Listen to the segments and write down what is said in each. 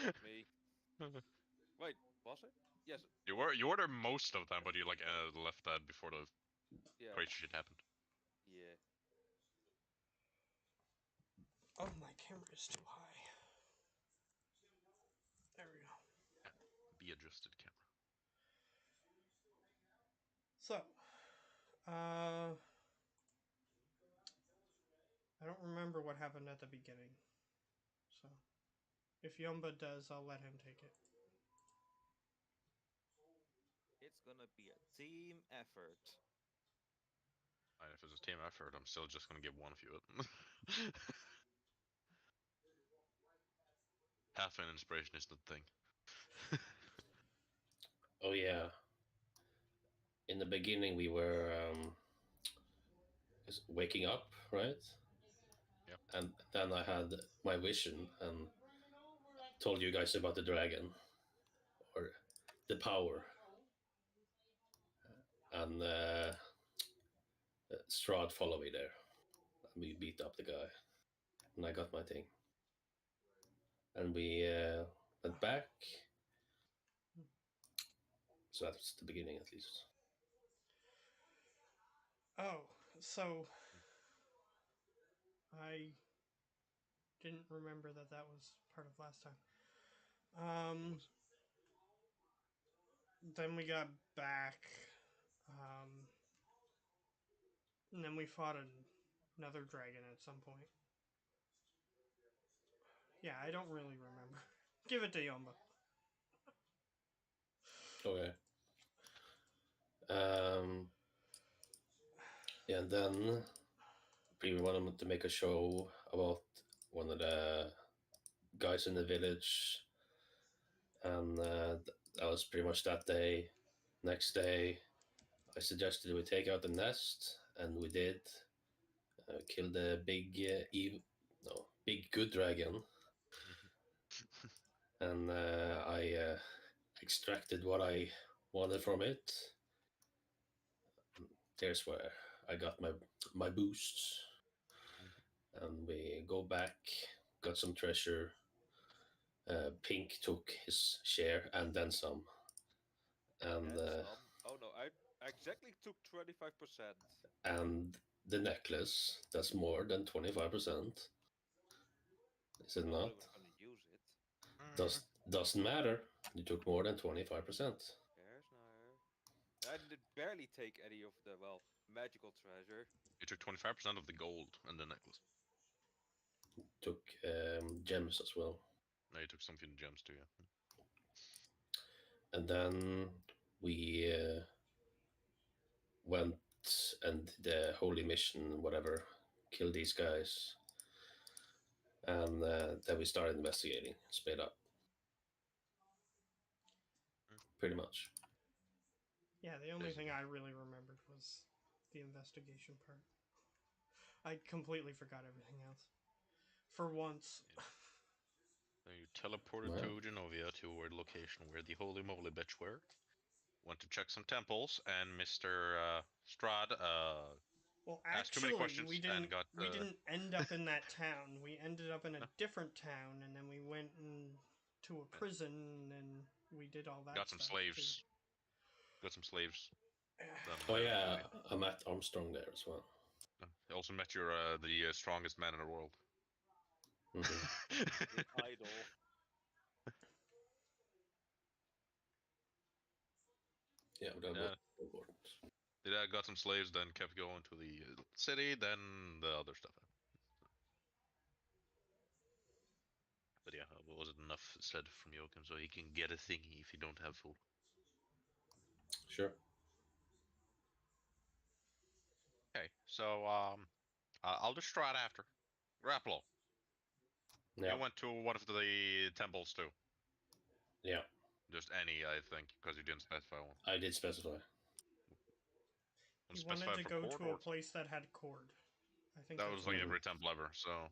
Me. Wait, was it? Yes. You were there most of the time, but you like left that before the Yeah. crazy shit happened. Yeah. Oh, my camera is too high. There we go. Be adjusted camera. So, I don't remember what happened at the beginning. So, if Yumba does, I'll let him take it. It's gonna be a team effort. And if it's a team effort, I'm still just gonna give one of you it. Half an inspiration is the thing. Oh yeah. In the beginning, we were waking up, right? Yep. And then I had my vision and told you guys about the dragon or the power. And Strahd followed me there. And we beat up the guy. And I got my thing. And we went back. So that's the beginning, at least. Oh, so I didn't remember that that was part of last time. Then we got back, and then we fought another dragon at some point. Yeah, I don't really remember. Give it to Yumba. Okay. Yeah, and then we wanted to make a show about one of the guys in the village, and that was pretty much that day. Next day, I suggested we take out the nest, and we did. Kill the big big good dragon, and I extracted what I wanted from it. There's where I got my boosts, and we go back, got some treasure. Pink took his share and then some, and And some. Oh no, I exactly took 25%. and the necklace. That's more than 25%. Is it Nobody not? was gonna use it. Doesn't matter. You took more than 25%. There's no. I did barely take any of the, well, magical treasure. You took 25% of the gold and the necklace. Took gems as well. No, you took something gems too, yeah. And then we went and the holy mission, whatever, killed these guys, and then we started investigating, split up, pretty much. Yeah, the only thing I really remembered was the investigation part. I completely forgot everything else. For once. Then you teleported to Genovia to a location where the holy moly bitch were. Went to check some temples, and Mr. Strahd well, asked too many actually, questions we and didn't. got. We didn't end up in that town. We ended up in a different town, and then we went to a prison, and we did all that. Got some stuff slaves. too. Got some slaves. Oh yeah, I met Armstrong there as well. I also met your the strongest man in the world. The idol. Yeah, but that was important. Did I got some slaves, then kept going to the city, then the other stuff. But yeah, was it enough said from Joachim so he can get a thingy if you don't have full? Sure. Okay, so I'll just try it after. Raplo. Yeah. You went to one of the temples too. Yeah. Just any, I think, because you didn't specify one. I did specify. He wanted to go to a place that had cord. I think that was like every temple ever. So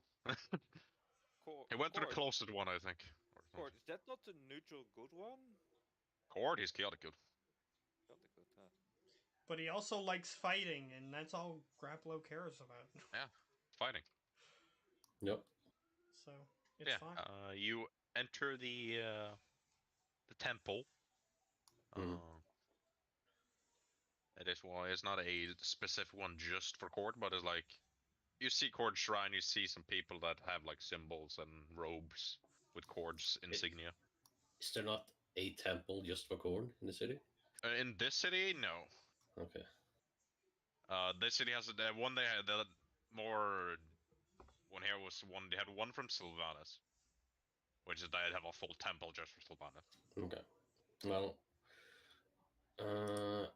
he went to the closest one, I think. Cord, is that not the neutral good one? Cord, he's chaotic good. Chaotic good, huh? But he also likes fighting, and that's all Grapplo cares about. Yeah, fighting. Yep. So it's fine. You enter the temple. Mhm. It is one. It's not a specific one just for court, but it's like you see court shrine. You see some people that have like symbols and robes with court's insignia. Is there not a temple just for corn in the city? In this city, no. Okay. This city has one. They had the more one here was one. They had one from Sylvanas, which is they have a full temple just for Sylvanas. Okay. Well,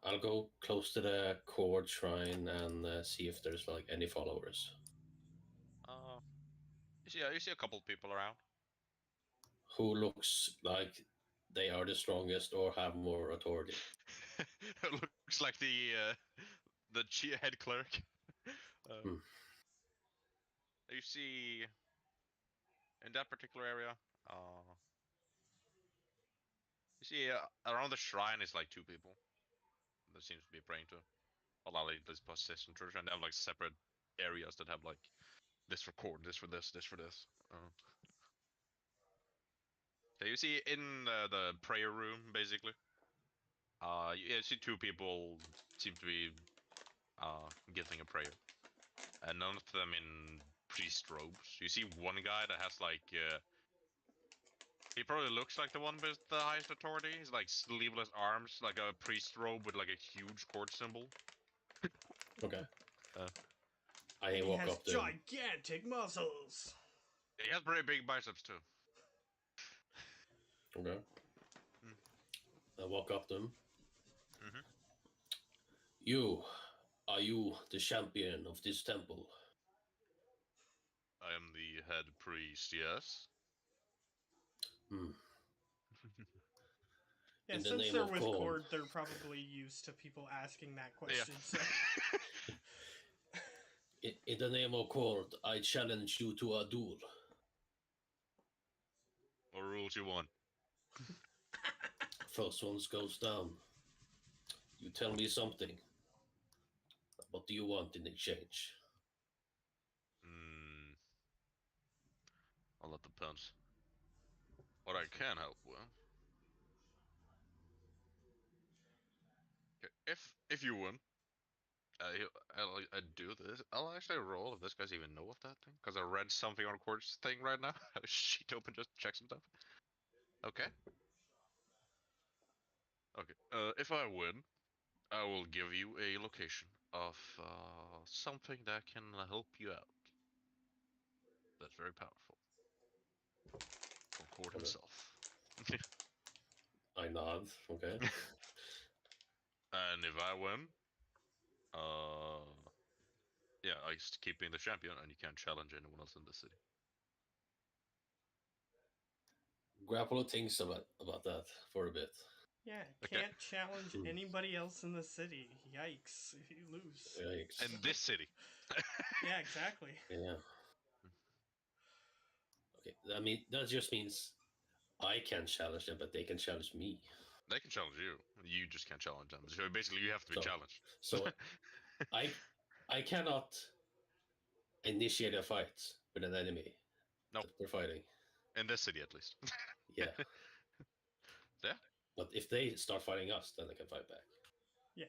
I'll go close to the Cord shrine and see if there's like any followers You see a couple people around. who looks like they are the strongest or have more authority. It looks like the head clerk. Hmm. You see in that particular area, you see around the shrine is like two people. That seems to be praying to. A lot of this Protestant church, and they have like separate areas that have like this for court, this for this, this for this. So you see in the prayer room, basically, you see two people seem to be giving a prayer, and none of them in priest robes. You see one guy that has like, he probably looks like the one with the highest authority. He's like sleeveless arms, like a priest robe with like a huge court symbol. Okay. Uh. I He walk has up to him. gigantic muscles. He has pretty big biceps too. Okay. I walk up to him. Mhm. Are you the champion of this temple? I am the head priest, yes. Hmm. Yeah, In the since name they're of with Korn. Cord, they're probably used to people asking that question. So. In the name of Cord, I challenge you to a duel. What rules you want? First one goes down. You tell me something. What do you want in exchange? Well, that depends. What I can help with. Okay, if you win, I do this. I'll actually roll if this guy's even know of that thing, because I read something on Quartz thing right now. I have a sheet open just to check some stuff. Okay. Okay. If I win, I will give you a location of something that can help you out. That's very powerful. From Cord Okay. himself. I nod. Okay. And if I win, yeah, I keeping the champion, and you can't challenge anyone else in the city. Grapple thinks about that for a bit. Yeah, Okay. can't challenge anybody else in the city. Yikes, you lose. Yikes. In this city. Yeah, exactly. Yeah. Okay. I mean, that just means I can challenge them, but they can challenge me. They can challenge you. You just can't challenge them. So basically, you have to be So- challenged. So I cannot initiate a fight with an enemy Nope. that we're fighting. In this city, at least. Yeah. Yeah. But if they start fighting us, then I can fight back. Yes.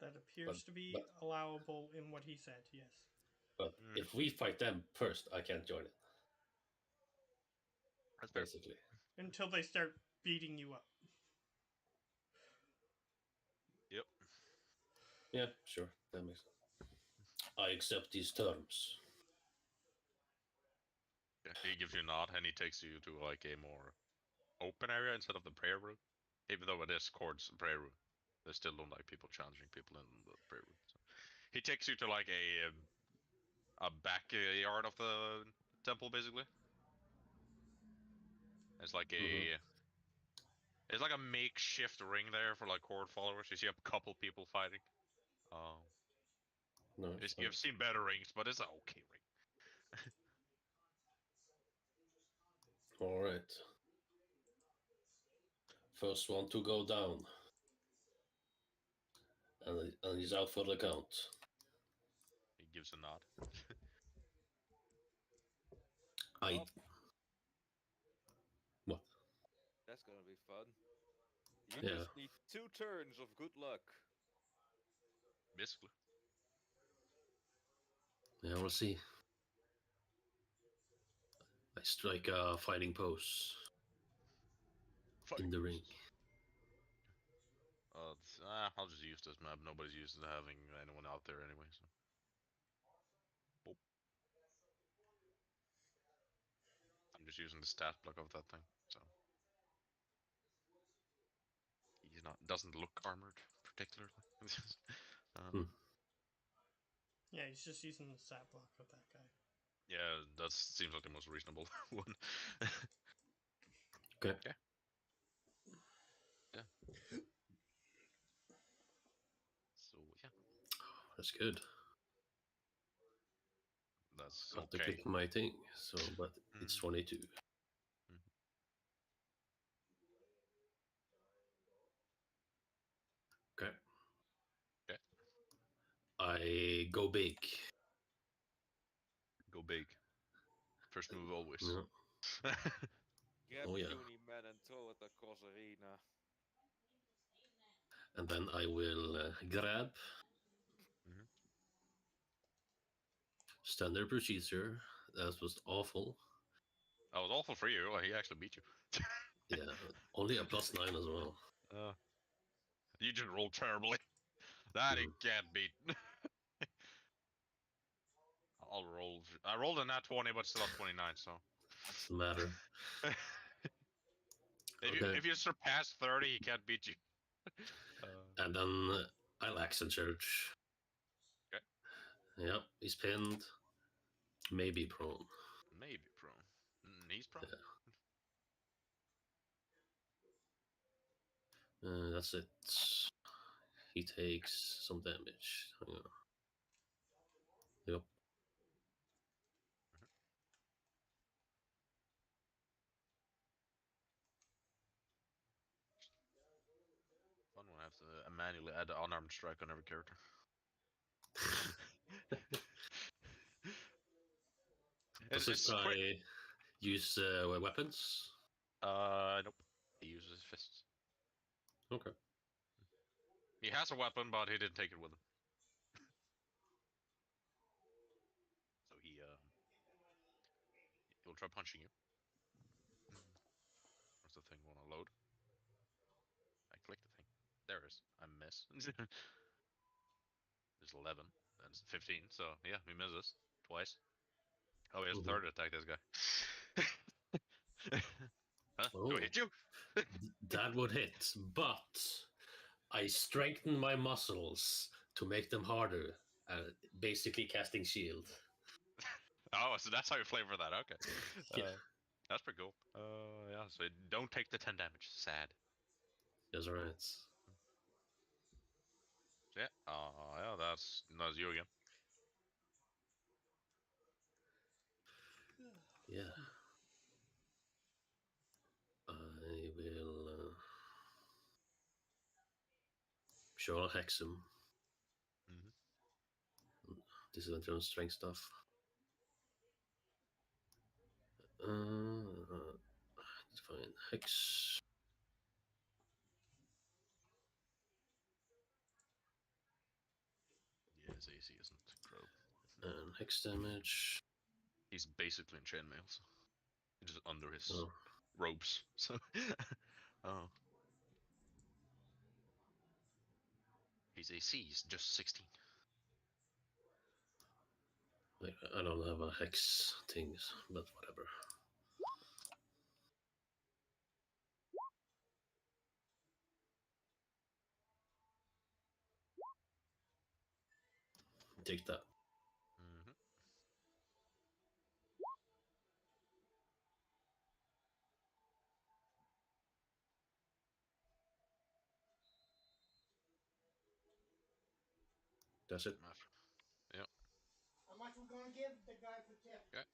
That appears to be allowable in what he said, yes. But if we fight them first, I can't join it. That's fair. Basically. Until they start beating you up. Yep. Yeah, sure. That makes sense. I accept these terms. Yeah, he gives you a nod, and he takes you to like a more open area instead of the prayer room. Even though it is Cord's prayer room, they still don't like people challenging people in the prayer room. So he takes you to like a backyard of the temple, basically. It's like a it's like a makeshift ring there for like Cord followers. You see a couple people fighting. No, You've seen better rings, but it's an okay ring. all right. First one to go down. And he's out for the count. He gives a nod. gonna be fun. You Yeah. just need 2 turns of good luck. Basically. Yeah, we'll see. I strike a fighting pose in the ring. I'll just use this map. Nobody's used to having anyone out there anyway. So. I'm just using the stat block of that thing. So he's doesn't look armored particularly. Hmm. Yeah, he's just using the stat block of that guy. Yeah, that seems like the most reasonable one. Okay. Yeah. So yeah, That's good. that's Have to okay. click my thing. So, but it's 22. Okay. Okay. I go big. Go big. First move always. Yeah. Grab Oh, a yeah. uni man and throw it across arena. And then I will grab. Mhm. Standard procedure. That was awful. That was awful for you. He actually beat you. Yeah, only a +9 as well. You just rolled terribly. That he Mhm. can't beat. I'll roll. I rolled a nat 20, but still at 29. So. Doesn't matter. If you surpass 30, he can't beat you. And then I'll accent church. Okay. Yep, he's pinned. Maybe prone. Maybe prone. He's prone. Yeah. That's it. He takes some damage. Hang on. Yep. Fun when I have to manually add unarmed strike on every character. Does this guy use weapons? Nope. He uses fists. Okay. He has a weapon, but he didn't take it with him. So he'll try punching you. Where's the thing want to load? I click the thing. There it is. I miss. There's 11. That's 15. So yeah, he misses twice. Oh, he has a third attack. This guy. Huh? Oh. Do I hit you? That would hit, but I strengthen my muscles to make them harder. Basically casting shield. Oh, so that's how you flavor that. Okay. Yeah. That's pretty cool. Yeah. So don't take the 10 damage. Sad. That's right. So yeah. Yeah. That's you again. Yeah. I will. Sure, I'll hex him. Disadvantage on strength stuff. It's fine. Hex. Yeah, his AC isn't crow. And hex damage. He's basically in chainmail, so just under his Oh. robes. So, oh, his AC is just 16. I don't have a hex things, but whatever. Take that. That's it. Yep. How much we gonna give the guy for tip? Okay.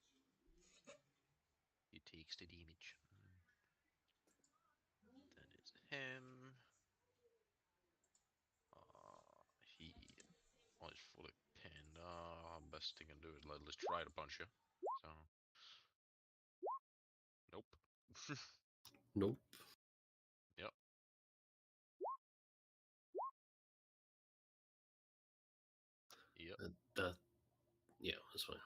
He takes the damage. That is him. He was fully pinned. Best thing I can do is let us try to punch you. So, nope. Nope. that's fine.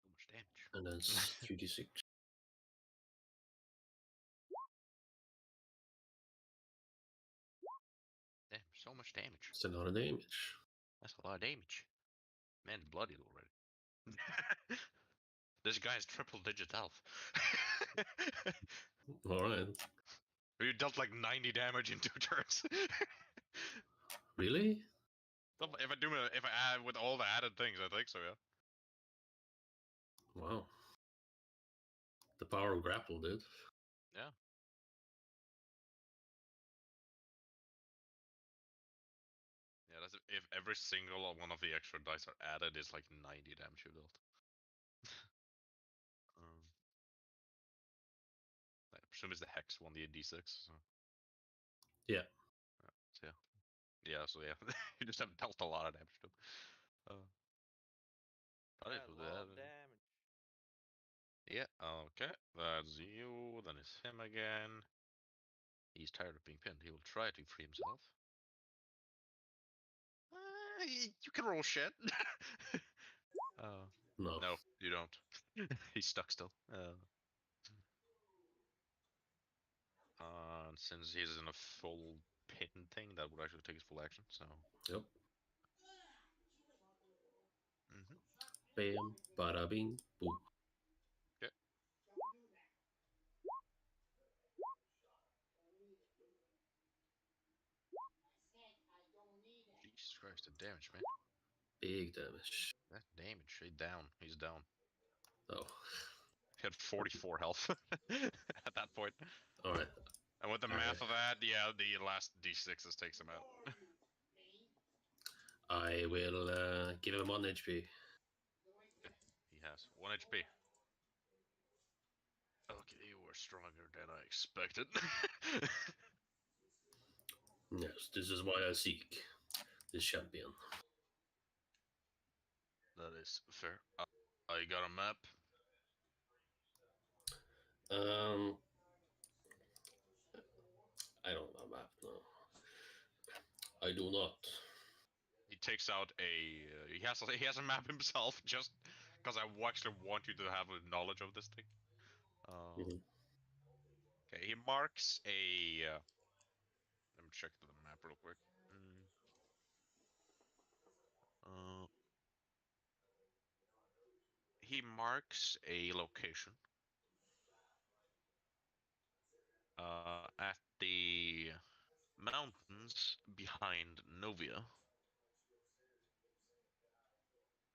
So much damage. And then 2d6. Damn, so much damage. It's a lot of damage. That's a lot of damage. Man, bloodied already. This guy's triple digit health. Alright. You dealt like 90 damage in 2 turns. Really? If I add with all the added things, I think so, yeah. Wow. The power of grapple, dude. Yeah, that's if every single one of the extra dice are added, is like 90 damage you dealt. I presume it's the hex one, the d6. So. Yeah. So yeah. Yeah, so yeah. You just have dealt a lot of damage to him. Probably Yeah, for a lot of that. damage. Yeah, okay. That's you. Then it's him again. He's tired of being pinned. He will try to free himself. You can roll shit. No. No, you don't. He's stuck still. Since he's in a full pin thing, that would actually take his full action. So. Yep. Mhm. Bam, bada bing, boom. Jesus Christ, the damage, man. Big damage. That damage. He's down. He's down. Oh. He had 44 health at that point. Alright. And with the math of that, yeah, the last d6s takes him out. I will give him 1 HP. He has 1 HP. Okay, you were stronger than I expected. Yes, this is why I seek this champion. That is fair. I got a map. I don't have a map, no. I do not. He takes out a. He has a map himself, just because I actually want you to have a knowledge of this thing. Mhm. Okay, he marks a. Let me check the map real quick. He marks a location at the mountains behind Novia.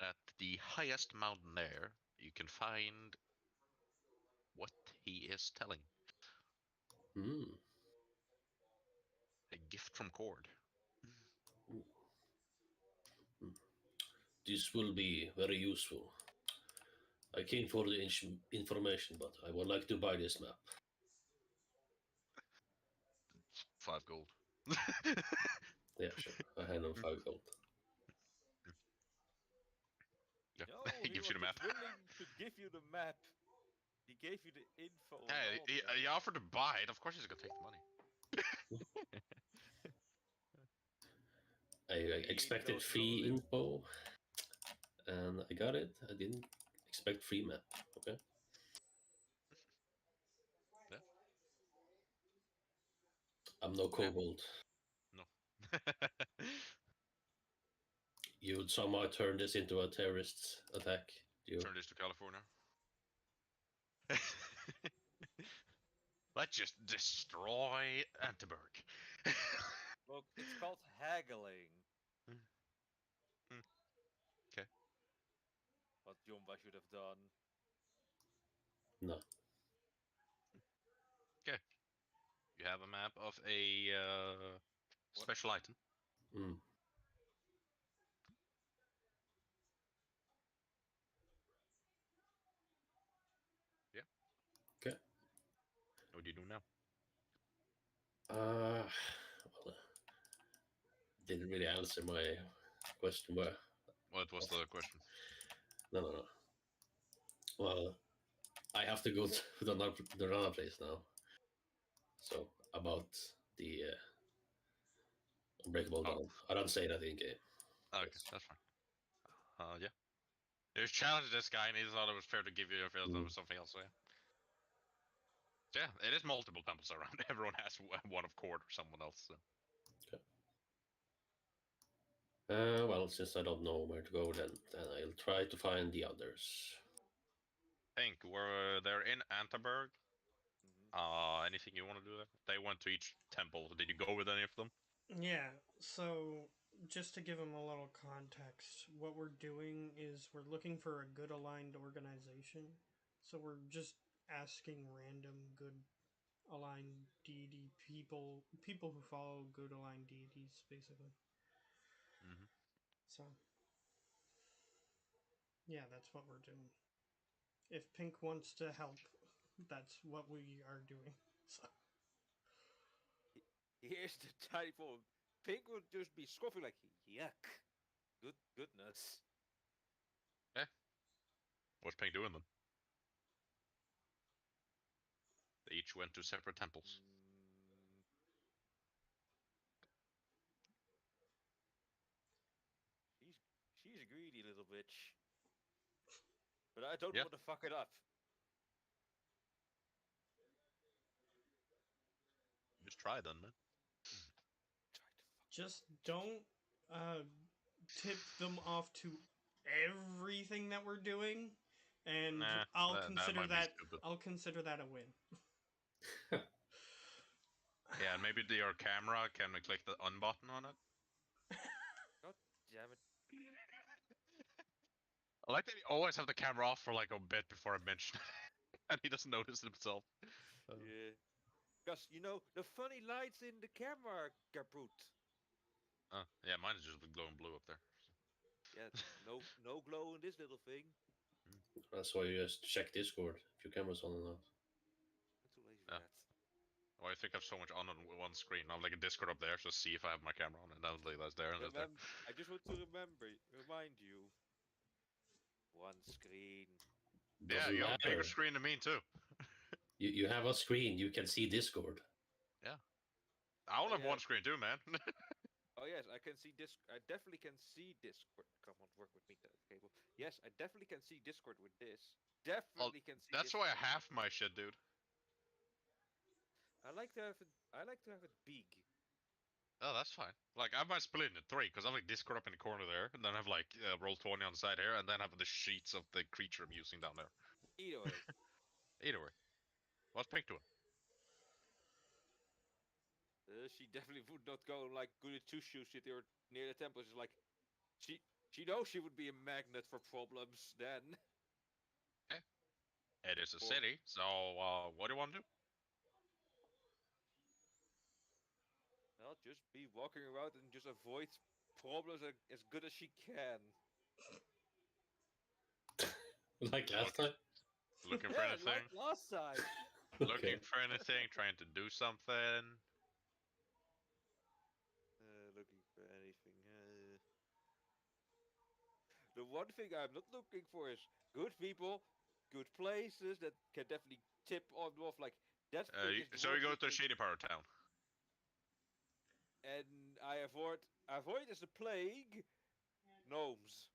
At the highest mountain there, you can find what he is telling. Hmm. A gift from Cord. This will be very useful. I came for the information, but I would like to buy this map. 5 gold. Yeah, sure. I hand him 5 gold. Yeah, No, he gives you the was map. willing to give you the map. He gave you the info. and Yeah, all he, that. he offered to buy it. Of course, he's gonna take the money. I He expected goes free slowly. info, and I got it. I didn't expect free map. Okay. Yeah. I'm no kobold. No. You would somehow turn this into a terrorist attack. You. Turn this to California. Let's just destroy Antiberg. Look, it's called haggling. Okay. What Jumba should have done. No. Okay. You have a map of a special item. Mm. Yeah. Okay. What do you do now? Well, didn't really answer my question. Where? What was the question? No. Well, I have to go to another place now. So about the Unbreakable Oh. Dawn. I don't say that in game. Okay, Yes. that's fine. Yeah. You challenged this guy, and he thought it was fair to give you if it was something else. So yeah, it is multiple temples around. Everyone has one of Cord or someone else. So. Well, since I don't know where to go, then I'll try to find the others. Think were they're in Antaberg. Mhm. Anything you want to do there? They went to each temple. Did you go with any of them? Yeah, so just to give them a little context, what we're doing is we're looking for a good aligned organization. So we're just asking random good aligned deity people who follow good aligned deities basically. Mm-hmm. So yeah, that's what we're doing. If Pink wants to help, that's what we are doing. So Here's the tiny problem. Pink would just be scoffing like, yuck. Goodness. What's Pink doing then? They each went to separate temples. Mm, she's a greedy little bitch. But I don't Yeah. want to fuck it up. Just try then, man. just don't tip them off to everything that we're doing, and Nah, I'll that consider might be that stupid. I'll consider that a win. Yeah, and maybe your camera can click the on button on it. God damn it. I like that he always have the camera off for like a bit before I mention it, and he doesn't notice it himself. Yeah. Because, you know, the funny lights in the camera, kaput. Yeah, mine is just glowing blue up there. Yeah, no glow in this little thing. That's why you just check Discord if your camera's on or not. I'm too lazy for Yeah. that. Why I think I have so much on one screen. I have like a Discord up there, so see if I have my camera on, and then like that's there and that's there. I just want to remind you. One screen. Yeah, Doesn't you have a bigger matter. screen than me too. You have a screen. You can see Discord. I only have yeah. one screen too, man. Oh yes, I can see I definitely can see Discord. Come on, work with me, cable. Yes, I definitely can see Discord with this. Definitely can see. That's why I have my shit, dude. I like to have it. I like to have it big. Oh, that's fine. Like, I might split it into three, because I have like Discord up in the corner there, and then I have like Roll20 on the side here, and then I have the sheets of the creature I'm using down there. Either way. Either way. What's Pink doing? She definitely would not go like Goody Two Shoes sit there near the temple. She's like, she knows she would be a magnet for problems then. It is a Or- city, so what do you want to do? Well, just be walking around and just avoid problems as good as she can. Like last time. Looking for Yeah, anything? like last time. Looking for anything? Trying to do something? Looking for anything. The one thing I'm not looking for is good people, good places that can definitely tip on off. Like that thing is the So one we go to thing- Shady Power Town. and I avoid as the plague gnomes.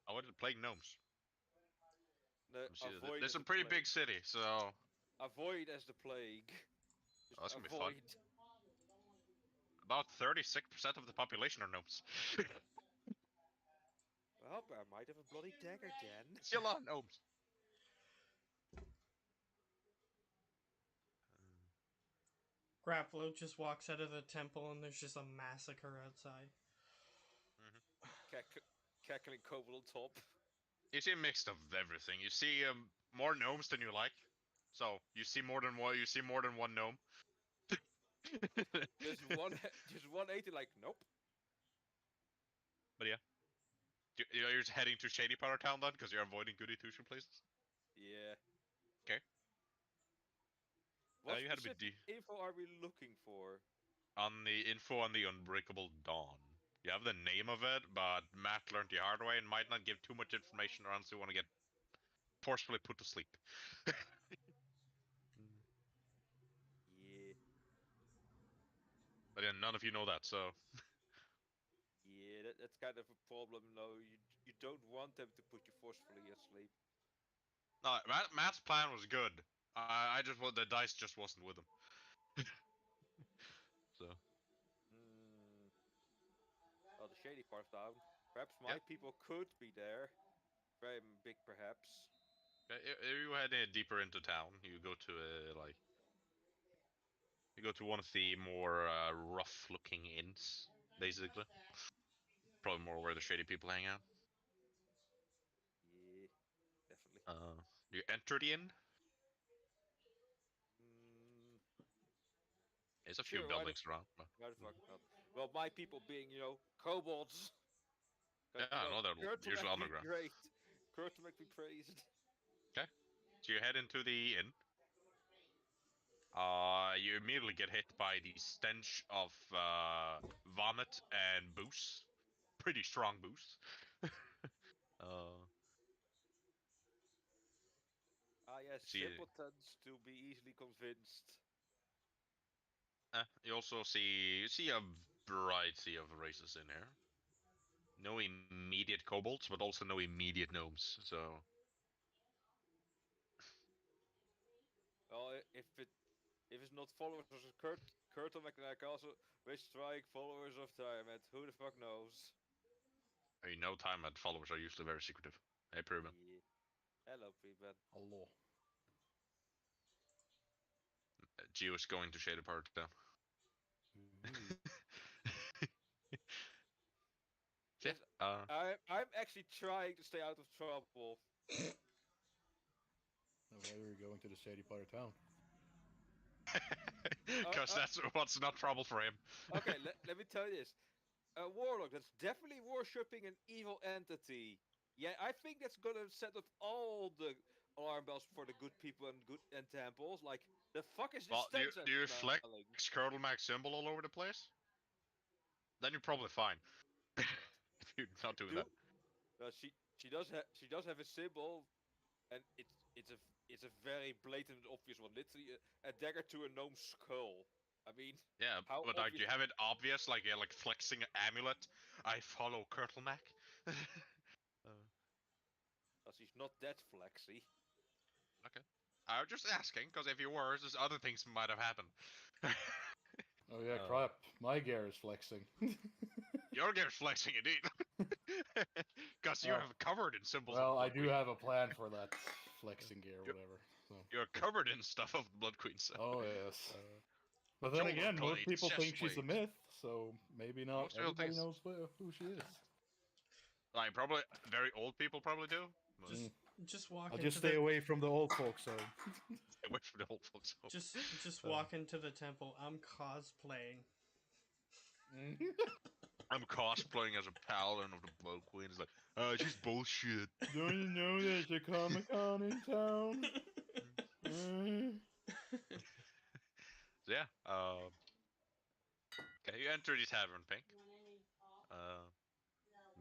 I wanted to play gnomes. No, avoid There's as a the pretty plague. big city, so Avoid as the plague. Just Oh, that's gonna be fun. avoid. about 36% of the population are gnomes. Well, I might have a bloody dagger then. Still a lot of gnomes. Grapplo just walks out of the temple and there's just a massacre outside. Cackling kobold on top. You see a mix of everything. You see more gnomes than you like. So you see more than one. You see more than one gnome. Just one 80. Like nope. You're just heading to Shady Powder Town then, because you're avoiding goody two-shoe places. Yeah. 'Kay. What you had to be specific info are we looking for? On the info on the Unbreakable Dawn, you have the name of it, but Matt learned the hard way and might not give too much information, or else you want to get forcefully put to sleep. Yeah. But then none of you know that, so Yeah, that's kind of a problem. No, you don't want them to put you forcefully asleep. no. Matt's plan was good. I just the dice just wasn't with him. So Hmm. Well, the shady part of town. Perhaps my Yeah. people could be there. Very big, perhaps. if you head deeper into town, you go to you go to one of the more rough-looking inns, basically. Probably more where the shady people hang out. Yeah, definitely. You enter the inn. Mm, There's a few sure, buildings around. But, why the fuck not? Well, my people being, kobolds. yeah, no, they're usually Kurtlemek be underground. great. Kurtlemek be praised. So you head into the inn. You immediately get hit by the stench of vomit and booze. Pretty strong booze. uh, Ah, yes, See- simpletons to be easily convinced. you also see a variety of races in here. No immediate kobolds, but also no immediate gnomes. So Well, if it's not followers of Kurtlemek, then I can also wish strike followers of Tiamat. Who the fuck knows? I mean, no time at followers are usually very secretive. Hey, Pyramid. Yeah. Hello, P-Man. Hello. Geo is going to Shaded Part down. Yes, I'm actually trying to stay out of trouble. Why were you going to the shady part of town? Because that's what's not trouble for him. Okay, let me tell you this. A warlock that's definitely worshipping an evil entity. Yeah, I think that's gonna set up all the alarm bells for the good people and temples. Like, the fuck is this Well, stench do you I'm flex smelling? Curdlemac symbol all over the place? Then you're probably fine. If you're not doing that. She does have a symbol, and it's a very blatant, obvious one. Literally a dagger to a gnome skull. I mean, Yeah, how but like, do you obvious- have it obvious, like like flexing an amulet? I follow Curdlemac. she's not that flexy. I'm just asking, because if you were, there's other things might have happened. Oh yeah, crap. My gear is flexing. Your gear's flexing indeed. Because you Oh. have covered in symbols. Well, of the I Blood do Queen. have a plan for that flexing gear, Yep. whatever. So. You're covered in stuff of the Blood Queen. So. Oh yes. But then Joel again, Blade, most people think she's a chest myth, so maybe not Most people everybody think- knows who she is. Like, probably very old people probably do. But Just just walk I'll into just stay the away from the old folks. So stay away from the old folks. home. just walk into the temple. I'm cosplaying. I'm cosplaying as a paladin of the Blood Queen. It's like, she's bullshit. don't you know there's a Comic-Con in town? So yeah, okay, you enter the tavern, Pink.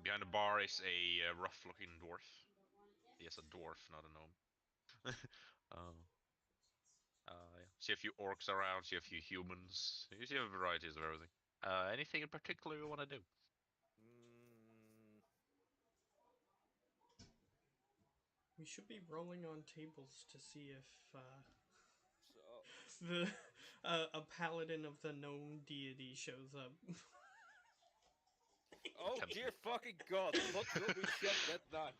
Behind the bar is a rough-looking dwarf. Yes, a dwarf, not a gnome. Yeah. See a few orcs around, see a few humans. You see a varieties of everything. Anything in particular you want to do? Mm, We should be rolling on tables to see if so, the a paladin of the gnome deity shows up. oh Can- dear fucking god! What will we shed that night?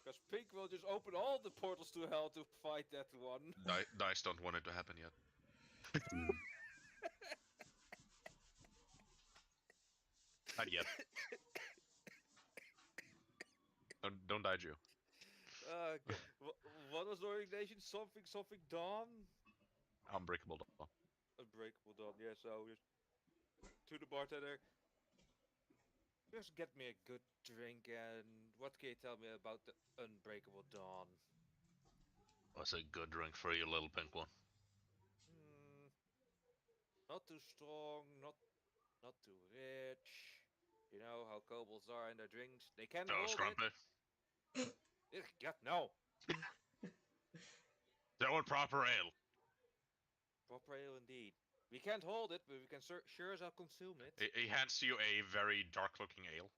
Because Pink will just open all the portals to hell to fight that one. Dice don't want it to happen yet. Not yet. Don't die, Jew. What was the organization? Something Dawn? Unbreakable Dawn. Unbreakable Dawn, yeah, so just to the bartender. Just get me a good drink, and what can you tell me about the Unbreakable Dawn? What's a good drink for you, little pink one? Not too strong, not too rich. You know how kobolds are in their drinks. They can No, hold Scrumpy. it. God, no. They want proper ale. Proper ale indeed. We can't hold it, but we can sure as hell consume it. He hands you a very dark-looking ale.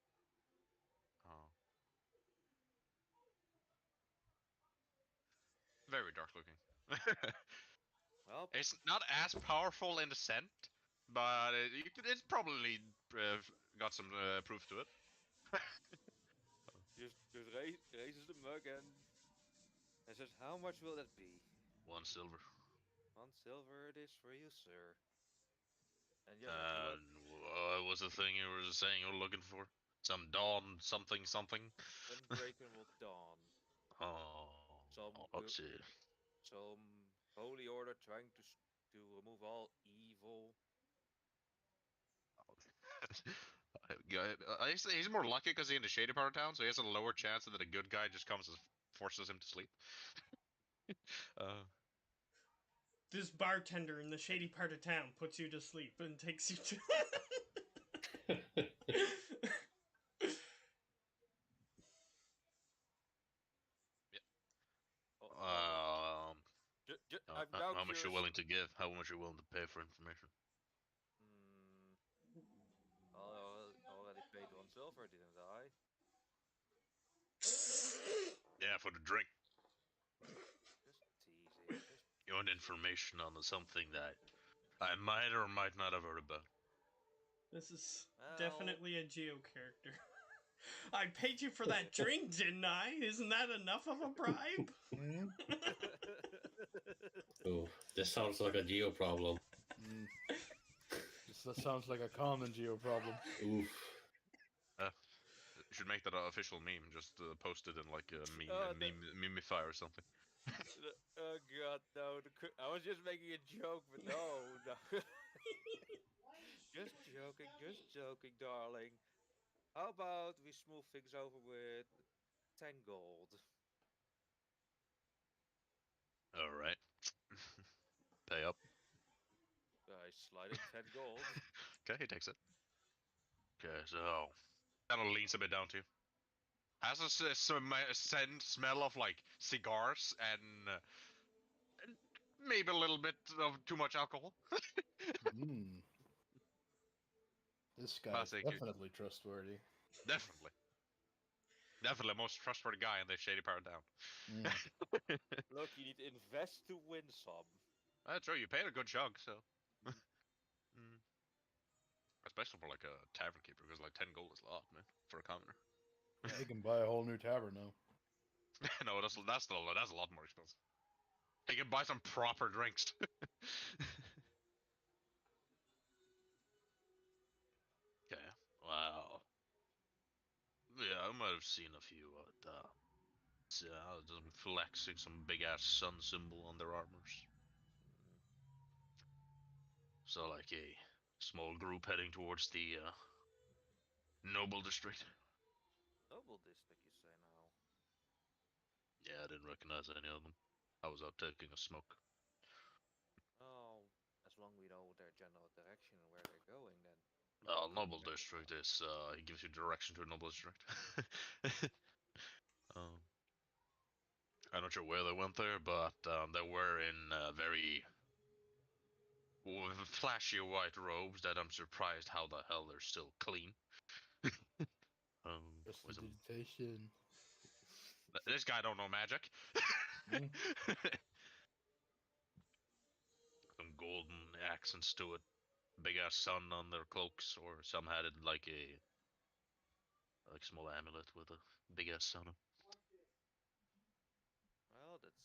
Oh. Very dark-looking. Well, It's not as powerful in the scent, but it's probably got some proof to it. just raises the mug and says, "How much will that be?" 1 silver. 1 silver it is for you, sir. And you have And what was the thing you were saying you were looking for? Some dawn something something? Unbreakable Dawn. Oh, let's see. Some holy order trying to remove all evil. He's more lucky because he's in the shady part of town, so he has a lower chance that a good guy just comes and forces him to sleep. uh, This bartender in the shady part of town puts you to sleep and takes you to. Oh, I've now how much you're curious. willing to give? How much you're willing to pay for information? I already paid 1 silver, didn't I? Yeah, for the drink. Just teasing. You want information on something that I might or might not have heard about. This is Well. definitely a Geo character. I paid you for that drink, didn't I? Isn't that enough of a bribe? Mm. Oh, this sounds like a Geo problem. Mm. That sounds like a common Geo problem. Oof. You should make that an official meme. Just post it in like a Memify or something. Oh god, no! I was just making a joke, but no. Just joking, darling. How about we smooth things over with 10 gold? All right. Pay up. I slide in 10 gold. Okay, he takes it. Okay, so kind of leans a bit down to you. Has a smell of like cigars and maybe a little bit of too much alcohol. Mm. This guy is Thank you. definitely trustworthy. Definitely. Definitely most trustworthy guy in the shady part of town. Mm. Look, you need to invest to win some. That's true, you paid a good chunk, so. Especially for like a tavern keeper, because like 10 gold is a lot, man, for a commoner. They can buy a whole new tavern now. No, that's a lot more expensive. He can buy some proper drinks. Okay, wow. Yeah, I might have seen a few them flexing some big ass sun symbol on their armors. So like a small group heading towards the Noble District. Noble district, you say now? Yeah, I didn't recognize any of them. I was out taking a smoke. Oh, as long as we know their general direction and where they're going, then. Well, Noble District is he gives you direction to a Noble District. I'm not sure where they went there, but they were in very flashy white robes that I'm surprised how the hell they're still clean. Prestidigitation. This guy don't know magic. Mm. Some golden accents to it. Big ass sun on their cloaks, or some had it like a small amulet with a big ass sun. Well, that's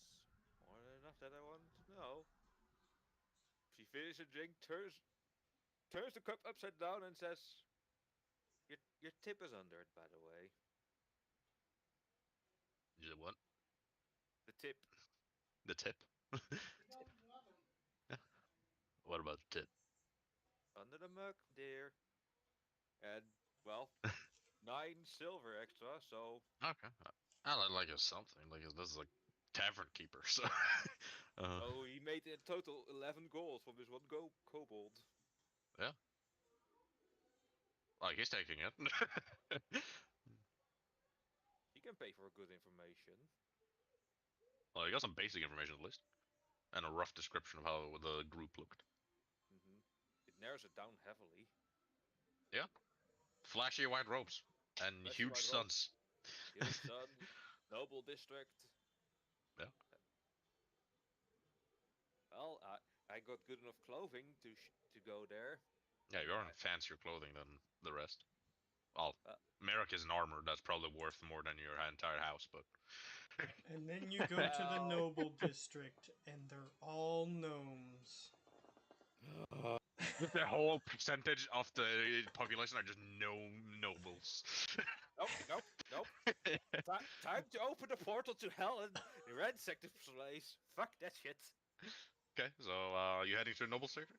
more than enough that I wanted to know. She finishes a drink, turns the cup upside down, and says, "Your tip is under it, by the way." You said what? The tip. The tip? What about the tip? Under the mug, dear. And, well, 9 silver extra, so. Okay. I like it something. Like this is like tavern keeper, so. Oh, he made in total 11 gold from this one kobold. Yeah. Like he's taking it. He can pay for good information. Well, you got some basic information at least. and a rough description of how the group looked. Hmm. It narrows it down heavily. Flashy white robes and Flashy huge white robes. suns. Huge suns, noble district. Yeah. Well, I got good enough clothing to go there. Yeah, you're in I- fancier clothing than the rest. Well, Uh, Merrick is in armor. That's probably worth more than your entire house, but And then you go to the Well- noble district, and they're all gnomes. just the whole percentage of the population are just no nobles. Nope. Time to open the portal to hell and ransack the place. Fuck that shit. Okay, so you heading to noble district?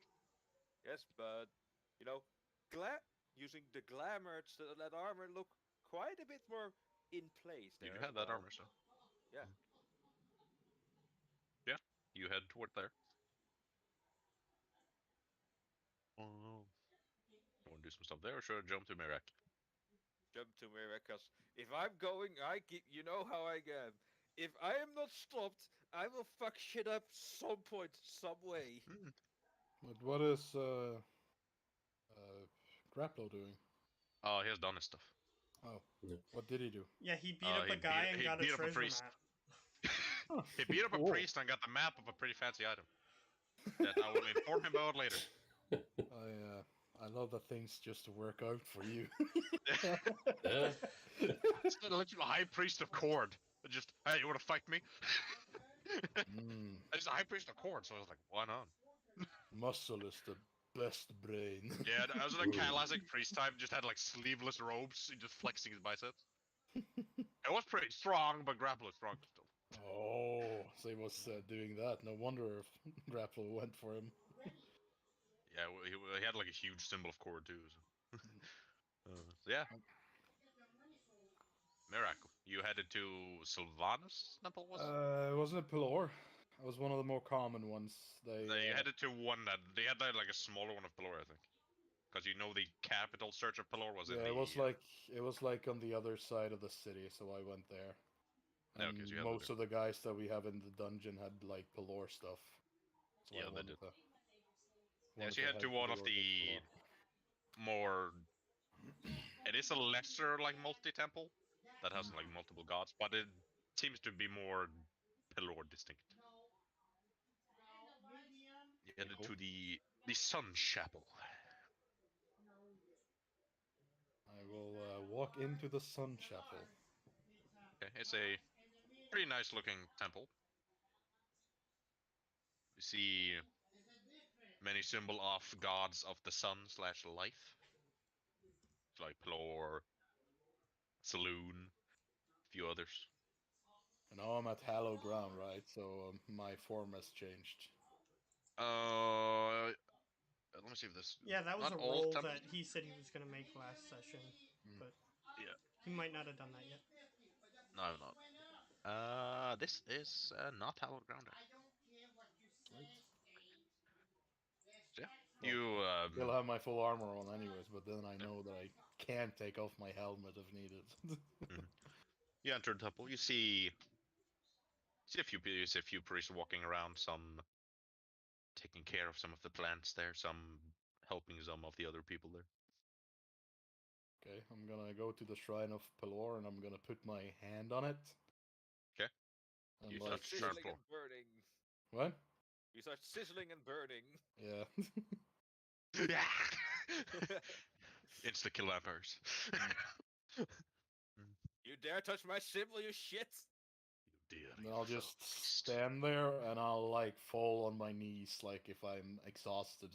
Yes, but you know, using the glamour to let armor look quite a bit more in place. You There do as have that well. armor, so Yeah. yeah, you head toward there. Oh, want to do some stuff there, or should I jump to Merrick? Jump to me because if I'm going, you know how I am. If I am not stopped, I will fuck shit up some point, some way. But what is Grapplo doing? Oh, he has done his stuff. Oh, Yeah. what did he do? Yeah, he beat up he a guy and he got a beat up a treasure priest. map. He beat up a Cool. priest and got the map of a pretty fancy item that I will inform him about later. I love that things just work out for you. Yeah. It's the literal high priest of Cord. Just, hey, you want to fight me? Mm, He's a high priest of Cord, so I was like, why not? muscle is the best brain. Yeah, I was in a Ooh. classic priest type, just had like sleeveless robes, and just flexing his biceps. It was pretty strong, but grapple is strong still. Oh, so he was doing that. No wonder if Grapple went for him. Yeah, he had like a huge symbol of Cord too. So, so yeah. Miracle. You headed to Sylvanas Temple, was it? It wasn't a Pelor. It was one of the more common ones. You headed to one that they had like a smaller one of Pelor, I think, because you know the capital search of Pelor was in yeah, the. it was like on the other side of the city, so I went there. Yeah, And okay, so you had to most do- of the guys that we have in the dungeon had like Pelor stuff. So Yeah, I they wanted did. to. Yeah, wanted so you head head to one of Orc the Explorer. more. It is a lesser like multi-temple that has like multiple gods, but it seems to be more Pelor distinct. You headed to the Sun Chapel. I will walk into the Sun Chapel. Okay, it's a pretty nice looking temple. You see many symbol of gods of the sun slash life. It's like Pelor, Saloon, a few others. And now I'm at Hallow Ground, right? So my form has changed. Let me see if this. Yeah, that was Not a all roll temples. that he said he was gonna make last session, but Yeah. he might not have done that yet. No, I'm not. This is not hallowed ground. So, yeah. Well, You Still have my full armor on, anyways. But then I know that I can take off my helmet if needed. you enter the temple. You see a few priests walking around. Some taking care of some of the plants there. Some helping some of the other people there. Okay, I'm gonna go to the Shrine of Pelor and I'm gonna put my hand on it. 'Kay. And You Start touch the like, third sizzling floor. and burning. what? You start sizzling and burning. Yeah. Insta kill vampires. You dare touch my symbol, you shit! And I'll just stand there and I'll like fall on my knees, like if I'm exhausted.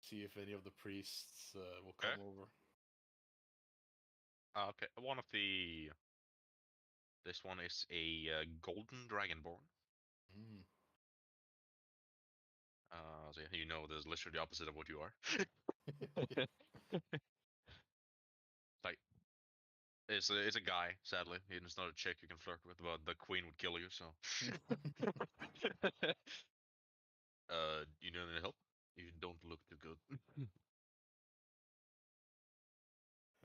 See if any of the priests will come Okay. over. Okay, one of the. This one is a golden dragonborn. Mm. So yeah, you know, there's literally the opposite of what you are. Like, it's a guy. Sadly, it's not a chick you can flirt with, but the queen would kill you. So. You need any help? You don't look too good.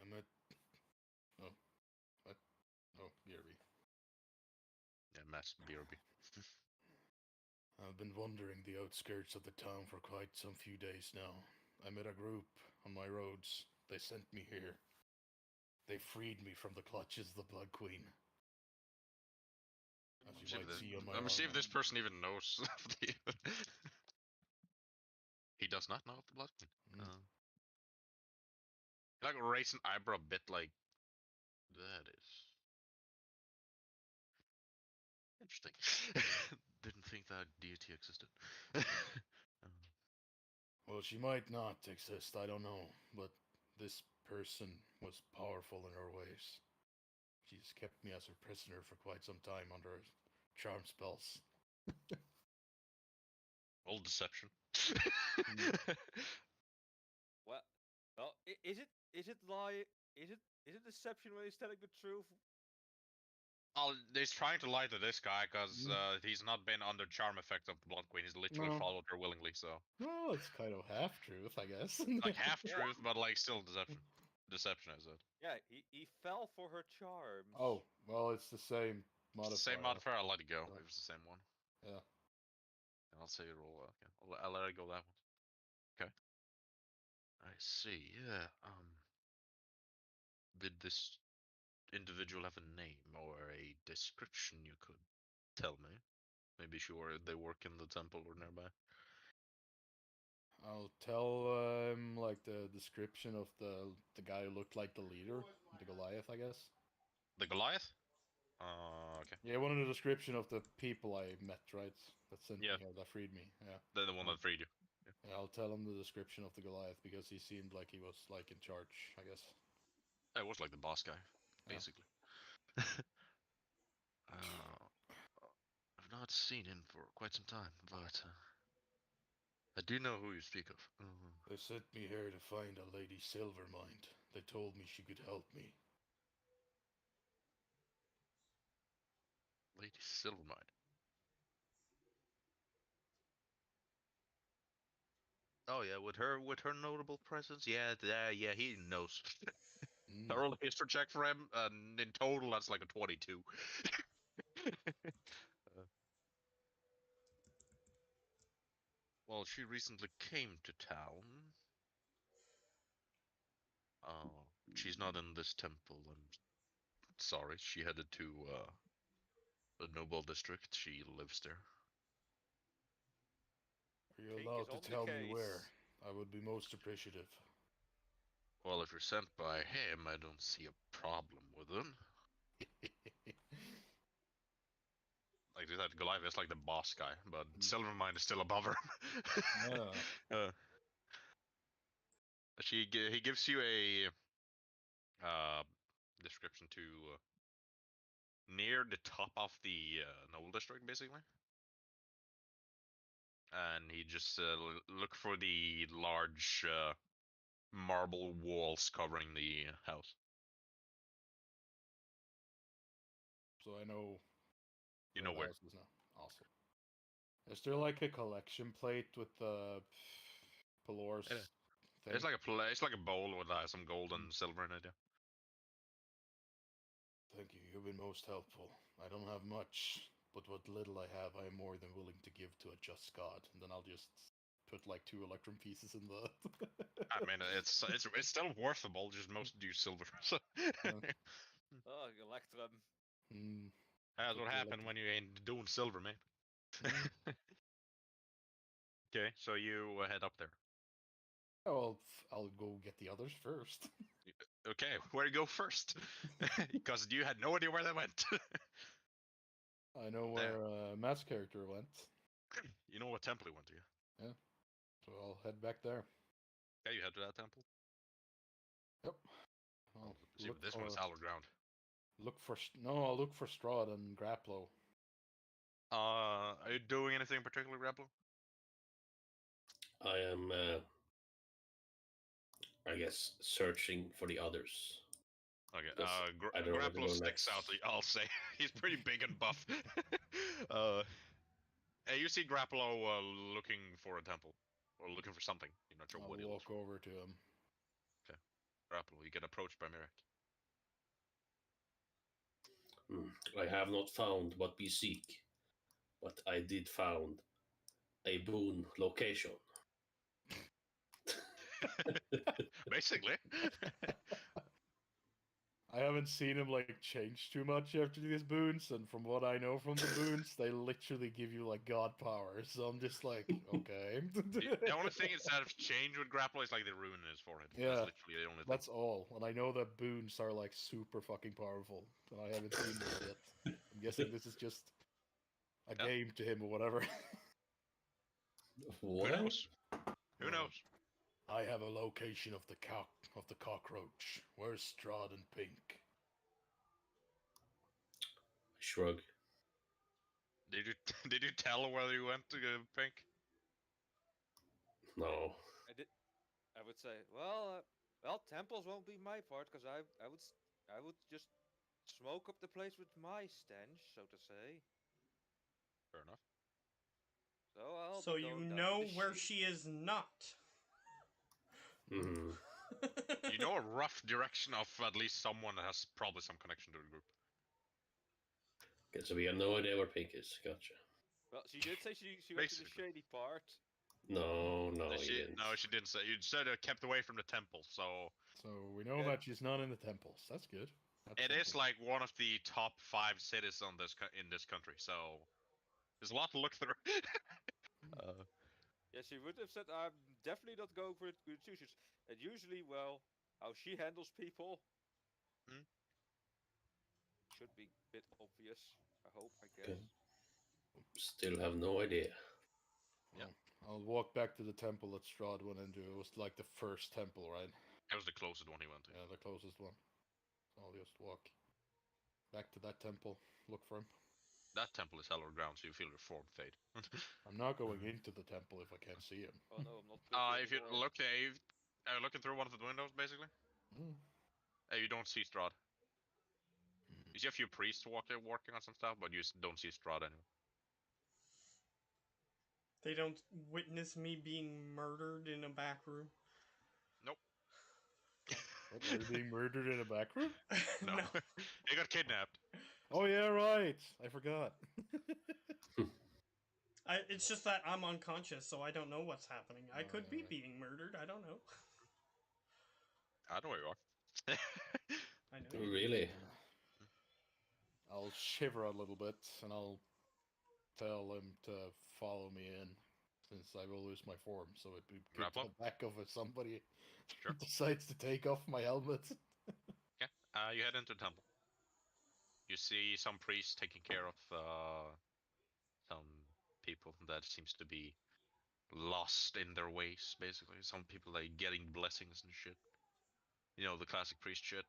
I'm at. Oh, what? Oh, Gary. Yeah, Mass BRB. I've been wandering the outskirts of the town for quite some few days now. I met a group on my roads. They sent me here. They freed me from the clutches of the Blood Queen. As you might see on my Let me see if armor. this person even knows. He does not know of the Blood Queen. Mm. Like raise an eyebrow a bit, like that is interesting. Didn't think that deity existed. Well, she might not exist, I don't know, but this person was powerful in her ways. She's kept me as her prisoner for quite some time under her charm spells. Old deception. Well, is it lie? Is it deception when he's telling the truth? Oh, he's trying to lie to this guy because he's not been under charm effect of the Blood Queen. He's literally No. followed her willingly, so Well, it's kind of half truth, I guess. like half Yeah. truth, but like still deception. Deception is it? Yeah, he fell for her charms. Oh, well, it's the same It's modifier. the same modifier. I'll let it go. Yeah. It was the same one. Yeah. And I'll say roll. Okay, I'll let it go that one. Okay. I see. Yeah. Did this individual have a name or a description you could tell me? Maybe sure they work in the temple or nearby. I'll tell like the description of the guy who looked like the leader, the Goliath, I guess. The Goliath? Okay. Yeah, one of the description of the people I met, right? That sent Yeah. me here, that freed me. Yeah. The one that freed you. Yeah, I'll tell him the description of the Goliath because he seemed like he was like in charge, I guess. It was like the boss guy, Yeah. basically. I've not seen him for quite some time, but I do know who you speak of. They sent me here to find a Lady Silvermind. They told me she could help me. Lady Silvermind. Oh yeah, with her notable presence, yeah, he knows. Mm. I rolled a history check for him, and in total that's like a 22. Well, she recently came to town. She's not in this temple. I'm sorry. She headed to the Noble District. She lives there. Are you Pink allowed is to on the tell me where? case. I would be most appreciative. Well, if you're sent by him, I don't see a problem with him. Like that Goliath is like the boss guy, but Silvermind is still above her. Yeah. He gives you a description to near the top of the Noble District, basically. And he just look for the large marble walls covering the house. So I know. You know where? the house is now. Awesome. Is there like a collection plate with the Pelor's Yeah. thing? It's like a bowl with some gold and silver in it. Yeah. Thank you. You've been most helpful. I don't have much, but what little I have, I am more than willing to give to a just God. And then I'll just put like 2 electrum pieces in the. I mean, it's still worthable. Just most do silver. So. Oh, Electrum. Mm. That's what Put the happened when you ain't doing silver, man. Mm. Okay, so you head up there. Well, I'll go get the others first. Okay, where to go first? Because you had no idea where they went. I know where Matt's character went, You know what temple he went to. so I'll head back there. Okay, you head to that temple. Yep. I'll I'll see look if this for, one is hallowed ground. I'll look for Strahd and Grapplo. Are you doing anything in particular, Grappler? I am, I guess, searching for the others. Okay, Yes, I don't know where to Grappler go sticks out, next. I'll say. He's pretty big and buff. Hey, you see Grappler looking for a temple. Or looking for something. You're not sure what he I'll looks walk for. over to him. Grappler, you get approached by Mirek. I have not found what we seek, but I did found a boon location. Basically. I haven't seen him like change too much after these boons, and from what I know from the boons, they literally give you like god power. So I'm just like, okay. The only thing is that if change with grapple is like the rune in his forehead. Yeah, That's literally the only thing. That's all. And I know that boons are like super fucking powerful, and I haven't seen this yet. I'm guessing this is just a Yeah. game to him or whatever. Who What? knows? Who Well, knows? I have a location of the cockroach. Where's Strahd and Pink? Shrug. Did you did you tell whether you went to Pink? No. I would say, well, temples won't be my part because I would just smoke up the place with my stench, so to say. Fair enough. So I'll So be you going down to know the where sheep. she is not. Hmm. You know a rough direction of at least someone that has probably some connection to the group. Okay, so we have no idea where Pink is. Gotcha. Well, she did say she went to the Basically. shady part. No, No, you didn't. she didn't say. You said kept away from the temple, so So we know Yeah. that she's not in the temples. That's good. That's it is simple. like one of the top 5 cities on in this country. So there's a lot to look through. Yeah, she would have said, I'm definitely not going for good choices. And usually, well, how she handles people Hmm? should be a bit obvious. I hope, I guess. Okay. Still have no idea. Yeah. I'll walk back to the temple that Strahd went into. It was like the first temple, right? That was the closest one he went to. Yeah, the closest one. So I'll just walk back to that temple, look for him. That temple is hallowed ground, so you feel your form fade. I'm not going into the temple if I can't see him. Oh no, I'm not. looking If you anymore. look, are you looking through one of the windows, basically? Mm. You don't see Strahd. Mm. You see a few priests working on some stuff, but you don't see Strahd anywhere. They don't witness me being murdered in a back room. Nope. What, are you being murdered in a back room? No. He got kidnapped. Oh yeah, right. I forgot. It's just that I'm unconscious, so I don't know what's happening. I Oh, could be yeah. being murdered. I don't know. I know where you are. I know. You. Really? I'll shiver a little bit and I'll tell him to follow me in, since I will lose my form. So it'd be good Wrap to up? back off if somebody Sure. decides to take off my helmet. Okay. You head into the temple. You see some priests taking care of some people that seems to be lost in their ways, basically. Some people like getting blessings and shit. You know, the classic priest shit.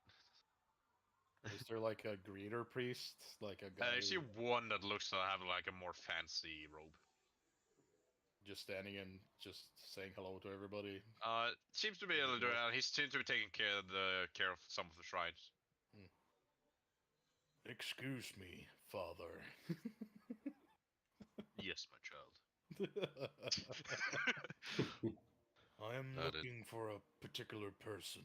Is there like a greeter priest, like a guy You see one that looks to have like a more fancy robe. just standing and just saying hello to everybody? Seems to be able to do it. He seems to be taking care of some of the shrines. Excuse me, father. Yes, my child. I am That is- looking for a particular person.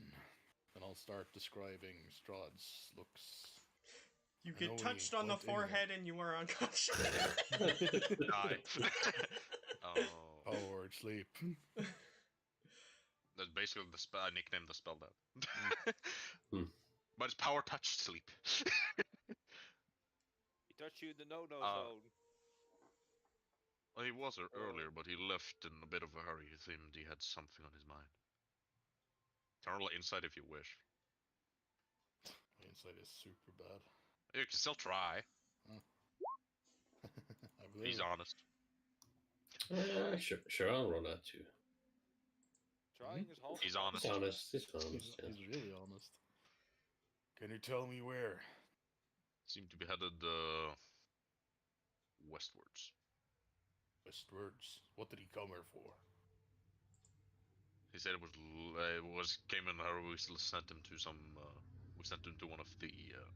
And I'll start describing Strahd's looks. You I get know touched he on the went in there. forehead and you are unconscious. Die. Oh, Power word sleep. that's basically the spell. I nicknamed the spell that. Hmm. But it's power touch sleep. He touched you in the no-no zone. Well, he was there earlier, but he left in a bit of a hurry. He seemed he had something on his mind. Turn roll insight if you wish. My insight is super bad. You can still try. I will. He's honest. Sure, I'll roll that too. Trying is half. He's the honest. He's battle. honest. He's honest. Yeah. He's really honest. Can you tell me where? Seemed to be headed westwards. Westwards. What did he come here for? He said it was came in her. We sent him to some. We sent him to one of the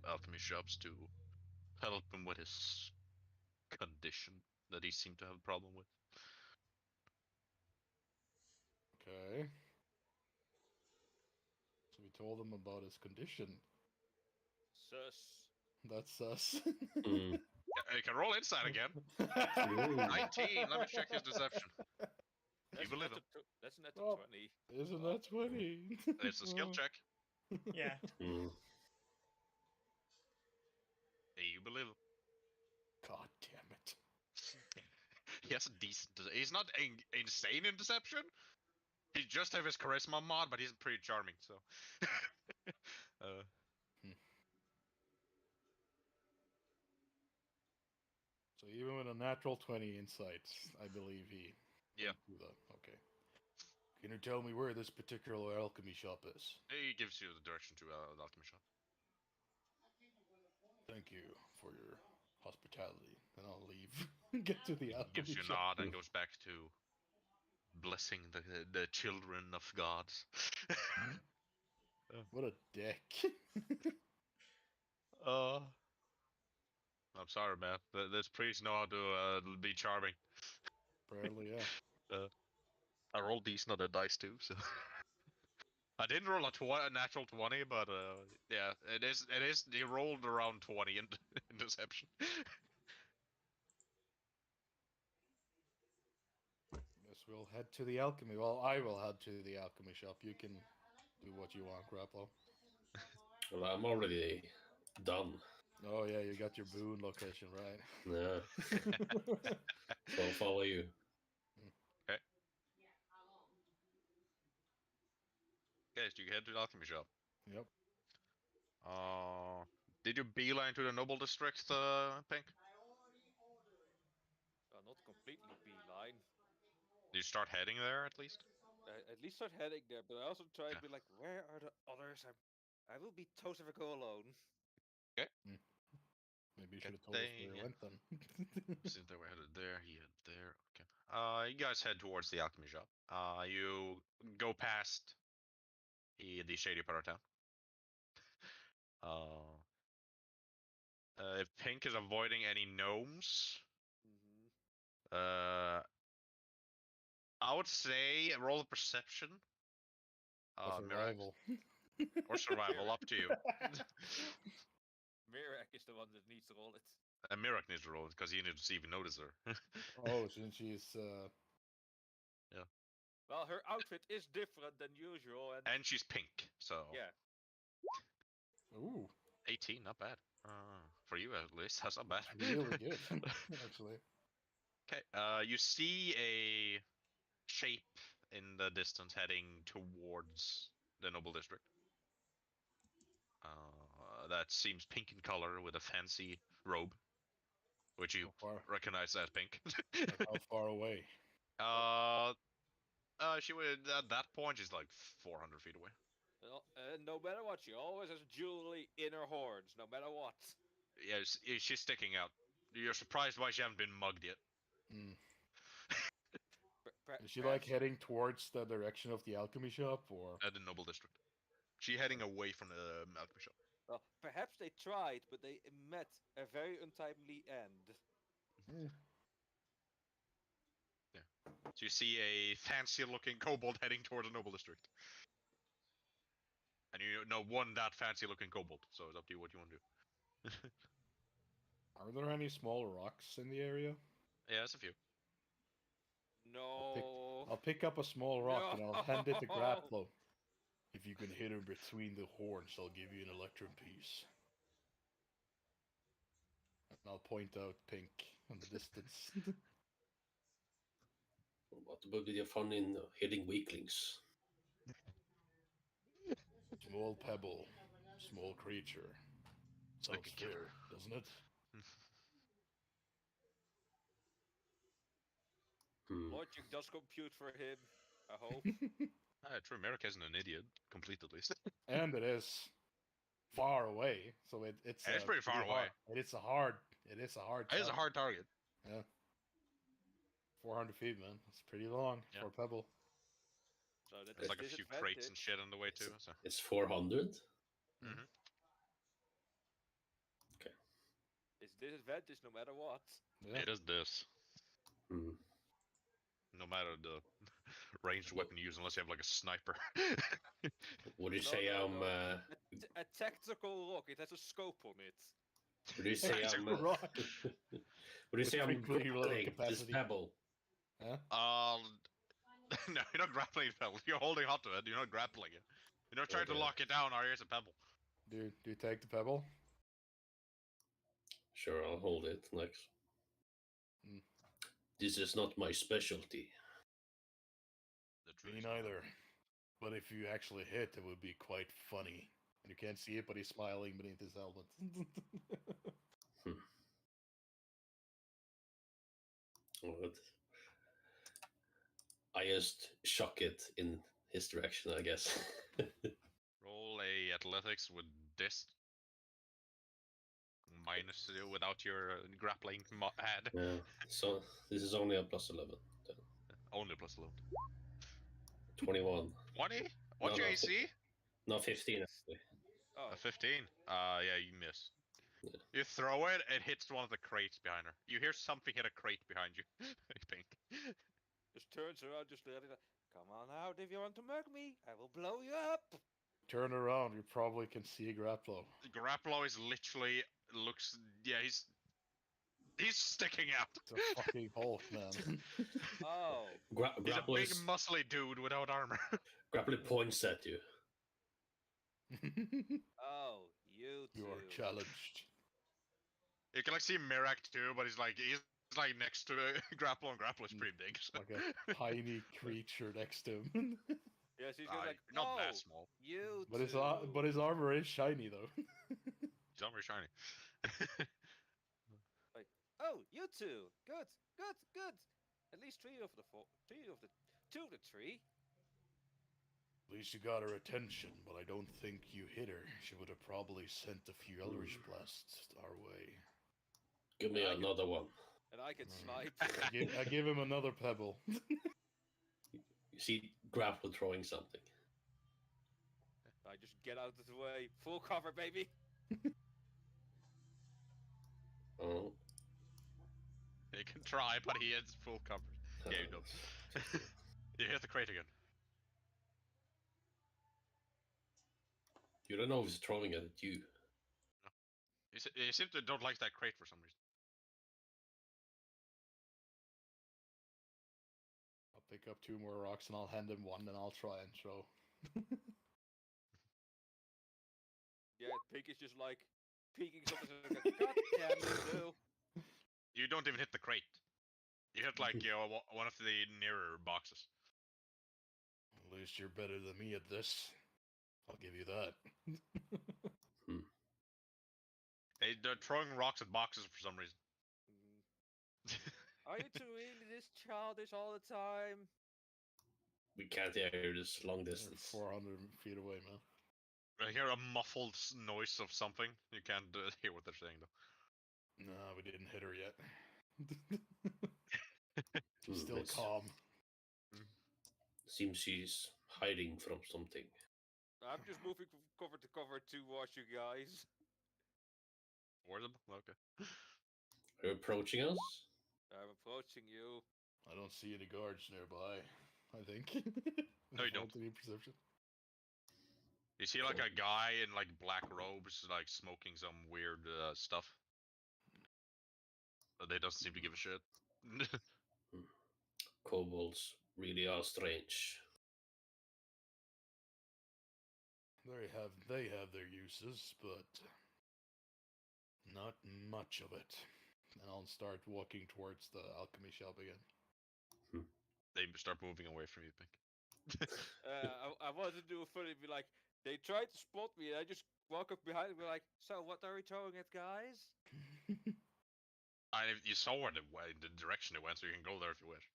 alchemy shops to help him with his condition that he seemed to have a problem with. Okay. So we told him about his condition. Sus. That's us. Mm. You can roll insight again. Ooh. 19. Let me check his deception. You believe him? That's not Oh. 20. Isn't that 20? It's a skill check. Yeah. Hmm. You believe him. God damn it. He has a decent. He's not insane in deception. He just have his charisma mod, but he's pretty charming. So. So even with a natural 20 insight, I believe he. Yeah. can do that. Okay. Can you tell me where this particular alchemy shop is? He gives you the direction to the alchemy shop. Thank you for your hospitality. And I'll leave. Get to the alchemy Gives you a shop. nod and goes back to blessing the children of gods. What a dick. I'm sorry, man. This priest know how to be charming. Apparently, yeah. I rolled decent on the dice too, so. I didn't roll a natural 20, but yeah, it is. He rolled around 20 in, in deception. Guess we'll head to the alchemy. Well, I will head to the alchemy shop. You can do what you want, Graplo. Well, I'm already done. Oh yeah, you got your boon location, right? Yeah. So I'll follow you. Okay, so you head to the alchemy shop. Yep. Did you beeline to the noble district, Pink? Not completely beeline. Did you start heading there at least? At least start heading there, but I also try to Okay. be like, where are the others? I will be toast if I go alone. Maybe you Okay, should have told us they- where yeah. you went then. Since they were headed there, he headed there. Okay. You guys head towards the alchemy shop. You go past the shady part of town. If Pink is avoiding any gnomes, Mm-hmm. I would say roll a perception. Or Mirac, survival. or survival, up to you. Mirak is the one that needs to roll it. And Mirac needs to roll it because he needs to see if he notices her. Oh, since she's Well, her outfit is different than usual, and And she's pink, so yeah. ooh, 18, not bad. For you at least, that's not bad. really good, actually. Okay, you see a shape in the distance heading towards the noble district. That seems pink in color with a fancy robe, which you How far? recognize as pink. Like how far away? She would at that point she's like 400 feet away. No matter what, she always has jewelry in her horns, no matter what. Yeah, she's sticking out. You're surprised why she hasn't been mugged yet. Mm. Is she like Perhaps- heading towards the direction of the alchemy shop, or? At the noble district. She heading away from the alchemy shop. Well, perhaps they tried, but they met a very untimely end. So you see a fancy-looking kobold heading toward the noble district. And you know one that fancy-looking kobold, so it's up to you what you want to do. Are there any small rocks in the area? Yeah, there's a few. No. I'll pick up a small rock and I'll hand it to No. Graplo. If you can hit her between the horns, I'll give you an electrum piece. And I'll point out Pink in the distance. What would be the fun in hitting weaklings? Small pebble, small creature. Like Sounds a killer. fair, doesn't it? Logic does compute for him, I hope. True, Merrick isn't an idiot. Complete at least. And it is far away, so it's It's pretty far away. hard. It is a hard. It is a target. hard target. Yeah. 400 feet, man. It's pretty long Yeah. for a pebble. So that There's is like a few crates and disadvantage. shit on the way too. So. It's 400. It's disadvantage no matter what. Yeah. It is this. Hmm. No matter the ranged weapon you use, unless you have like a sniper. Would you No, say no, I'm no. A tactical rock, it has a scope on it. Would you say It's a I'm? rock. Would you say I'm Particularly low grappling this capacity. pebble? Huh? No, you're not grappling the pebble. You're holding onto it. You're not grappling it. You're not trying to Okay. lock it down. Or here's a pebble. Do you take the pebble? Sure, I'll hold it. Like, Mm. this is not my specialty. The Me truth is neither. But if you actually hit, it would be quite funny. And you can't see it, but he's smiling beneath his helmet. But I just shock it in his direction, I guess. Roll a athletics with this. Minus without your grappling head. Yeah. So this is only a plus 11. Then. Only plus 11. 21. 20? What's No, your no. AC? No, 15 actually. Oh, A 15. Yeah, you miss. Yeah. You throw it, it hits one of the crates behind her. You hear something hit a crate behind you. Pink. just turns around, just let it. Come on out if you want to mug me. I will blow you up. Turn around, you probably can see Grapplo. Grapplo is literally looks. Yeah, he's sticking out. It's a fucking Hulk, man. Oh, He's a Grapple big is, muscly dude without armor. Grapple points at you. oh, you two. You are challenged. You can like see Mirak too, but he's like next to Grapple, and Grapple is pretty big. So. Like a tiny creature next to him. Yes, he's gonna like, not oh, that small. you But two. his armor is shiny though. His armor is shiny. Like, oh, you two. Good, good, good. At least two of the 3. At least you got her attention, but I don't think you hit her. She would have probably sent a few Eldritch blasts our way. Give me I can- another one. And I can Mm. snipe. I give him another pebble. You see Grapple throwing something. I just get out of the way. Full cover, baby. Oh. He can try, but he has full cover. Yeah, you don't. You hit the crate again. You don't know if he's throwing it at you. You seem to don't like that crate for some reason. I'll pick up 2 more rocks and I'll hand him one and I'll try and throw. Yeah, Pink is just like peeking something. Like, God damn you, two. You don't even hit the crate. You hit like one of the nearer boxes. At least you're better than me at this. I'll give you that. They're throwing rocks at boxes for some reason. Are you two really this childish all the time? We can't hear this long They're distance. 400 feet away, man. I hear a muffled noise of something. You can't hear what they're saying though. No, we didn't hit her yet. Hmm, Still it's- calm. Seems she's hiding from something. I'm just moving from cover to cover to watch you guys. Where's it? Okay. Are you approaching us? I'm approaching you. I don't see any guards nearby, I think. No, you don't. Any perception? You see like a guy in like black robes, like smoking some weird stuff. But they doesn't seem to give a shit. Kobolds really are strange. They have their uses, but not much of it. And I'll start walking towards the alchemy shop again. They start moving away from you, Pink. I wanted to do a funny, be like, they tried to spot me, and I just walk up behind and be like, so what are we throwing at, guys? You saw where the direction it went, so you can go there if you wish.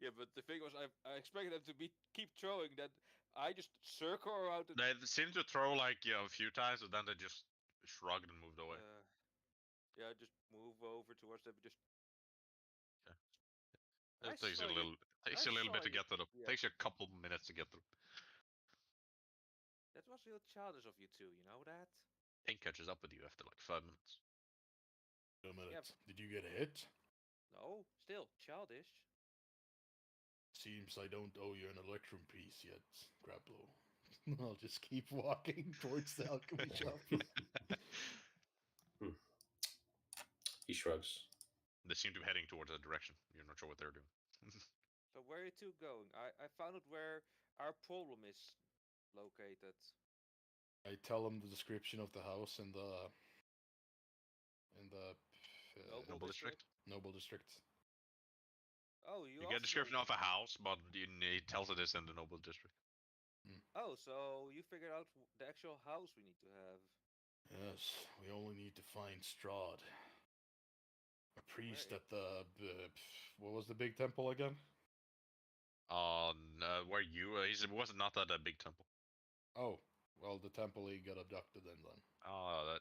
Yeah, but the thing was, I expected them to keep throwing. That I just circle around. And, They seemed to throw like a few times, and then they just shrugged and moved away. yeah, just move over towards them. Just. I It takes you saw a little. Takes you a little bit to get to them. yeah. Takes you a couple minutes to get through. That was real childish of you two. You know that? Pink catches up with you after like 5 minutes. Wait a minute. Yep. Did you get hit? No, still childish. Seems I don't owe you an electrum piece yet, Graplo. I'll just keep walking towards the alchemy shop. He shrugs. They seem to be heading towards that direction. You're not sure what they're doing. So where are you two going? I found out where our problem is located. I tell him the description of the house in the Noble District. Noble District. Oh, you You get a also description know. of a house, but he tells it is in the Noble District. Oh, so you figured out the actual house we need to have. Yes, we only need to find Strahd. A priest Right. at the what was the big temple again? Where you? He was not at a big temple. Oh, well, the temple he got abducted in then.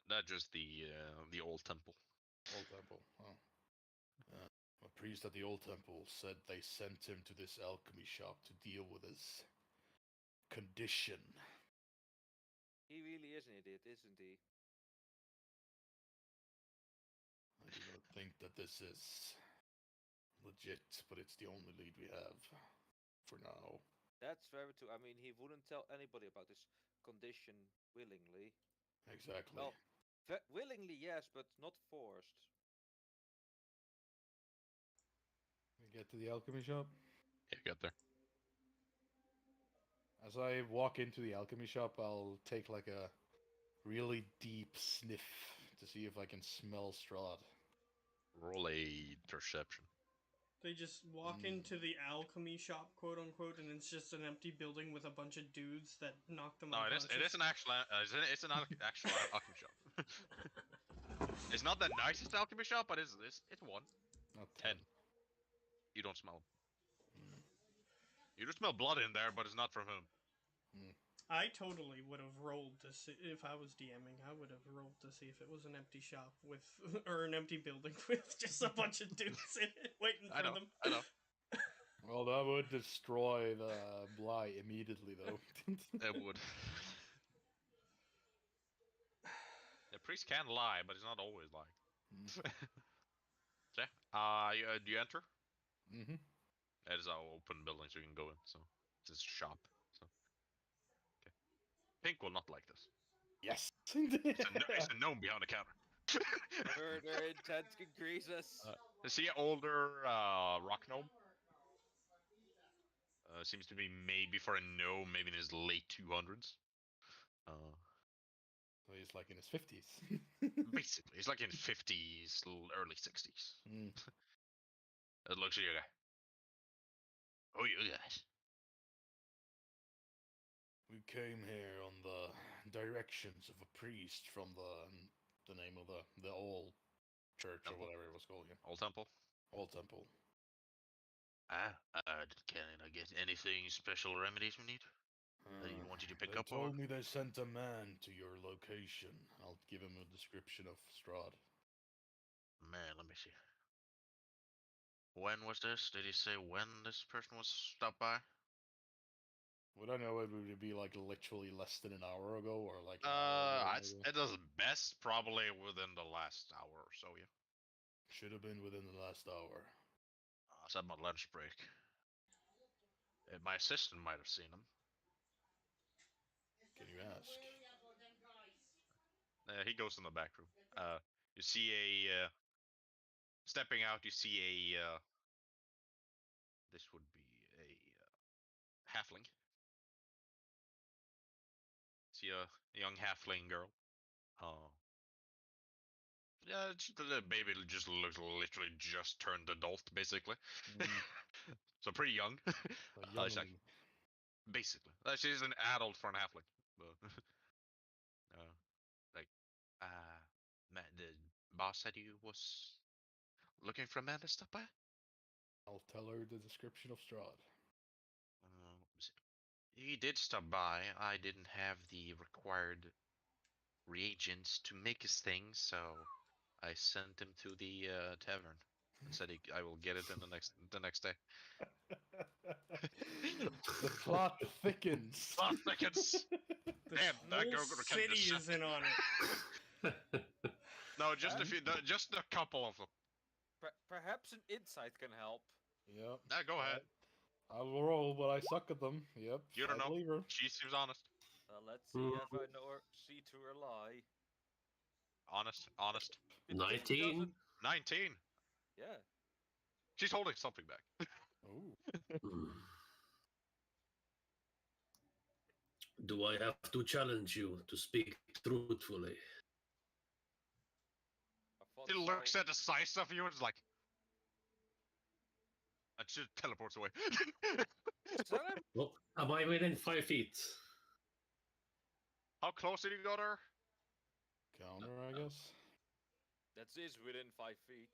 That just the old temple. Old temple. Oh. A priest at the old temple said they sent him to this alchemy shop to deal with his condition. He really is an idiot, isn't he? I do not think that this is legit, but it's the only lead we have for now. That's very true. I mean, he wouldn't tell anybody about his condition willingly. Exactly. Well, willingly, yes, but not forced. We get to the alchemy shop. Yeah, get there. As I walk into the alchemy shop, I'll take like a really deep sniff to see if I can smell Strahd. Roll a perception. They just walk into the alchemy shop, quote unquote, and it's just an empty building with a bunch of dudes that knock them No, it unconscious. is an actual it's an actual alchemy shop. It's not the nicest alchemy shop, but it's one. Not 10. You don't smell. You do smell blood in there, but it's not from him. I totally would have rolled to see if I was DMing. I would have rolled to see if it was an empty shop with, or an empty building with just a bunch of dudes in it waiting for them. I know. Well, that would destroy the Bly immediately, though. It would. The priest can lie, but he's not always lying. Okay. Do you enter? Mm-hmm. It is our open building, so you can go in. So it's a shop. So okay. Pink will not like this. Yes. It's a gnome behind the counter. Further intent increases. See an older rock gnome. Seems to be maybe for a gnome, maybe in his late 200s. So he's like in his 50s. Basically, he's like in 50s, early 60s. It looks at you guy. Oh, you guys. We came here on the directions of a priest from the name of the old church Temple. or whatever it was called again. Old Temple. Old temple. Can I get anything special remedies we need? You wanted to pick They up told on? me they sent a man to your location. I'll give him a description of Strahd. Man, let me see. When was this? Did he say when this person was stopped by? Would I know it would be like literally less than an hour ago or like an hour ago? It does best probably within the last hour or so, yeah. Should have been within the last hour. I was at my lunch break. My assistant might have seen him. Can you ask? He goes in the back room. You see a stepping out. You see a. This would be a halfling. See a young halfling girl. Yeah, the baby just looks literally just turned adult, basically. So pretty young. It's like, basically, she's an adult for an halfling. The boss said you was looking for a man to stop by. I'll tell her the description of Strahd. He did stop by. I didn't have the required reagents to make his thing, so I sent him to the tavern and said I will get it in the next day. The plot thickens. Plot thickens. Damn, that girl whole gonna cut city this is in on it. No, just a few, just a couple of them. Perhaps an insight can help. Yep. Go ahead. I'll roll, but I suck at them. Yep. You don't I know. believe her. She seems honest. Let's see if I know her, see to her lie. Honest. 19. 19. Yeah. She's holding something back. Oh. Hmm. Do I have to challenge you to speak truthfully? I thought She so. looks at the size of you and is like, and she teleports away. Son of- Well, am I within 5 feet? How close did you go there? Counter, I guess. That is within 5 feet.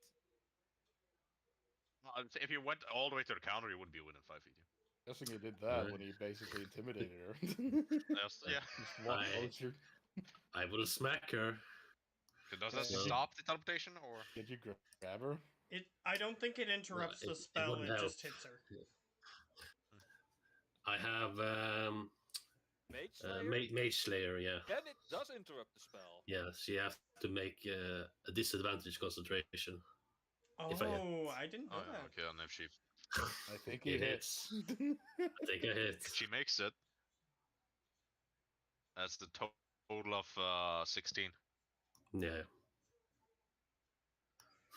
If you went all the way to the counter, you wouldn't be within 5 feet. Guessing he did that Right. when he basically intimidated her. Yes, yeah. Just walk I- closer. I will smack her. Does that Yeah. stop the teleportation or? Did you grab her? I don't think it interrupts it- the it spell. wouldn't It just help. hits her. I have Mage Slayer? Mage Slayer, yeah. Then it does interrupt the spell. Yes, you have to make a disadvantage concentration. If I hit. Oh, I didn't know Oh, yeah, that. okay, and if she I think he It hits. I think I hit. if she makes it, that's the total of 16. Yeah.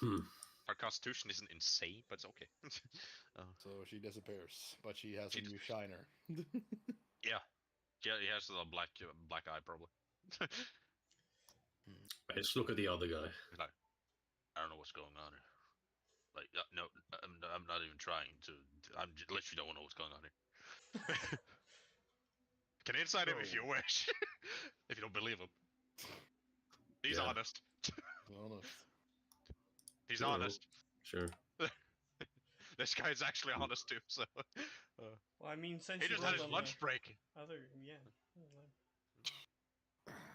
Hmm. Her constitution isn't insane, but it's okay. So she disappears, but she has She a new shiner. yeah, he has a black eye probably. I just look at the other guy. He's like, I don't know what's going on here. Like, no, I'm not even trying to. Literally don't know what's going on here. Can inside him if you wish. If you don't believe him. He's Yeah. honest. Honest. He's Sure. honest. Sure. This guy's actually honest too. So Well, I mean, since he you just had rolled his on lunch the break. other, yeah.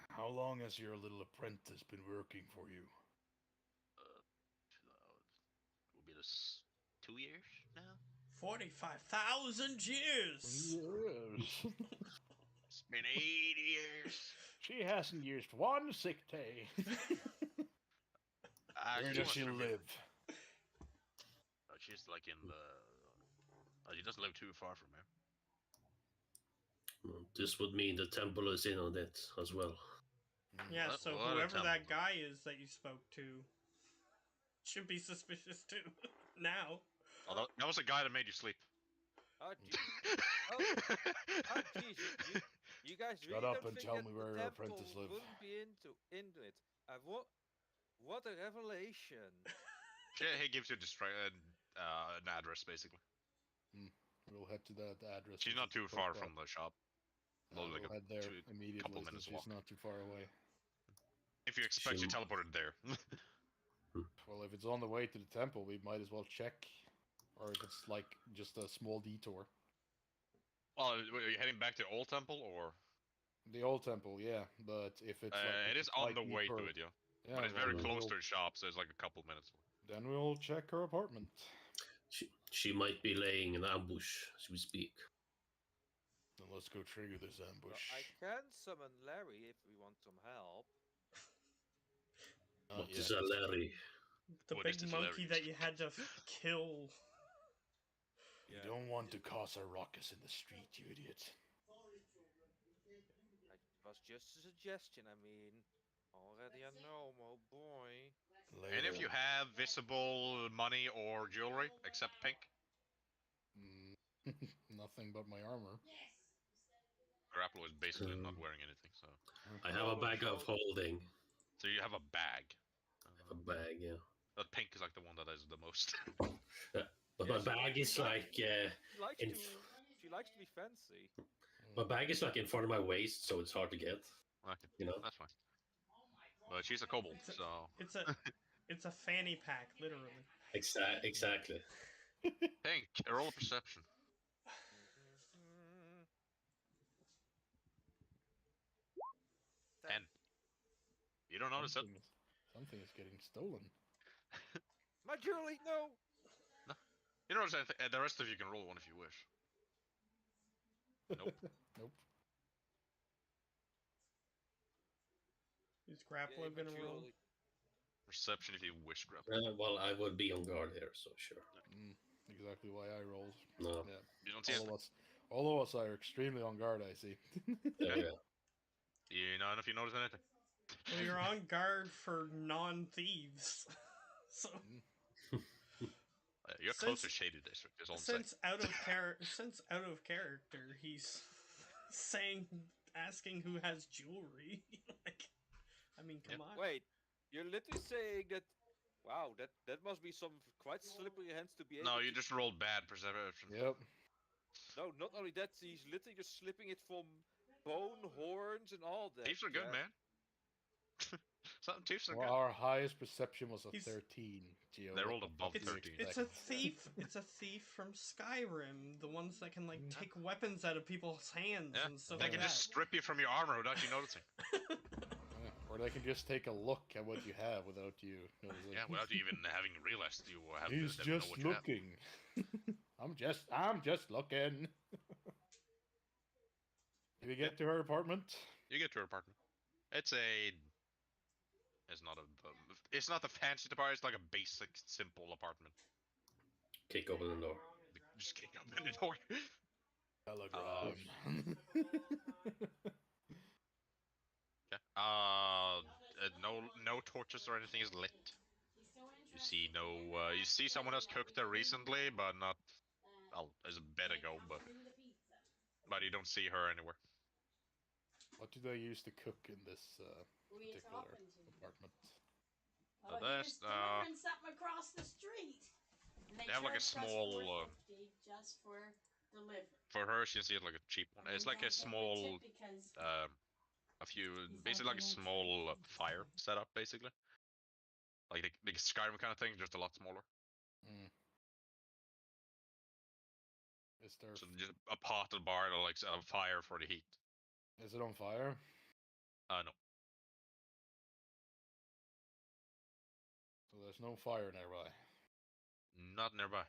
How long has your little apprentice been working for you? Will be this 2 years now. 45,000 years! Yes. It's been 8 years. She hasn't used one sick day. Where does she live? She's like in the. She doesn't live too far from here. Well, this would mean the temple is in on it as well. Yeah, What- so what a whoever that temple. guy is that you spoke to should be suspicious too. Now. Oh, that was a guy that made you sleep. Oh, geez, you guys really Shut up don't and think tell that me the where your temple apprentice lives. wouldn't be into it. What a revelation! He gives you an address basically. We'll head to that address. She's we not too just far spoke from the shop. about. Well, like We'll head there couple immediately minutes since she's walk. not too far away. If you expect she She- teleported there. Well, if it's on the way to the temple, we might as well check. Or if it's like just a small detour. Well, are you heading back to Old Temple or? The old temple, yeah, but if it's like It is on the way to it, yeah. Yeah, But it's well, very then close we'll- to the shop, so it's like a couple minutes. Then we'll check her apartment. She might be laying an ambush as we speak. Then let's go trigger this Well, ambush. I can summon Larry if we want some help. Not What is yet. a Larry? The What is big this monkey hilarious? that you had to kill. You don't want to cause a ruckus in the street, you idiot. It was just a suggestion. I mean, already a gnome, oh boy. And if you have visible money or jewelry, except pink, Mm, nothing but my armor. Grapple is basically not wearing anything, so. I have a bag of holding. So you have a bag. A bag, yeah. That pink is like the one that is the most. But Yes, my bag is like She likes to be fancy. my bag is like in front of my waist, so it's hard to get. Okay, You know? that's fine. But she's a kobold, It's a- so. It's a fanny pack, literally. Exactly. Pink, roll a perception. Mhm. 10. You don't notice it. Something is getting stolen. My jewelry, no! You notice anything. The rest of you can roll one if you wish. Nope. Nope. Is Grappler Yay, my gonna roll? jewelry. Perception if you wish, grab. Well, I would be on guard here, so sure. Exactly why I rolled. No. Yeah. You don't see All it. of us. All of us are extremely on guard, I see. Yeah, yeah. You know if you notice anything. Well, you're on guard for non-thieves. So You're close to Since- Shady District. Is all I'm saying. since out of character, he's saying, asking who has jewelry. Like, I mean, come on. Wait, you're literally saying that? Wow, that must be some quite slippery hands to be able. No, you to... just rolled bad perception. Yep. No, not only that, he's literally just slipping it from bone, horns, and all that. Thieves are good, yeah. man. Some thieves are Well, good. our highest perception was a He's- 13. Geo, They what rolled the above fuck do you 13. It's a expect? thief. It's a thief from Skyrim. The ones that can like take weapons out of people's hands Yeah, and stuff they like can that. just strip you from your armor without you noticing. Yeah, or they can just take a look at what you have without you noticing. Yeah, without you even having realized you have. He's they don't know just what you have. looking. I'm just looking. Did we get to her apartment? You get to her apartment. It's not the fancy apartment. It's like a basic, simple apartment. Kick open the door. Just kick open the door. Telegram. Okay. No torches or anything is lit. You see you see someone has cooked there recently, but not. Well, there's a bit ago, but you don't see her anywhere. What do they use to cook in this particular apartment? So there's delivering something across the street. And they have like a charge us small, $4.50 just for delivery. for her, she sees it like a cheap one. It's like a small, basically like a small fire setup, basically. Like the Skyrim kind of thing, just a lot smaller. Mm. Is there? So just a pot and bar that like a fire for the heat. Is it on fire? No. So there's no fire nearby. Not nearby.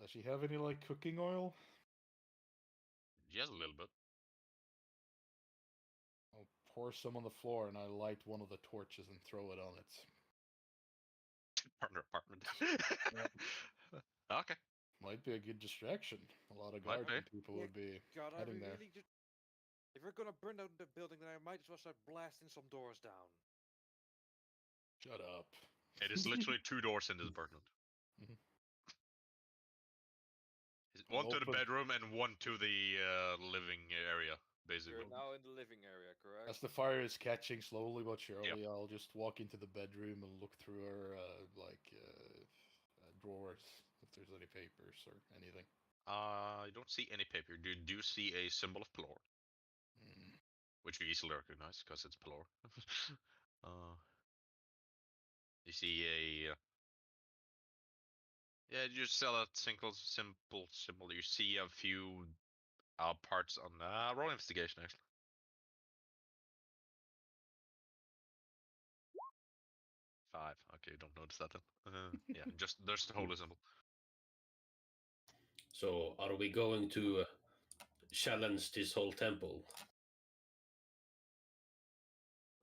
Does she have any like cooking oil? Just a little bit. I'll pour some on the floor and I light one of the torches and throw it on it. Partner apartment. Okay. Might be a good distraction. A lot of Might garden be. people Yeah, would be God, I heading there. really just... If we're gonna burn down the building, then I might as well start blasting some doors down. Shut up. It is literally 2 doors in this apartment. Mhm. One to the Open. bedroom and one to the living area, basically. We're now in the living area, correct? As the fire is catching slowly but surely, I'll just walk into the bedroom and look through her drawers if there's any papers or anything. You don't see any paper. You do see a symbol of Pelor, Mm. which you easily recognize because it's Pelor. You see you just sell a simple symbol. You see a few parts on roll investigation actually. 5. Okay, you don't notice that then. Yeah, just there's the holy symbol. So, are we going to challenge this whole temple?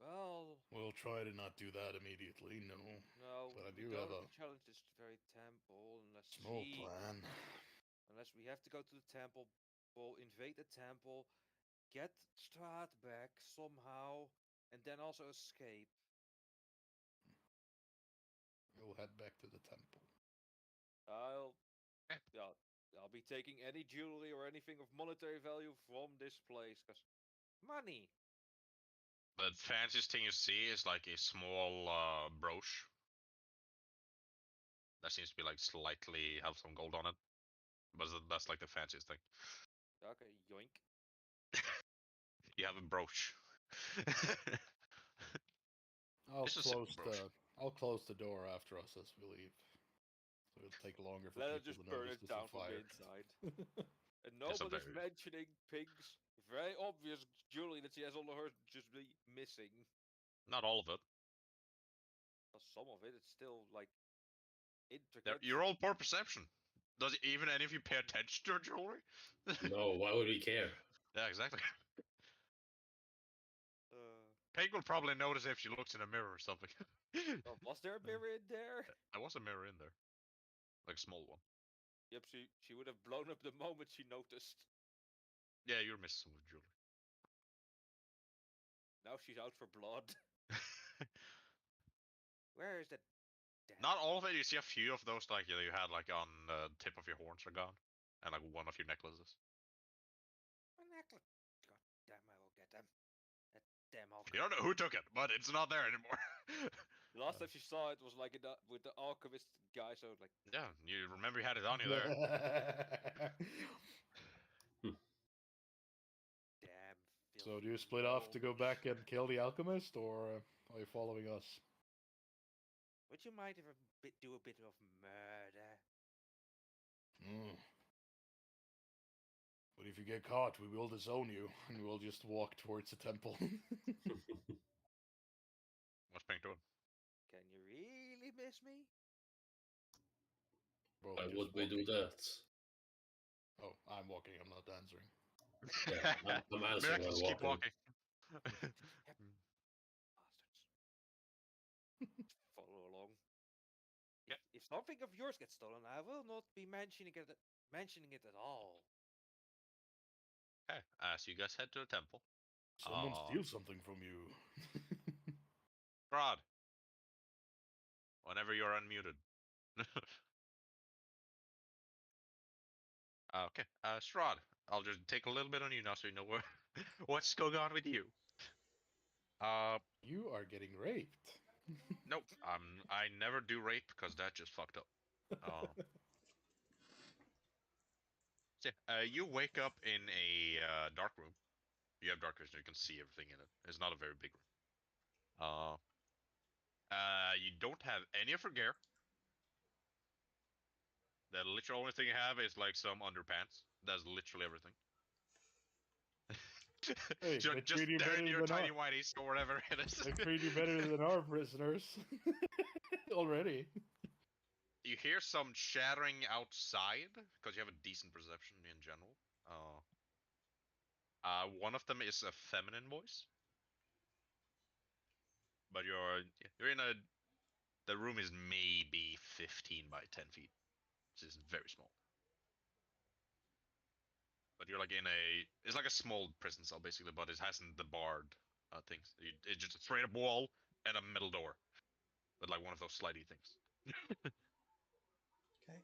Well, We'll try to not do that immediately, no. no, But I we do have don't a challenge this very temple unless small plan. unless we have to go to the temple, invade the temple, get Strahd back somehow, and then also escape. We'll head back to the temple. I'll be taking any jewelry or anything of monetary value from this place, cause money. The fanciest thing you see is like a small brooch. That seems to be like slightly have some gold on it, but that's like the fanciest thing. Okay, yoink. You have a brooch. It's a simple brooch. I'll close the door after us as we leave. So it'll take longer for Let it people just to burn notice it there's down a from the fire. inside. And nobody's very- mentioning Pig's very obvious jewelry that she has on her just be missing. Not all of it. Well, some of it, it's still like intricate. You're all poor perception. Does even any of you pay attention to her jewelry? No, why would we care? Yeah, exactly. Uh, Peg will probably notice if she looks in a mirror or something. oh, was there a mirror in there? There was a mirror in there, like a small one. Yep, she would have blown up the moment she noticed. Yeah, you're missing some of the jewelry. Now she's out for blood. Where is that? Damn. Not all of it. You see a few of those, like you had like on the tip of your horns are gone, and like one of your necklaces. My necklace. God damn! I will get them. That damn alchemist. You don't know who took it, but it's not there anymore. The last time she saw it was like with the alchemist guy. So like, Yeah, you remember you had it on you there. damn. So do filthy you split off to go gnome. back and kill the alchemist, or are you following us? Would you mind if I do a bit of murder? Mm. But if you get caught, we will disown you, and we'll just walk towards the temple. What's Pink doing? Can you really miss me? Both Why just would we do walking. that? Oh, I'm walking. I'm not answering. Yeah, I'm answering Miraculous, while keep walking. Bastards. Follow along. Yeah. If something of yours gets stolen, I will not be mentioning it at all. Okay, so you guys head to the temple. Someone Aw. steal something from you. Strahd, whenever you're unmuted. Okay, Strahd, I'll just take a little bit on you now so you know what's going on with you. You are getting raped. Nope, I never do rape because that just fucked up. So, you wake up in a dark room. You have dark vision, you can see everything in it. It's not a very big room. You don't have any of your gear. The literal only thing you have is like some underpants. That's literally everything. Hey, just they just treat you there in better your than tiny us. whities or whatever it is. They treat you better than our prisoners. Already. You hear some shattering outside because you have a decent perception in general. One of them is a feminine voice, but you're in a. The room is maybe 15 by 10 feet. This is very small. But you're like in a. It's like a small prison cell basically, but it hasn't the barred things. It's just a straight up wall and a metal door, with like one of those slidey things. Okay.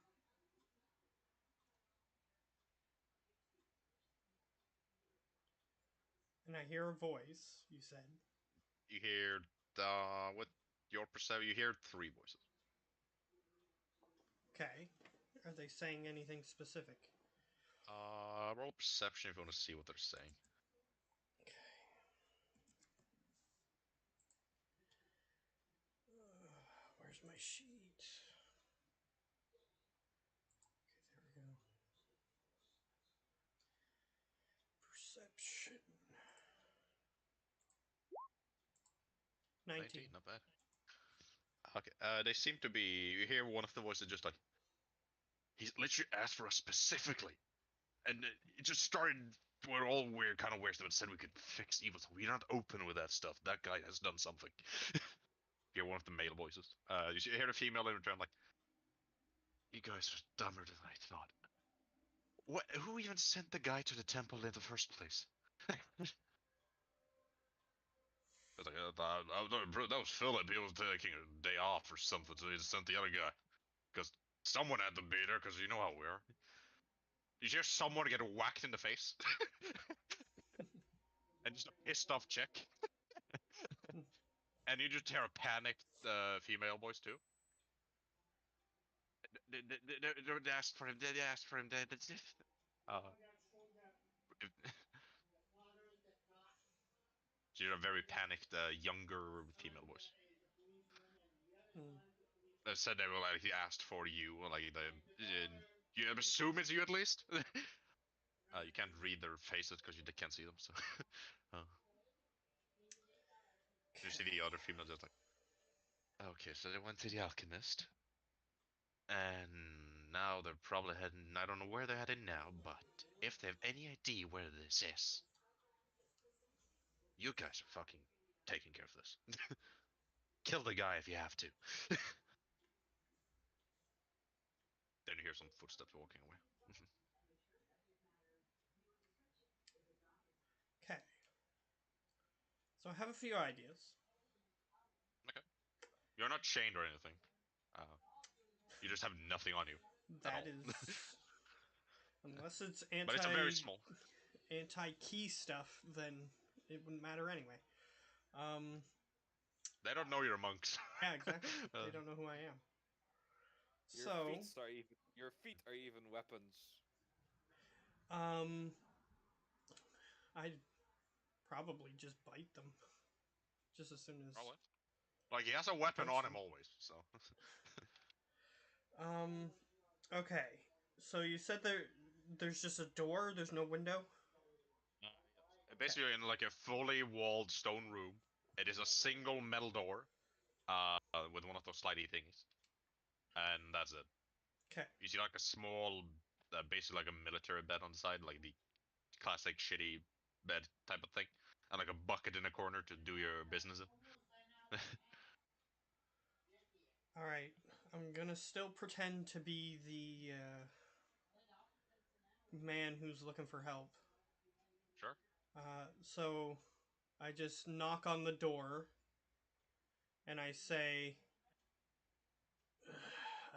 And I hear a voice, you said. You hear with your perception, you hear 3 voices. Okay. Are they saying anything specific? Roll perception if you want to see what they're saying. Okay. Where's my sheet? Okay, there we go. Perception. 19. Not bad. Okay, they seem to be. You hear one of the voices just like, he's literally asked for us specifically, and it just started. We're all weird, kind of weird stuff. It said we could fix evil. We're not open with that stuff. That guy has done something. You hear one of the male voices. You hear the female in return like, you guys are dumber than I thought. What? Who even sent the guy to the temple in the first place? It's like, that was Philip. He was taking a day off or something, so he sent the other guy. Because someone had to be there, because you know how we are. You hear someone get whacked in the face. And just a pissed off chick. And you just hear a panicked female voice too. They asked for him. They asked for him. So you're a very panicked, younger female voice. They said they were like, he asked for you, like you assume it's you at least. You can't read their faces because you can't see them. So you see the other female just like, okay, so they went to the alchemist, and now they're probably heading. I don't know where they're heading now, but if they have any idea where this is, you guys are fucking taking care of this. Kill the guy if you have to. Then you hear some footsteps walking away. Okay. So I have a few ideas. Okay. You're not chained or anything. You just have nothing on you. That all. is, unless it's But it's a very small. anti-key stuff, then it wouldn't matter anyway. They don't know you're monks. Yeah, exactly. Uh, They don't know who I am. Your So, feet are even weapons. I'd probably just bite them. Just as soon as. Probably. Like he has a weapon Punch on them. him always, so. Okay. So you said there's just a door. There's no window. Basically, in like a fully walled stone room, it is a single metal door, with one of those slidey things, and that's it. Okay. You see like a small, basically like a military bed on the side, like the classic shitty bed type of thing, and like a bucket in a corner to do your business in. All right. I'm gonna still pretend to be the man who's looking for help. Sure. So I just knock on the door and I say,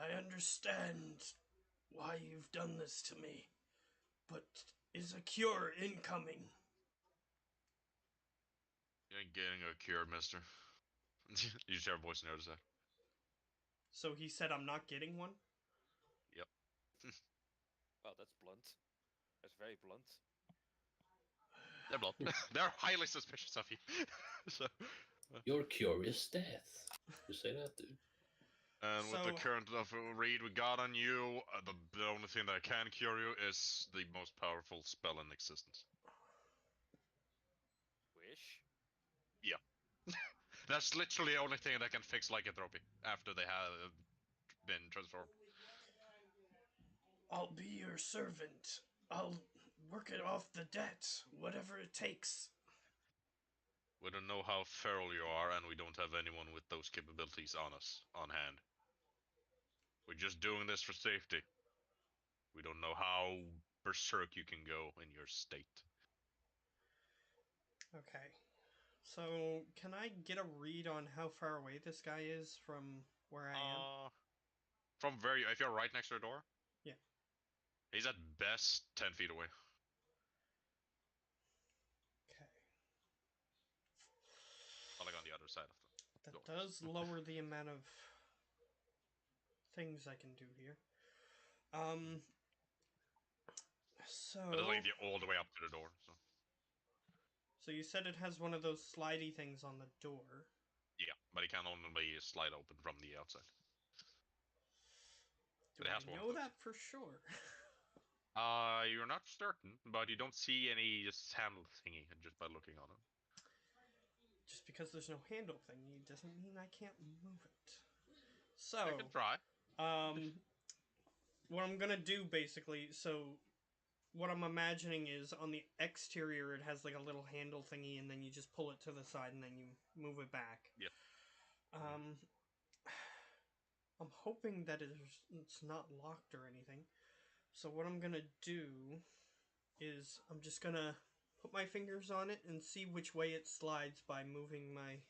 I understand why you've done this to me, but is a cure incoming? You ain't getting a cure, mister. You just hear a voice notice that. So he said I'm not getting one? Yep. Well, that's blunt. That's very blunt. They're blood. They're highly suspicious of you. So. Your curious death. You say that, dude. And with the So- current read we got on you, the only thing that can cure you is the most powerful spell in existence. Wish. That's literally the only thing that can fix lycanthropy after they have been transformed. I'll be your servant. I'll work it off the debt, whatever it takes. We don't know how feral you are, and we don't have anyone with those capabilities on us, on hand. We're just doing this for safety. We don't know how berserk you can go in your state. Okay. So, can I get a read on how far away this guy is from where I am? From if you're right next to the door? Yeah. He's at best 10 feet away. Okay. Like on the other side of the That door. does lower the amount of things I can do here. So. But it'll leave you all the way up to the door, so. So you said it has one of those slidey things on the door. Yeah, but it can only slide open from the outside. Do It I has one of know those. that for sure? You're not certain, but you don't see any handle thingy just by looking on it. Just because there's no handle thingy doesn't mean I can't move it. So, You can try. what I'm gonna do basically, so what I'm imagining is on the exterior it has like a little handle thingy, and then you just pull it to the side and then you move it back. Yeah. I'm hoping that it's not locked or anything. So what I'm gonna do is I'm just gonna put my fingers on it and see which way it slides by moving my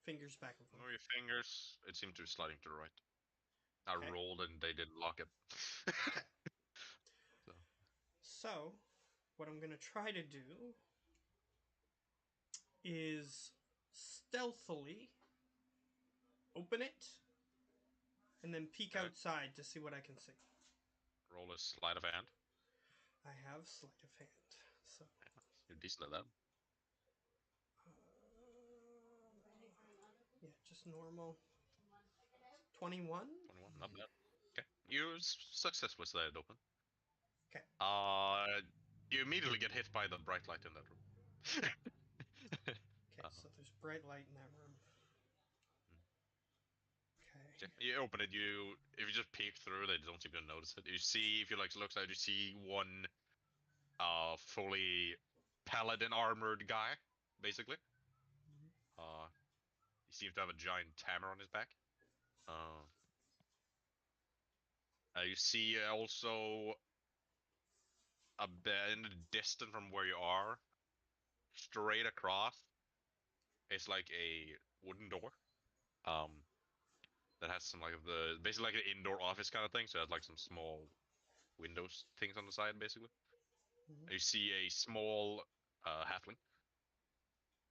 fingers back and forth. Move your fingers. It seemed to be sliding to the right. I Okay. rolled and they didn't lock it. So, what I'm gonna try to do is stealthily open it and then peek Okay. outside to see what I can see. Roll a sleight of hand. I have sleight of hand, so You're decent at that. yeah, just normal. 21. 21, not bad. Okay. You successfully slide it open. Okay. You immediately get hit by the bright light in that room. Okay, so there's bright light in that room. Okay. You open it. If you just peek through, they don't seem to notice it. You see, if you look outside, you see one, fully paladin armored guy, basically. He seems to have a giant hammer on his back. You see also a bit in the distance from where you are, straight across, it's like a wooden door. that has some like the basically like an indoor office kind of thing. So it has like some small windows things on the side, basically. Mhm. You see a small halfling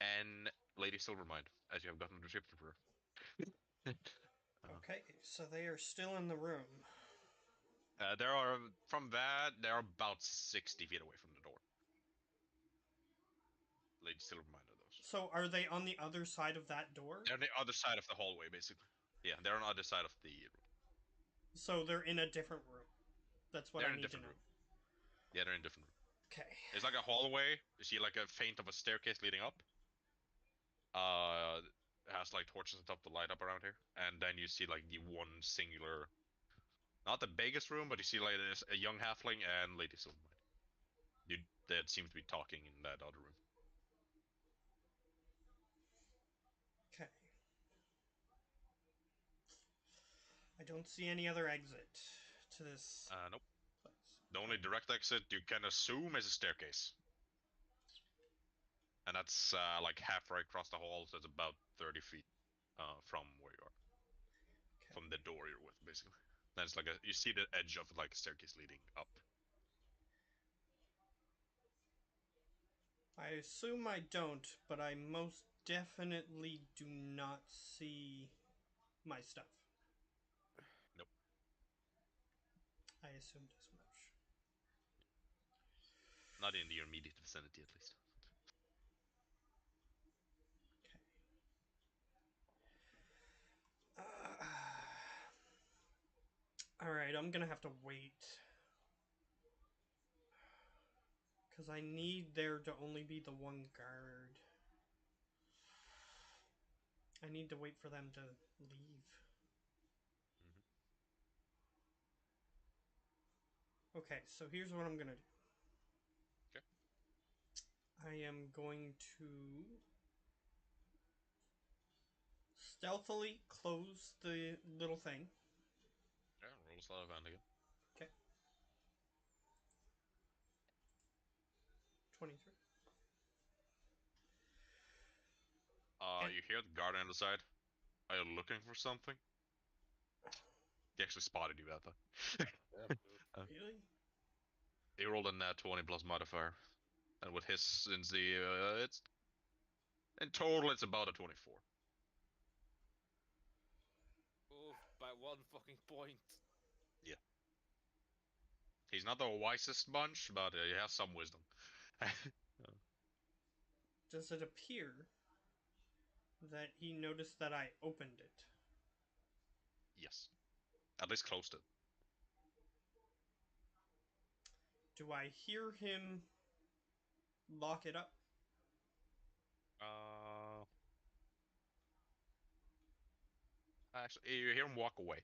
and Lady Silvermind, as you have gotten a description for her. Okay, so they are still in the room. There are from that there are about 60 feet away from the door. Lady Silvermind are those. So are they on the other side of that door? They're on the other side of the hallway, basically. Yeah, they're on the other side of the room. So they're in a different room. That's what They're I in a need to different know. room. Yeah, they're in a different room. Okay. It's like a hallway. You see like a feint of a staircase leading up. It has like torches and stuff to light up around here, and then you see like the one singular, not the biggest room, but you see like there's a young halfling and Lady Silvermind. That seems to be talking in that other room. Okay. I don't see any other exit to this Nope. place. The only direct exit you can assume is a staircase. And that's like halfway across the hall, so it's about 30 feet from where you are. Okay. From the door you're with, basically. Then it's like you see the edge of like a staircase leading up. I assume I don't, but I most definitely do not see my stuff. Nope. I assumed as much. Not in the immediate vicinity, at least. Alright, I'm gonna have to wait. Because I need there to only be the one guard. I need to wait for them to leave. Okay, so here's what I'm gonna do. Okay. I am going to stealthily close the little thing. Yeah, roll a sleight of hand again. Okay. 23. And- You hear the guard on the side. Are you looking for something? He actually spotted you that time. Really? He rolled a nat 20 plus modifier. And with his, since the, it's, in total it's about a 24. Oof, by one fucking point. He's not the wisest bunch, but he has some wisdom. Does it appear that he noticed that I opened it? Yes. At least closed it. Do I hear him lock it up? Actually, you hear him walk away.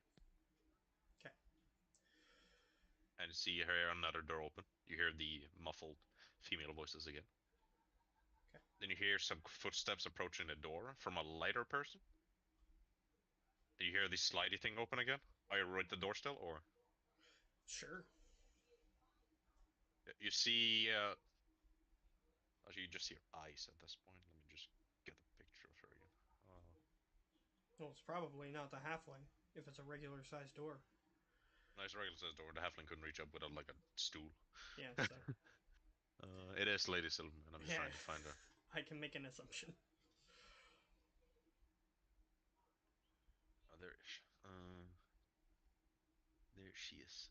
Okay. And see you hear another door open. You hear the muffled female voices again. Okay. Then you hear some footsteps approaching the door from a lighter person. You hear the slidey thing open again. Are you at the door still, or? Sure. You see, actually, you just hear eyes at this point. Let me just get the picture of her again. Well, it's probably not the halfling, if it's a regular sized door. Nice regular size door. The halfling couldn't reach up without like a stool. Yeah, so. It is Lady Silverman. I'm just trying to find her. I can make an assumption. Oh, there she is.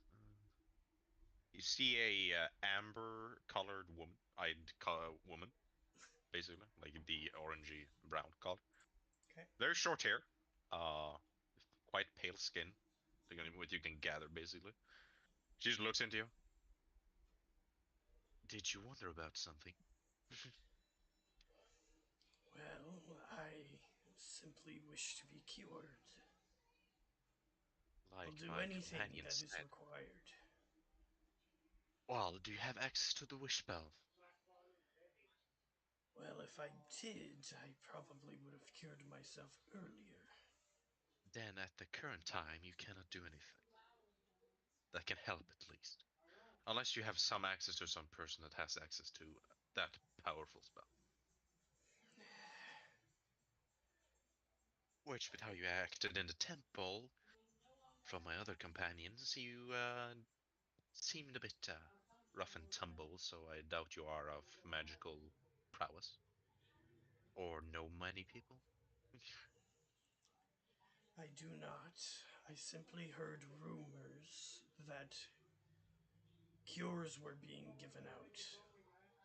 You see a amber-colored woman, basically, like the orangey brown color. Okay. Very short hair, quite pale skin, what you can gather, basically. She just looks into you. Did you wonder about something? Well, I simply wish to be cured. Like I'll do my anything companion that is said. required. Well, do you have access to the wish spell? Well, if I did, I probably would have cured myself earlier. Then at the current time, you cannot do anything. That can help at least. Unless you have some access to some person that has access to that powerful spell. which, with how you acted in the temple, from my other companions, you seemed a bit rough and tumble, so I doubt you are of magical prowess. Or know many people. I do not. I simply heard rumors that cures were being given out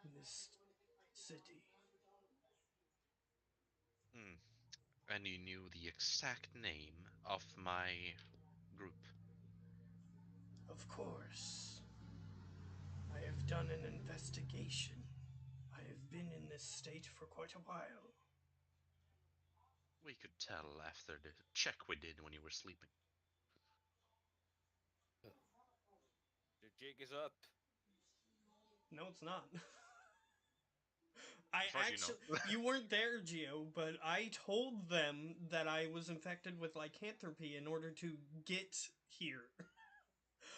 in this city. Hmm. And you knew the exact name of my group. Of course. I have done an investigation. I have been in this state for quite a while. We could tell after the check we did when you were sleeping. The jig is up. No, it's not. I As far as you actually, know. you weren't there, Geo, but I told them that I was infected with lycanthropy in order to get here.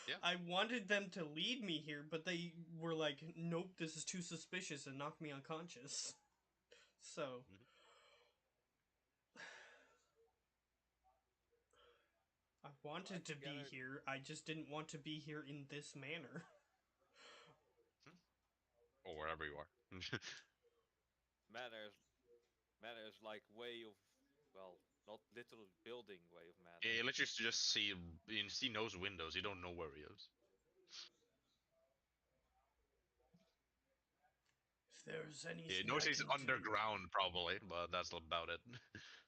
Yeah. I wanted them to lead me here, but they were like, nope, this is too suspicious, and knocked me unconscious. So. Mhm. I wanted to be Together- here, I just didn't want to be here in this manner. Or wherever you are. Manners like way of, well, not literal building way of manners. Yeah, let you just see. You see those windows. You don't know where he is. If there's anything Yeah, you notice I he's can do, underground probably, but that's about it.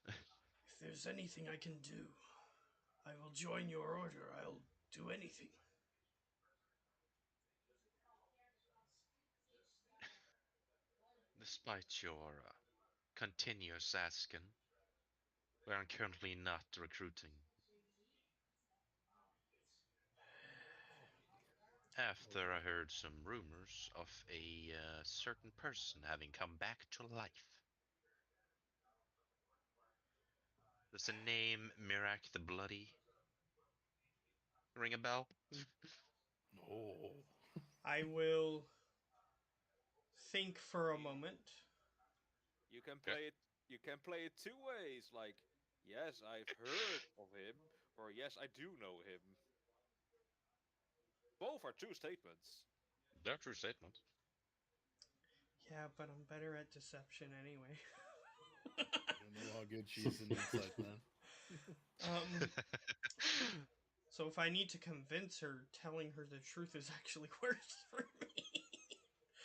if there's anything I can do, I will join your order. I'll do anything. Despite your continuous asking, we are currently not recruiting. After I heard some rumors of a certain person having come back to life. Does the name Mirak the Bloody ring a bell? No. I will think for a moment. You can Okay. play it. You can play it two ways. Like, yes, I've heard of him, or yes, I do know him. Both are true statements. They're true statements. Yeah, but I'm better at deception anyway. I don't know how good she is in insight, man. So if I need to convince her, telling her the truth is actually worse for me.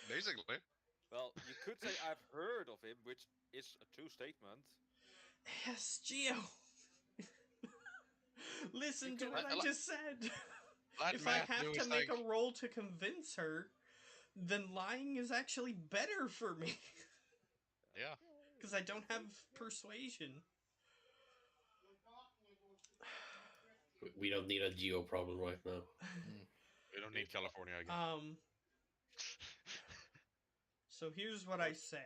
Basically. Well, you could say I've heard of him, which is a true statement. Yes, Geo. Listen You to can- what I just said. Let If I Matt have do to his make thing. a roll to convince her, then lying is actually better for me. Yeah. Because I don't have persuasion. We don't need a geo problem right now. We don't need California again. So here's what I say.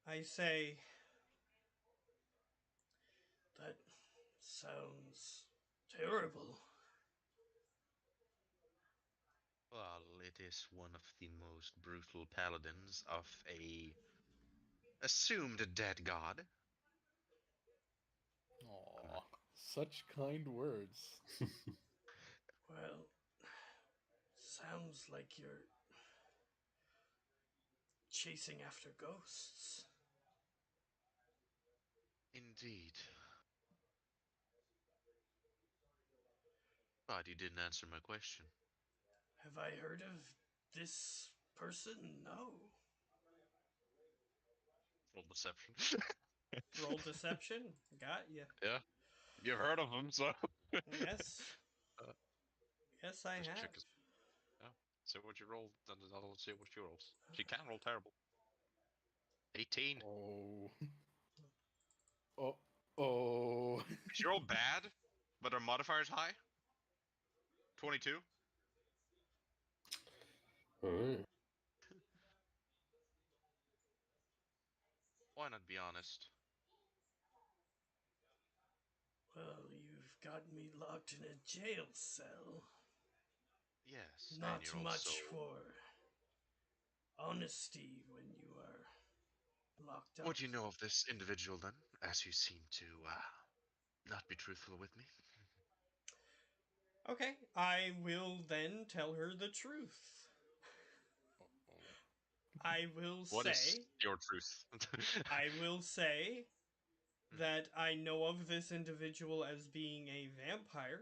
I say, that sounds terrible. Well, it is one of the most brutal paladins of a assumed dead god. Aw, such kind words. Well, sounds like you're chasing after ghosts. Indeed. But you didn't answer my question. Have I heard of this person? No. Roll deception. Roll deception? Got ya. Yeah. You've heard of him, so. Yes. Uh, Yes, I Just have. check his. Yeah. See what you rolled, and then I'll see what she rolls. She can roll terrible. 18. Oh. Oh. Oh. She rolled bad, but her modifier's high. 22. Alright. Why not be honest? Well, you've got me locked in a jail cell. Yes. Not and you're much also... for honesty when you are locked up. What do you know of this individual then, as you seem to not be truthful with me? Okay, I will then tell her the truth. I will What is say, your truth? I will say that I know of this individual as being a vampire,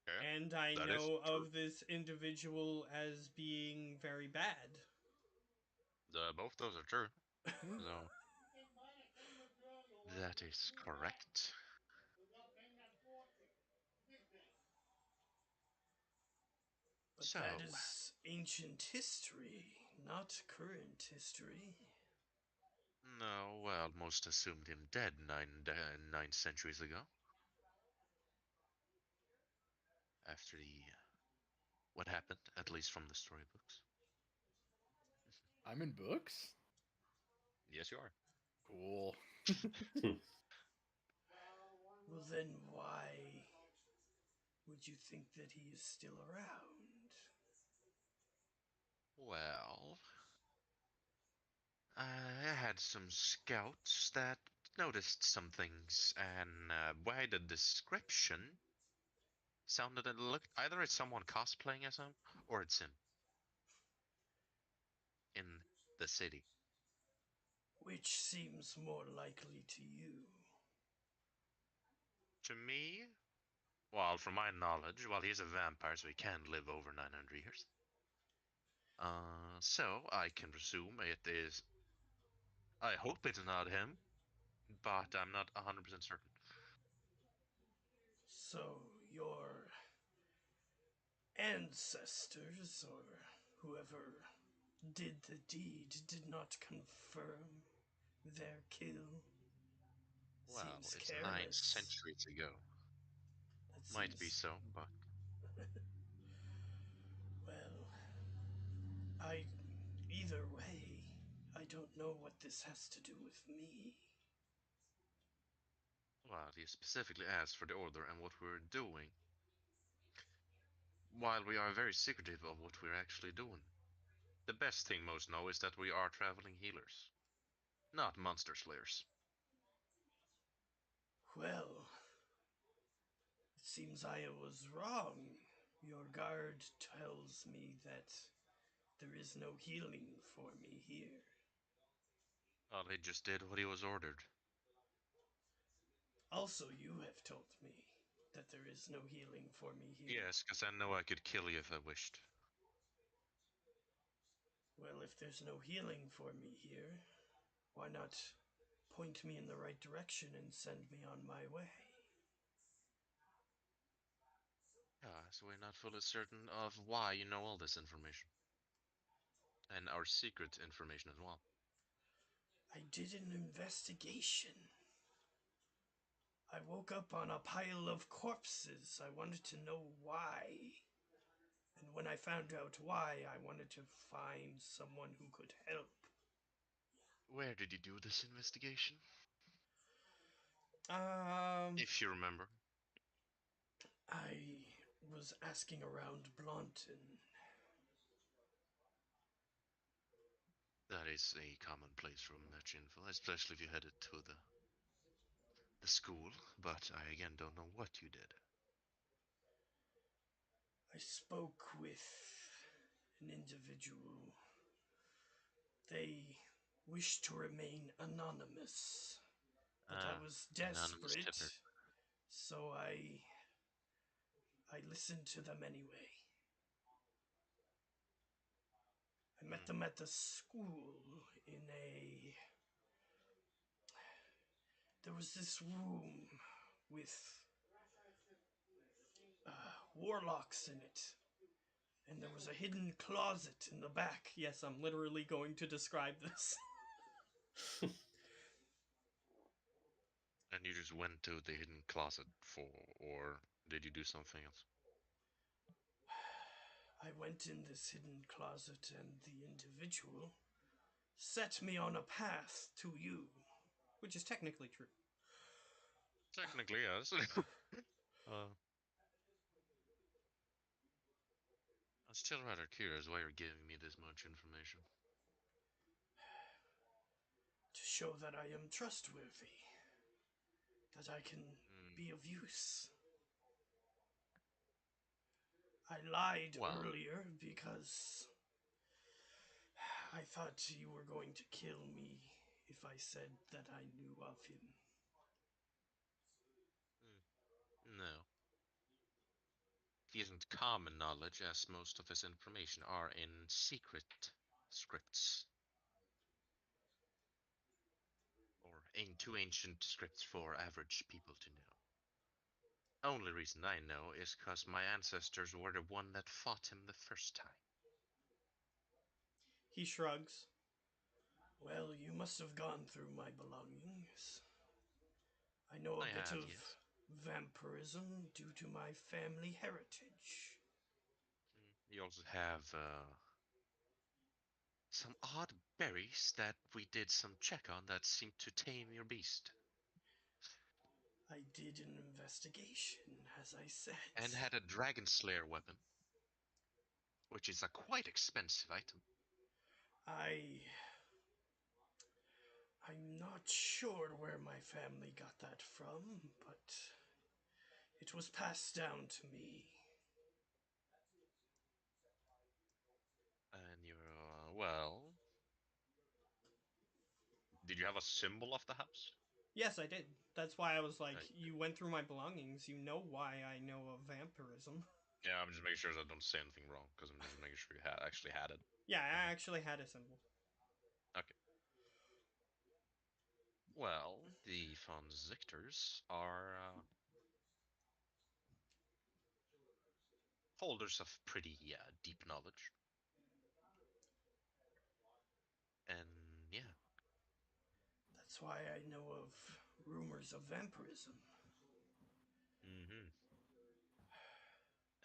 Okay, and I that is know true. of this individual as being very bad. Both those are true. So that is correct. But So, that is ancient history, not current history. no, well, most assumed him dead 9 centuries ago. After the what happened, at least from the storybooks. I'm in books? Yes, you are. Cool. Well, then why would you think that he is still around? Well, I had some scouts that noticed some things, and by the description, sounded and looked either it's someone cosplaying as him or it's him in the city. Which seems more likely to you? To me, well, from my knowledge, well, he's a vampire, so he can't live over 900 years. So I can presume it is. I hope it's not him, but I'm not 100% certain. So, your ancestors, or whoever did the deed, did not confirm their kill? Well, Seems it's 9 careless. centuries ago. That Might be seems. so, but Well, I. Either way, I don't know what this has to do with me. well, he specifically asked for the order and what we're doing, while we are very secretive of what we're actually doing. The best thing most know is that we are traveling healers, not monster slayers. Well, it seems I was wrong. Your guard tells me that there is no healing for me here. Well, he just did what he was ordered. Also, you have told me that there is no healing for me here. Yes, because I know I could kill you if I wished. Well, if there's no healing for me here, why not point me in the right direction and send me on my way? So we're not fully certain of why you know all this information. And our secret information as well. I did an investigation. I woke up on a pile of corpses. I wanted to know why. And when I found out why, I wanted to find someone who could help. Where did you do this investigation? I If you remember. was asking around Blanton. That is a common place for much info, especially if you headed to the school, but I again don't know what you did. I spoke with an individual. They wished to remain anonymous, but I was Anonymous desperate, tipper. so I listened to them anyway. I met them at the school in a. There was this room with warlocks in it. And there was a hidden closet in the back. Yes, I'm literally going to describe this. And you just went to the hidden closet or did you do something else? I went in this hidden closet, and the individual set me on a path to you. Which is technically true. Technically, yes. I'm still rather curious why you're giving me this much information. show that I am trustworthy, that I can Mm, be of use. I lied Well. earlier because I thought you were going to kill me if I said that I knew of him. No. It isn't common knowledge, as most of his information are in secret scripts. Or too ancient scripts for average people to know. Only reason I know is because my ancestors were the one that fought him the first time. He shrugs. Well, you must have gone through my belongings. I know a I bit have, of yes. vampirism due to my family heritage. You also have some odd berries that we did some check on that seem to tame your beast. I did an investigation, as I said. And had a Dragon Slayer weapon, which is a quite expensive item. I'm not sure where my family got that from, but it was passed down to me. And you're, well... Did you have a symbol of the house? Yes, I did. That's why I was like, Right. you went through my belongings. You know why I know of vampirism. Yeah, I'm just making sure that I don't say anything wrong, because I'm just making sure you actually had it. Yeah, I actually had a symbol. Okay. Well, the von Zichters are holders of pretty deep knowledge. And yeah, That's why I know of rumors of vampirism.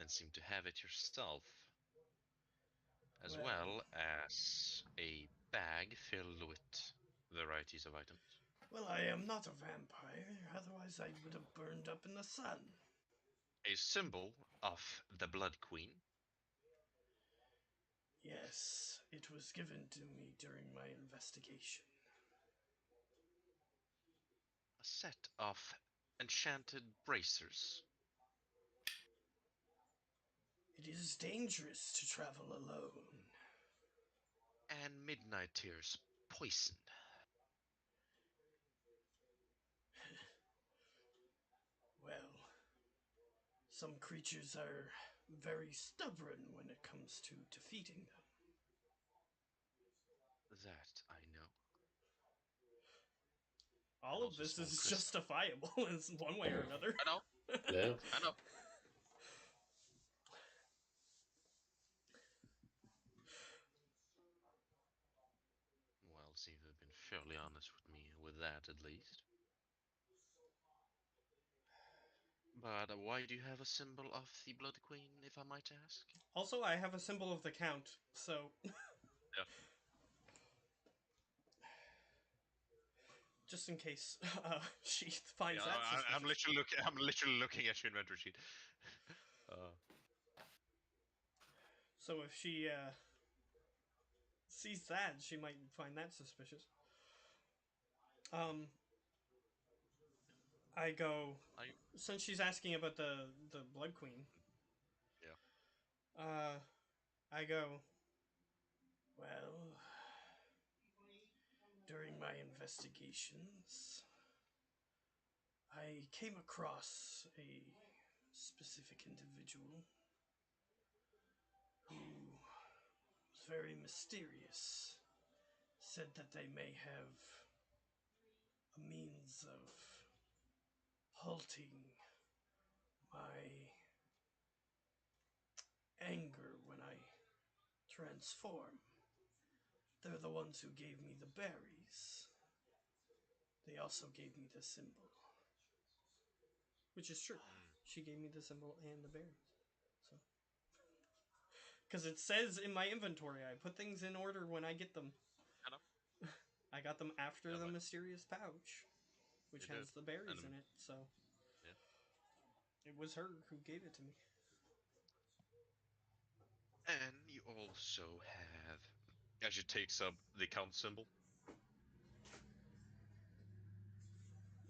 and seem to have it yourself, as Well, well as a bag filled with varieties of items. well, I am not a vampire, otherwise I would have burned up in the sun. A symbol of the Blood Queen. Yes, it was given to me during my investigation. A set of enchanted bracers. It is dangerous to travel alone. And Midnight Tears poison. Well, some creatures are very stubborn when it comes to defeating them. That I know. All And of also this small is crystal. justifiable in one way or another. I know. Yeah. I know. Well, seem to have been fairly honest with me with that, at least. But why do you have a symbol of the Blood Queen, if I might ask? Also, I have a symbol of the Count, so... Yeah. Just in case she finds Yeah, that suspicious. I'm literally looking at your inventory sheet. So if she sees that, she might find that suspicious. I go, since she's asking about the Blood Queen. Yeah. I go, well, during my investigations, I came across a specific individual who was very mysterious. Said that they may have a means of halting my anger when I transform. They're the ones who gave me the berries. They also gave me the symbol. Which is true. She gave me the symbol and the berries. So, because it says in my inventory, I put things in order when I get them. I know. I got them after Yeah, the but mysterious pouch, which you has did. the berries And, in it. So, yeah. it was her who gave it to me. And you also have, as she takes up the count symbol,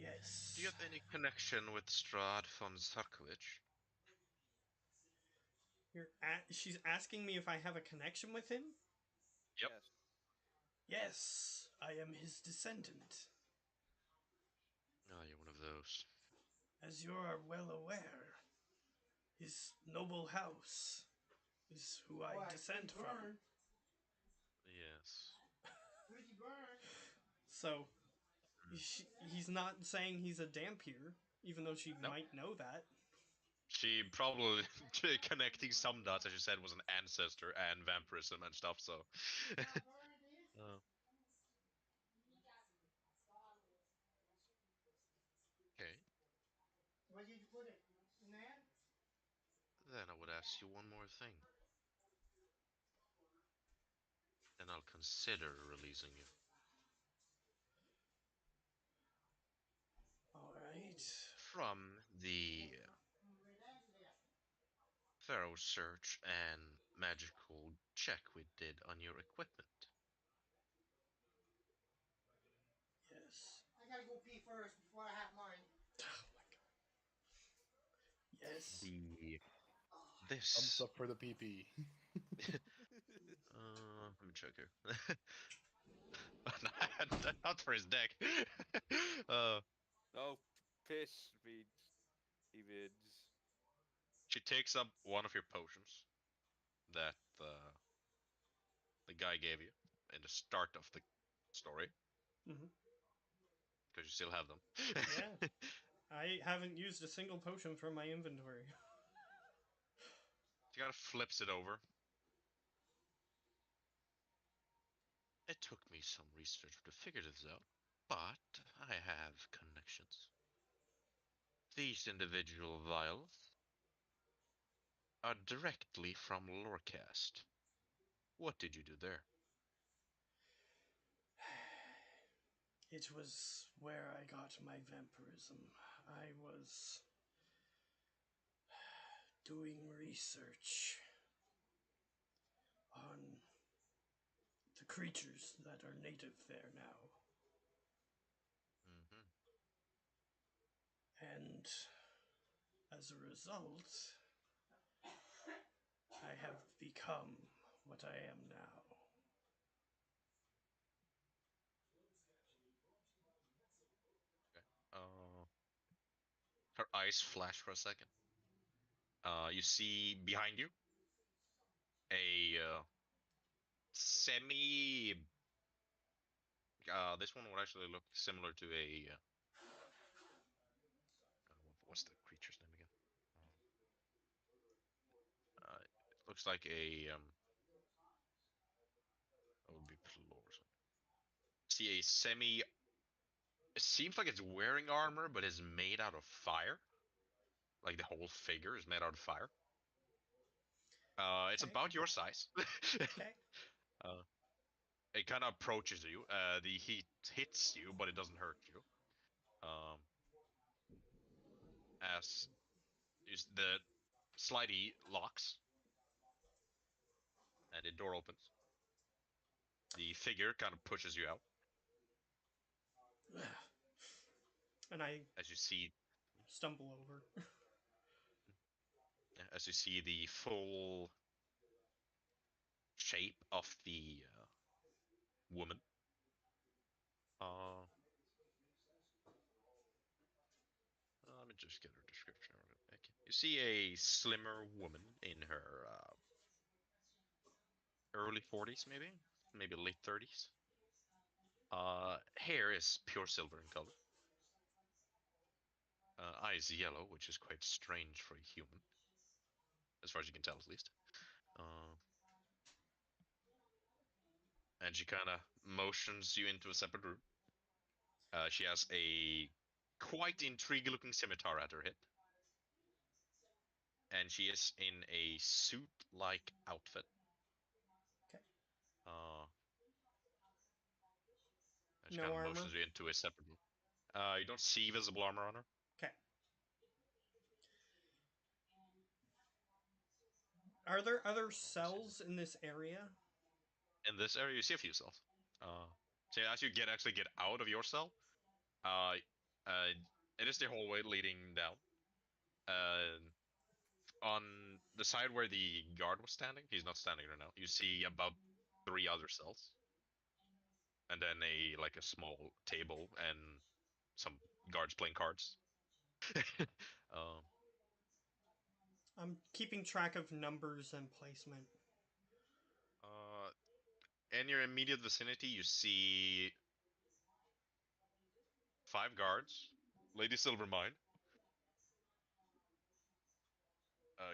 Yes. Do you have any connection with Strad von Sarkovic? She's asking me if I have a connection with him? Yep. Yes. Yes, I am his descendant. Oh, you're one of those. As you are well aware, his noble house is who I Why, descend he from. burned. Yes. Pretty burn. So, he's not saying he's a Dampier, even though she No. might know that. She probably connecting some dots, as you said, was an ancestor and vampirism and stuff. So. Okay. Where did you put it? In there? Then I would ask you one more thing. Then I'll consider releasing you. Alright. From the thorough search and magical check we did on your equipment. Yes. I gotta go pee first before I have mine. Oh my god. Yes. This. Thumbs up for the PP. Let me check here. Not for his deck. No, piss means he wins. She takes up one of your potions that the guy gave you in the start of the story. Mhm. Because you still have them. Yeah. I haven't used a single potion from my inventory. She kind of flips it over. It took me some research to figure this out, but I have connections. These individual vials are directly from Lorecast. What did you do there? It was where I got my vampirism. I was doing research on the creatures that are native there now. Mm-hmm. And as a result, I have become what I am now. Her eyes flash for a second. You see behind you a semi. This one would actually look similar to a. What's the creature's name again? It looks like a. That would be Plorson. See a semi. It seems like it's wearing armor, but is made out of fire. Like the whole figure is made out of fire. It's Okay. about your size. Okay. It kind of approaches you. The heat hits you, but it doesn't hurt you. As the slidey locks, and the door opens. The figure kind of pushes you out And I as you see stumble over. the full shape of the woman. Let me just get her description. Okay. You see a slimmer woman in her early 40s, maybe late 30s. Hair is pure silver in color. Eyes yellow, which is quite strange for a human, as far as you can tell, at least. And she kind of motions you into a separate room. She has a quite intriguing-looking scimitar at her hip. And she is in a suit-like outfit. Okay. And she No kind of armor? motions you into a separate room. You don't see visible armor on her. Okay. Are there other cells in this area? In this area, you see a few cells. So as you actually get out of your cell, It is the hallway leading down. On the side where the guard was standing, he's not standing there now. You see about 3 other cells, and then a small table and some guards playing cards. um, I'm keeping track of numbers and placement. in your immediate vicinity, you see 5 guards. Lady Silvermine.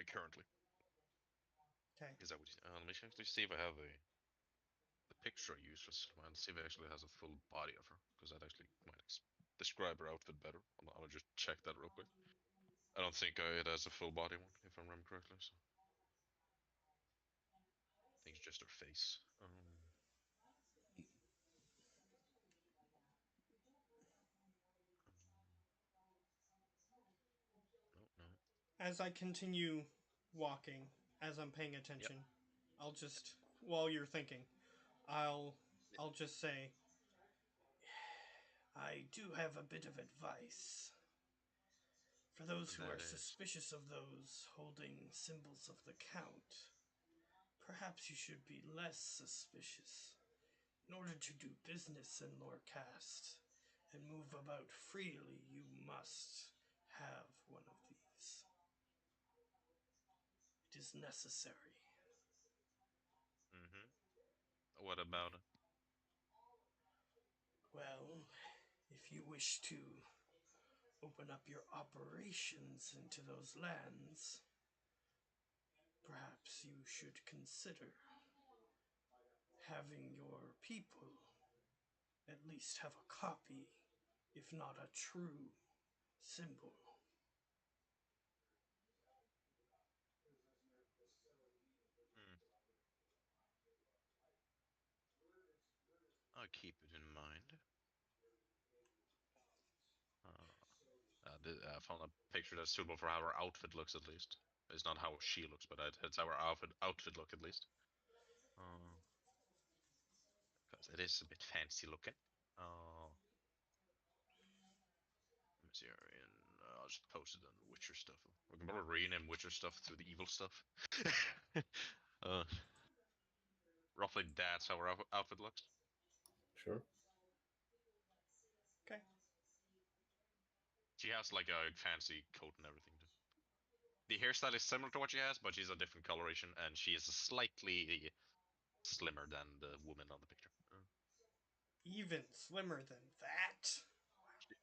Currently. Okay. Is that what you let me actually see if I have the picture I use for Silvermine. See if it actually has a full body of her, because that actually might describe her outfit better. I'll just check that real quick. I don't think it has a full body one, if I remember correctly. So. I think it's just her face. No. As I continue walking, as I'm paying attention, I'll just while you're thinking, I'll just say, I do have a bit of advice. For those who That are is. suspicious of those holding symbols of the Count, perhaps you should be less suspicious. In order to do business in Lorecast and move about freely, you must have one of these. It is necessary. What about it? Well, if you wish to open up your operations into those lands, perhaps you should consider having your people at least have a copy, if not a true symbol. I'll keep it in mind. I found a picture that's suitable for how her outfit looks, at least. It's not how she looks, but it's how her outfit look, at least. Because it is a bit fancy looking. Let me see here. I'll just post it on Witcher stuff. We can probably rename Witcher stuff to the evil stuff. Roughly that's how her outfit looks. Sure. Okay. She has like a fancy coat and everything. The hairstyle is similar to what she has, but she's a different coloration, and she is slightly slimmer than the woman on the picture. Even slimmer than that.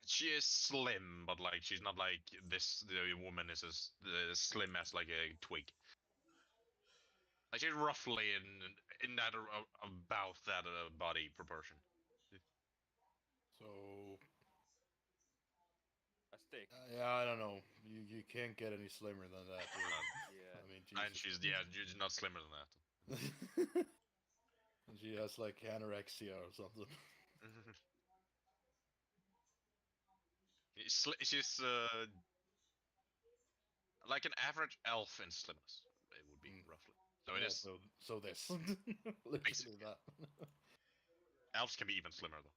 She is slim, but like she's not like this. The woman is as slim as like a twig. Like she's roughly in that about that body proportion. So A stick. yeah, I don't know. You can't get any slimmer than that. Dude. Yeah. I mean, And Jesus. she's not slimmer than that. And she has like anorexia or something. She's like an average elf in slimness. It would be roughly. So it Yeah, is. so this. Literally Basically. that. Elves can be even slimmer though.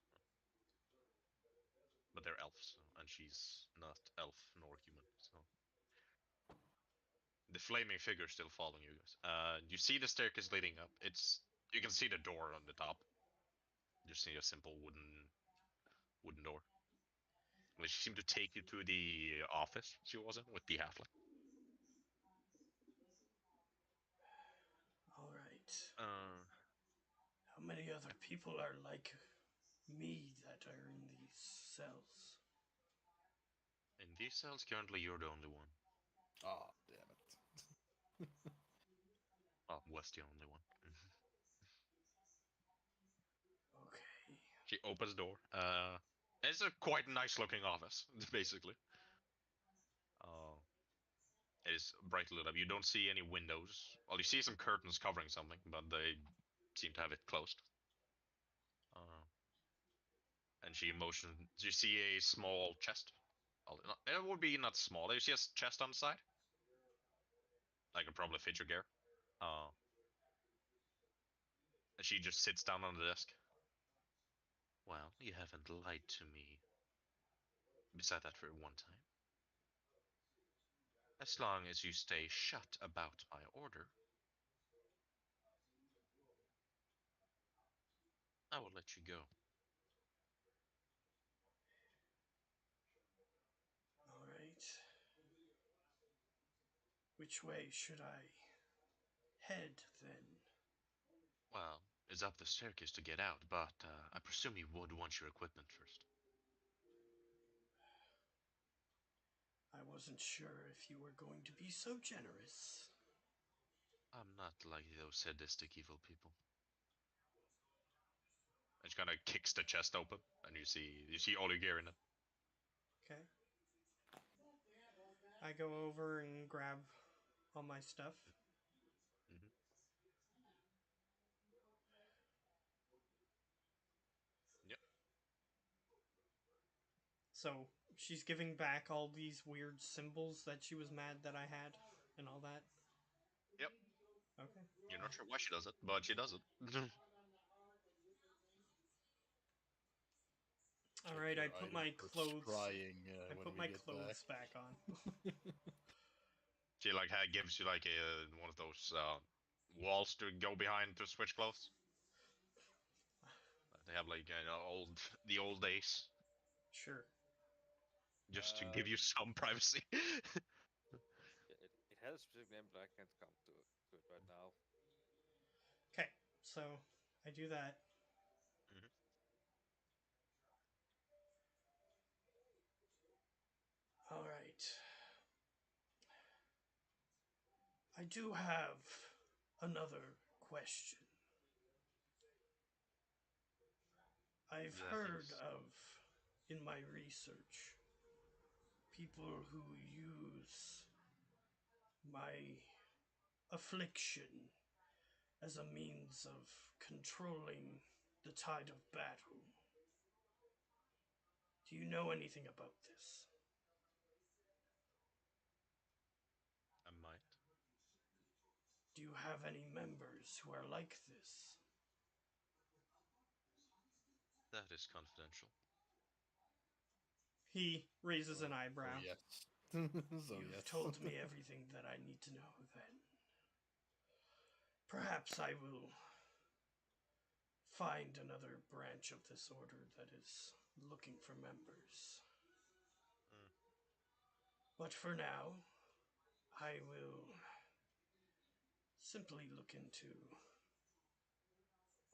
But they're elves, and she's not elf nor human. So the flaming figure is still following you guys. You see the staircase leading up. You can see the door on the top. You just see a simple wooden door. She seemed to take you to the office she was in with the halfling. All right. Uh, How many other people are like me that are in these cells? in these cells, currently you're the only one. Oh, damn it. Well, was the only one. Okay. She opens the door. It's a quite nice looking office, basically. It is brightly lit up. You don't see any windows. Well, you see some curtains covering something, but they seem to have it closed. And she motions. You see a small chest. It would be not small. You see a chest on the side, like a probably fit your gear. And she just sits down on the desk. Well, you haven't lied to me said that for one time. As long as you stay shut about my order, I will let you go. All right. Which way should I head then? Well, it's up the staircase to get out, but I presume you would want your equipment first. I wasn't sure if you were going to be so generous. I'm not like those sadistic evil people. And she kind of kicks the chest open, and you see all your gear in it. Okay. I go over and grab all my stuff. Mhm. Yep. So she's giving back all these weird symbols that she was mad that I had and all that. Yep. Okay. You're not sure why she does it, but she does it. All Check right, your I put item my for clothes. scrying I when put we my get clothes back on. She like gives you like one of those walls to go behind to switch clothes. They have like the old days, Sure. just to give you some privacy. It has a specific name, but I can't come to it right now. Okay, so I do that. Mhm. All right. I do have another question. I've That heard is- of, in my research, people who use my affliction as a means of controlling the tide of battle. Do you know anything about this? I might. Do you have any members who are like this? That is confidential. He raises an Oh eyebrow. yes. So You've yes. told me everything that I need to know then. Perhaps I will find another branch of this order that is looking for members. Mm. But for now, I will simply look into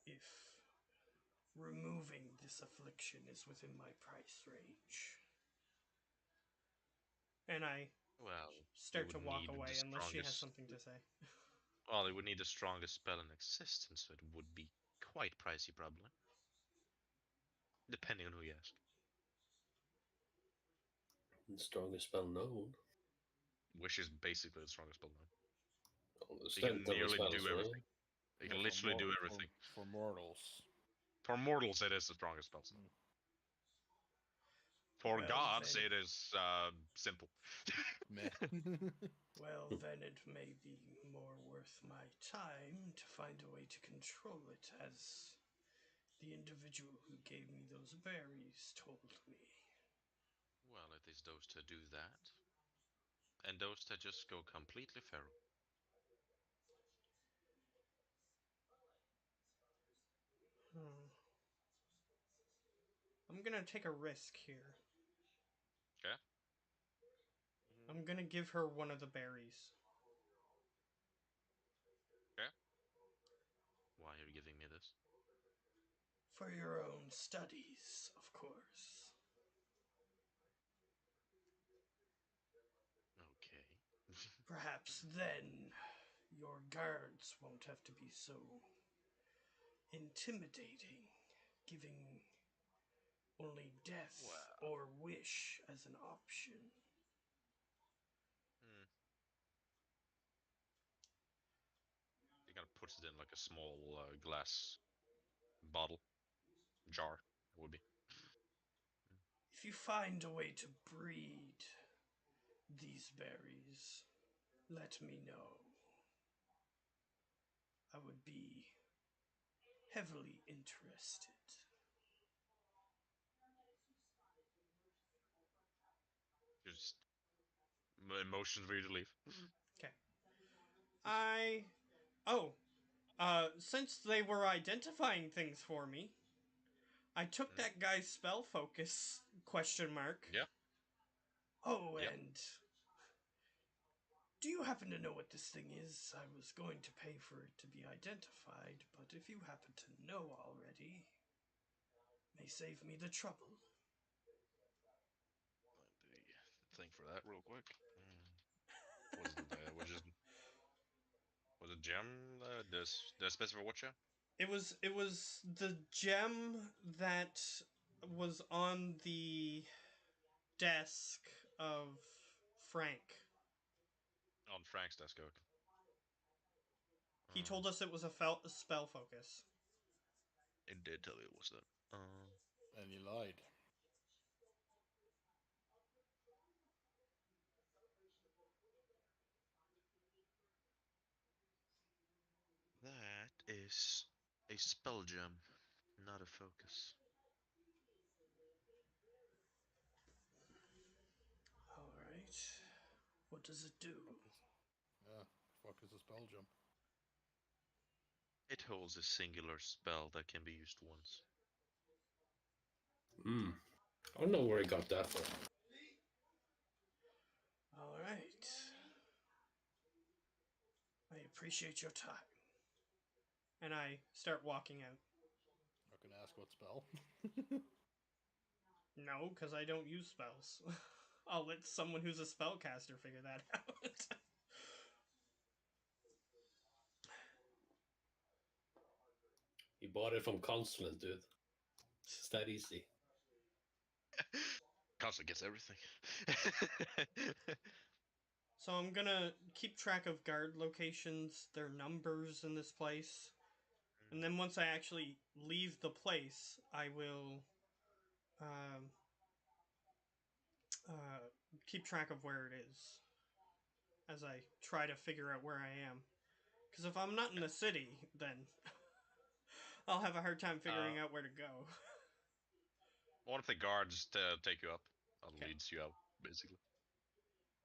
if removing this affliction is within my price range. And I Well, you start would to walk need the away unless she has strongest. something to say. Well, you would need the strongest spell in existence, so it would be quite pricey, probably. Depending on who you ask. The strongest spell known. Which is basically the strongest spell known. Well, the So you can strength of the nearly spells, do right? everything. You can literally do everything. For mortals. For mortals, it is the strongest spell. Mm. For Well, gods, then- it is simple. Meh. Well, then it may be more worth my time to find a way to control it, as the individual who gave me those berries told me. Well, it is those that do that, and those that just go completely feral. Hmm. I'm gonna take a risk here. Okay. I'm gonna give her one of the berries. Why are you giving me this? For your own studies, of course. Okay. Perhaps then your guards won't have to be so intimidating, giving only death Well. or wish as an option. Hmm. He kind of puts it in like a small glass bottle, jar. It would be. If you find a way to breed these berries, let me know. I would be heavily interested. just motion for you to leave. Since they were identifying things for me, I took Mhm. that guy's spell focus question mark. Yeah. Oh, Yep. and do you happen to know what this thing is? I was going to pay for it to be identified, but if you happen to know already, may save me the trouble. Let me think for that real quick. Was it was it gem? The specific what gem? It was the gem that was on the desk of Frank. On Frank's desk. Okay. He told us it was a spell focus. It did tell you it was that. And you lied. That is a spell gem, not a focus. Alright. What does it do? Yeah, fuck is a spell jump? It holds a singular spell that can be used once. I don't know where he got that from. Alright. I appreciate your time. And I start walking out. Not gonna ask what spell. No, because I don't use spells. I'll let someone who's a spellcaster figure that out. He bought it from Consulate, dude. It's that easy. Constantly gets everything. So I'm gonna keep track of guard locations, their numbers in this place. And then once I actually leave the place, I will keep track of where it is as I try to figure out where I am. Because if I'm not in the city, then I'll have a hard time figuring out where to go. One of the guards take you up and Okay. leads you out, basically.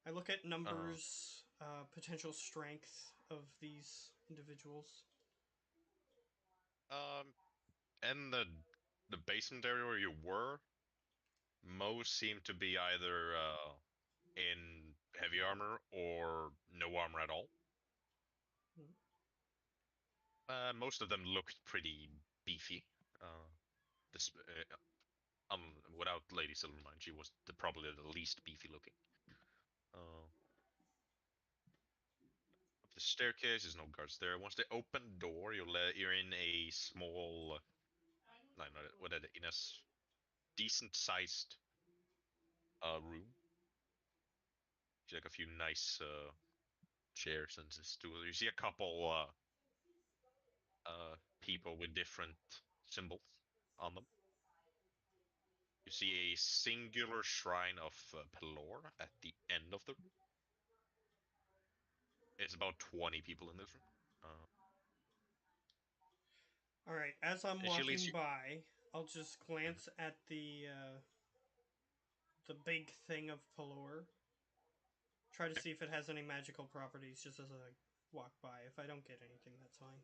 I look at numbers, potential strength of these individuals. And the basement area where you were, most seem to be either in heavy armor or no armor at all. Most of them looked pretty beefy. This, without Lady Silvermine, she was probably the least beefy looking. Up the staircase, there's no guards there. Once they open the door, you're in a small, no, not what in a decent sized room. See like a few nice chairs and stools. You see a couple people with different symbols on them. You see a singular shrine of Pelor at the end of the room. It's about 20 people in this room. All right, as I'm And she leads walking you. by, I'll just glance at the big thing of Pelor. Try to see if it has any magical properties just as I walk by. If I don't get anything, that's fine.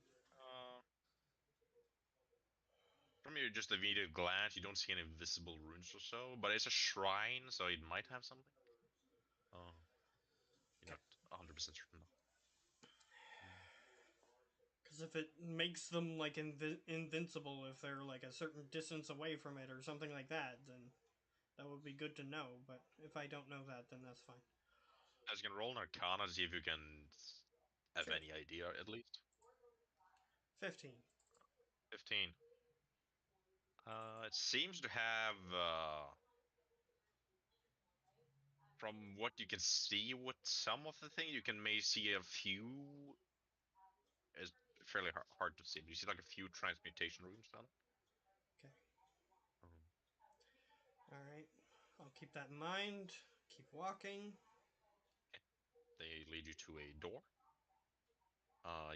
From your just immediate glance, you don't see any visible runes or so, but it's a shrine, so it might have something. You're not 100% certain though. Because if it makes them like invincible, if they're like a certain distance away from it or something like that, then that would be good to know. But if I don't know that, then that's fine. I was gonna roll an Arcana to see if you can have Sure. any idea at least. 15. 15. It seems to have, from what you can see with some of the thing, you can maybe see a few. It's fairly hard to see. You see like a few transmutation runes on it. Okay. All right. I'll keep that in mind. Keep walking. They lead you to a door.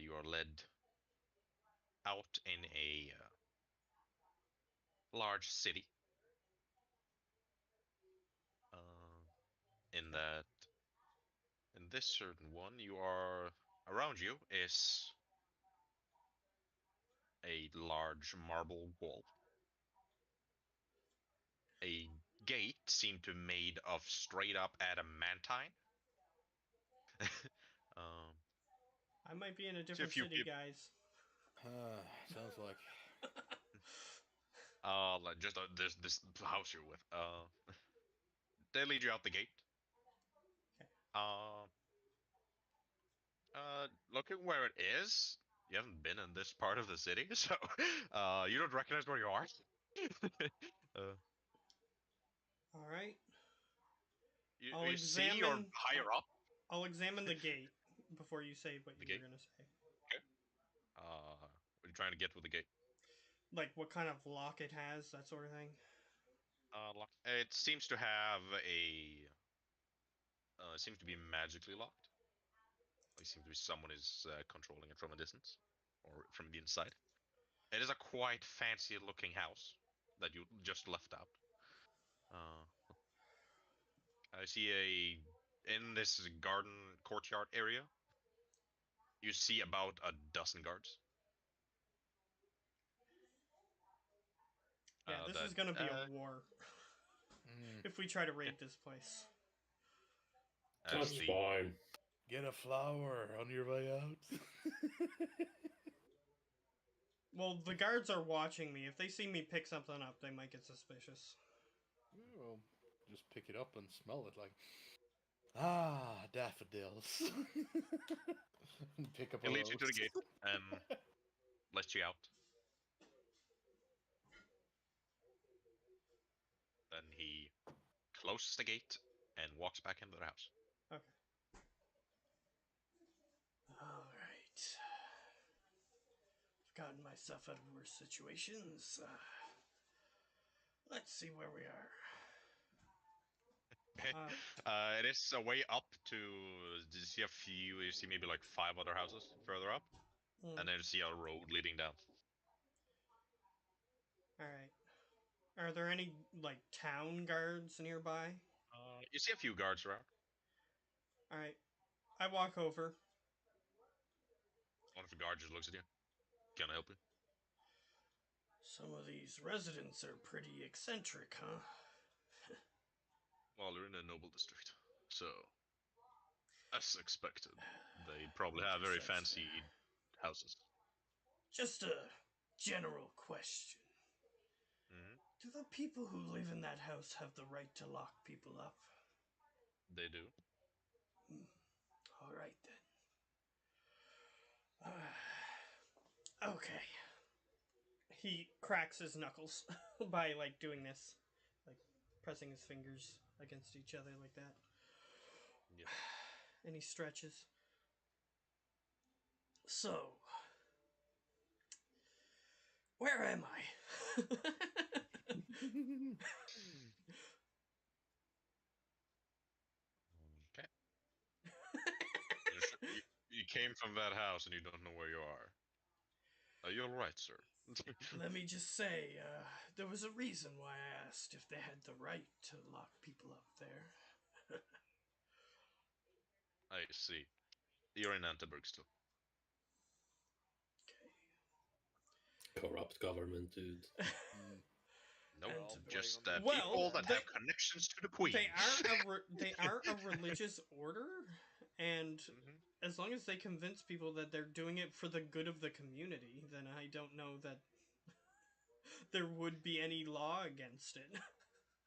You are led out in a large city. in that in this certain one, you are around you is a large marble wall. A gate seemed to made of straight up adamantine. um, I might be in a see a different few city, people. guys. Sounds like Like just this house you're with. They lead you out the gate. Okay. Uh, looking where it is, you haven't been in this part of the city, so you don't recognize where you are. uh, All right. you, I'll you see you're examine. higher up I'll examine the gate before you say what the you were gate. gonna say. What are you trying to get with the gate? Like what kind of lock it has, that sort of thing. Locked. It seems to have a. It seems to be magically locked. It seems to be someone is controlling it from a distance, or from the inside. It is a quite fancy looking house that you just left out. Uh, I see in this garden courtyard area. You see about a dozen guards. Yeah, this is gonna be a war mm, if we try to raid this place. As That's the fine. get a flower on your way out. Well, the guards are watching me. If they see me pick something up, they might get suspicious. Well, just pick it up and smell it like daffodils. And pick up a he leads you to the rose. gate and lets you out. Then he closes the gate and walks back into the house. Okay. All right. I've gotten myself out of worse situations. Let's see where we are. It is a way up to. You see a few. You see maybe like 5 other houses further up, and then you see a road leading down. All right. Are there any like town guards nearby? You see a few guards around. All right. I walk over. One of the guards just looks at you. Can I help you? Some of these residents are pretty eccentric, huh? Well, they're in a noble district, so as expected, they probably have very fancy houses. Just a general question. Mm-hmm. Do the people who live in that house have the right to lock people up? They do. All right then. Okay. He cracks his knuckles by like doing this, like pressing his fingers against each other like that. Yeah. And he stretches. So, where am I? Okay. You came from that house and you don't know where you are. Are you all right, sir? Let me just say, there was a reason why I asked if they had the right to lock people up there. I see. You're in Anteberg still. Corrupt government, dude. Nope, Anteberg. just Well, people that have connections to the queen. They are a religious order, and as long as they convince people that they're doing it for the good of the community, then I don't know that there would be any law against it.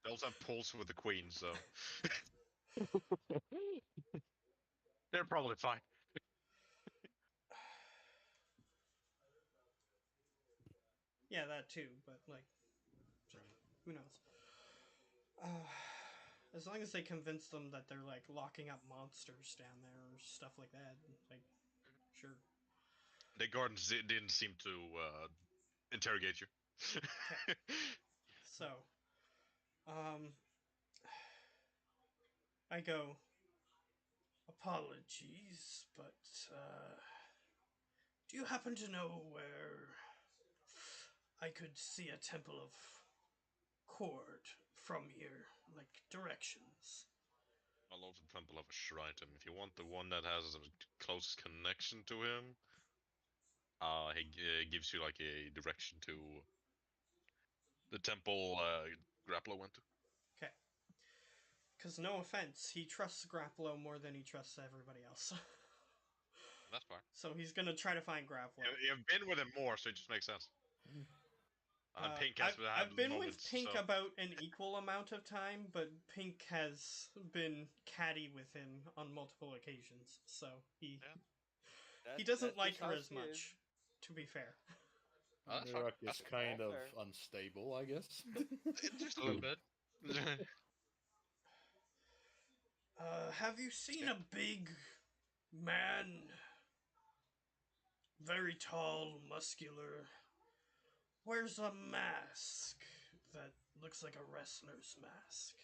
They also have pulls with the queen, so they're probably fine. Yeah, that too, but like, so, who knows? As long as they convince them that they're like locking up monsters down there or stuff like that, like, sure. The gardens didn't seem to interrogate you. So, I go, apologies, but, do you happen to know where I could see a temple of Cord from here? Like, directions? All of the temple have a shrine to him. If you want the one that has a close connection to him, he gives you like a direction to the temple Grappler went to. Okay. Because no offense, he trusts Grapplo more than he trusts everybody else. That's fine. So he's gonna try to find Grapplo. You've been with him more, so it just makes sense. Pink has had I've been moments, with Pink so... about an equal amount of time, but Pink has been catty with him on multiple occasions, so he doesn't like her as much. To be fair, Oh, that's fine. Mirak is kind all of fair. unstable, I guess. Just a little bit. have you seen a big man? Very tall, muscular. Wears a mask that looks like a wrestler's mask.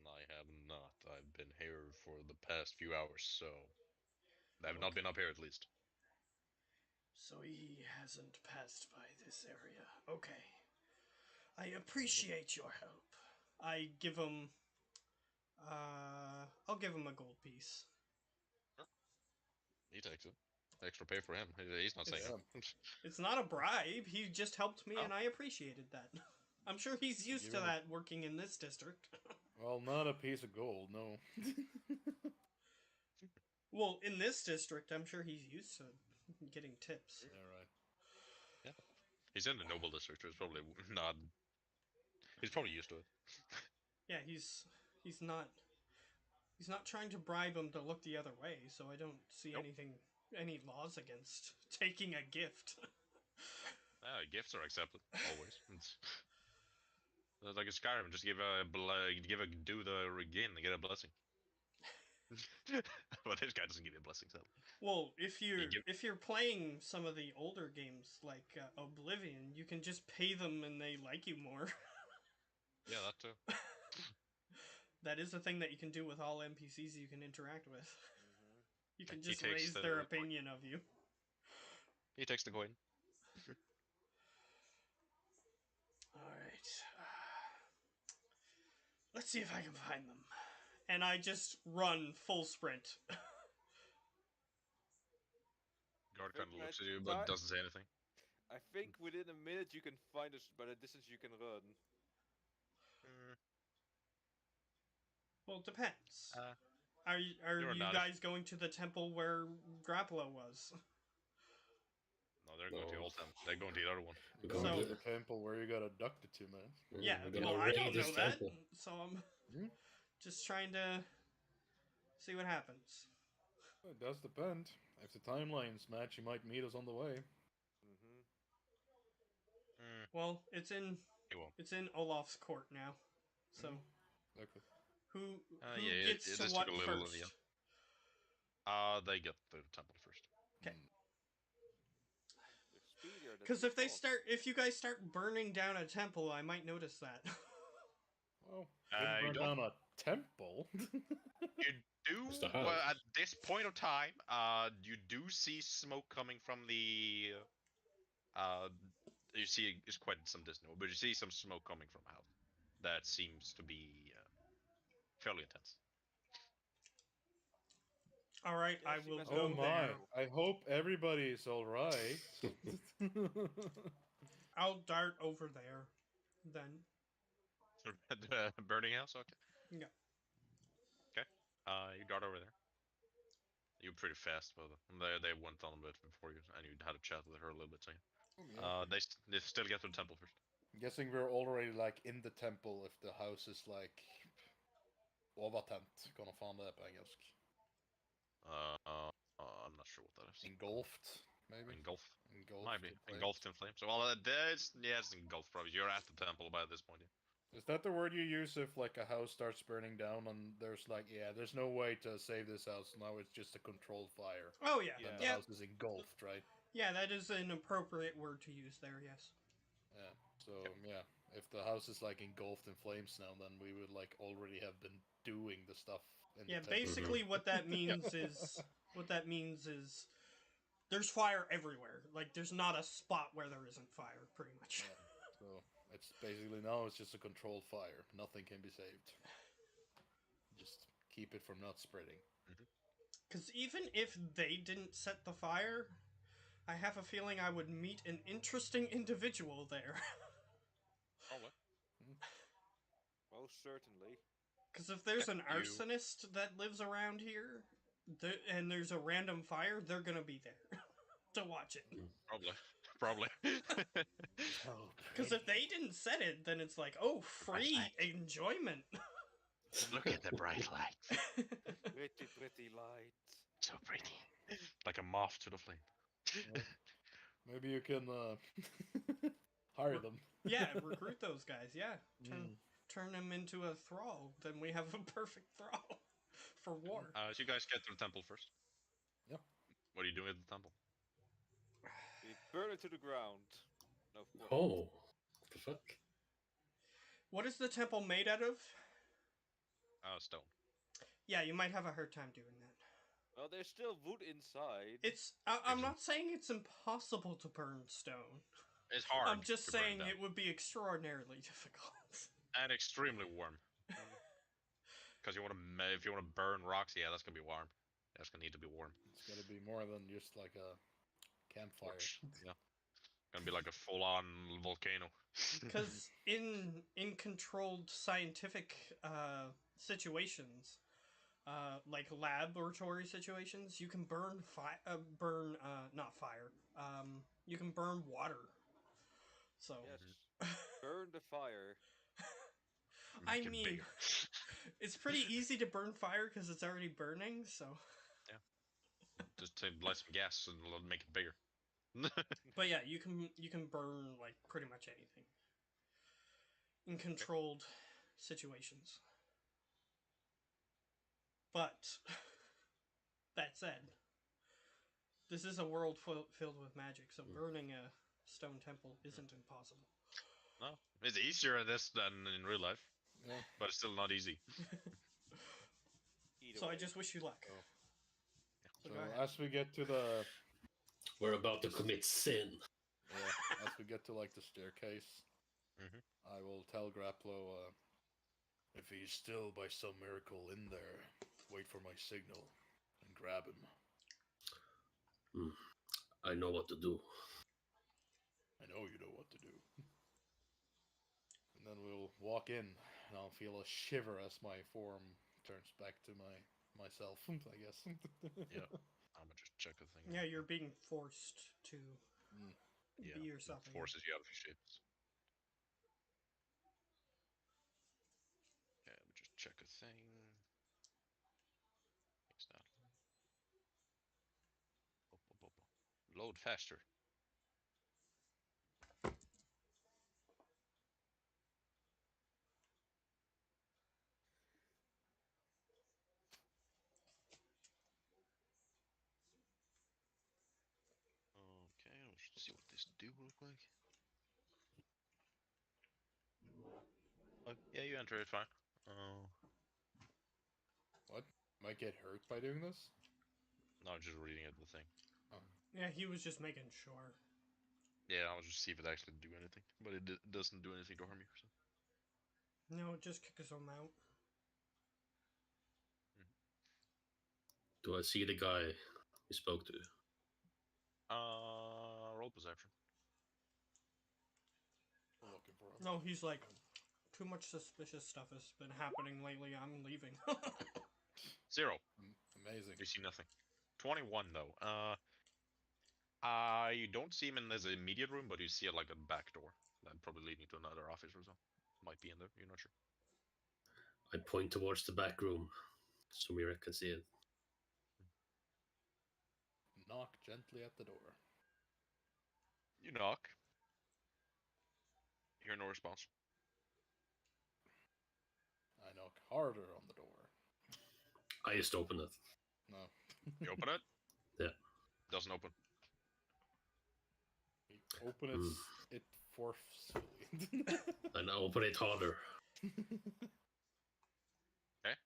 I have not. I've been here for the past few hours, so I have not been up here at least. So he hasn't passed by this area. Okay. I appreciate your help. I give him... I'll give him a gold piece. He takes it. Extra pay for him. He's not saying Yeah. it. It's not a bribe. He just helped me, Oh. and I appreciated that. I'm sure he's used Give to him a- that working in this district. Well, not a piece of gold, no. Well, in this district, I'm sure he's used to getting tips. Yeah, right. He's in the noble district, so it's probably not. He's probably used to it. Yeah, he's not trying to bribe him to look the other way, so I don't see Nope. any laws against taking a gift. Gifts are accepted always. It's like a Skyrim, just give a do the again and get a blessing. But this guy doesn't give you a blessing, so. Well, if give- you're playing some of the older games like Oblivion, you can just pay them and they like you more. Yeah, that too. That is a thing that you can do with all NPCs you can interact with. You can He just takes raise the- their opinion of you. He takes the coin. Alright. Let's see if I can find them. And I just run full sprint. Guard kind of Okay, looks at you, that- but doesn't say anything. I think within a minute you can find us by the distance you can run. Well, it depends. Uh, are you you're not- guys going to the temple where Grappolo was? No, they're going to the No. old temple. They're going to the other one. We're So- going The temple where you got abducted to, man. Yeah, we're gonna well, I raid don't know this that, temple. so I'm Hmm? just trying to see what happens. It does depend. If the timelines match, you might meet us on the way. Well, it's in He won't. Olaf's court now. So Okay. who Yeah, it gets just to took what a little in the first? end. They get the temple first. Okay. They're speedier than Because we if thought. if you guys start burning down a temple, I might notice that. Well, I didn't burn don't- down a temple. You do, It's the well, house. at this point of time, you do see smoke coming from the, you see it's quite some distance, but you see some smoke coming from a house. That seems to be fairly intense. All right, Yeah, I she will must go Oh go my! there. I hope everybody's all right. I'll dart over there. Then The burning house, okay. Yeah. Okay. You dart over there. You're pretty fast, but they went on a bit before you, and you had a chat with her a little bit. So they still get to the temple first. I'm guessing we're already like in the temple if the house is like overtent. Kan fan det på engelsk? I'm not sure what that is. Engulfed, maybe? Engulfed. Engulfed. Might be. in flames. Engulfed in flames. Well, it's engulfed probably. You're at the temple by this point. Is that the word you use if like a house starts burning down and there's like, yeah, there's no way to save this house, now it's just a controlled fire. oh yeah, Yeah. Then the yeah, house is engulfed, right? yeah. That is an appropriate word to use there. Yes. Yeah. So yeah, if the house is like engulfed in flames now, then we would like already have been doing the stuff. In Yeah, the temple. basically what that means is there's fire everywhere. Like there's not a spot where there isn't fire, pretty much. So it's basically now it's just a controlled fire. Nothing can be saved. keep it from not spreading. Because even if they didn't set the fire, I have a feeling I would meet an interesting individual there. Probably. Most certainly. Because if there's an You- arsonist that lives around here, and there's a random fire, they're gonna be there to watch it. Probably. Probably. Oh, Because if they didn't set it, then it's like, oh, free light. enjoyment. Look at the bright light. Pretty, pretty light. So pretty. Like a moth to the flame. maybe you can hire them. Yeah, recruit those guys. Yeah, turn them into a thrall. Then we have a perfect thrall for war. So you guys get to the temple first. Yep. What are you doing at the temple? We burn it to the ground. No, well, Oh, what the fuck? What is the temple made out of? Stone. Yeah, you might have a hard time doing that. well, there's still wood inside. I'm not saying it's impossible to burn stone. It's hard. I'm just to burn saying down. it would be extraordinarily difficult. And extremely warm. Because if you want to burn rocks, yeah, that's gonna be warm. That's gonna need to be warm. It's gotta be more than just like a campfire. Yeah. Gonna be like a full-on volcano. Because in controlled scientific situations, like laboratory situations, you can burn not fire. You can burn water. So Yes. Burn the fire. I Make it mean, bigger. it's pretty easy to burn fire because it's already burning. So, Just to light some gas and it'll make it bigger. but yeah, you can burn like pretty much anything in controlled situations. But that said, this is a world filled with magic, so burning a stone temple isn't impossible. No, it's easier in this than in real life, Yeah. but it's still not easy. Either So I way. just wish you luck. Oh. So So go ahead. as we get to the We're about to commit sin. as we get to like the staircase, Mhm. I will tell Grapplo, if he's still by some miracle in there, wait for my signal and grab him. I know what to do. I know you know what to do. And then we'll walk in, and I'll feel a shiver as my form turns back to myself, I guess. Yeah. I'm gonna just check a thing. Yeah, you're being forced to Yeah, be yourself. it again. forces you out of your shapes. Okay, let me just check a thing. What's that? Load faster. Okay, let's see what this do real quick. Yeah, you enter it fine. What? Might get hurt by doing this? No, I'm just reading it the thing. Yeah, he was just making sure. Yeah, I'll just see if it actually do anything, but it doesn't do anything to harm you. So. No, just kick him out. Do I see the guy we spoke to? Roll perception. We're looking for him. No, he's like, too much suspicious stuff has been happening lately. I'm leaving. 0. Amazing. You see nothing. 21 though. You don't see him in his immediate room, but you see like a back door that probably leading to another office or something. Might be in there. You're not sure. I point towards the back room so Mira can see it. Knock gently at the door. You knock. You hear no response. I knock harder on the door. I just open it. No. You open it. Yeah. Doesn't open. We open it forcefully. And I open it harder. Okay.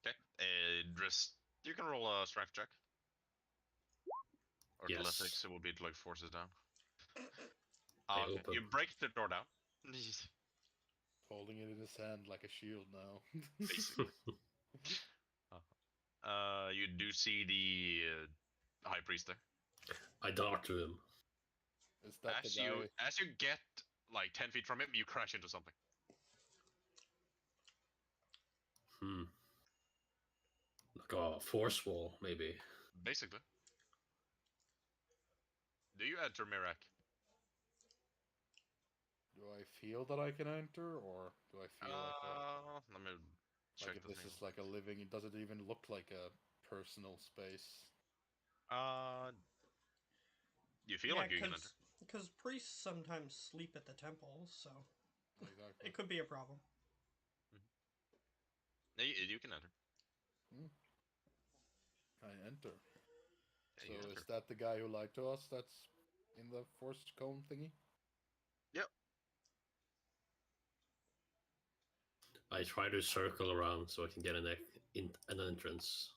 Okay. Just you can roll a strength check. Or Yes. athletics, it will be to like force it down. I Okay. open. You break the door down. Holding it in his hand like a shield now. Basically. You do see the high priest there. I dart to him. Is that As the guy? as you get like 10 feet from him, you crash into something. Like a force wall, maybe. Basically. Do you enter Mirak? Do I feel that I can enter, or do I feel Let me check like if the this thing. is like a living? It doesn't even look like a personal space. You feel like you can enter. because priests sometimes sleep at the temple, so Exactly. it could be a problem. Yeah, you can enter. I enter. Yeah, So you enter. is that the guy who lied to us? That's in the force cone thingy. Yep. I try to circle around so I can get an entrance.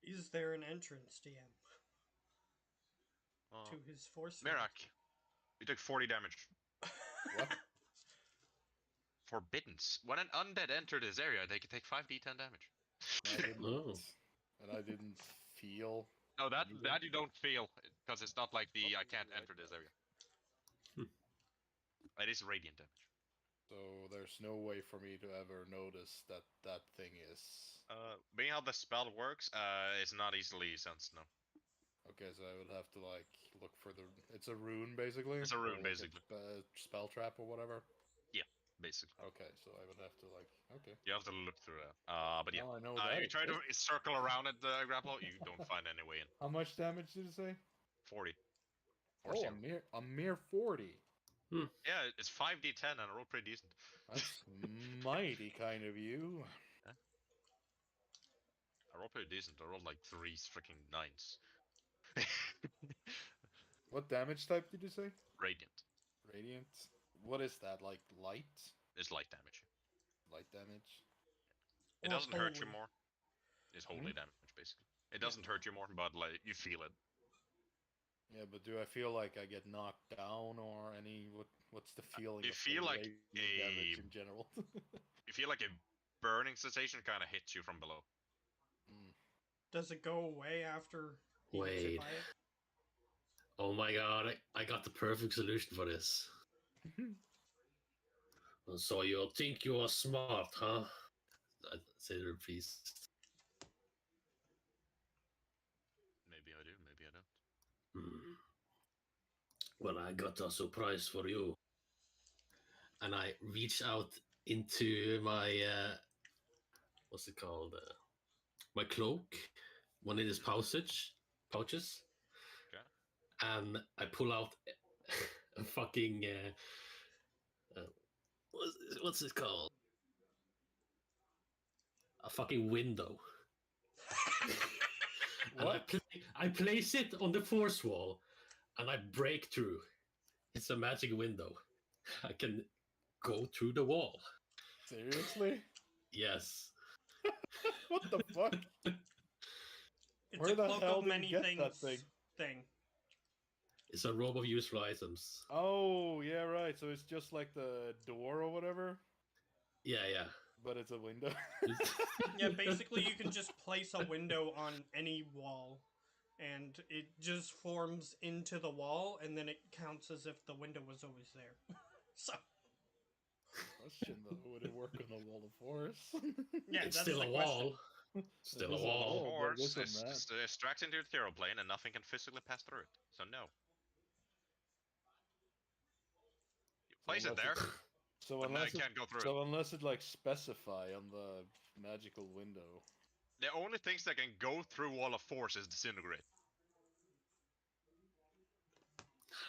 Is there an entrance, DM, to his force field? Mirak, you took 40 damage. What? Forbiddance. When an undead enter this area, they can take 5d10 damage. And I didn't. Oh. And I didn't feel. No, that anything. you don't feel, because it's not like the I can't enter this area. It is radiant damage. So there's no way for me to ever notice that that thing is. Being how the spell works, it's not easily sensed, no. Okay, so I would have to like look for the. It's a rune, basically. It's a Or rune, like basically. Spell trap or whatever. Basically. Okay, so I would have to like. Okay. You have to look through that. But yeah. Now I know that. You try to exists. circle around it, grapple, you don't find any way in. How much damage did you say? 40. Oh, a mere 40. Yeah, it's 5d10 and I rolled pretty decent. That's mighty kind of you. I rolled pretty decent. I rolled like 3 freaking 9s. What damage type did you say? Radiant. Radiant. What is that? Like light? It's light damage. Light damage. It Or doesn't hurt you holy. more. It's holy damage, basically. It doesn't hurt you more, but like you feel it. Yeah, but do I feel like I get knocked down or any? What's the feeling? you of feel the like radiant damage in general. You feel like a burning sensation kind of hits you from below. Does it go away after he gets hit Wait. by it? Oh my god, I got the perfect solution for this. So you think you are smart, huh? I say the priest. Maybe I do, maybe I don't. Well, I got a surprise for you. And I reach out into my, what's it called? My cloak, one of these pouches. Okay. And I pull out a fucking, what's it called? A fucking window. And I place it on the force wall, and I break through. It's a magic window. I can go through the wall. Seriously? Yes. What the fuck? It's Where a the cloak hell of did you many get things that thing? thing. It's a robe of useful items. Oh, yeah, right. So it's just like the door or whatever, Yeah. but it's a window. Yeah, basically you can just place a window on any wall, and it just forms into the wall, and then it counts as if the window was always there. So Question though, would it work on a wall of force? yeah, It's that's still the a question. wall. Still It is a a wall. wall. Or but it's listen, man. extracted into the ethereal plane and nothing can physically pass through it. So no. You place it unless there, So but now unless you it, can't go through it. so unless it like specify on the magical window. The only things that can go through wall of force is disintegrate.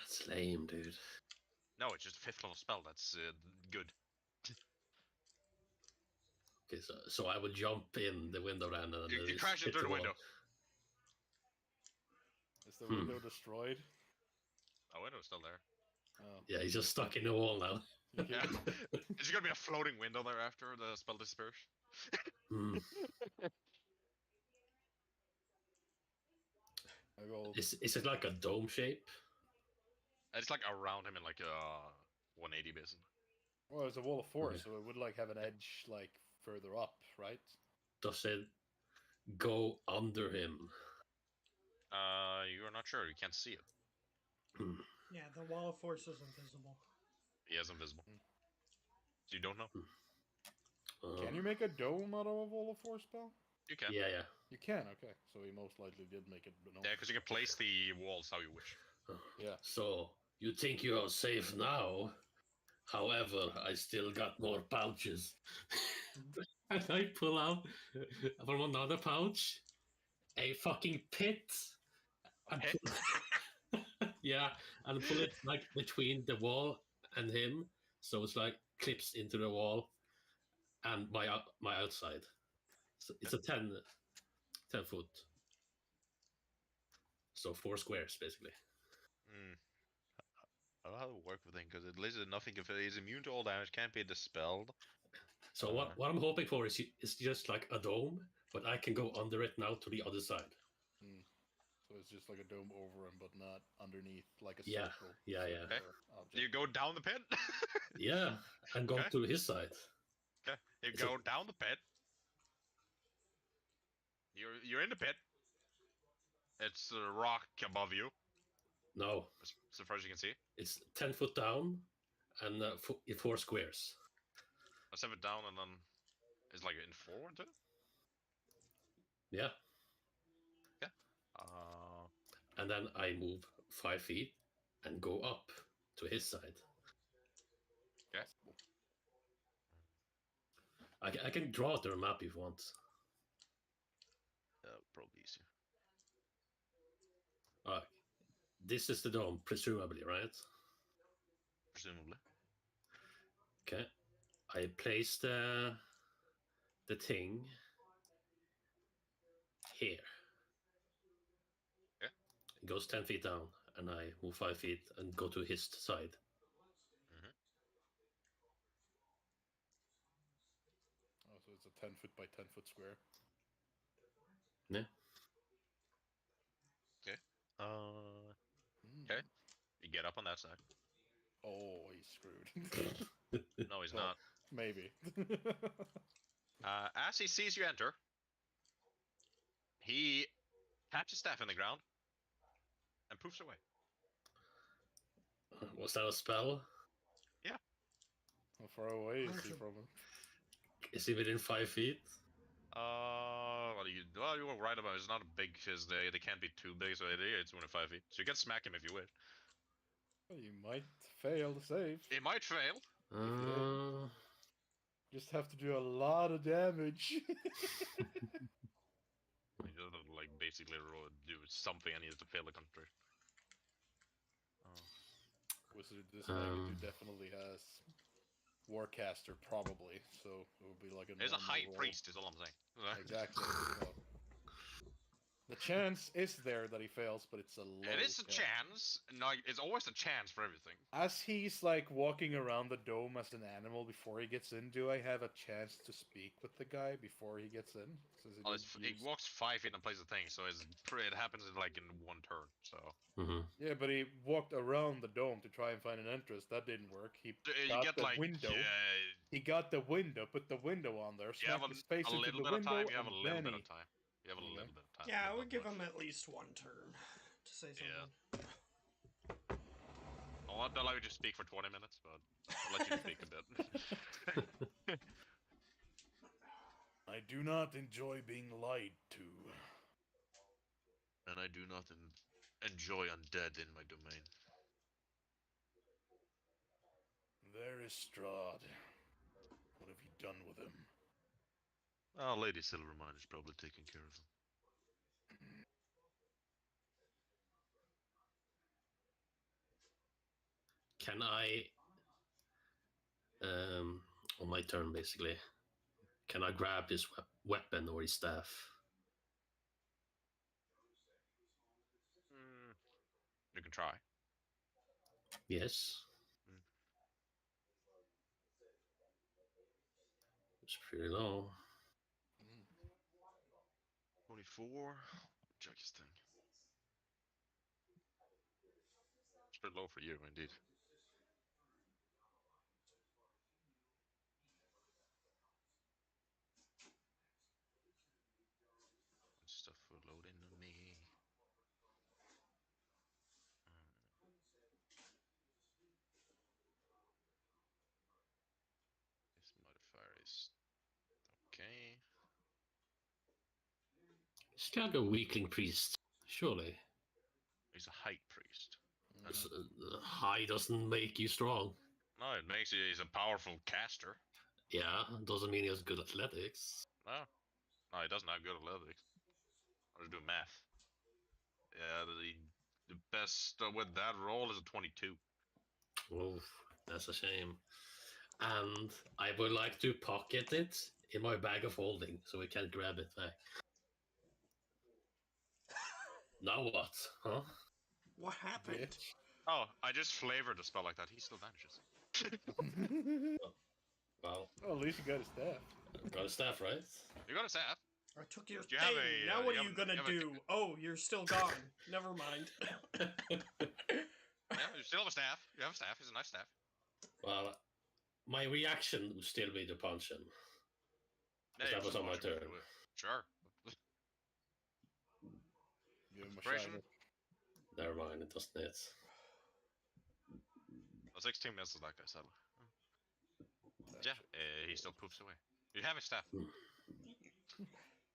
That's lame, dude. No, it's just a 5th level spell. That's good. Okay, so I will jump in the window then, and You just crash hit into the wall. window. Is the window destroyed? Oh, window's still there. Oh. Yeah, he's just stuck in the wall now. You Yeah. can- It's gonna be a floating window there after the spell disappears. Is it like a dome shape? It's like around him in like a 180 basically. Well, it's a wall of force, Okay. so it would like have an edge like further up, right? Does it go under him? You're not sure. You can't see it. Yeah, the wall of force is invisible. He is invisible. So you don't know. Can you make a dome out of a wall of force spell? You can. Yeah. You can. Okay, so he most likely did make it. But no. Yeah, because you can place the walls how you wish. Yeah. So you think you are safe now? However, I still got more pouches. And I pull out from another pouch a fucking pit. And Pit? yeah, and pull it like between the wall and him, so it's like clips into the wall and my outside. So it's a 10 foot. So 4 squares basically. I don't know how to work with him because at least nothing. If he's immune to all damage, can't be dispelled. So what I'm hoping for is just like a dome, but I can go under it now to the other side. So it's just like a dome over him, but not underneath, like a Yeah, circle. yeah. circular object. You go down the pit. Yeah, and go Okay. to his side. Okay. You It's go down the pit. You're in the pit. It's a rock above you. No, So far as you can see. it's 10 foot down and 4 squares. I 7 down and then it's like in 4 too. Yeah, Uh, and then I move 5 feet and go up to his side. Okay. I can draw it on a map if you want. probably easier. This is the dome, presumably, right? Presumably. Okay. I place the thing here. Okay. It goes 10 feet down, and I move 5 feet and go to his side. Oh, so it's a 10 foot by 10 foot square. Yeah. Okay. You get up on that side. Oh, he's screwed. No, he's Well, not. Maybe. As he sees you enter, he catches staff in the ground and poofs away. Was that a spell? How far away is he Awesome. from him? Is he within 5 feet? Well, you were right about it. It's not big because they can't be too big, so it's only 5 feet. So you can smack him if you wish. Well, you might fail to save. He might fail. Just have to do a lot of damage. You just have to, like, basically do something. I needed to fail the concentration. Wizard this magnitude definitely has Warcaster, probably. So it would be like a. There's a normal high roll. priest, is all I'm saying. Exactly. Well, the chance is there that he fails, but it's a low. It is a chance. No, it's always a chance for everything. As he's like walking around the dome as an animal before he gets in, do I have a chance to speak with the guy before he gets in? Since Well, he walks 5 feet and plays the thing, so it happens in like in 1 turn. So Yeah, but he walked around the dome to try and find an entrance. That didn't work. He you got get the like window. He got the window, put the window on there, you have smacked his face a into little the bit of window, time. You have a and little then bit he- of time. You have a Okay. little bit of time. Yeah, I but would not give much. him at least 1 turn to say something. Yeah. I'll not allow you to speak for 20 minutes, but I'll let you speak a bit. I do not enjoy being lied to. And I do not enjoy undead in my domain. There is Strahd. What have you done with him? Lady Silvermine is probably taking care of him. Can I, on my turn basically, can I grab his weapon or his staff? You can try. Yes. It's pretty low. 24. Check his thing. a bit low for you, indeed. Stuff will load into me. This modifier is okay. He's can't go weakling priest, surely. He's a height priest. High doesn't make you strong. No, it makes he's a powerful caster. Yeah, doesn't mean he has good athletics. No, he doesn't have good athletics. Let's do math. Yeah, the best with that roll is a 22. Oof, that's a shame. And I would like to pocket it in my bag of holding so we can grab it back. Now what? Huh? What happened? Bitch. Oh, I just flavored the spell like that. He still vanishes. Well, Well, at least you got a staff. got a staff, right? You got a staff. I took your You thing. have a, Now what you are you have- gonna you have a- do? Oh, you're still gone. Never mind. Yeah, you still have a staff. You have a staff. It's a nice staff. Well, my reaction would still be to punch him. Yeah, That you was can on my punch him if turn. you wish. Sure. Give him a Inspiration. shiner. Never mind, it doesn't hit. The 16 misses that guy, sadly. That Yeah, shit. he still poofs away. You have a staff.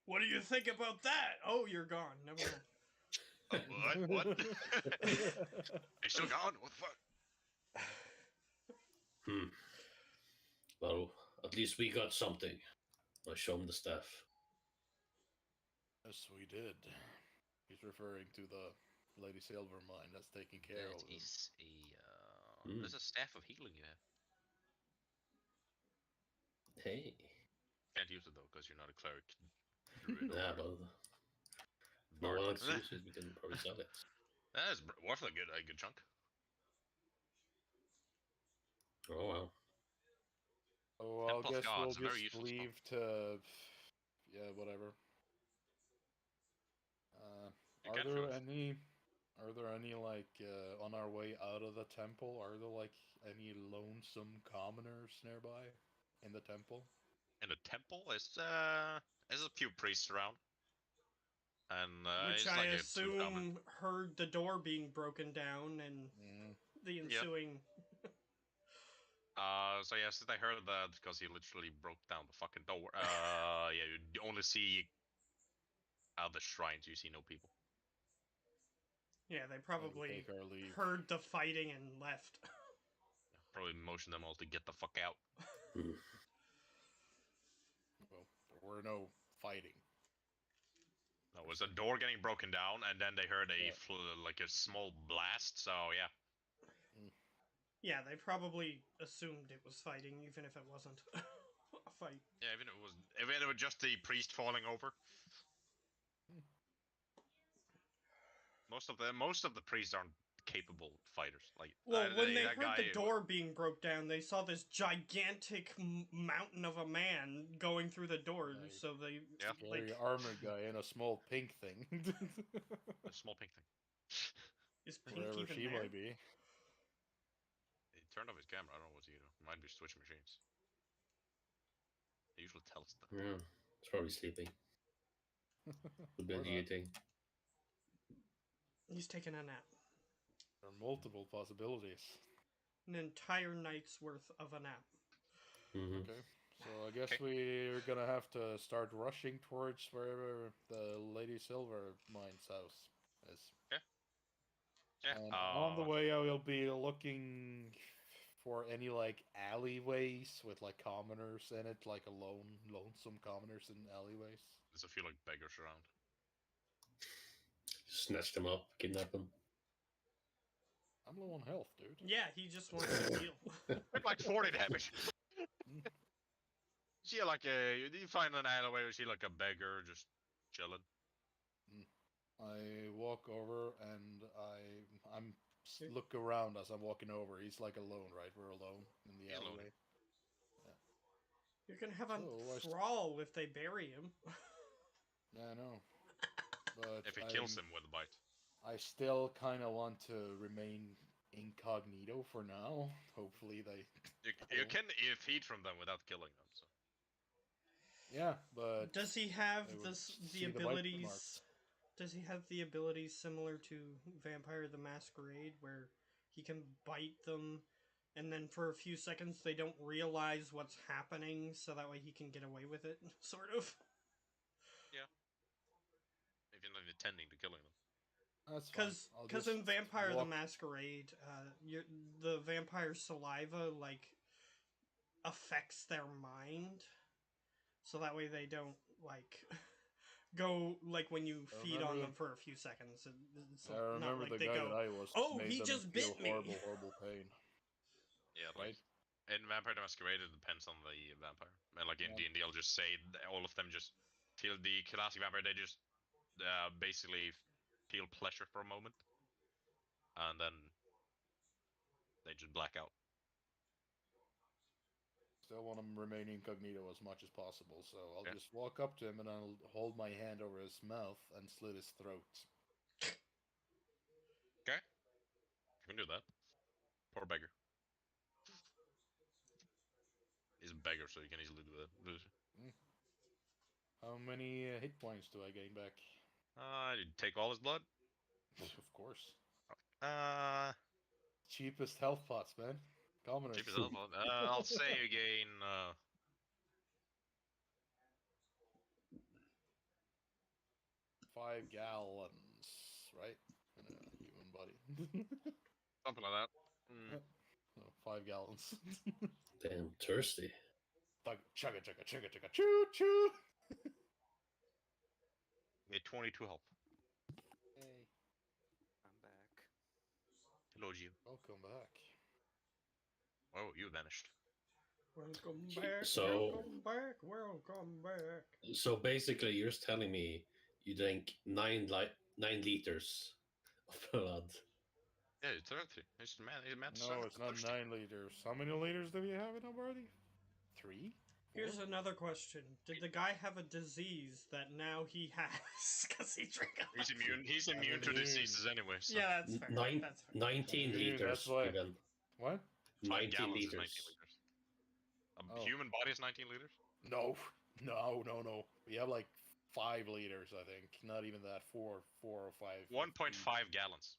What do you think about that? Oh, you're gone. Never mind. What? What? He's still gone? What the fuck? Well, at least we got something. I show him the staff. Yes, we did. He's referring to the Lady Silvermine that's taking care of That him. is a, Hmm. there's a staff of healing you have. Hey. Can't use it though, because you're not a cleric. Druid, Yeah, or but no bard. one else uses it, we can probably sell it. That is worth a good chunk. Oh well. Oh, I Temple of guess we'll Gods, a very just useful spell. leave to... Yeah, whatever. You Are can there choose. any, like, on our way out of the temple, are there, like, any lonesome commoners nearby in the temple? In the temple, there's a few priests around. And Which it's I like a two common. assume heard the door being broken down and the ensuing. So yes, they heard that because he literally broke down the fucking door. Yeah, you only see out the shrines. You see no people. Yeah, they I will probably take our leave. heard the fighting and left. Probably motion them all to get the fuck out. Well, there were no fighting. No, it was a door getting broken down, and then they heard a Yeah. like a small blast. So yeah, Yeah, they probably assumed it was fighting, even if it wasn't a fight. yeah. Even if it was just the priest falling over. Most of the priests aren't capable fighters. Like Well, when they that heard guy, the door being broke down, they saw this gigantic mountain of a man going through the door. Like, So they, Yeah. Very like, armored guy in a small pink thing. the small pink thing. is Pink Wherever even she there? might be. He turned off his camera. I don't know what's he do. Might be switching machines. He usually tells that. Yeah, it's probably sleeping. Could be Or not. eating. He's taking a nap. There are multiple possibilities. An entire night's worth of a nap. Mm-hmm. Okay. So I guess Okay. we're gonna have to start rushing towards wherever the Lady Silvermine's house is. Yeah. And on the way, I will be looking for any like alleyways with like commoners in it, like lonesome commoners in alleyways. There's a few like beggars around. Snatch them up, kidnap them. I'm low on health, dude. Yeah, he just wants to heal. Took like 40 damage. See like you find an alleyway, you see like a beggar just chilling. I walk over and I'm look around as I'm walking over. He's like alone, right? We're alone in the He's alone. alleyway. You're gonna have a So, I thrall if they bury him. Yeah, I know. But If he kills him with a bite. I still kind of want to remain incognito for now. Hopefully they. You can feed from them without killing them. So. Yeah, but Does he have they would the see the bite abilities? marks. Does he have the abilities similar to Vampire the Masquerade, where he can bite them, and then for a few seconds they don't realize what's happening, so that way he can get away with it, sort of? If you're not intending to killing them. That's fine. I'll Because just in Vampire the walk- Masquerade, the vampire saliva like affects their mind, so that way they don't like go like when you I feed on remember them for a few seconds. It's I not remember like the they guy go, that I was. "Oh, made he them just feel bit me." horrible, horrible pain. Yeah, Right? like in Vampire the Masquerade, it depends on the vampire. And like in Yeah. D&D, I'll just say all of them just feel the classic vampire. They just basically feel pleasure for a moment, and then they just black out. Still want him to remain incognito as much as possible, so I'll Yeah. just walk up to him and I'll hold my hand over his mouth and slit his throat. Okay, you can do that. Poor beggar. He's a beggar, so you can easily do that. How many hit points do I gain back? You take all his blood. Of course. Cheapest health pots, man. Commoners. Cheap as hell. I'll say you gain. 5 gallons, right? In a human body. Something like that. Mm. No, 5 gallons. Damn thirsty. Chugga chugga chugga chugga choo choo. You get 22 health. Hey, I'm back. Hello, Gio. welcome back. Oh, you vanished. Welcome back, So- welcome back, welcome back. So basically, you're just telling me you drink 9 liters of blood. Yeah, it's 30. He's mad. He's mad. No, it's not 9 liters. How many liters do we have in our party? 3? Here's another question: did the guy have a disease that now he has because he drank? He's immune. He's immune to immune. diseases anyway. So. Yeah, that's fair. Nine- That's fair. 19 Dude, liters, that's why- even. What? 5 19 gallons liters. is 19 liters. A Oh. human body is 19 liters? No. We have like 5 liters, I think. Not even that. 4 or 5. 1.5 gallons.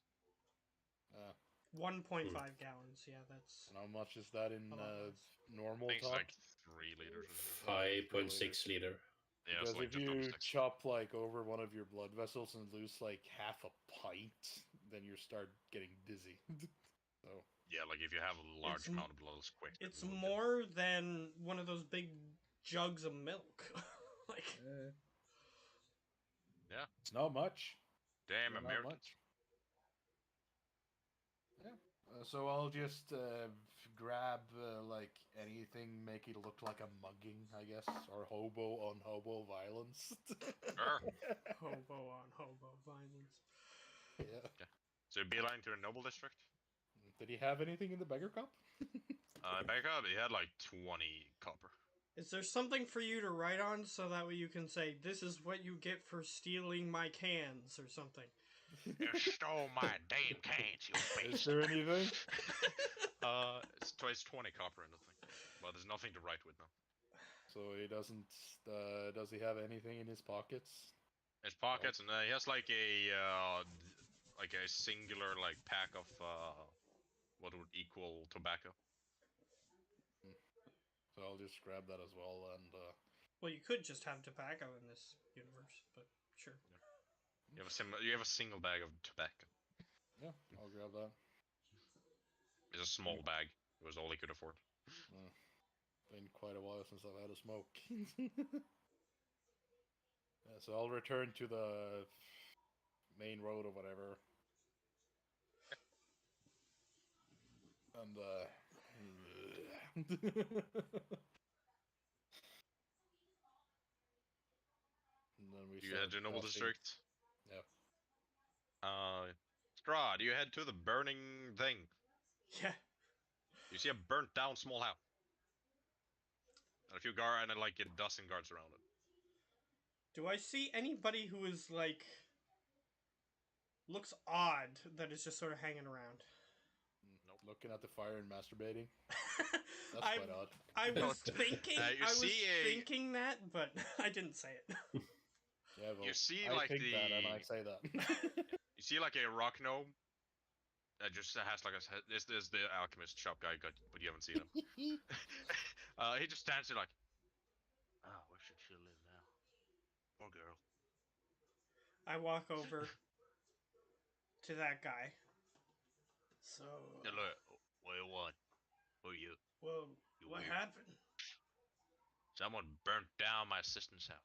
1.5 gallons. Yeah, that's And how much is that in A lot less. normal I think it's talk? like 3 liters. Or something. 5.6 liter. Yeah, it's Because like if just over you 6. chop like over one of your blood vessels and lose like half a pint, then you start getting dizzy. So Yeah, like if you have a large m- amount of blood, it's quick. it's more than one of those big jugs of milk. Like it's not much. Damn Not Americans. much. Yeah. So I'll just grab like anything, make it look like a mugging, I guess, or hobo on hobo violence. Sure. hobo on hobo violence. Yeah. So beeline to the noble district. Did he have anything in the beggar cup? Back up, he had like 20 copper. Is there something for you to write on so that way you can say, "This is what you get for stealing my cans" or something? You stole my damn cans, you Is beast. there anything? It's 20 copper in the thing, but there's nothing to write with now. So he doesn't. Does he have anything in his pockets? His pockets, and he has like a singular like pack of what would equal tobacco. So I'll just grab that as well, and Well, you could just have tobacco in this universe, but sure. You have a single bag of tobacco. yeah, I'll grab that. It's a small bag. It was all he could afford. Been quite a while since I've had a smoke. Yeah, so I'll return to the main road or whatever. And and then we You head to Noble crossing- District. Yeah. Straw, do you head to the burning thing? Yeah. You see a burnt down small house. And a few guard and like a dozen guards around it. Do I see anybody who is like looks odd that is just sort of hanging around? looking at the fire and masturbating. That's I quite odd. I No, was thinking you I was see a- thinking that, but I didn't say it. Yeah, well, You see, I like, think that, and I the- say that. You see like a rock gnome that just has like a this is the alchemist shop guy, but you haven't seen him. He just stands there like, oh, where should she live now? Poor girl. I walk over to that guy. So, Yeah, look, what do you want? Who are you? well, You what weird. happened? Someone burnt down my assistant's house.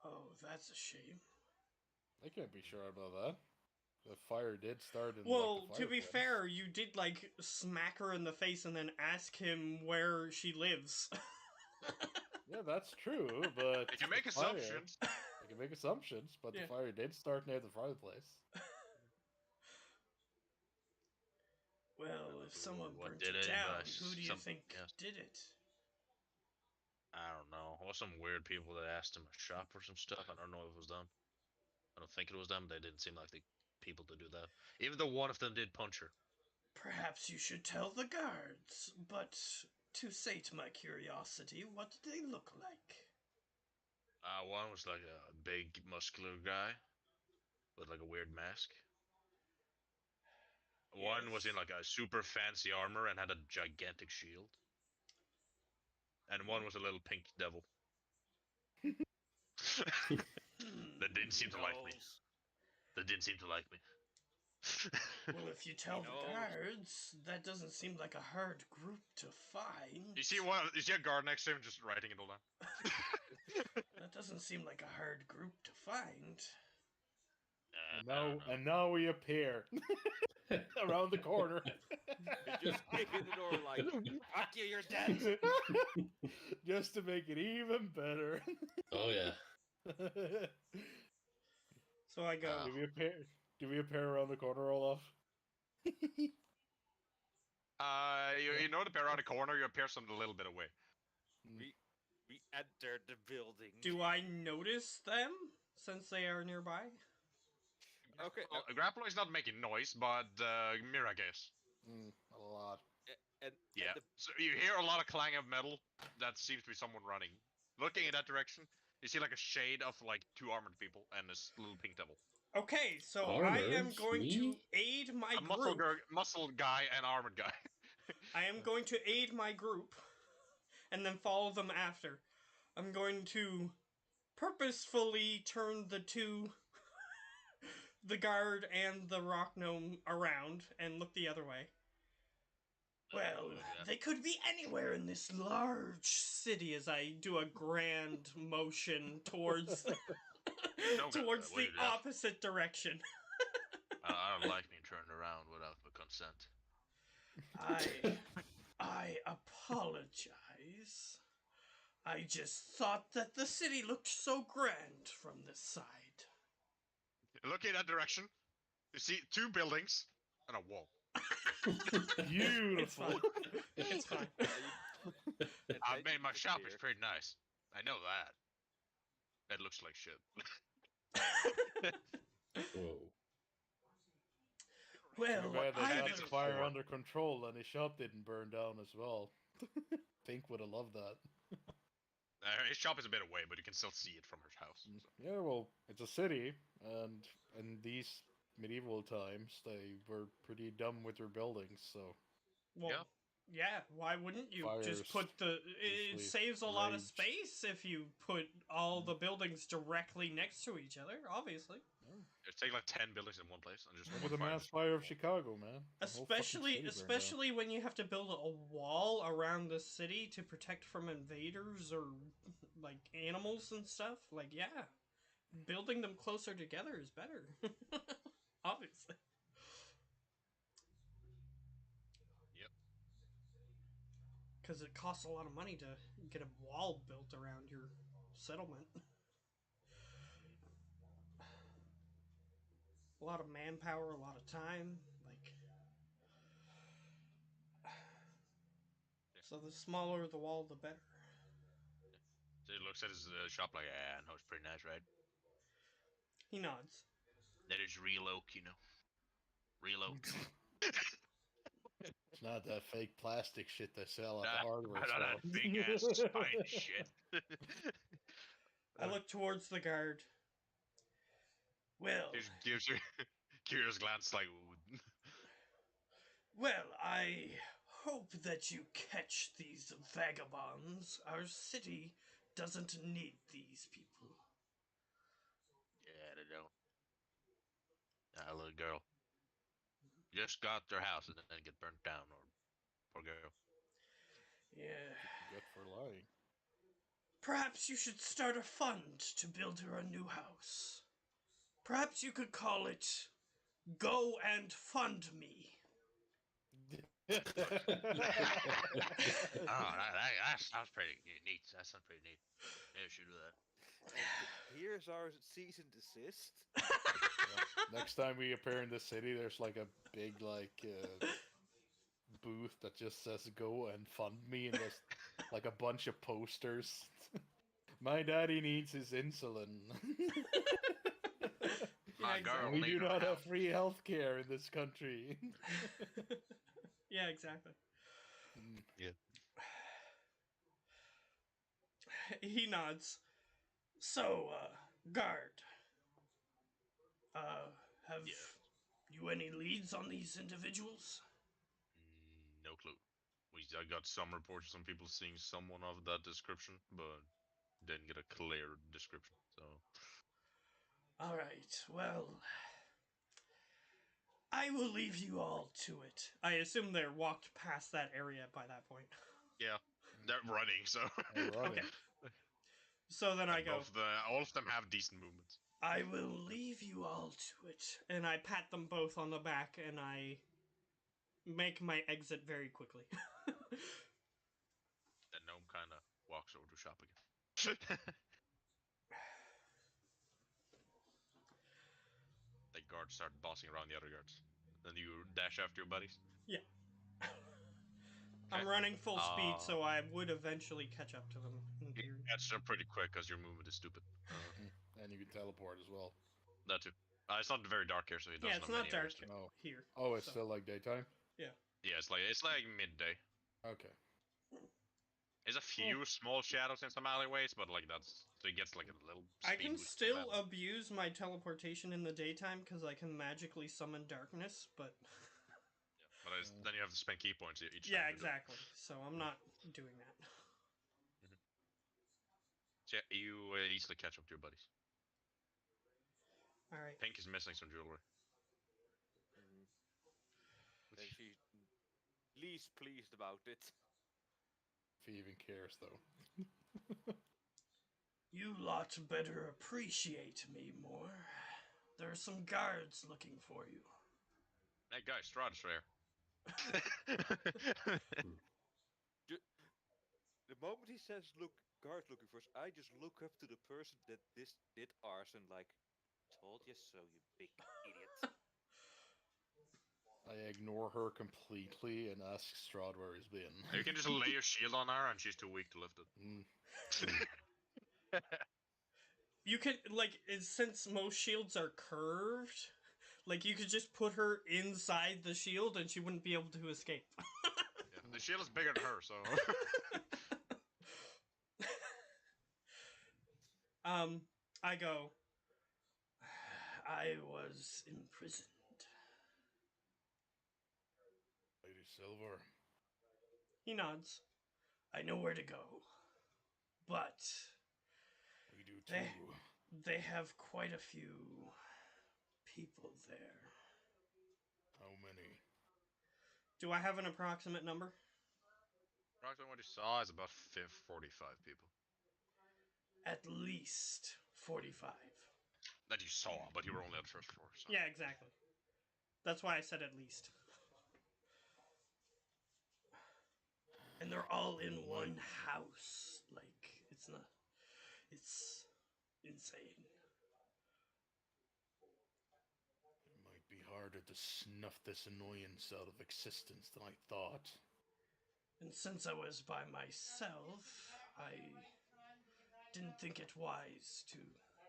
Oh, that's a shame. I can't be sure about that. The fire did start in Well, like, the to be fireplace. fair, you did like smack her in the face and then ask him where she lives. Yeah, that's true, but You can make the fire- assumptions. You can make assumptions, but Yeah. the fire did start near the fireplace. Well, if someone What burnt did it it, down, but who do you some- think yes. did it? I don't know. Or some weird people that asked him to shop or some stuff. I don't know if it was them. I don't think it was them. They didn't seem like the people to do that. Even though one of them did punch her. Perhaps you should tell the guards, but to sate my curiosity, what did they look like? One was like a big muscular guy with like a weird mask. One was in Yes. like a super fancy armor and had a gigantic shield. And one was a little pink devil. That didn't seem to like me. Knows. That didn't seem to like me. Well, if you tell the knows. guards, that doesn't seem like a hard group to find. You see a guard next to him just writing it all down. That doesn't seem like a hard group to find. And I now, don't know. and now we appear around the corner. You just kick in the door like, fuck you, you're dead. Just to make it even better. Oh yeah. So I go, Do we appear? Do we appear around the corner, Olaf? You know to appear around the corner, you appear some a little bit away. We entered the building. do I notice them since they are nearby? Okay, Well, Grappler is not making noise, but Mira guess. A lot. and Yeah. the, So you hear a lot of clang of metal. That seems to be someone running. Looking in that direction, you see like a shade of like two armored people and this little pink devil. Okay, so I am Armors? going to Me? aid my A muscle, group. muscle guy and armored guy. I am going to aid my group and then follow them after. I'm going to purposefully turn the two, the guard and the rock gnome, around and look the other way. Well, Yeah. they could be anywhere in this large city as I do a grand motion towards Don't go towards that way, the Jeff. opposite direction. I don't like being turned around without my consent. I apologize. I just thought that the city looked so grand from this side. Looking in that direction, you see two buildings and a wall. It's Beautiful. fine. It's fine. and I then mean, my you shop is appear. pretty nice. I know that. It looks like shit. Whoa. Well, Too bad they either, got it's the a fire four. under control and his shop didn't burn down as well. Pink would have loved that. His shop is a bit away, but you can still see it from her house. so. Yeah, well, it's a city, and in these medieval times, they were pretty dumb with their buildings, so well, Yeah. yeah, why wouldn't you just Fires put the... It usually saves a lot of rage. space if you put all the buildings directly next to each other, obviously. Just take like 10 buildings in one place and just look one at the fire mass just- fire of Chicago, man. The whole fucking Especially, city burned down. especially when you have to build a wall around the city to protect from invaders or like animals and stuff. Like, yeah, building them closer together is better. Obviously. Yep. Because it costs a lot of money to get a wall built around your settlement. A lot of manpower, a lot of time, like. So the smaller the wall, the better. So he looks at his shop like, yeah, no, it's pretty nice, right? He nods. That is real oak, you know. Real oak. Not that fake plastic shit they sell at the That, hardware that store. big ass spine shit. I look towards the guard. Well, Just gives you curious glance like, "Ooh." well, I hope that you catch these vagabonds. Our city doesn't need these people. Yeah, they don't. That little girl just got their house and then get burnt down, or poor girl. Yeah. Good for lying. Perhaps you should start a fund to build her a new house. Perhaps you could call it Go and Fund Me. Oh, that sounds pretty neat. That sounds pretty neat. Maybe we should do that. Here's our cease and desist. Next time we appear in the city, there's like a big booth that just says "Go and Fund Me," and there's like a bunch of posters. My daddy needs his insulin. My girl And we do need her not have house. free health care in this country. Yeah, exactly. Yeah. He nods. So, guard. Have Yeah. you any leads on these individuals? No clue. I got some reports, some people seeing someone of that description, but didn't get a clear description. So All right. Well, I will leave you all to it. I assume they're walked past that area by that point. yeah, they're running. So Okay. So then I And go, all of them have decent movements. I will leave you all to it. And I pat them both on the back and I make my exit very quickly. The gnome kind of walks over to shop again. The guards start bossing around the other guards. Then you dash after your buddies. I'm running full speed, Uh, so I would eventually catch up to them. In You theory. catch up pretty quick because your movement is stupid. And you can teleport as well. That too. It's not very dark here, so it doesn't Yeah, it's have not many dark areas to- Oh. here. Oh, it's so- still like daytime? Yeah, it's like midday. Okay. There's a few small shadows in some alleyways, but like that's so it gets like a little. I speed can boost from still that. abuse my teleportation in the daytime because I can magically summon darkness, but But then you have to spend key points each time. yeah, you do it. exactly. So I'm not doing that. So yeah, you easily catch up to your buddies. All right. Pink is missing some jewelry. And she's least pleased about it. If he even cares, though. You lot better appreciate me more. There are some guards looking for you. That guy Strahd's there. The moment he says, "Look, guard looking for us," I just look up to the person that did arson, like, "Told you so, you big idiot." I ignore her completely and ask Strahd where he's been. You can just lay your shield on her, and she's too weak to lift it. You could since most shields are curved, like you could just put her inside the shield and she wouldn't be able to escape. Yeah, the shield is bigger than her, so. I go. I was imprisoned. Lady Silver. He nods. I know where to go. But We do They- too. they have quite a few people there. How many? Do I have an approximate number? Approximately what you saw is about 45 people. At least 45. That you saw, but you were only on the first floor. So. Yeah, exactly. That's why I said at least. And they're all in one house. Like, it's not. It's insane. It might be harder to snuff this annoyance out of existence than I thought. And since I was by myself, I didn't think it wise to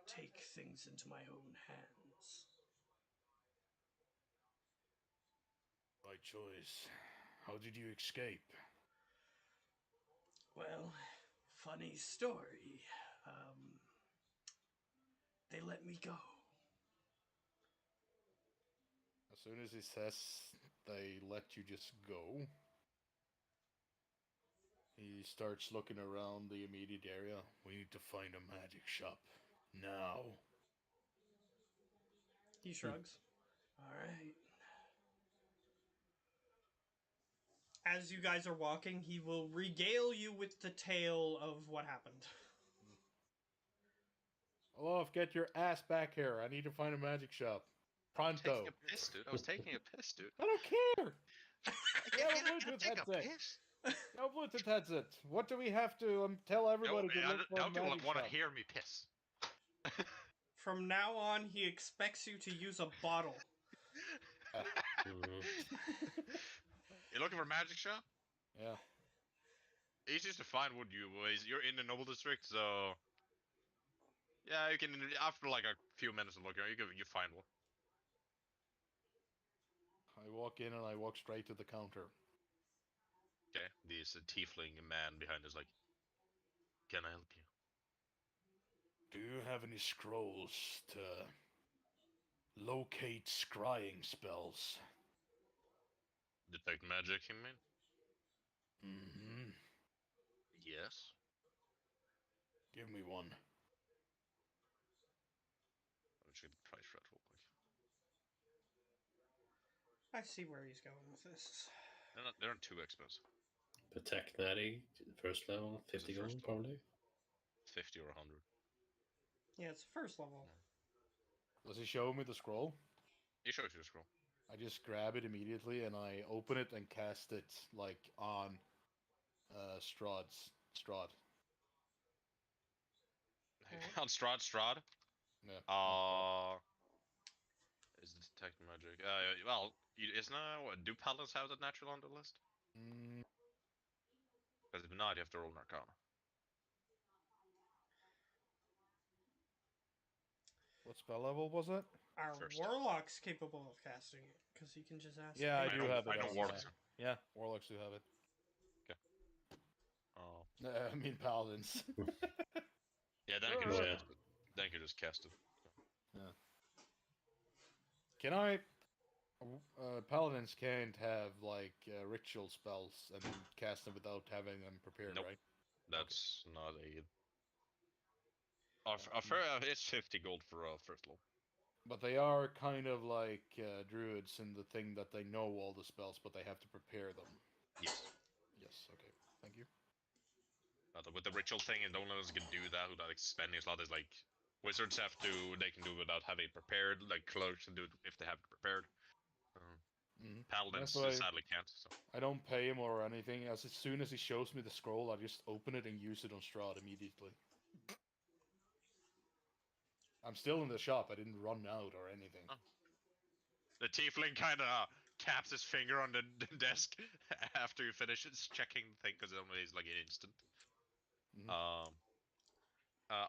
take things into my own hands. By choice. How did you escape? Well, funny story. They let me go. As soon as he says they let you just go, he starts looking around the immediate area. We need to find a magic shop. Now. He shrugs. Alright. As you guys are walking, he will regale you with the tale of what happened. Olaf, get your ass back here. I need to find a magic shop. I'm Pronto. taking a piss, dude. I was taking a piss, dude. I don't care. Yeah, Yeah, Bluetooth take a headset. piss. No Bluetooth headset. What do we have to tell everybody to look for a Don't you magic want to shop? hear me piss? From now on, he expects you to use a bottle. Mhm. You're looking for a magic shop? Yeah. Easiest to find would you boys. You're in the Noble District, so yeah, you can after like a few minutes of looking, you find one. I walk in and I walk straight to the counter. Okay, this tiefling man behind is like, can I help you? Do you have any scrolls to locate scrying spells? Detect magic, you mean? Mm-hmm. Yes. Give me one. Let me check the price for that real quick. I see where he's going with this. They're not too expensive. The Technati, first level, It's 50 the first gold probably. 50 or 100. Yeah, it's first level. Does he show me the scroll? He shows you the scroll. I just grab it immediately and I open it and cast it like on Strahd. On Strahd. Yeah. Is it detect magic? Well, isn't what? Do paladins have that natural on the list? Mm, Because if not, you have to roll an Arcana. what spell level was it? Our First. warlock's capable of casting it because he can just ask. Yeah, I hey, do have it. I know on, warlocks. Yeah, warlocks do have it. Oh. I mean paladins. Yeah, then you can Oh, just yeah. cast it. Then you can just cast it. Can I? Paladins can't have like ritual spells and cast them without having them prepared, Nope. right? That's not a. It's 50 gold for first level. But they are kind of like druids in the thing that they know all the spells, but they have to prepare them. Yes. Yes. Okay. Thank you. With the ritual thing, and the only ones who can do that without expending a slot is like wizards have to. They can do it without having it prepared. Like clerks can do it if they have it prepared. Paladins That's why sadly can't. So. I don't pay him or anything. As soon as he shows me the scroll, I just open it and use it on Strahd immediately. I'm still in the shop. I didn't run out or anything. Oh. The tiefling kind of taps his finger on the desk after he finishes checking the thing because it only is like an instant. Mhm.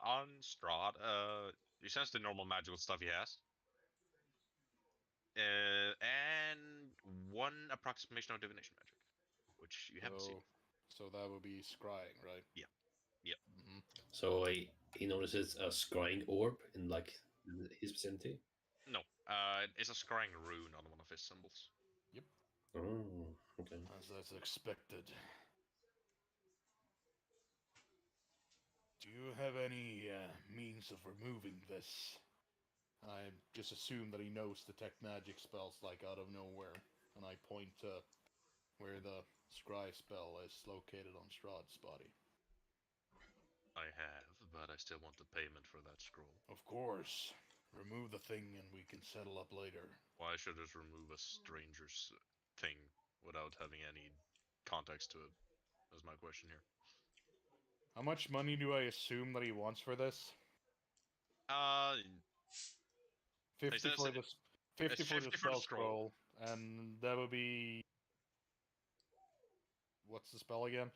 On Strahd, he sends the normal magical stuff he has. And one approximation of divination magic, which you haven't seen. So that would be scrying, right? Yeah. Yep. Mm-hmm. So he notices a scrying orb in like his vicinity. No, it's a scrying rune on one of his symbols. Oh, okay. As that's expected. Do you have any means of removing this? I just assume that he knows detect magic spells like out of nowhere, and I point to where the scry spell is located on Strahd's body. I have, but I still want the payment for that scroll. Of course. Remove the thing and we can settle up later. Why should I just remove a stranger's thing without having any context to it? That's my question here. How much money do I assume that he wants for this? 50 says for it- the 50 it's for 50 the for the spell scroll. scroll, and that would be what's the spell again?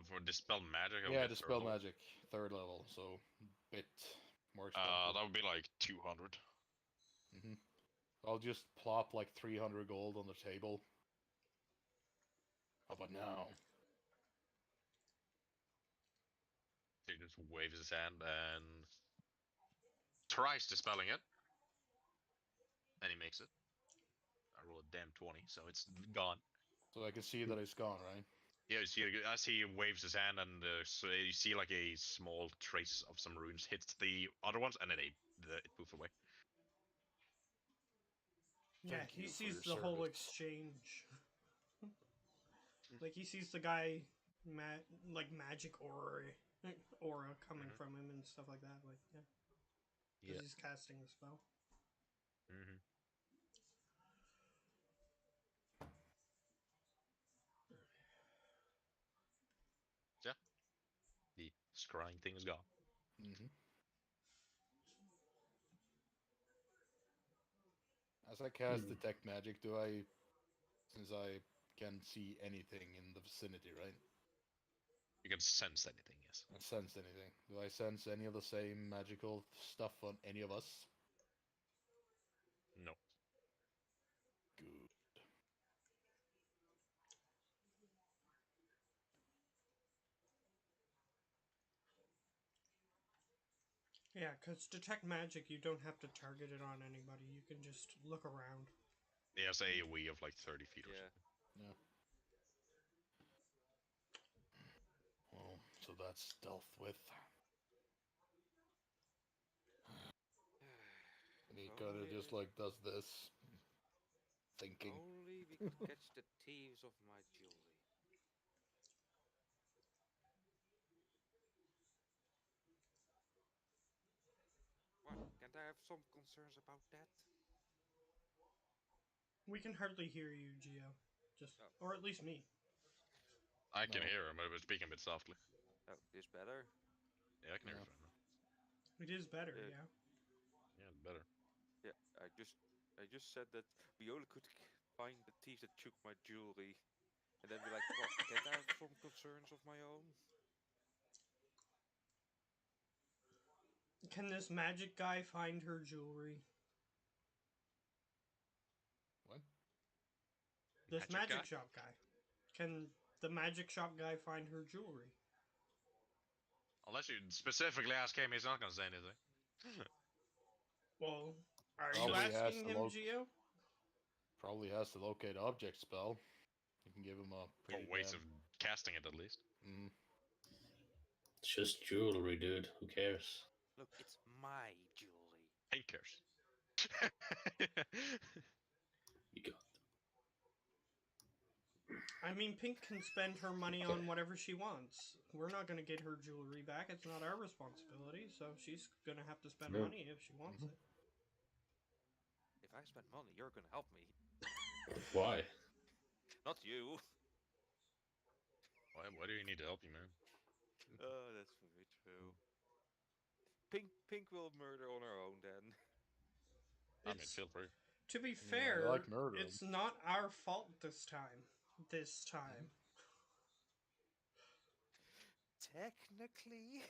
For dispel magic. Yeah, dispel magic, 3rd level, so bit more expensive. That would be like 200. I'll just plop like 300 gold on the table. How about now? He just waves his hand and tries dispelling it. And he makes it. I roll a damn 20, so it's gone. So I can see that it's gone, right? Yeah, you see, as he waves his hand, and so you see like a small trace of some runes hits the other ones, and then it moves away. Yeah, Thank he you for sees your the whole service. exchange. Like he sees the guy, like magic aura coming Mhm. from him and stuff like that. Like yeah, because Yeah. he's casting the spell. Mm-hmm. Yeah, the scrying thing is gone. Mm-hmm. As I cast Hmm. detect magic, do I, since I can see anything in the vicinity, right? You can sense anything, yes. I sense anything. Do I sense any of the same magical stuff on any of us? No. Good. Yeah, because detect magic, you don't have to target it on anybody. You can just look around. He has a AoE of like 30 feet or Yeah. something. Yeah. Well, so that's dealt with. And he kind of just like does this, thinking. Only we could catch the thieves of my jewelry. What? Can't I have some concerns about that? We can hardly hear you, Geo. Just, Oh. or at least me. I can No. hear him, but I was speaking a bit softly. Oh, this better? Yeah, I can hear Yeah. you fine now. It is better, Uh, yeah. Yeah, it's better. Yeah, I just said that we only could find the thieves that took my jewelry, and then be like, what? Can't I have some concerns of my own? Can this magic guy find her jewelry? What? This Magic magic guy? shop guy. Can the magic shop guy find her jewelry? Unless you specifically ask him, he's not gonna say anything. Well, are you Probably has asking to him, Geo? Probably has to locate object spell. You can give him a Or pretty ways damn. of casting it at least. Mm, It's just jewelry, dude. Who cares? Look, it's my jewelry. Pink cares. You got. I mean, Pink can spend her money Okay. on whatever she wants. We're not going to get her jewelry back. It's not our responsibility, so she's going to have to spend No. money if she wants Mhm. it. If I spend money, you're gonna help me. Why? Not you. Why do you need to help you, man? Oh, that's very true. Pink will murder on her own then. I mean, It's, feel free. to be I fair, like murdering. it's not our fault this time. This time. Technically.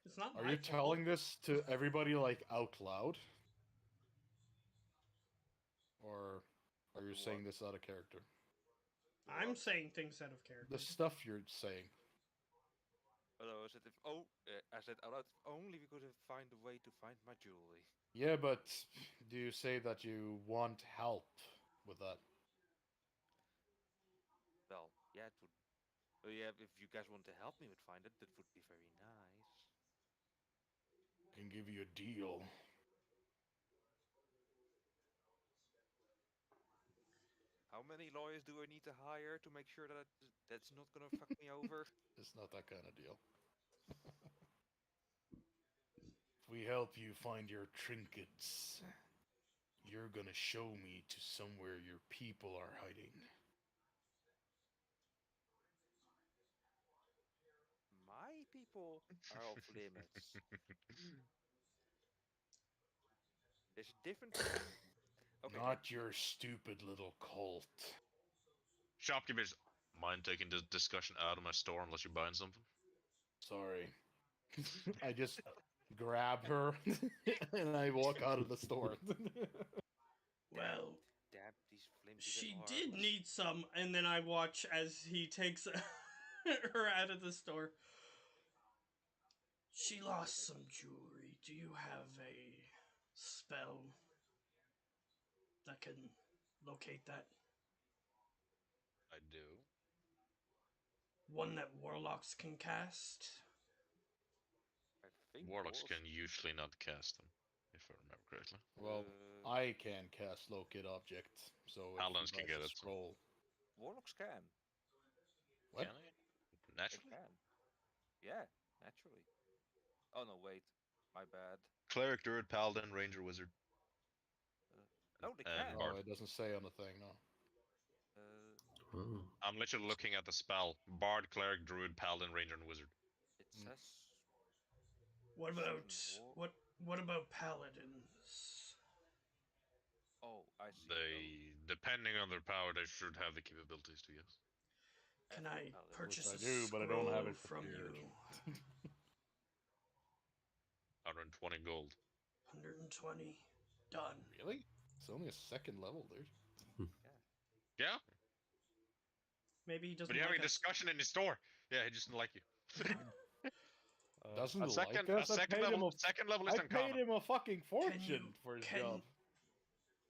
It's not Are my you fault. telling this to everybody like out loud? Or are you What? saying this out of character? I'm What? saying things out of character. The stuff you're saying. Although I said I said out loud, if only we could have find a way to find my jewelry. Yeah, but do you say that you want help with that? Well, yeah, it would. Yeah, if you guys want to help me with find it, that would be very nice. I can give you a deal. How many lawyers do I need to hire to make sure that that's not gonna fuck me over? It's not that kind of deal. If we help you find your trinkets, you're gonna show me to somewhere your people are hiding. My people are off limits. There's a difference. Okay. Not your stupid little cult. Shopkeepers, mind taking the discussion out of my store unless you're buying something? Sorry. I just grab her and I walk out of the store. Well, Damn these flimsy She little did arms. need some, and then I watch as he takes her out of the store. She lost some jewelry. Do you have a spell that can locate that? I do. One that warlocks can cast? I think Warlocks Warlocks- can usually not cast them, if I remember correctly. Well, I can cast locate object, so Paladins if you can guys get just it, so- scroll. Warlocks can. What? Can I? They Naturally. can. Yeah, naturally. Oh no, wait. My bad. Cleric, druid, paladin, ranger, wizard. No, they And can. bard. No, it doesn't say on the thing, no. Oh. I'm literally looking at the spell. Bard, cleric, druid, paladin, ranger, and wizard. It Mm. says. What about War- what about paladins? Oh, I see. They, depending on their power, they should have the capabilities to use. Can F I paladin. purchase I a do, but I don't have it scroll from prepared. you? 120 gold. 120. Done. Really? It's only a second level, dude. Yeah, Maybe he doesn't but you're having like a discussion in the store. Yeah, he just didn't like you. Doesn't A like second, us? a I second paid him level, a- second level is I paid uncommon. him a fucking fortune for his can- job.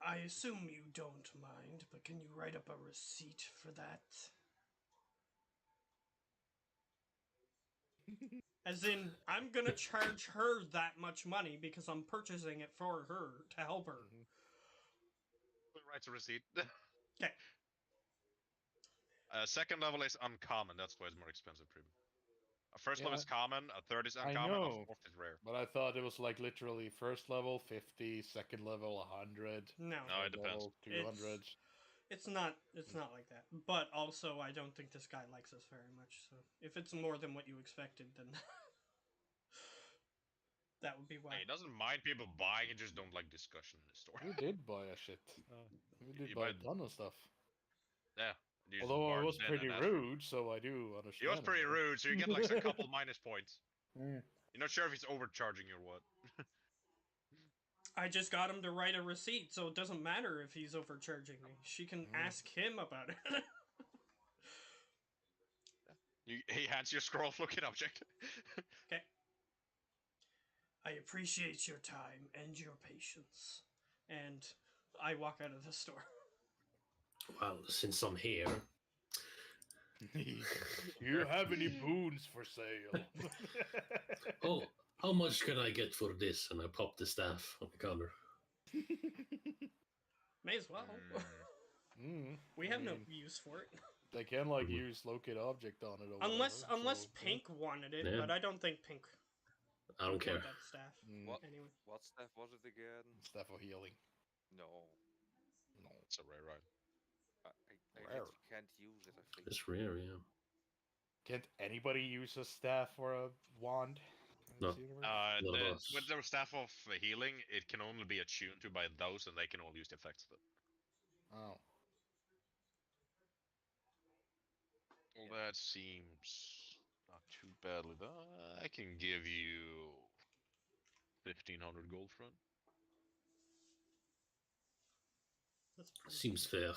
I assume you don't mind, but can you write up a receipt for that? As in, I'm gonna charge her that much money because I'm purchasing it for her to help her. Mhm. Writes a receipt. 'Kay. Second level is uncommon. That's why it's more expensive. Premium. A first level Yeah. is common. A third is I uncommon. A know. fourth is rare. But I thought it was like literally first level 50, second level 100, No, No, it third depends. level 200. it's not. It's not like that. But also, I don't think this guy likes us very much. So if it's more than what you expected, then that would be why. He doesn't mind people buying. He just don't like discussion in the store. We did buy a shit. We did you buy a buy- ton of stuff. Yeah. you just Although I barge was in pretty and ask- rude, so I do understand. He was it, pretty but- rude, so you get like a couple minus points. Mm. You're not sure if he's overcharging you or what. I just got him to write a receipt, so it doesn't matter if he's overcharging me. She can Mm. ask him about it. He hands you a scroll of looking object. I appreciate your time and your patience. And I walk out of the store. Well, since I'm here, You have any boons for sale? oh, how much can I get for this? And I pop the staff on the counter. May as well. Mm, We have I no mean, use for it. They can like Mhm. use locate object on it. Or Unless whatever, unless so, yeah. Pink wanted it, Yeah. but I don't think Pink I don't would care. want that staff. Mm, What? Anyway. What staff was it again? Staff of healing. No. No. It's a rare ride. I Rare. literally can't use it, I think. It's rare, yeah. Can't anybody use a staff or a wand? in No. this universe? None of us. With the staff of healing, it can only be attuned to by those, and they can all use the effects of it. Oh. Well, that seems not too badly done. I can give you 1,500 gold for it. That's pretty Seems fair.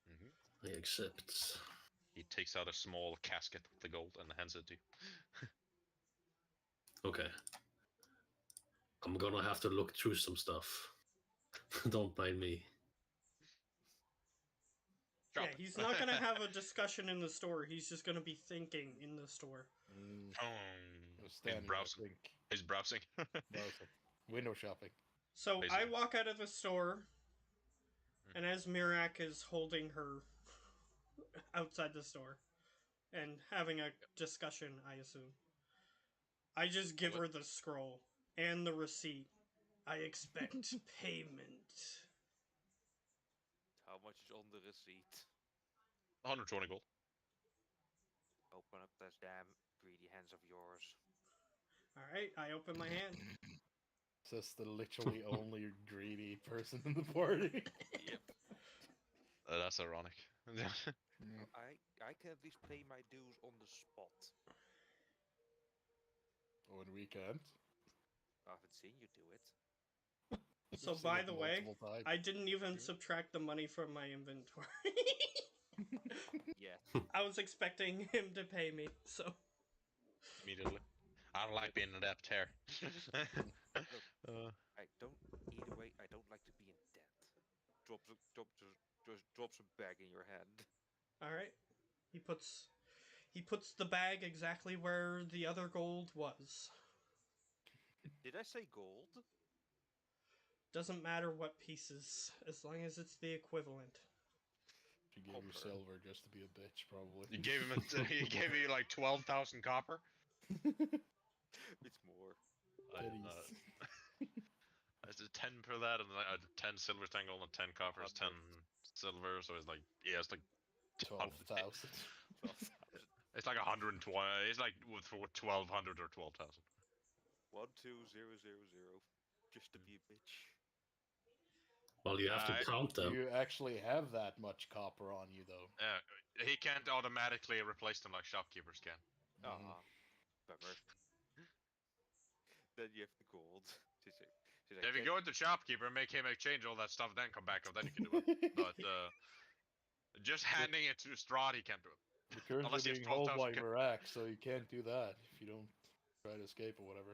Mhm. I accept. He takes out a small casket with the gold and hands it to you. Okay. I'm gonna have to look through some stuff. Don't mind me. Yeah, Drop it. he's not gonna have a discussion in the store. He's just gonna be thinking in the store. Mm, He's just standing there, browsing. think. He's browsing. Browsing. Window shopping. So I Basically. walk out of the store, and as Mirak is holding her outside the store and having a discussion, I assume, I just give her the scroll and the receipt. I expect payment. How much is on the receipt? 120 gold. Open up those damn greedy hands of yours. Alright, I open my hand. Says the literally only greedy person in the party. Yep. That's ironic. Mm. I can at least pay my dues on the spot. When we can't. I haven't seen you do it. So, You've seen by it the way, multiple times. I didn't even Yeah. subtract the money from my inventory. Yeah. I was expecting him to pay me, so. Immediately. I don't like being in debt here. I don't. Either way, I don't like to be in debt. Just drops a bag in your hand. All right. He puts the bag exactly where the other gold was. Did I say gold? Doesn't matter what pieces, as long as it's the equivalent. She gave you Copper. silver just to be a bitch, probably. You gave him he gave you like 12,000 copper. It's more. I did not. I did 10 for that, and then I had 10 silver tangle and 10 copper is 10 silver, so it's like yeah, it's like 12,000. it's like 120. It's like with 1,200 or 12,000. 12000. Just to be a bitch. Well, you have to count them. You actually have that much copper on you, though. He can't automatically replace them like shopkeepers can. Ah, bummer. Then you have the gold. She's like, If you go into shopkeeper and make him exchange all that stuff, then come back up, then you can do it. But just handing it to Strahd, he can't do it. You're currently Unless he has being held 12,000 by Marak, so you can't do that if you don't try to escape or whatever.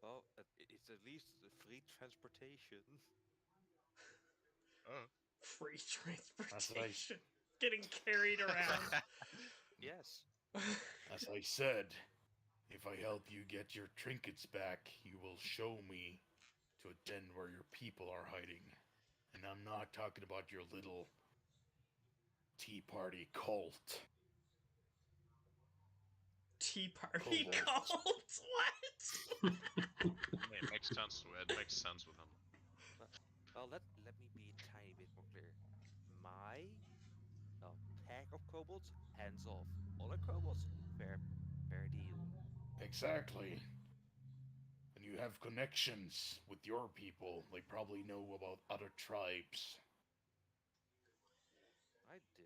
well, it's at least the free transportation. Oh. Free transportation. Getting carried around. Yes. As I said, if I help you get your trinkets back, you will show me to a den where your people are hiding. And I'm not talking about your little Tea Party cult. Tea Party Kobolds. cult? What? It makes sense. It makes sense with him. Well, let me be a tiny bit more clear. My pack of kobolds, hands off. Other kobolds, fair deal. Exactly. And you have connections with your people. They probably know about other tribes. I do.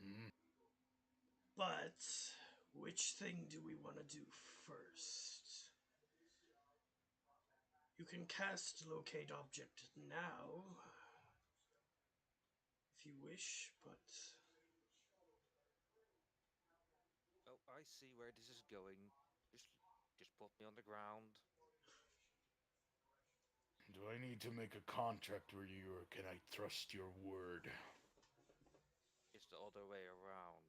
Mm. But which thing do we want to do first? You can cast Locate Object now, if you wish, but Oh, I see where this is going. Just put me on the ground. Do I need to make a contract with you, or can I trust your word? It's the other way around.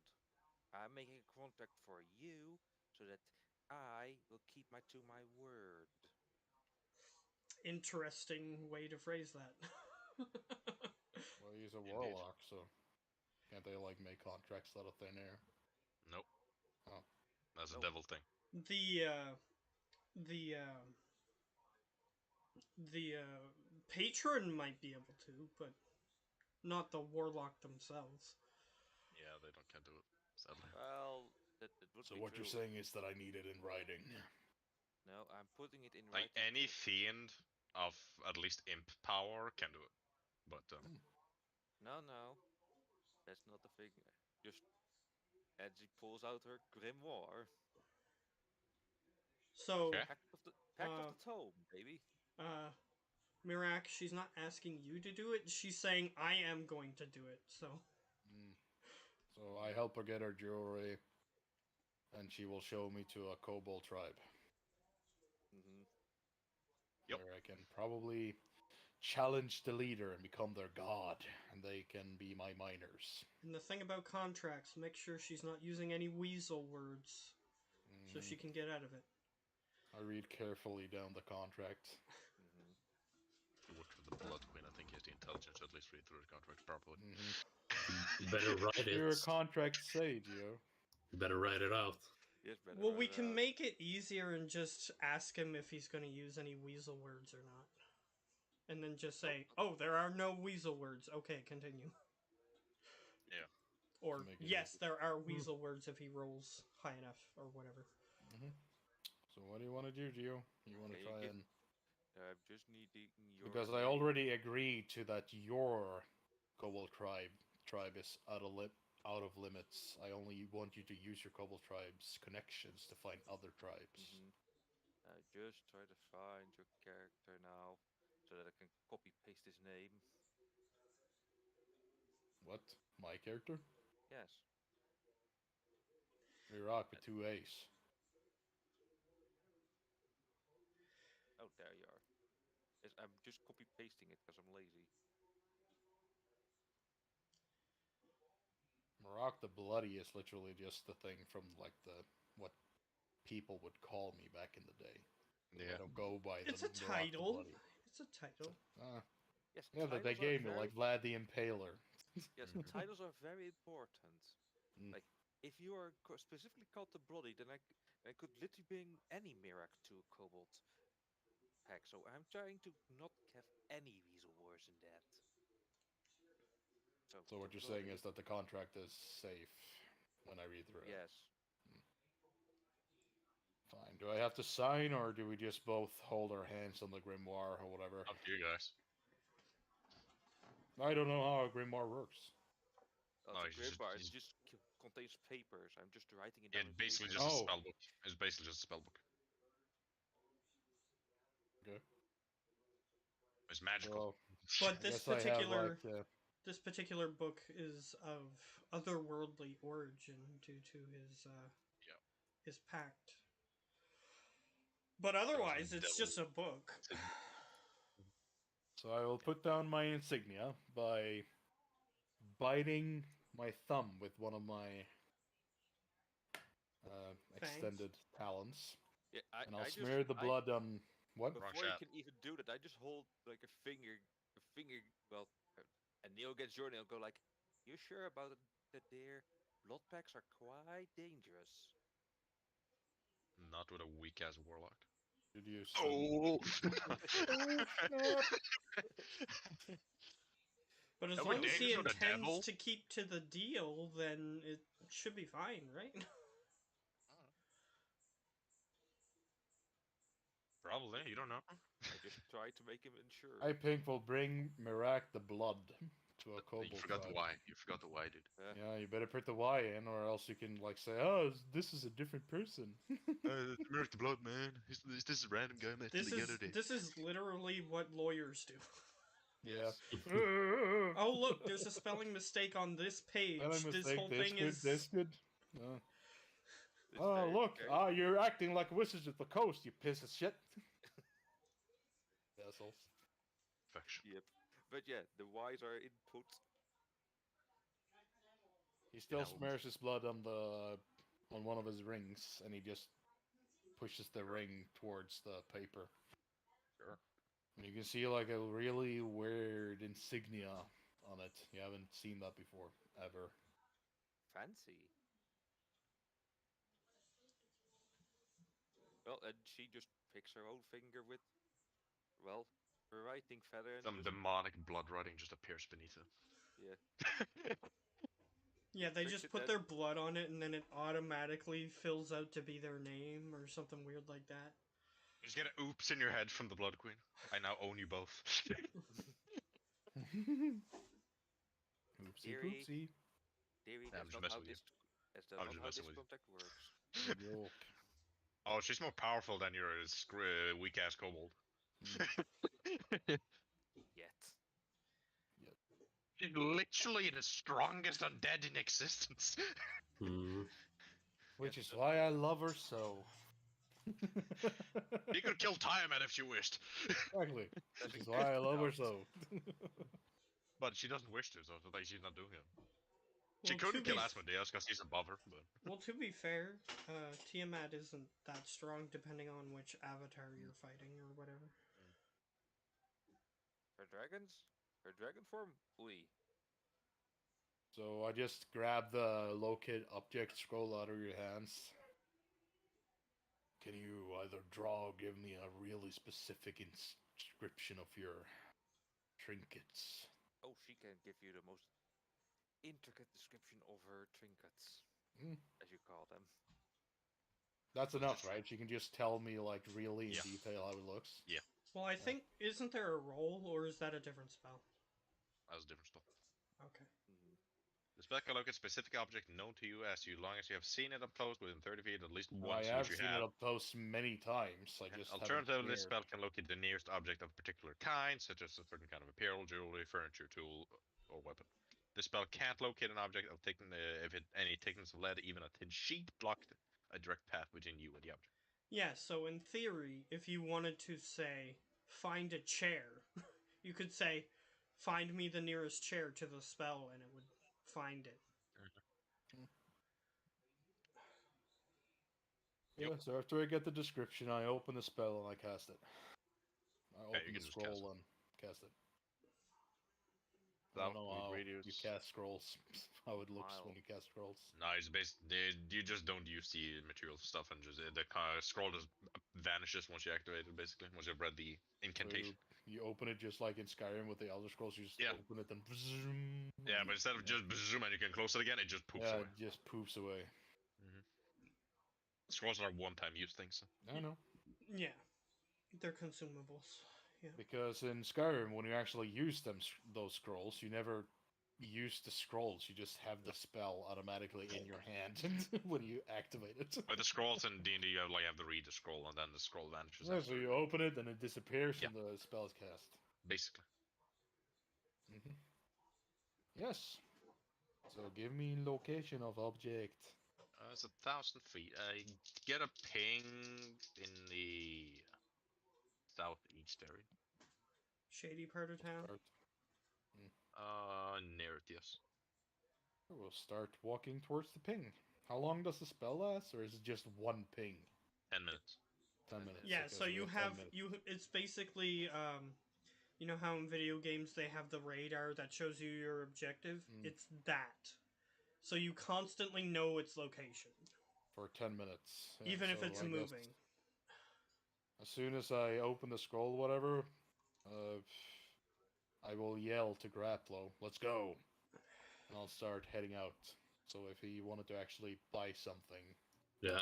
I'm making a contract for you so that I will keep to my word. interesting way to phrase that. Well, he's a warlock, so can't they like make contracts out of thin air? Nope. Oh. That's a Nope. devil thing. The patron might be able to, but not the warlock themselves. Yeah, can't do it. Sadly. Well, that would So be what true. you're saying is that I need it in writing. No, I'm putting it in Like writing. any fiend of at least imp power can do it, but No, that's not the thing. Just as she pulls out her grimoire. So, Okay. Pact of the Tome, baby. Mirak, she's not asking you to do it. She's saying I am going to do it. So, So I help her get her jewelry, and she will show me to a kobold tribe. Yep. Where I can probably challenge the leader and become their god, and they can be my miners. and the thing about contracts, make sure she's not using any weasel words, so she can get out of it. I read carefully down the contract. you work with the Blood Queen. I think he has the intelligence to at least read through the contract properly. You better write it. Your contract say, Gio. You better write it out. Yes, better. Well, we can make it easier and just ask him if he's going to use any weasel words or not. And then just say, oh, there are no weasel words. Okay, continue. Yeah. Or, Make it yes, easy. there are weasel words if he rolls high enough, or whatever. So what do you want to do, Gio? You want to Okay, try you and... I'm just needing your. Because I already agreed to that your kobold tribe is out of limits. I only want you to use your kobold tribe's connections to find other tribes. I just try to find your character now, so that I can copy paste his name. What? My character? Yes. Rock with 2 A's. Oh, there you are. Yes, I'm just copy pasting it because I'm lazy. Marak the Bloody is literally just the thing from like the what people would call me back in the day. I Yeah. don't go by It's the a Marak the title. Bloody. It's a title. Yes, Yeah, that they titles are gave me very like Vlad the Impaler. yes, Mhm. titles are very important. Mm. Like, if you are specifically called the Bloody, then I could literally bring any Mirak to a Kobold pack. So I'm trying to not have any weasel words in that. So So what the you're saying Bloody, is that the contract is safe when I read through it. yes. Fine. Do I have to sign, or do we just both hold our hands on the grimoire or whatever? Up to you guys. I don't know how a grimoire works. No, The it's just- grimoire, it it's- just contains papers. I'm just writing it Yeah, down. it's in basically paper. just Oh. a spell book. It's basically just a spell book. Okay. It's magical. Well, But I this guess I have particular like. this particular book is of otherworldly origin due to Yep. his pact. But otherwise, some it's devil just a book. So I will put down my insignia by biting my thumb with one of my extended talons, Yeah, and I'll I smear the blood on what? Wrong Before you shot. can even do that, I just hold like a finger. Well, and Neil gets your nail. Go like, you sure about it that their blood packs are quite dangerous? Not with a weak ass warlock. Did you? Oh! But as Are we long as he dangerous with the intends devil? to keep to the deal, then it should be fine, right? Probably, you don't know. I just try to make him unsure. I think will bring Mirak the blood to a kobold You forgot the tribe. Y. You forgot the Y, dude. Yeah, you better put the Y in, or else you can like say, "Oh, this is a different person." Merc the blood, man. This is a random guy met This is literally what lawyers do. Yeah. Oh look, there's a spelling mistake on this page. Spelling This mistake, whole this thing good, is this good. It's Oh, very look! okay. You're acting like wizards of the coast, you piece of shit. Assholes. Faction. Yep. But yeah, the Y's are input. He still Yeah, smears his blood on one of his rings, and he just pushes the ring towards the paper. Sure. And you can see like a really weird insignia on it. You haven't seen that before, ever. Fancy. Well, and she just picks her own finger with, well, her writing feather and Some just, demonic blood writing just appears beneath it. yeah. Yeah, they Fix just it put then. their blood on it and then it automatically fills out to be their name or something weird like that. You just get an oops in your head from the Blood Queen. I now own you both. Oopsie Theory. poopsie. Theory, Yeah, I'm that's just not how messing with you. this, I'm not just how messing this with you. contact works. Joke. Oh, she's more powerful than your weak ass kobold. Yet. She's literally the strongest undead in existence. Which is why I love her so. She could kill Tiamat if she wished. Exactly. That's Which is a why I good love her count. so. But she doesn't wish to, so like she's not doing it. She Well, couldn't to kill be- Asmodeus because he's above her, but Well, to be fair, Tiamat isn't that strong depending on which avatar you're fighting or whatever. Her dragons? Her dragon form? Oui. So I just grab the locate object scroll out of your hands. Can you either draw or give me a really specific inscription of your trinkets? Oh, she can give you the most intricate description of her trinkets, Hmm. as you call them. That's enough, right? She can just tell me like really in Yeah. detail how it looks. Yeah. Well, I think, isn't there a roll or is that a different spell? that was a different spell. Okay. Mhm. The spell can locate specific object known to you as long as you have seen it up close within 30 feet at least once, I have which you seen have. it up close many times. I And just haven't alternatively, this cared. spell can locate the nearest object of a particular kind, such as a certain kind of apparel, jewelry, furniture, tool, or weapon. This spell can't locate an object of any thickness of lead, even a thin sheet blocked a direct path between you and the object. Yeah, so in theory, if you wanted to say, find a chair, you could say, find me the nearest chair to the spell, and it would find it. Yeah, so after I get the description, I open the spell and I cast it. I you open can the just scroll cast it. and cast it. I That don't know would how really you cast scrolls, how it looks when Wow. you cast scrolls. No, it's you just don't use the material stuff, and just the scroll just vanishes once you activate it. Basically, once you've read the So incantation. you open it just like in Skyrim with the Elder Scrolls. You just Yeah. open it and zoom. Yeah, but instead of just zoom and you can close it again, it just poops yeah, away. it just poops away. Scrolls are one-time use things. I know. Yeah, they're consumables. Yeah. Because in Skyrim, when you actually use those scrolls, you never use the scrolls. You just have the spell automatically in your hand when you activate it. With the scrolls in D&D, you have to read the scroll, and then the scroll vanishes. Yeah, after. so you open it and it disappears Yeah. and the spell is cast. Basically. Yes. So give me location of object. It's 1,000 feet. Get a ping in the southeast area. Shady part of town. Near it, yes. We'll start walking towards the ping. How long does the spell last, or is it just one ping? 10 minutes. 10 minutes. Yeah, okay, so we you 10 have minutes. it's basically you know how in video games they have the radar that shows you your objective? It's that. So you constantly know its location. For 10 minutes. Yeah, Even if so it's I guess moving. As soon as I open the scroll, whatever, I will yell to Graplo, "Let's go!" And I'll start heading out. So if he wanted to actually buy something, Yeah,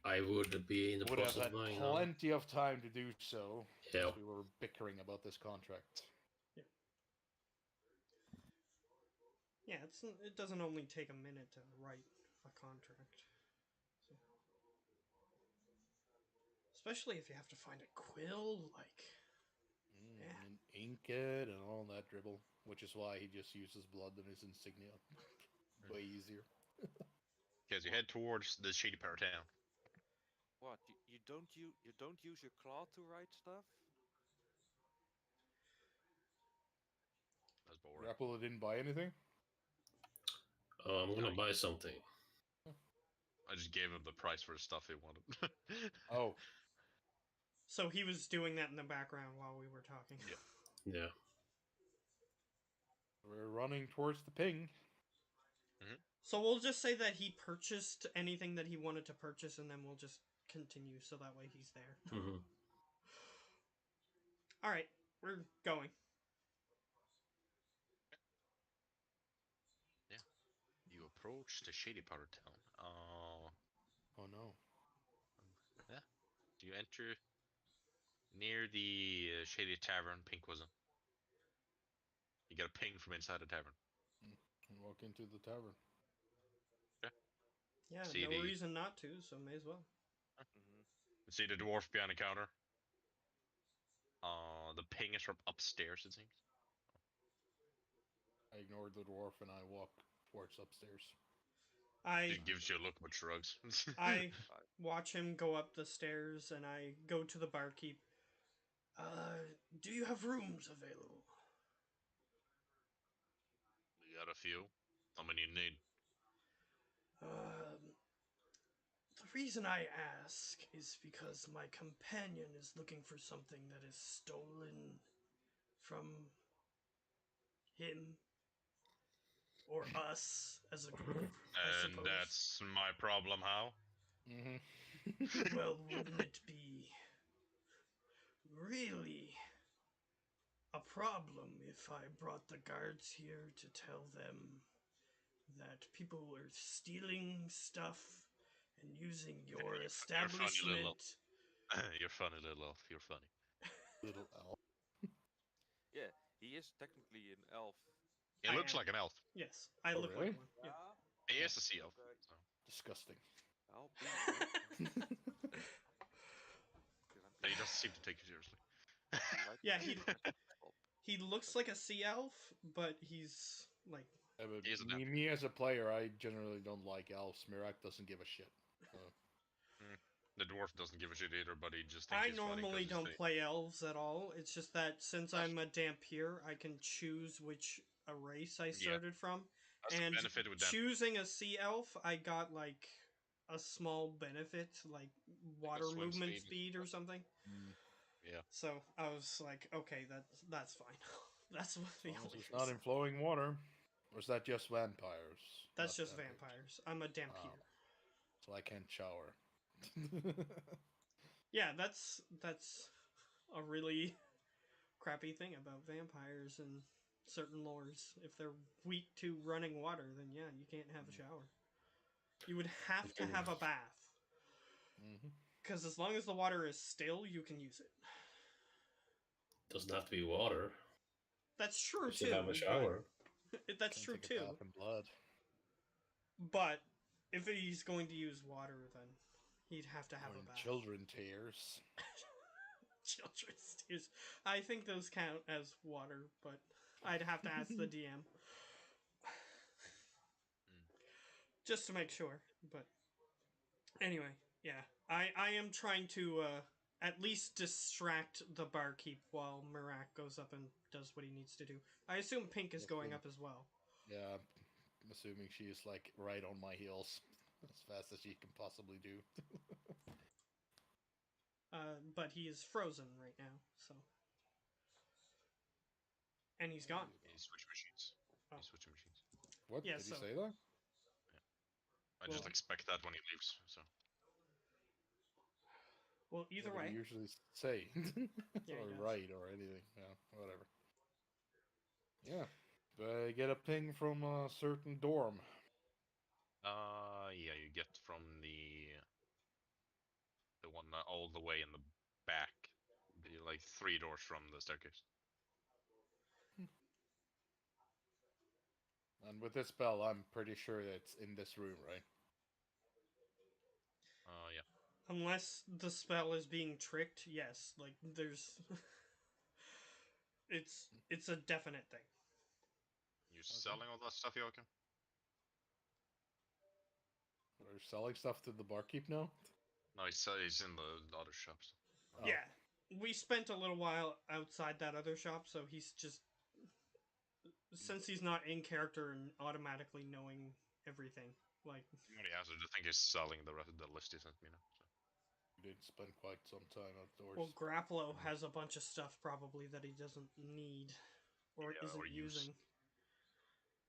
I would be in the would have process had of buying now. plenty of time to do so. Yeah. Because we were bickering about this contract. Yeah, it doesn't only take a minute to write a contract. So. Especially if you have to find a quill, like yeah. And ink it and all that dribble. Which is why he just uses blood in his insignia. Way easier. Because you head towards the shady part of town. What? You don't use your claw to write stuff? That's boring. Grapple didn't buy anything? Oh, I'm gonna buy something. I just gave him the price for the stuff he wanted. Oh. So he was doing that in the background while we were talking. Yeah. Yeah. We're running towards the ping. So we'll just say that he purchased anything that he wanted to purchase, and then we'll just continue so that way he's there. Mm-hmm. All right, we're going. Yeah. You approach the shady part of town. Oh no. Yeah. Do you enter near the shady tavern Pink was in? You get a ping from inside the tavern. And walk into the tavern. Yeah, See no the- reason not to, so may as well. You see the dwarf behind the counter. The ping is from upstairs, it seems. I ignored the dwarf and I walk towards upstairs. I It gives you a look but shrugs. I watch him go up the stairs, and I go to the barkeep. Do you have rooms available? We got a few. How many you need? The reason I ask is because my companion is looking for something that is stolen from him or us as a group. I And suppose. that's my problem, how? Mm-hmm. Well, wouldn't it be really a problem if I brought the guards here to tell them that people were stealing stuff and using your funny establishment? little- You're funny, little elf. You're funny. Little elf. Yeah, he is technically an elf. It I looks am. like an elf. Yes, I Oh, look really? like one. Yeah. He is a sea elf. So. Disgusting. I'll be seem to take you seriously. Yeah, he looks like a sea elf, but he's like Yeah, but He is a me as a player, I generally don't like elves. Mirak doesn't give a shit. The dwarf doesn't give a shit either, but he just thinks I he's funny 'cause normally he's don't fake. play elves at all. It's just that since That's- I'm a Dampier, I can choose which race I started from. That's the And benefit with that. choosing a sea elf, I got like a small benefit, like water swim movement speed and speed or something. Yeah. So I was like, okay, that's fine. That's what the As long as only it's not in reason. flowing water. Or is that just vampires? That's not just vampires. I'm a Dampier. Oh. So I can't shower. Yeah, that's a really crappy thing about vampires and certain lores. If they're weak to running water, then yeah, you can't have a shower. You would have to have a bath. Because as long as the water is still, you can use it. Doesn't have to be water. That's true You too. should have a shower. That's Can't true take a too. bath in blood. But if he's going to use water, then he'd have to have Or a in bath. children tears. Children's tears. I think those count as water, but I'd have to ask the DM. Just to make sure. But anyway, yeah. I am trying to at least distract the barkeep while Mirak goes up and does what he needs to do. I assume Pink is going up as well. Yeah, I'm assuming she is like right on my heels. As fast as she can possibly do. But he is frozen right now, so. And he's gone. He's switching machines. Oh. He's switching machines. What? Yeah, Did so- he say that? I just Well- expect that when he leaves. So Well, either What do way. you usually say? Yeah, he or does. right or anything. Yeah, whatever. Yeah. But I get a ping from a certain dorm. yeah, you get from the one all the way in the back, like 3 doors from the staircase. And with this spell, I'm pretty sure it's in this room, right? Yeah. Unless the spell is being tricked, yes. Like, there's. It's a definite thing. You selling all that stuff, Joachim? We're selling stuff to the barkeep now? No, he's in the other shops. Oh. Yeah. We spent a little while outside that other shop, so he's just. Since he's not in character and automatically knowing everything, like. He already answered. I think he's selling the rest of the list he sent me now. So. We did spend quite some time outdoors. Well, Grapplo has a bunch of stuff probably that he doesn't need or Yeah, isn't or use. using.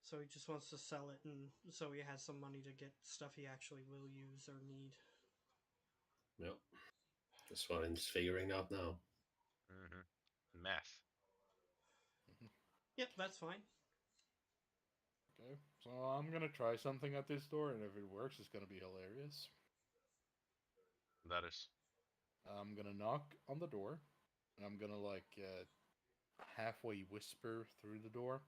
So he just wants to sell it, and so he has some money to get stuff he actually will use or need. Yep. That's what I'm just figuring out now. Math. Yep, that's fine. Okay, so I'm gonna try something at this door, and if it works, it's gonna be hilarious. That is. I'm gonna knock on the door, and I'm gonna like halfway whisper through the door.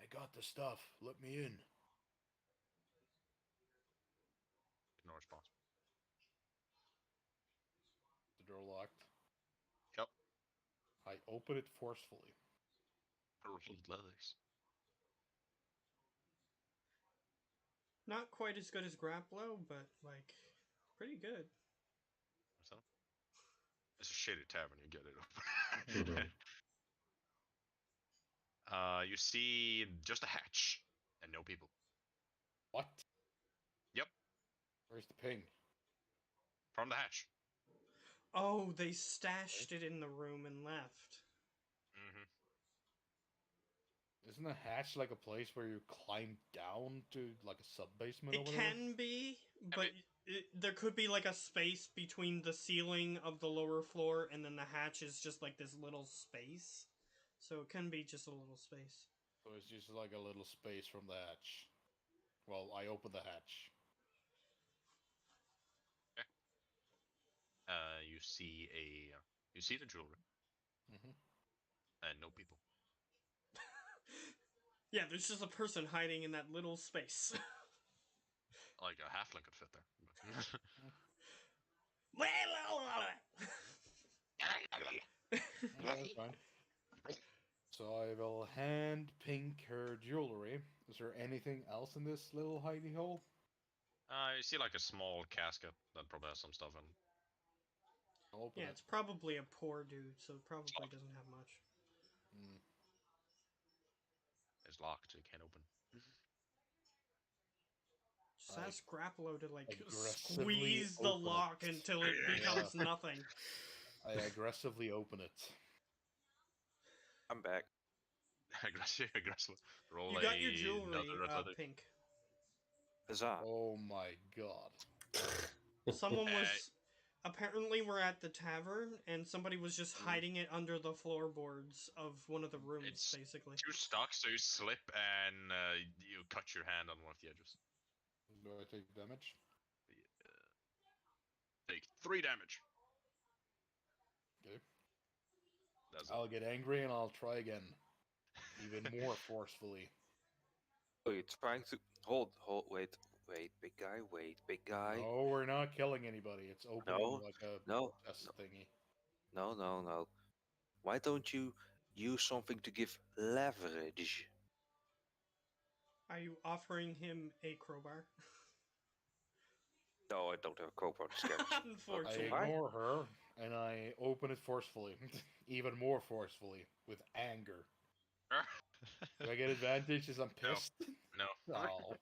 I got the stuff. Let me in. No response. The door locked. Yep. I open it forcefully. Ruffled leathers. Not quite as good as Grapplo, but like pretty good. What's that? It's a shitty tavern. You get it open. You see just a hatch and no people. What? Yep. Where's the ping? From the hatch. Oh, they stashed it in the room and left. Isn't a hatch like a place where you climb down to like a sub basement or It whatever? can be, but there could be like a space between the ceiling of the lower floor and then the hatch is just like this little space. So it can be just a little space. So it's just like a little space from the hatch. Well, I open the hatch. You see the jewelry and no people. Yeah, there's just a person hiding in that little space. Like a halfling could fit there. I will hand Pink her jewelry. Is there anything else in this little hidey hole? You see like a small casket that probably has some stuff in. I'll open Yeah, it. it's probably a poor dude, so it probably doesn't have much. Mm. It's locked, so you can't open. Just I ask Grappolo to like aggressively squeeze the open lock it. until it becomes nothing. I aggressively open it. I'm back. aggressive. Roll You got your another jewelry, athletic. Pink. Huzzah. Oh my god. Someone was apparently we're at the tavern, and somebody was just hiding it under the floorboards of one of the rooms, It's basically. Two stuck, so you slip and you cut your hand on one of the edges. Do I take damage? Take 3 damage. Okay. That's I'll get angry and I'll try again. Even more forcefully. Oh, you're trying to wait, big guy, big guy. No, we're not killing anybody. It's opening No, like a no, chest thingy. no. Why don't you use something to give leverage? Are you offering him a crowbar? No, I don't have a crowbar to scare. I Unfortunately. Why? ignore her and I open it forcefully. Even more forcefully. With anger. Do I get advantage as I'm No. pissed? No. Oh.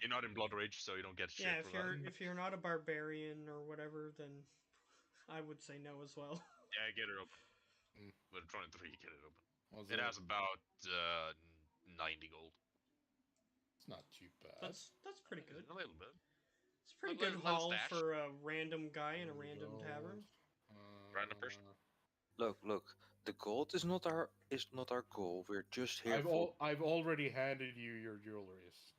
You're not in Blood Rage, so you don't get shit Yeah, for if you're not a barbarian or whatever, then I would say no as well. that. Yeah, get it open. Mm. With a 23, get it open. Was It has about 90 gold. It's not too bad. That's pretty good. A little bit. It's a pretty Little- good little haul stash. for a random guy in a There we random go. tavern. Random person. Look. The gold is not our goal. We're just here for. I've already handed you your jewelries.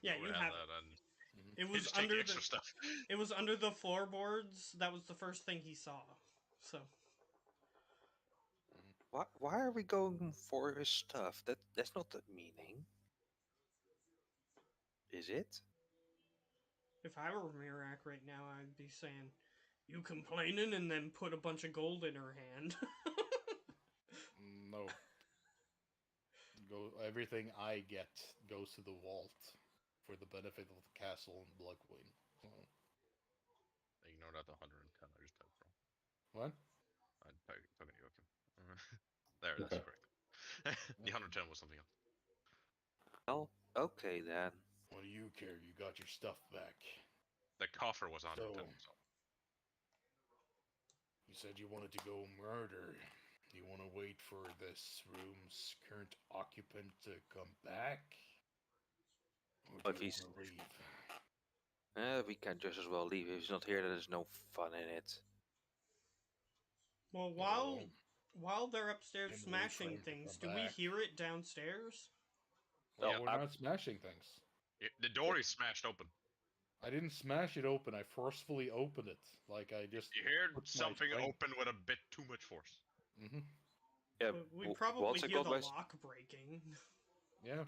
Yeah, Go you ahead have it. and It you was just take under the the extra stuff. it was under the floorboards. That was the first thing he saw. So Why are we going for his stuff? That's not the meaning. Is it? if I were Mirak right now, I'd be saying, "You complaining?" and then put a bunch of gold in her hand. No. Everything I get goes to the vault for the benefit of the castle and Bloodwing. So, Ignore that 110 I just typed wrong. what? I typed Joachim. There, that's Okay. correct. The 110 was something else. Well, okay then. What do you care? You got your stuff back. The coffer was 110. So- You said you wanted to go murder. You want to wait for this room's current occupant to come back? Or But do you he's- want to leave? We can just as well leave. If he's not here, then there's no fun in it. Well, No. while they're upstairs And wait for smashing him to things, come do we back. hear it downstairs? Well, Yeah, we're I'm- not smashing things. The door is smashed open. I didn't smash it open. I forcefully opened it. Like I just. You heard put my something strength- open with a bit too much force. Mhm. Yeah, But we w- probably once I hear got the my lock breaking. Yeah.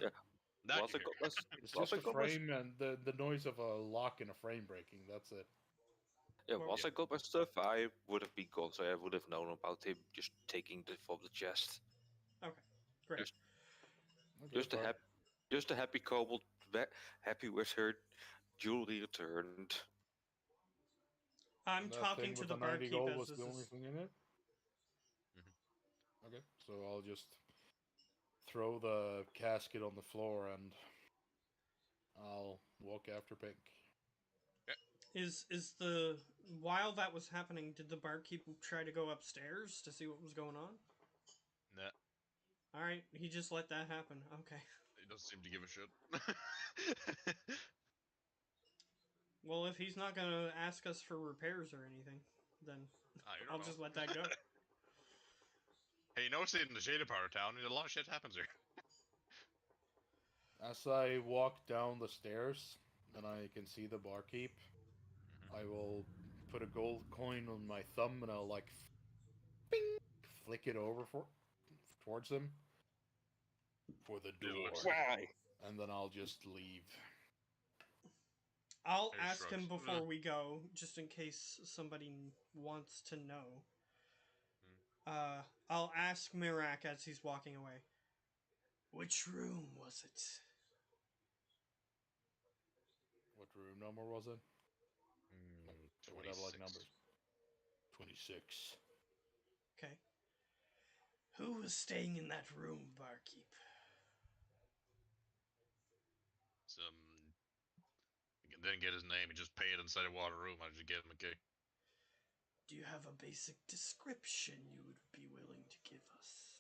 That once you I got hear. my It's once just I a got my frame and the noise of a lock and a frame breaking. That's it. Yeah, Well, once I got my stuff, I would have been gone, so I would have known about him just taking the from the chest. Great. Just- Okay, Just a fine. happy kobold, happy with her jewelry returned. I'm And that talking thing to with the 90 barkeep gold as was this the only is. thing in it? Mhm. Okay, so I'll just throw the casket on the floor and I'll walk after Pink. Is the while that was happening, did the barkeep try to go upstairs to see what was going on? Nah, All right, he just let that happen. Okay. he doesn't seem to give a shit. Well, if he's not gonna ask us for repairs or anything, then You don't I'll know. just let that go. Hey, you know what's in the shady part of town? A lot of shit happens here. As I walk down the stairs and I can see the barkeep, I will put a gold coin on my thumb and I'll like bing, flick it over towards him for the It door. looks- Why? And then I'll just leave. I'll He ask him shrugs. before we go, just in case somebody wants to know. I'll ask Mirak as he's walking away. Which room was it? What room number was it? They would have like 26. numbers. 26. Okay. Who was staying in that room, barkeep? Didn't get his name. He just paid inside a water room. I just gave him a key. Do you have a basic description you would be willing to give us?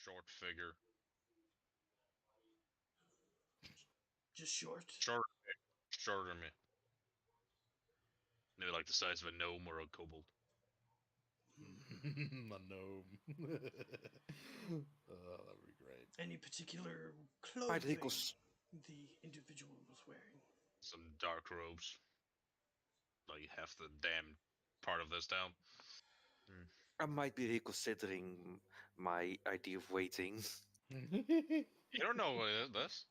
Short figure. Just short? Shorter than me. Maybe like the size of a gnome or a kobold. A gnome. That would be great. Any particular Right, clothing Rickles. the individual was wearing? Some dark robes. Like half the damn part of this town. I might be reconsidering my idea of waiting. You don't know what it is, this.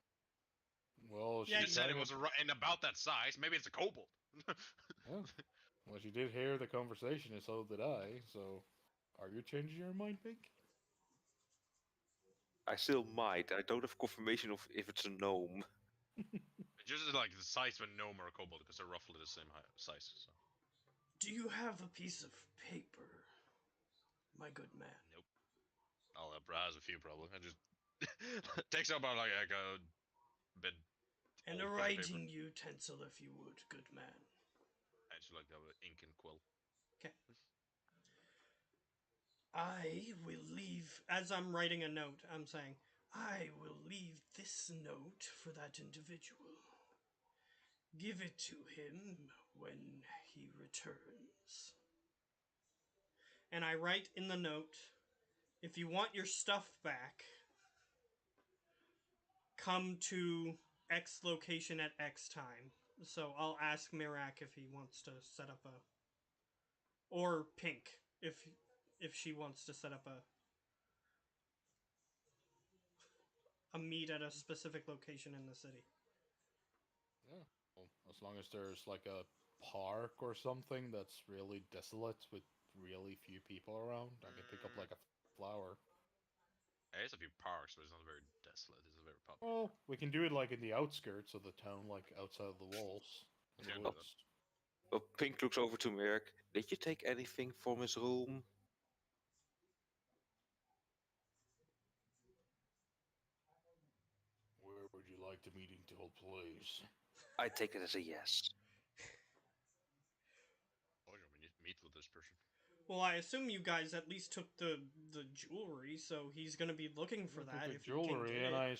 Well, she Yeah, You said kind it of- was in about that size. Maybe it's a kobold. Yeah. Well, she did hear the conversation, and so did I. So, are you changing your mind, Pink? I still might. I don't have confirmation of if it's a gnome. Just like the size of a gnome or a kobold, because they're roughly the same size. So. Do you have a piece of paper, my good man? Nope. Oh, that has a few probably. I just takes out about like a bit. And Old a piece of paper. writing utensil, if you would, good man. Actually, like that with ink and quill. Okay. I will leave, as I'm writing a note, I'm saying, I will leave this note for that individual. Give it to him when he returns. And I write in the note, if you want your stuff back, come to X location at X time. So I'll ask Mirak if he wants to set up a, or Pink if she wants to set up a meet at a specific location in the city. Yeah. Well, as long as there's like a park or something that's really desolate with really few people around, I can pick up like a flower. There's a few parks, but it's not very desolate. It's a very popular. Well, we can do it like in the outskirts of the town, like outside of the walls. In the Yeah, woods. But Pink looks over to Merrick. Did you take anything from his room? Where would you like the meeting to hold place? I take it as a yes. Oh, you want me to meet with this person? Well, I assume you guys at least took the jewelry, so he's gonna be looking for I took that. the If you can jewelry get and it. I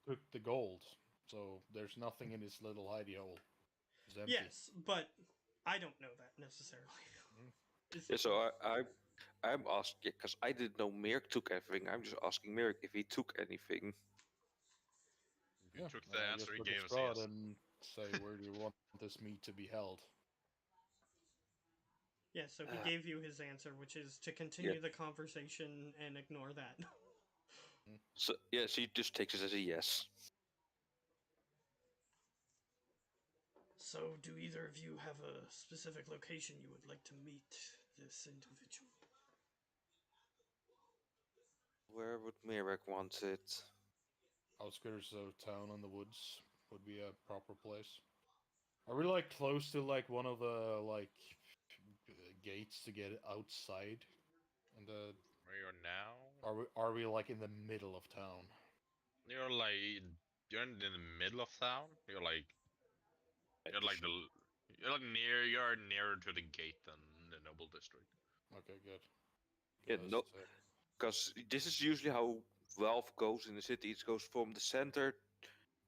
took the gold. So there's nothing in this little hidey hole. It's empty. Yes, but I don't know that necessarily. Is- Yeah, so I'm asking because I didn't know Merrick took everything. I'm just asking Merrick if he took anything. You Yeah, took and the I answer just he look gave at us. Strahd Yes. and say, where do you want this meet to be held? Yeah, so he Ah. gave you his answer, which is to continue the conversation and ignore that. So yeah, she just takes it as a yes. So, do either of you have a specific location you would like to meet this individual? Where would Merrick want it? Outskirts of town in the woods would be a proper place. Are we like close to like one of the like gates to get outside? And Where you are now? are we like in the middle of town? You're like you're in the middle of town. You're like you're like you're nearer to the gate than the noble district. Okay, good. Yeah, Because, no- Because this is usually how wealth goes in the city. It goes from the center.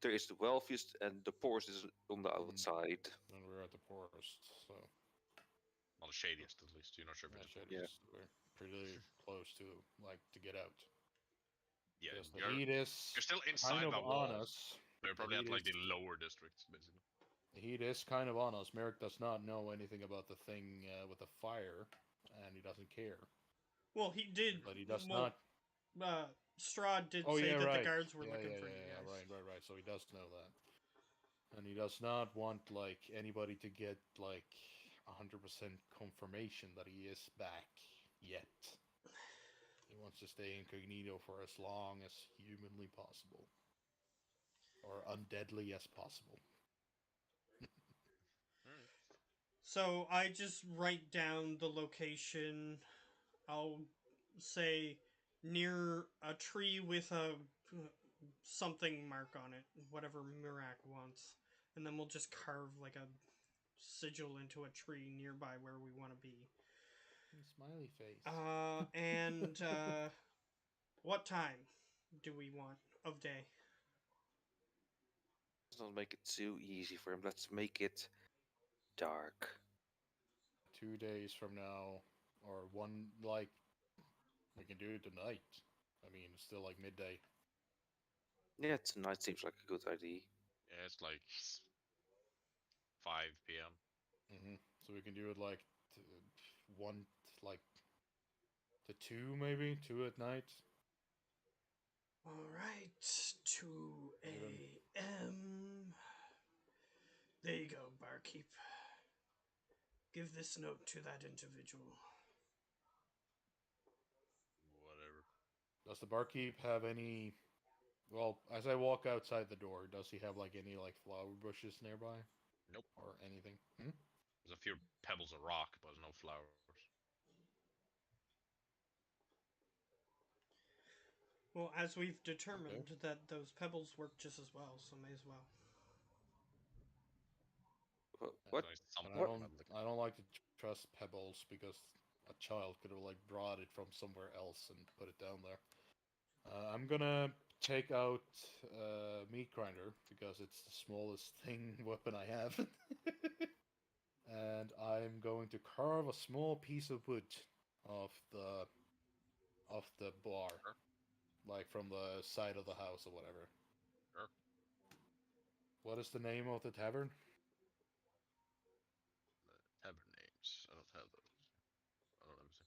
There is the wealthiest, and the poorest is on the outside. when we're at the forest, so Well, the shadiest at least. You're not sure if yeah, it's shit, Yeah. we're pretty close to like to get out. yeah. Yes, the You're, heat is you're still inside kind of the on walls. us. You're probably heat at like is- the lower districts, basically. The heat is kind of on us. Merrick does not know anything about the thing with the fire, and he doesn't care. Well, he did. But he does well, not. Strahd did Oh say yeah, that right. the guards were yeah, looking yeah, for yeah, you yeah, guys. right. So he does know that, and he does not want like anybody to get like 100% confirmation that he is back yet. He wants to stay incognito for as long as humanly possible. Or undeadly as possible. So I just write down the location. I'll say near a tree with a something mark on it, whatever Mirak wants, and then we'll just carve like a sigil into a tree nearby where we want to be. Smiley face. And what time do we want of day? Let's not make it too easy for him. Let's make it dark. 2 days from now, or one, like, we can do it tonight. I mean, it's still like midday. Yeah, tonight seems like a good idea. Yeah, it's like 5 p.m. So we can do it like one, like to 2 maybe, 2 at night. All right, 2 a.m. There you go, barkeep. Give this note to that individual. Whatever. Does the barkeep have any? Well, as I walk outside the door, does he have like any like flower bushes nearby? Nope. Or anything? There's a few pebbles of rock, but no flowers. Well, as we've determined that those pebbles work just as well, so may as well. What? Nice And something. I don't like to trust pebbles because a child could have like brought it from somewhere else and put it down there. I'm gonna take out meat grinder because it's the smallest weapon I have, and I'm going to carve a small piece of wood off the bar, Sure. like from the side of the house or whatever. Sure. What is the name of the tavern? Tavern names. I don't have those. Oh, let me see.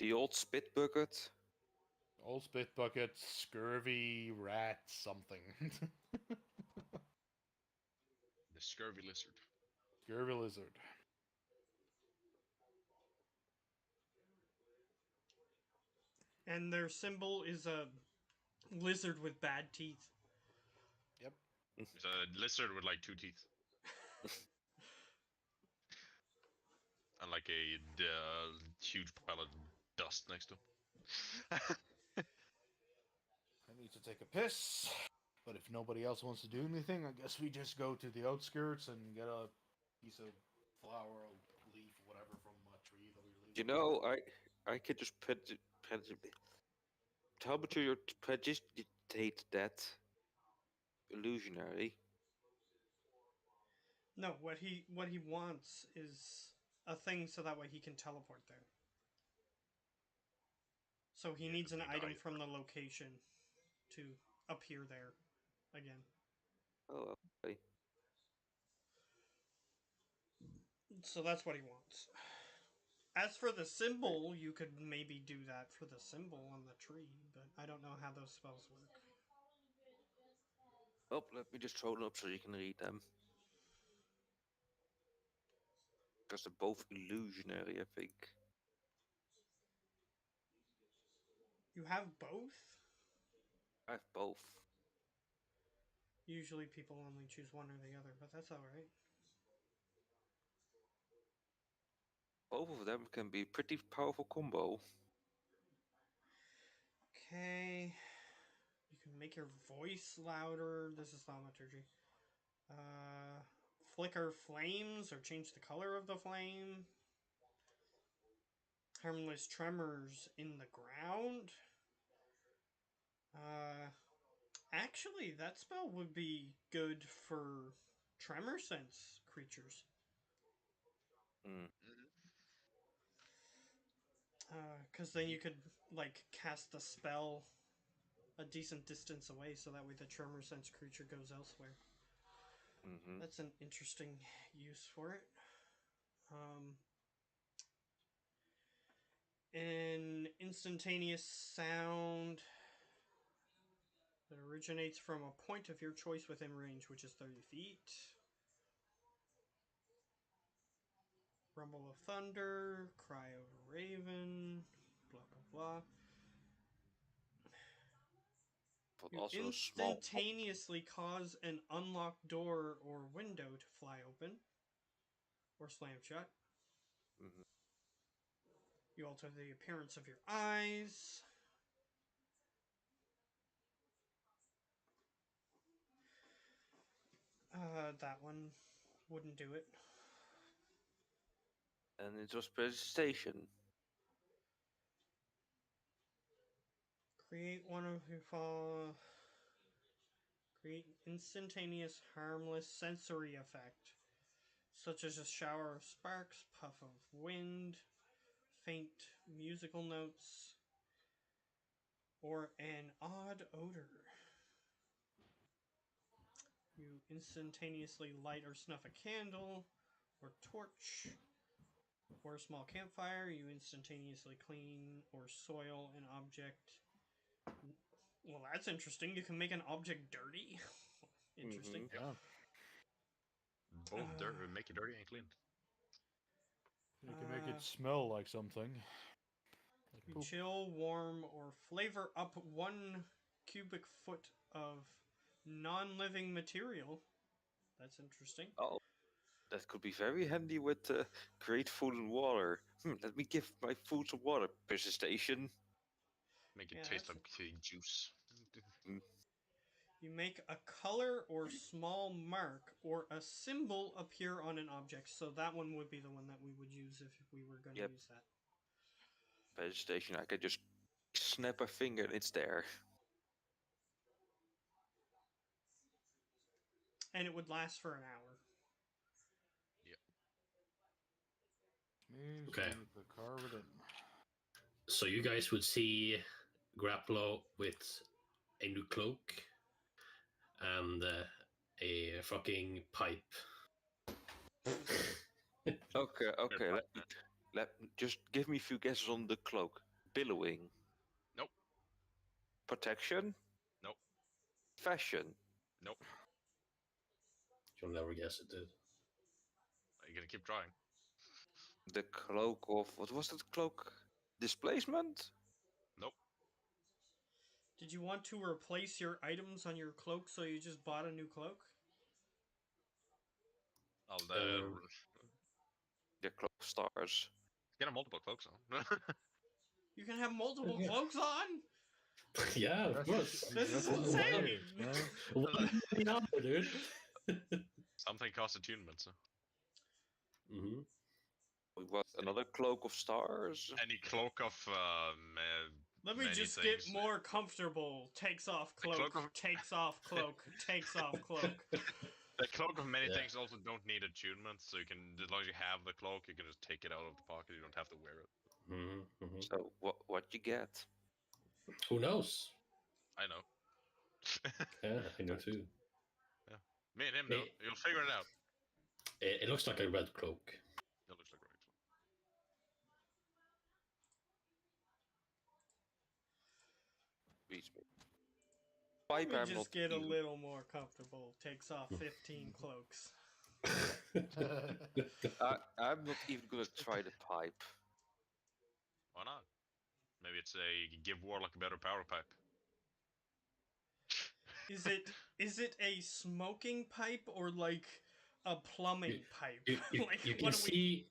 The old spit bucket? Old Spit Bucket, Scurvy Rat, something. The Scurvy Lizard. Scurvy Lizard. And their symbol is a lizard with bad teeth. Yep. It's a lizard with like 2 teeth. And like a huge pile of dust next to him. I need to take a piss. But if nobody else wants to do anything, I guess we just go to the outskirts and get a piece of flower or leaf, whatever, from a tree that we leave. You know, I could just tell me to your prestidigitate that illusionary. No, what he wants is a thing so that way he can teleport there. So he Yeah, needs an but they item died. from the location to appear there again. Oh, okay. So that's what he wants. As for the symbol, you could maybe do that for the symbol on the tree, but I don't know how those spells work. Oh, let me just throw them up so you can read them. Because they're both illusionary, I think. You have both? I have both. Usually people only choose one or the other, but that's alright. Both of them can be a pretty powerful combo. Okay. You can make your voice louder. This is thaumaturgy. Flicker flames or change the color of the flame. Harmless tremors in the ground. Actually, that spell would be good for tremor sense creatures. Because then you could, like, cast the spell a decent distance away so that way the tremor sense creature goes elsewhere. That's an interesting use for it. An instantaneous sound that originates from a point of your choice within range, which is 30 feet. Rumble of thunder, cry of a raven, blah blah blah. But You also small. instantaneously cause an unlocked door or window to fly open or slam shut. Mhm. You alter the appearance of your eyes. That one wouldn't do it. And it was presentation. Create one of your fall. Create instantaneous, harmless sensory effect, such as a shower of sparks, puff of wind, faint musical notes, or an odd odor. You instantaneously light or snuff a candle or torch or a small campfire. You instantaneously clean or soil an object. Well, that's interesting. You can make an object dirty. Interesting. Mhm. Yeah. Both Uh, make it dirty and clean. You can make Uh, it smell like something. Like You poop. chill, warm, or flavor up 1 cubic foot of non-living material. That's interesting. Oh, that could be very handy with great food and water. Let me give my food some water. Presentation. Make it Yeah, taste that's like juice. You make a color or small mark or a symbol appear on an object. So that one would be the one that we would use if we were going to Yep. use that. Presentation. I can just snap a finger and it's there. And it would last for an hour. Means Okay. we could carve it in. So you guys would see Grapplo with a new cloak and a fucking pipe. Okay, okay. Just give me a few guesses on the cloak. Billowing. Nope. Protection. Nope. Fashion. Nope. You'll never guess it, dude. You gotta keep trying. The cloak of what was that cloak? Displacement. Nope. Did you want to replace your items on your cloak so you just bought a new cloak? I'll The cloak of stars. get a multiple cloaks on. You can have multiple Yeah. clothes on? Yeah, of course. This is That's insane. weird, man. One dude. Something costs attunement. So. Mm-hmm. What another cloak of stars? Any cloak of Let me many just things. get more comfortable. Takes off The cloak, cloak of- takes off cloak, takes off cloak. The cloak of many Yeah. things also don't need attunement, so you can, as long as you have the cloak, you can just take it out of the pocket. You don't have to wear it. Mm-hmm. Mm-hmm. So what you get? Who knows? I know. Yeah, I know too. Me and him know. Hey. You'll figure it out. It looks like a red cloak. It looks like right. Beats me. Let Pipe me I'm just not get a even- little more comfortable. Takes off 15 cloaks. I'm not even gonna try the pipe. Why not? Maybe it's a give Warlock a better power pipe. Is it a smoking pipe or like a plumbing pipe? Like, you can what see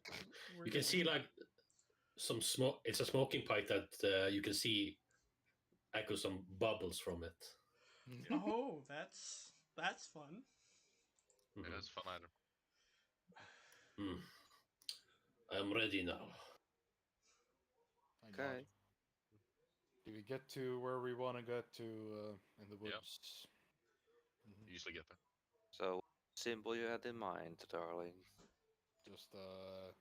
we're you can doing? see like some smoke. It's a smoking pipe that you can see echo some bubbles from it. Oh, that's fun. Yeah, Mhm. that's a fun item. I'm ready now. I nod. Okay. Do we get to where we want to get to in the Yep. woods? Mhm. You usually get there. So symbol you had in mind, darling. Just a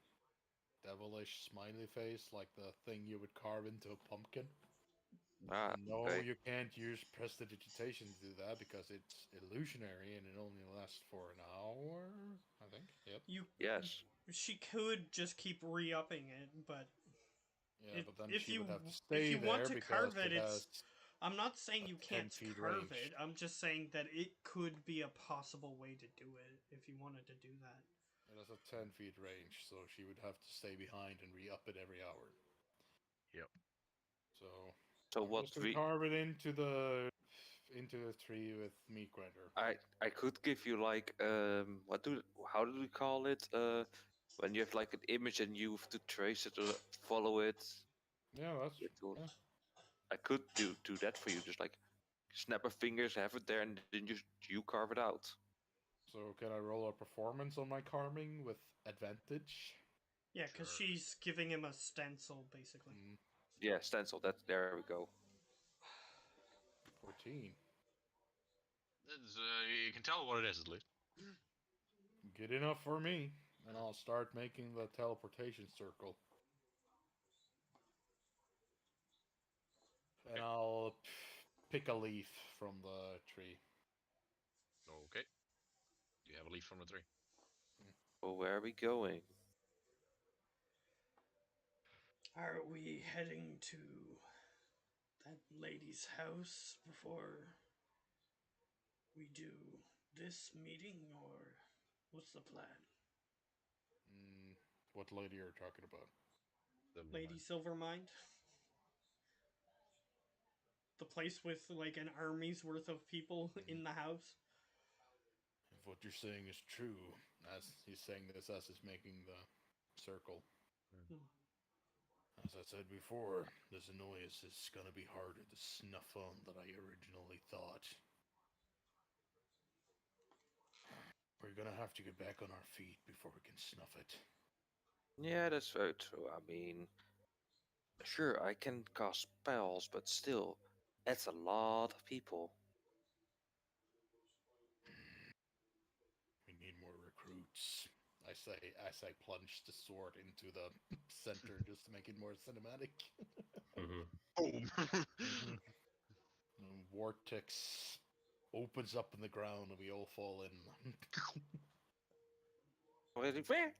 devilish smiley face, like the thing you would carve into a pumpkin. Ah, No, okay. you can't use prestidigitation to do that because it's illusionary and it only lasts for an hour, I think. Yep. Yes. She could just keep re-upping it, but Yeah, If- but then if she you- would have to if stay you there want to because carve it, it it's- has. I'm not saying a you 10 can't feet carve range. it. I'm just saying that it could be a possible way to do it if you wanted to do that. It has a 10 feet range, so she would have to stay behind and re-up it every hour. Yep. So So I'm what just gonna carve it into the tree with meat grinder. I could give you like how do we call it? When you have like an image and you have to trace it or follow it. Yeah, that's It will- yeah. I could do that for you. Just like snap a fingers, have it there, and then you carve it out. So can I roll a performance on my carving with advantage? Yeah, because Sure. she's giving him a stencil, basically. Yeah, stencil. There we go. 14. You can tell what it is at least. Good enough for me. And I'll start making the teleportation circle. And I'll pick a leaf from the tree. Okay. You have a leaf from the tree. Well, where are we going? Are we heading to that lady's house before we do this meeting, or what's the plan? What lady are you talking about? Lady Silvermind? The place with like an army's worth of people in the house? If what you're saying is true, as he's saying this as he's making the circle. As I said before, this noise is gonna be harder to snuff on than I originally thought. We're gonna have to get back on our feet before we can snuff it. Yeah, that's very true. I mean, sure, I can cast spells, but still, that's a lot of people. We need more recruits. I say as I plunge the sword into the center just to make it more cinematic. Boom. Vortex opens up in the ground and we all fall in. Where?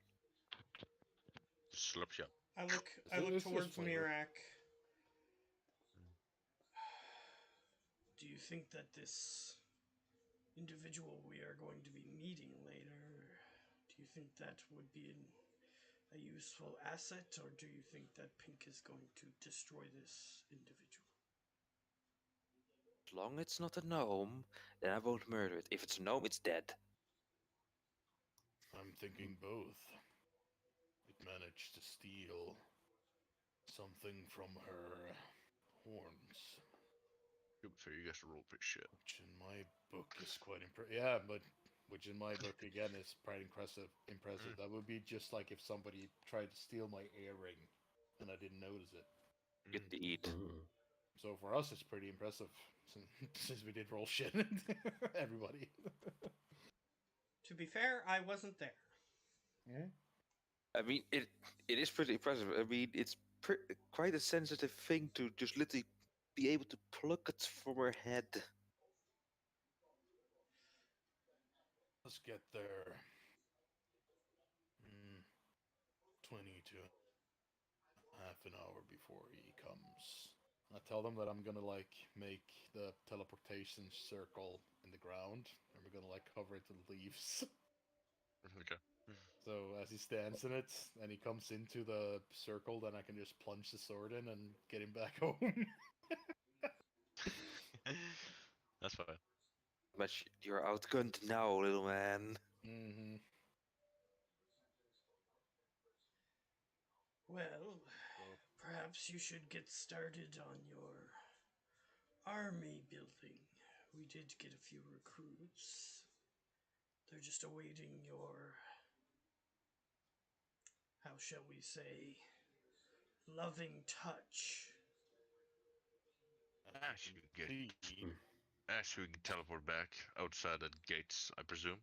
Slurp shop. I look It's just towards flavor. Mirak. Do you think that this individual we are going to be meeting later, do you think that would be a useful asset, or do you think that Pink is going to destroy this individual? As long as it's not a gnome, then I won't murder it. If it's a gnome, it's dead. I'm thinking both. It managed to steal something from her horns, Good for you guys to roll pretty shit. which in my book is quite impressive. Yeah, but which in my book again is quite impressive. That would be just like if somebody tried to steal my earring and I didn't notice it. Get to eat. So for us, it's pretty impressive since we did roll shit. Everybody. To be fair, I wasn't there. I mean, it is pretty impressive. I mean, it's quite a sensitive thing to just literally be able to pluck it from her head. Let's get there. 20 to half an hour before he comes. I tell them that I'm gonna like make the teleportation circle in the ground, and we're gonna like cover it with leaves. Okay. So as he stands in it, and he comes into the circle, then I can just plunge the sword in and get him back home. That's fine. But you're outgunned now, little man. Mm-hmm. Well, perhaps you should get started on your army building. We did get a few recruits. They're just awaiting your, how shall we say, loving touch. As we can teleport back outside the gates, I presume.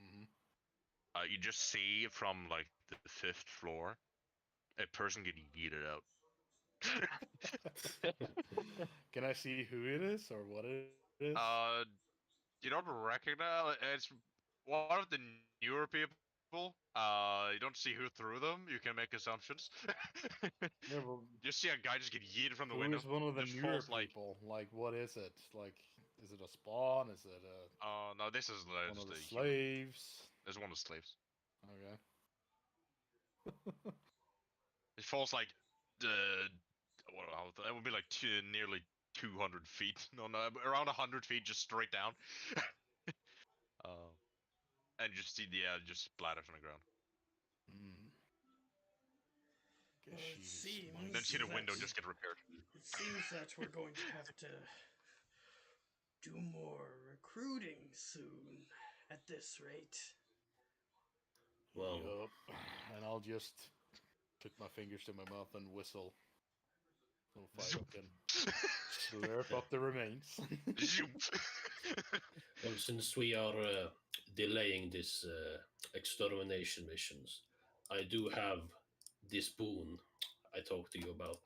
Mm-hmm. You just see from like the 5th floor, a person getting yeeted out. Can I see who it is or what it is? You don't recognize. It's one of the newer people. You don't see who threw them. You can make assumptions. Yeah, well, You see a guy just get yeeted from the who window. is one of the just newer falls, like, people? Like, what is it? Like, is it a spawn? Is it no, this is one just of the a human. slaves? There's one of the slaves. Okay. It falls like that would be like nearly 200 feet. No, no, around 100 feet, just straight down. And just see just splatters on the ground. Hmm. Guess Well, it she's seems my Then see the window that- just get repaired. It seems that we're going to have to do more recruiting soon at this rate. Well, Yup. And I'll just put my fingers to my mouth and whistle. So Fido can slurp up the remains. Zoom. well, since we are delaying this extermination missions, I do have this boon I talked to you about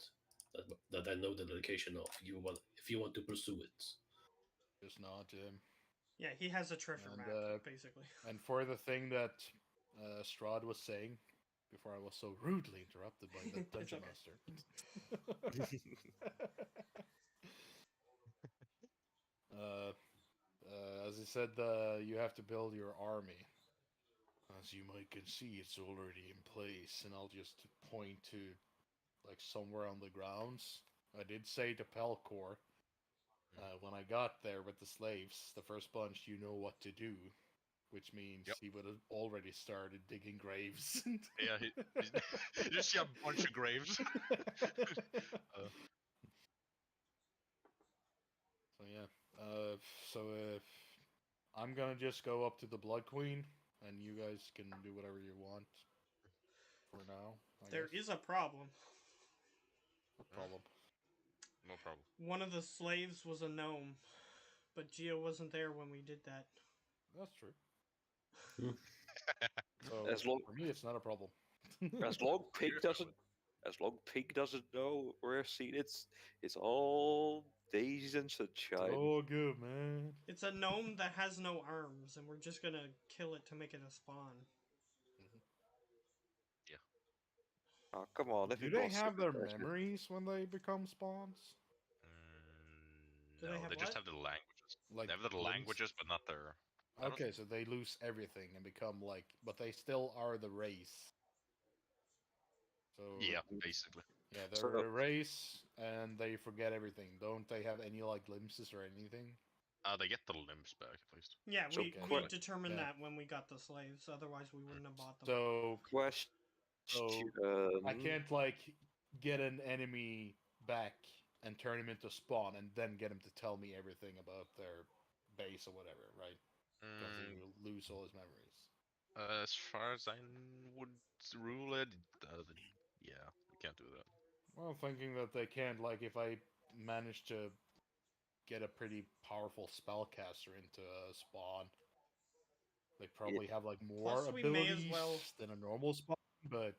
that I know the location of. If you want to pursue it. Just nod to him. Yeah, he has a treasure And, map, basically. And for the thing that Strahd was saying before I was so rudely interrupted by the It's dungeon okay. master. As he said, you have to build your army. As you might can see, it's already in place, and I'll just point to like somewhere on the grounds. I did say to Pelcor, when I got there with the slaves, the first bunch, you know what to do, which means Yep. he would have already started digging graves. Yeah, you just see a bunch of graves. So yeah, I'm gonna just go up to the Blood Queen, and you guys can do whatever you want for now. There is a problem. What problem. No problem. One of the slaves was a gnome, but Gio wasn't there when we did that. That's true. Hmm. So As long- for me, it's not a problem. As long Pig Here's doesn't, as long Pig doesn't know we're seen, it's all daisies and sunshine. Oh, good man. It's a gnome that has no arms, and we're just gonna kill it to make it a spawn. Oh, come on! If Do we they brought have their civilization- memories when they become spawns? Do No, they have they just what? have the languages. Like They have the limbs? languages, but not their. I don't Okay, so they lose everything and become like, but they still are the race. So Yeah, basically. yeah, So- they're a race and they forget everything. Don't they have any like glimpses or anything? They get the limbs back at least. Yeah, So we que- determined yeah. that when we got the slaves. Otherwise, we wouldn't have bought them. So Question. I can't like get an enemy back and turn him into spawn and then get him to tell me everything about their base or whatever, right? Because he will lose all his memories. As far as I would rule it, yeah, you can't do that. Well, thinking that they can't, like, if I manage to get a pretty powerful spellcaster into a spawn, they probably have like more Plus, we may as abilities well- than a normal spawn, but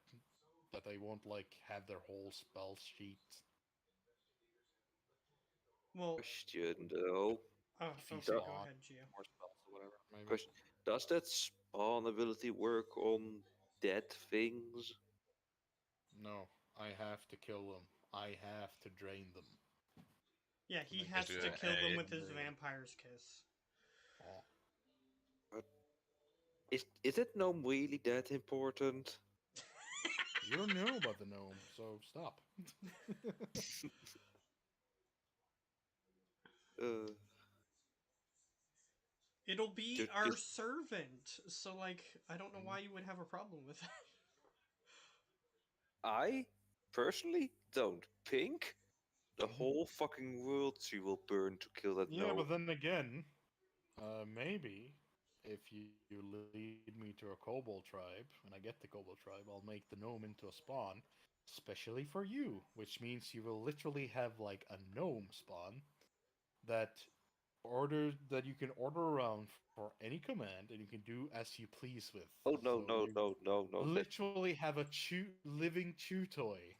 they won't like have their whole spell sheet. Well, Question though. oh, If you okay, go spawn. ahead, Gio. More spells or whatever. Maybe. Question: does that spawn ability work on dead things? No, I have to kill them. I have to drain them. Yeah, he Like, has just to do kill them a- with his vampire's kiss. Oh. Is that gnome really that important? You don't know about the gnome, so stop. It'll be Ju- our just- servant, so like, I don't know Mhm. why you would have a problem with that. I personally don't. Pink, the Mhm. whole fucking world she will burn to kill that Yeah, gnome. but then again, maybe if you lead me to a kobold tribe and I get the kobold tribe, I'll make the gnome into a spawn, especially for you, which means you will literally have like a gnome spawn that you can order around for any command and you can do as you please with. Oh no So no you no no no! Literally have a living chew toy.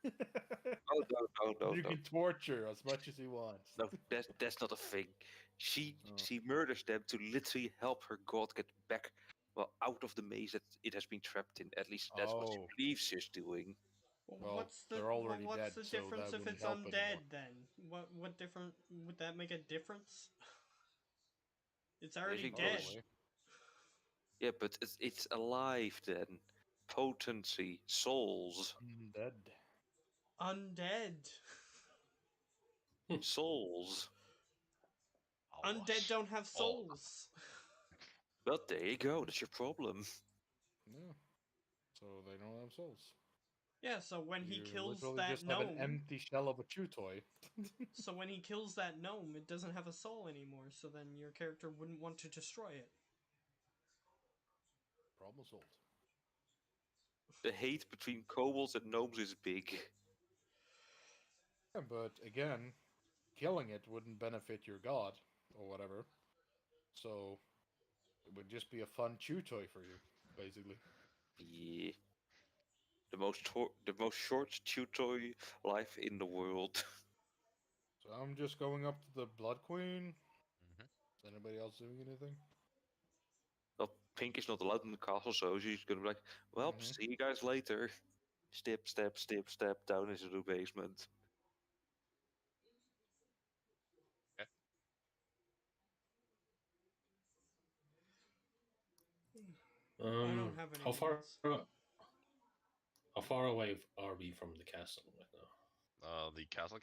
Oh no no you no! can torture as much as you want. No, that's not a thing. She Oh. she murders them to literally help her god get back, well, out of the maze that it has been trapped in. At least that's what she Oh. believes she's doing. Well, what's the they're already what's dead, the so difference that if wouldn't it's help undead anymore. then? What different would that make a difference? It's already think dead. Probably. Yeah, but it's alive then. Potency, souls. Dead. Undead. Souls. Undead don't have Oh. souls. But there you go. That's your problem. Yeah. So they don't have souls. Yeah, so when he You kills literally that just have gnome, an empty shell of a chew toy. so when he kills that gnome, it doesn't have a soul anymore. So then your character wouldn't want to destroy it. Problem solved. The hate between kobolds and gnomes is big. Yeah, but again, killing it wouldn't benefit your god or whatever. So it would just be a fun chew toy for you, basically. Yeah. The most short chew toy life in the world. So I'm just going up to the Blood Queen. Mhm. Is anybody else doing anything? Well, Pink is not allowed in the castle, so she's gonna be like, well, Mhm. see you guys later. Step, step, step, step down into the basement. I don't have How anything far? else. How far away are we from the castle right now? The castle?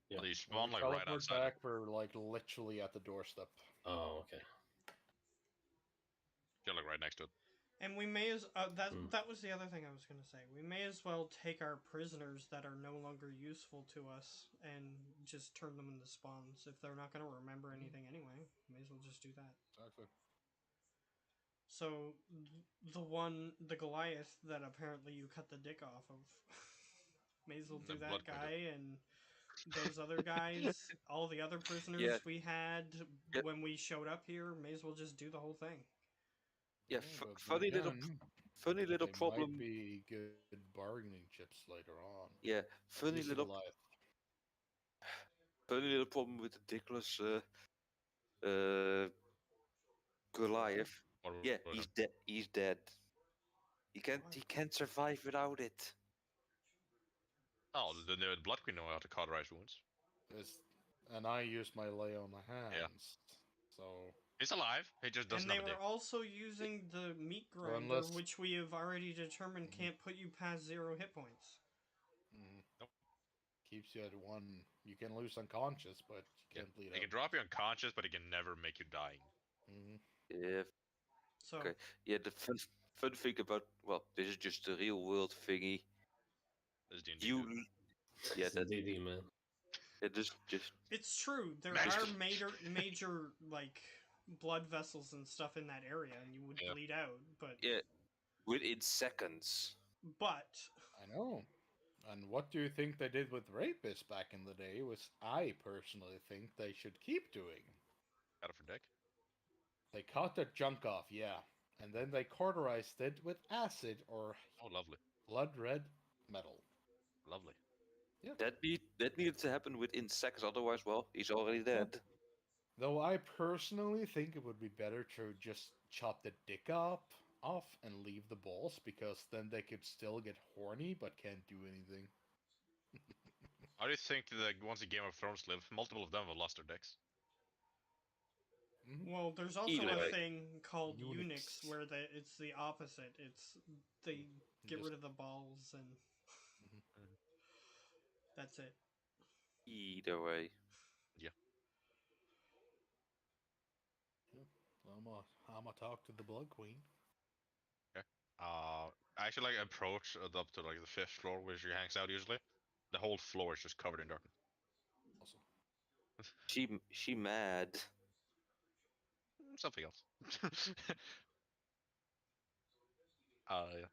Yeah. Well, you When spawn we like right teleport outside. back, we're like literally at the doorstep. Oh, okay. You're like right next to it. And we may as that Hmm. that was the other thing I was gonna say. We may as well take our prisoners that are no longer useful to us and just turn them into spawns. If they're not gonna remember anything anyway, may as well just do that. Exactly. So the Goliath that apparently you cut the dick off of, may as well do The that Blood Queen did. guy and those other guys, all the other prisoners Yeah. we had Yep. when we showed up here. May as well just do the whole thing. Yeah, but funny little they problem. might be good bargaining chips later on. Yeah, At funny least the little Goliath. problem with ridiculous Goliath. Or Yeah, or he's dead. He's dead. He Why? can't survive without it. Oh, the Blood Queen know how to cauterize wounds. And I use my lay on the hands. Yeah. So He's alive. He just doesn't And they have a were dick. also using the meat grinder, unless- which we have already determined can't put you past 0 hit points. Nope. Keeps you at 1. You can lose unconscious, but you can't bleed He out. can drop you unconscious, but he can never make you dying. Mhm. Yeah, So okay. Yeah, the fun thing about, well, this is just a real world thingy. This D&D You, dude. yeah, It's the that DD, man. it just it's true. There Nice. are major like blood vessels and stuff in that area, and you would Yeah. bleed out. But yeah, within seconds. I know. And what do you think they did with rapists back in the day? Was I personally think they should keep doing. Got it for dick. They cut their junk off, yeah, and then they cauterized it with acid or Oh, lovely. blood red metal. Lovely. That needed to happen within seconds. Otherwise, well, he's already dead. Though I personally think it would be better to just chop the dick off and leave the balls, because then they could still get horny but can't do anything. How do you think that once the Game of Thrones live, multiple of them have lost their dicks? well, there's also Either a way. thing called Unix. Unix where it's the opposite. It's they get Just- rid of the balls and Mhm. that's it. Either way. I'ma talk to the Blood Queen. I actually like approach it up to like the 5th floor where she hangs out usually. The whole floor is just covered in darkness. Awesome. She mad. Something else. Yeah.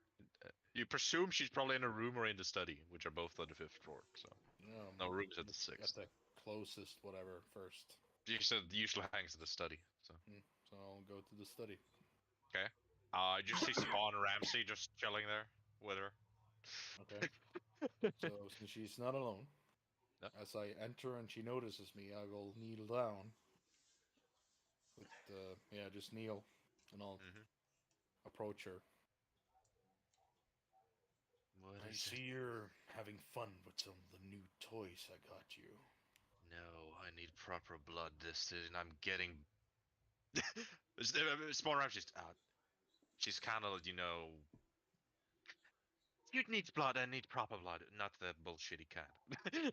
You presume she's probably in a room or in the study, which are both on the 5th floor. So Yeah, no rooms at the At 6th. the closest, whatever, first. You said usually hangs at the study. So So I'll go to the study. you just see Spawn Ramsey just chilling there with her. Okay. So since she's not alone, Yep. as I enter and she notices me, I will kneel down. With just kneel, and I'll Mhm. approach her. What I is see you're having fun with some of the new toys I got you. No, I need proper blood this season. I'm getting. Spawn Ramsey's she's kind of, You need blood and need proper blood, not the bullshitty kind.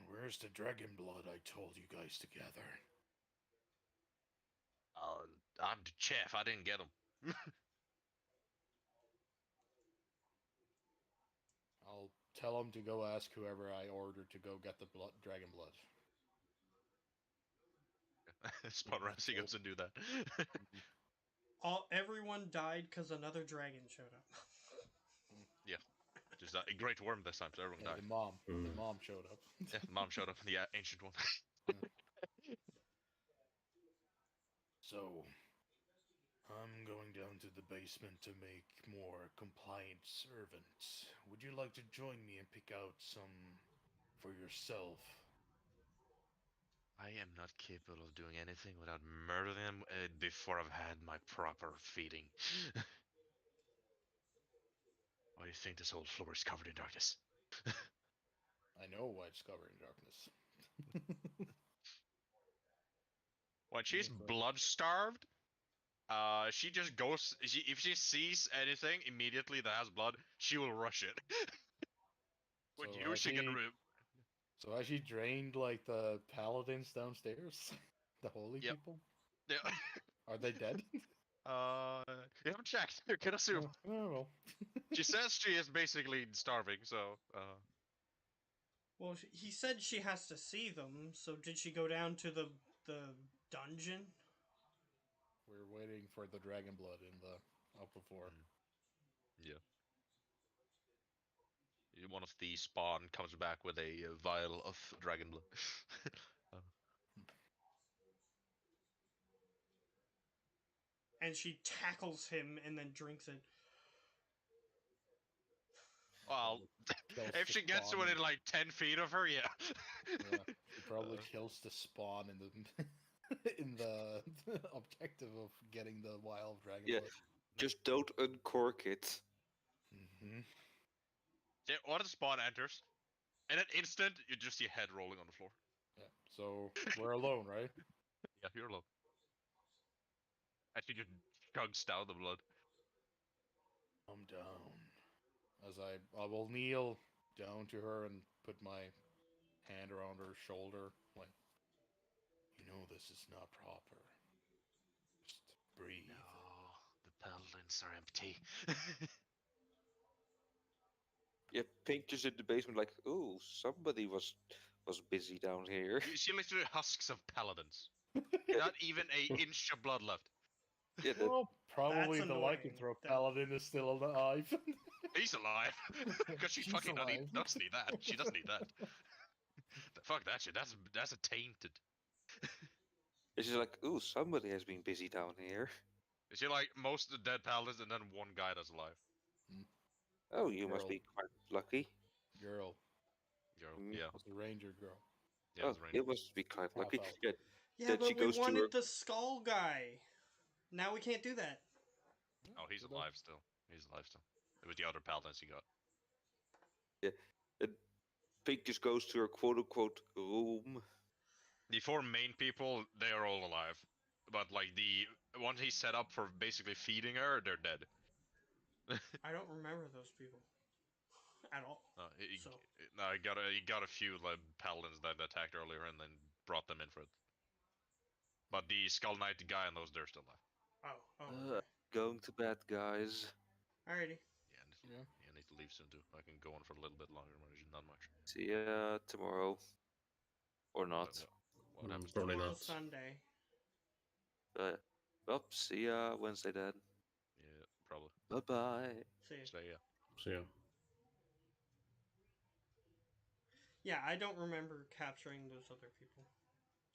Where's the dragon blood I told you guys to gather? I'm the chef. I didn't get them. I'll tell him to go ask whoever I ordered to go get the dragon blood. Spot Ramsey goes and do that. Everyone died because another dragon showed up. Just a great worm this time, so everyone Yeah, died. the mom showed up. Yeah, mom showed up in the ancient one. So, I'm going down to the basement to make more compliant servants. Would you like to join me and pick out some for yourself? I am not capable of doing anything without murdering them before I've had my proper feeding. Why do you think this whole floor is covered in darkness? I know why it's covered in darkness. When she's Okay. blood starved, she just goes. If she sees anything immediately that has blood, she will rush it. When So you has she can. she- So has she drained like the paladins downstairs? The holy Yep. people? Yeah. Are they dead? You haven't checked. You can assume. Oh, well. She says she is basically starving, so. Well, he said she has to see them, so did she go down to the dungeon? We're waiting for the dragon blood in the upper floor. Yeah. One of the spawn comes back with a vial of dragon blood. And she tackles him and then drinks it. Well, Kills if the she gets spawn within like 10 feet of her, yeah. Yeah, she probably Uh. kills the spawn in the in the objective of getting the wild dragon Yeah. blood. Just don't uncork it. Mm-hmm. Yeah, when the spawn enters, in an instant, you just see a head rolling on the floor. Yeah. So we're alone, right? Yeah, you're alone. And she just chugs down the blood. I'm down. As I will kneel down to her and put my hand around her shoulder, like, you know, this is not proper. Just breathe. No, the paladins are empty. Yeah, Pink just in the basement, like, ooh, somebody was busy down here. She literally husks of paladins. Not even an inch of blood left. Yeah, that, Well, probably That's the annoying. lycanthrope That- paladin is still alive. He's alive. Because she She's fucking alive. doesn't need that. She doesn't need that. Fuck that shit. That's a tainted. it's just like, ooh, somebody has been busy down here. Is she like most of the dead paladins and then one guy that's alive? Oh, you must Girl. be quite lucky. Girl. Girl. Mm. Yeah. Was the ranger girl. Yeah, Oh, that's right. it must be quite Half lucky. elf. Yeah, Yeah, Then but she we goes to wanted her- the skull guy. Now we can't do that. Oh, he's Good luck. alive still. He's alive still. It was the other paladins he got. Pink just goes to her quote-unquote room. The four main people, they are all alive. But like the ones he set up for basically feeding her, they're dead. I don't remember those people at all. So- No, he got a few like paladins that attacked earlier and then brought them in for it. But the Skull Knight guy and those, they're still alive. Oh, Uh, okay. Going to bed, guys. Alrighty. Yeah, Yeah. I need to leave soon too. I can go on for a little bit longer, but it's not much. See ya tomorrow. Or not. What happens? Probably Tomorrow's not. Sunday. Well, see ya Wednesday then. Yeah, probably. Bye-bye. See ya. So yeah. So yeah. Yeah, I don't remember capturing those other people.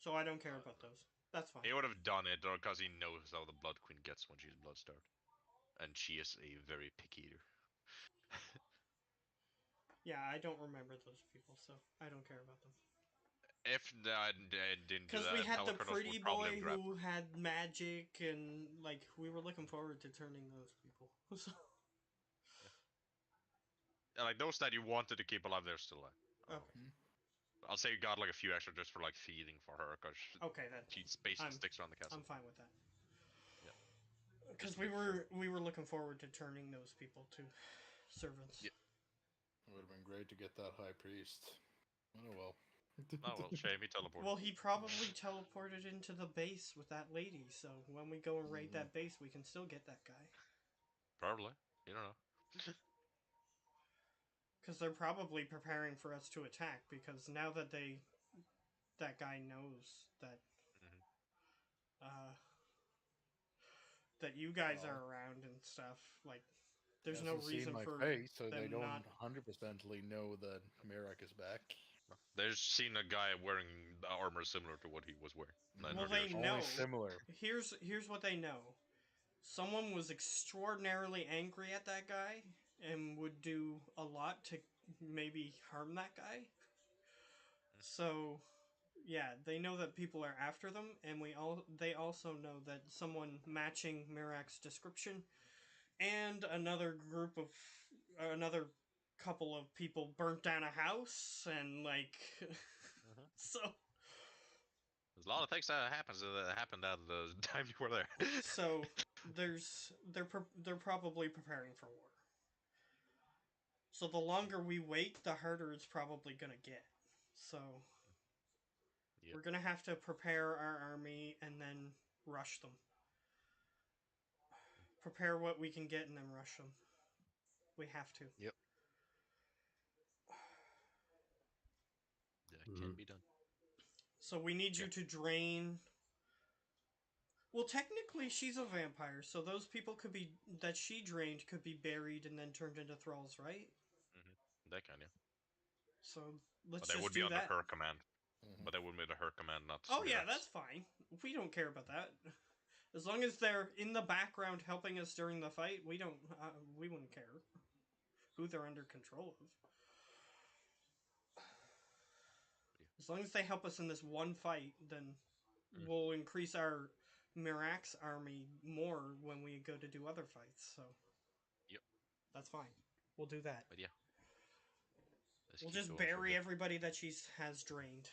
So I don't care about those. That's fine. He would have done it because he knows how the Blood Queen gets when she's blood starved. And she is a very picky eater. Yeah, I don't remember those people, so I don't care about them. If I didn't do Because that, we had the Hellcurnos pretty would probably boy have grabbed who had magic, and like we were looking forward to turning those people. So, And, like those that you wanted to keep alive, they're still alive. okay, I'll say you got like a few extra just for like feeding for her, because okay, that she basically I'm- sticks around the castle. I'm fine with that. Yeah. Because we were looking forward to turning those people too. servants. Yeah. It would have been great to get that high priest. Oh well. Oh well, shame he teleported. Well, he probably teleported into the base with that lady, so when we go and raid that base, we can still get that guy. Probably. You don't know. Because they're probably preparing for us to attack, because now that that guy knows that Mhm. that you guys Well. are around and stuff, like, there's He no hasn't seen reason my for face, so they them don't not. 100%ly know that Mirak is back. They've seen a guy wearing the armor similar to what he was wearing. Well, 900 they years. know. Only similar. Here's what they know. Someone was extraordinarily angry at that guy and would do a lot to maybe harm that guy. So, yeah, they know that people are after them, and they also know that someone matching Mirak's description and another couple of people burnt down a house and like so There's a lot of things that happened at the time you were there. so they're probably preparing for war. So the longer we wait, the harder it's probably gonna get. So Yep. we're gonna have to prepare our army and then rush them. Prepare what we can get and then rush them. We have to. Yep. That can be done. So we need you to drain. Well, technically, she's a vampire, so those people that she drained could be buried and then turned into thralls, right? That kind of. So let's But they just would be do under that. her command. But they would be under her command, not. Oh yeah, Mirak's. that's fine. We don't care about that. As long as they're in the background helping us during the fight, we wouldn't care who they're under control of. As long as they help us in this one fight, then we'll increase our Mirak's army more when we go to do other fights. So, Yep, that's fine. We'll do that. but yeah, let's We'll keep just going for a bury bit. everybody that she has drained.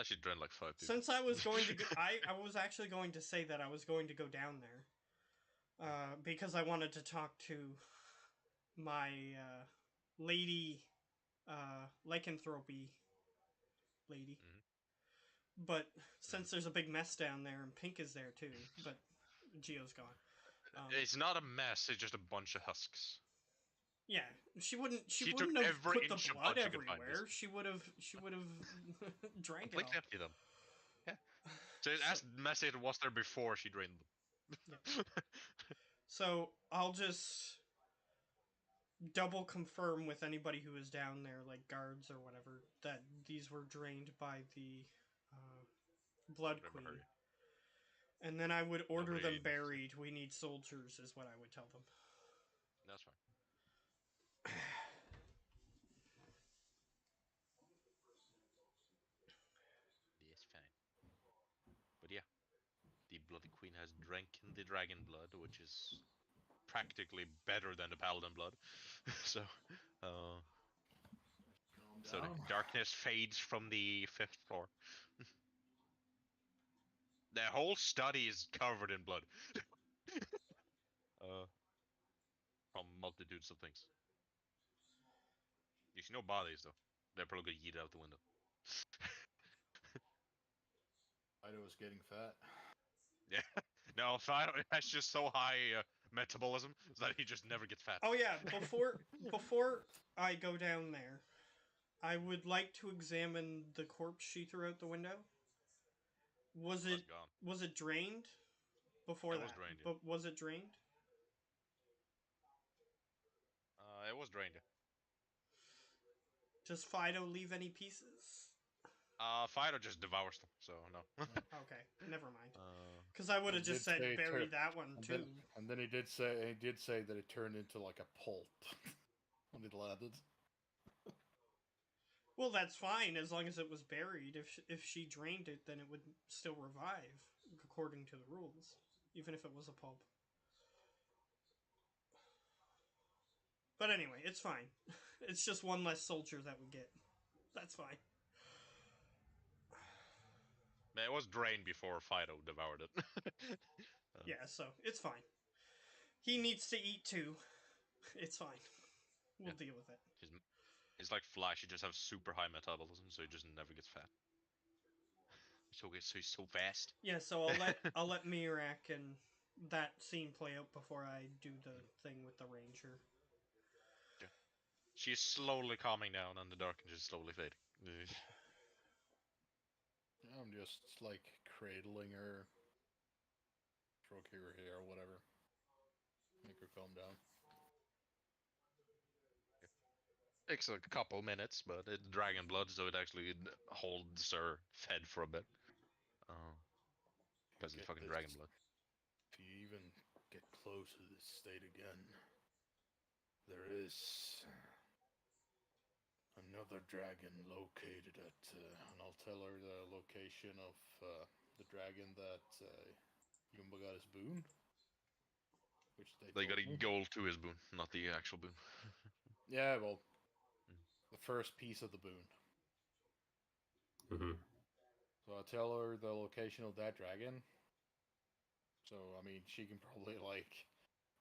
She drained like 5 people. Since I was going to, I was actually going to say that I was going to go down there, because I wanted to talk to my lady, lycanthropy lady. But since there's a big mess down there and Pink is there too, but Geo's gone. It's not a mess. It's just a bunch of husks. Yeah, she wouldn't took have every put the inch of blood blood she could find, everywhere. She would have drank it Completely all. empty them. Yeah. So it's as messy as it was there before she drained them. Yeah. So I'll just double confirm with anybody who is down there, like guards or whatever, that these were drained by the Blood Queen. Hurry. And then I would order Nobody- them buried. We need soldiers, is what I would tell them. That's fine. Yes, fine. But yeah, the Blood Queen has drank the dragon blood, which is practically better than the paladin blood. So the darkness fades from the 5th floor. The whole study is covered in blood. From multitudes of things. You see no bodies though. They're probably gonna yeet out the window. Fido was getting fat. Yeah. No, Fido has just so high metabolism that he just never gets fat. Oh yeah, before I go down there, I would like to examine the corpse she threw out the window. Was That's gone. it drained before It that? was drained, yeah. But was it drained? It was drained. Does Fido leave any pieces? Fido just devours them, so no. Okay, never mind. Because I would have just said bury that one too. And then he did say that it turned into like a pulp when it landed. Well, that's fine as long as it was buried. If she drained it, then it would still revive according to the rules, even if it was a pulp. But anyway, it's fine. It's just one less soldier that we get. That's fine. It was drained before Fido devoured it. Yeah, so it's fine. He needs to eat too. It's fine. We'll deal with it. He's like Flash. He just has super high metabolism, so he just never gets fat. So he's so fast. Yeah, so I'll let Mirak and that scene play out before I do the thing with the ranger. She's slowly calming down, and the darkness is slowly fading. I'm just like cradling her, stroking her hair, whatever. Make her calm down. Takes a couple minutes, but it's dragon blood, so it actually holds her fed for a bit. Because it's Get fucking this. dragon blood. If you even get close to this state again, there is another dragon located at, and I'll tell her the location of the dragon that Yumba got his boon. Which They got told a me. gold to his boon, not the actual boon. Yeah, well, the first piece of the boon. Mm-hmm. So I'll tell her the location of that dragon. So, I mean, she can probably, like,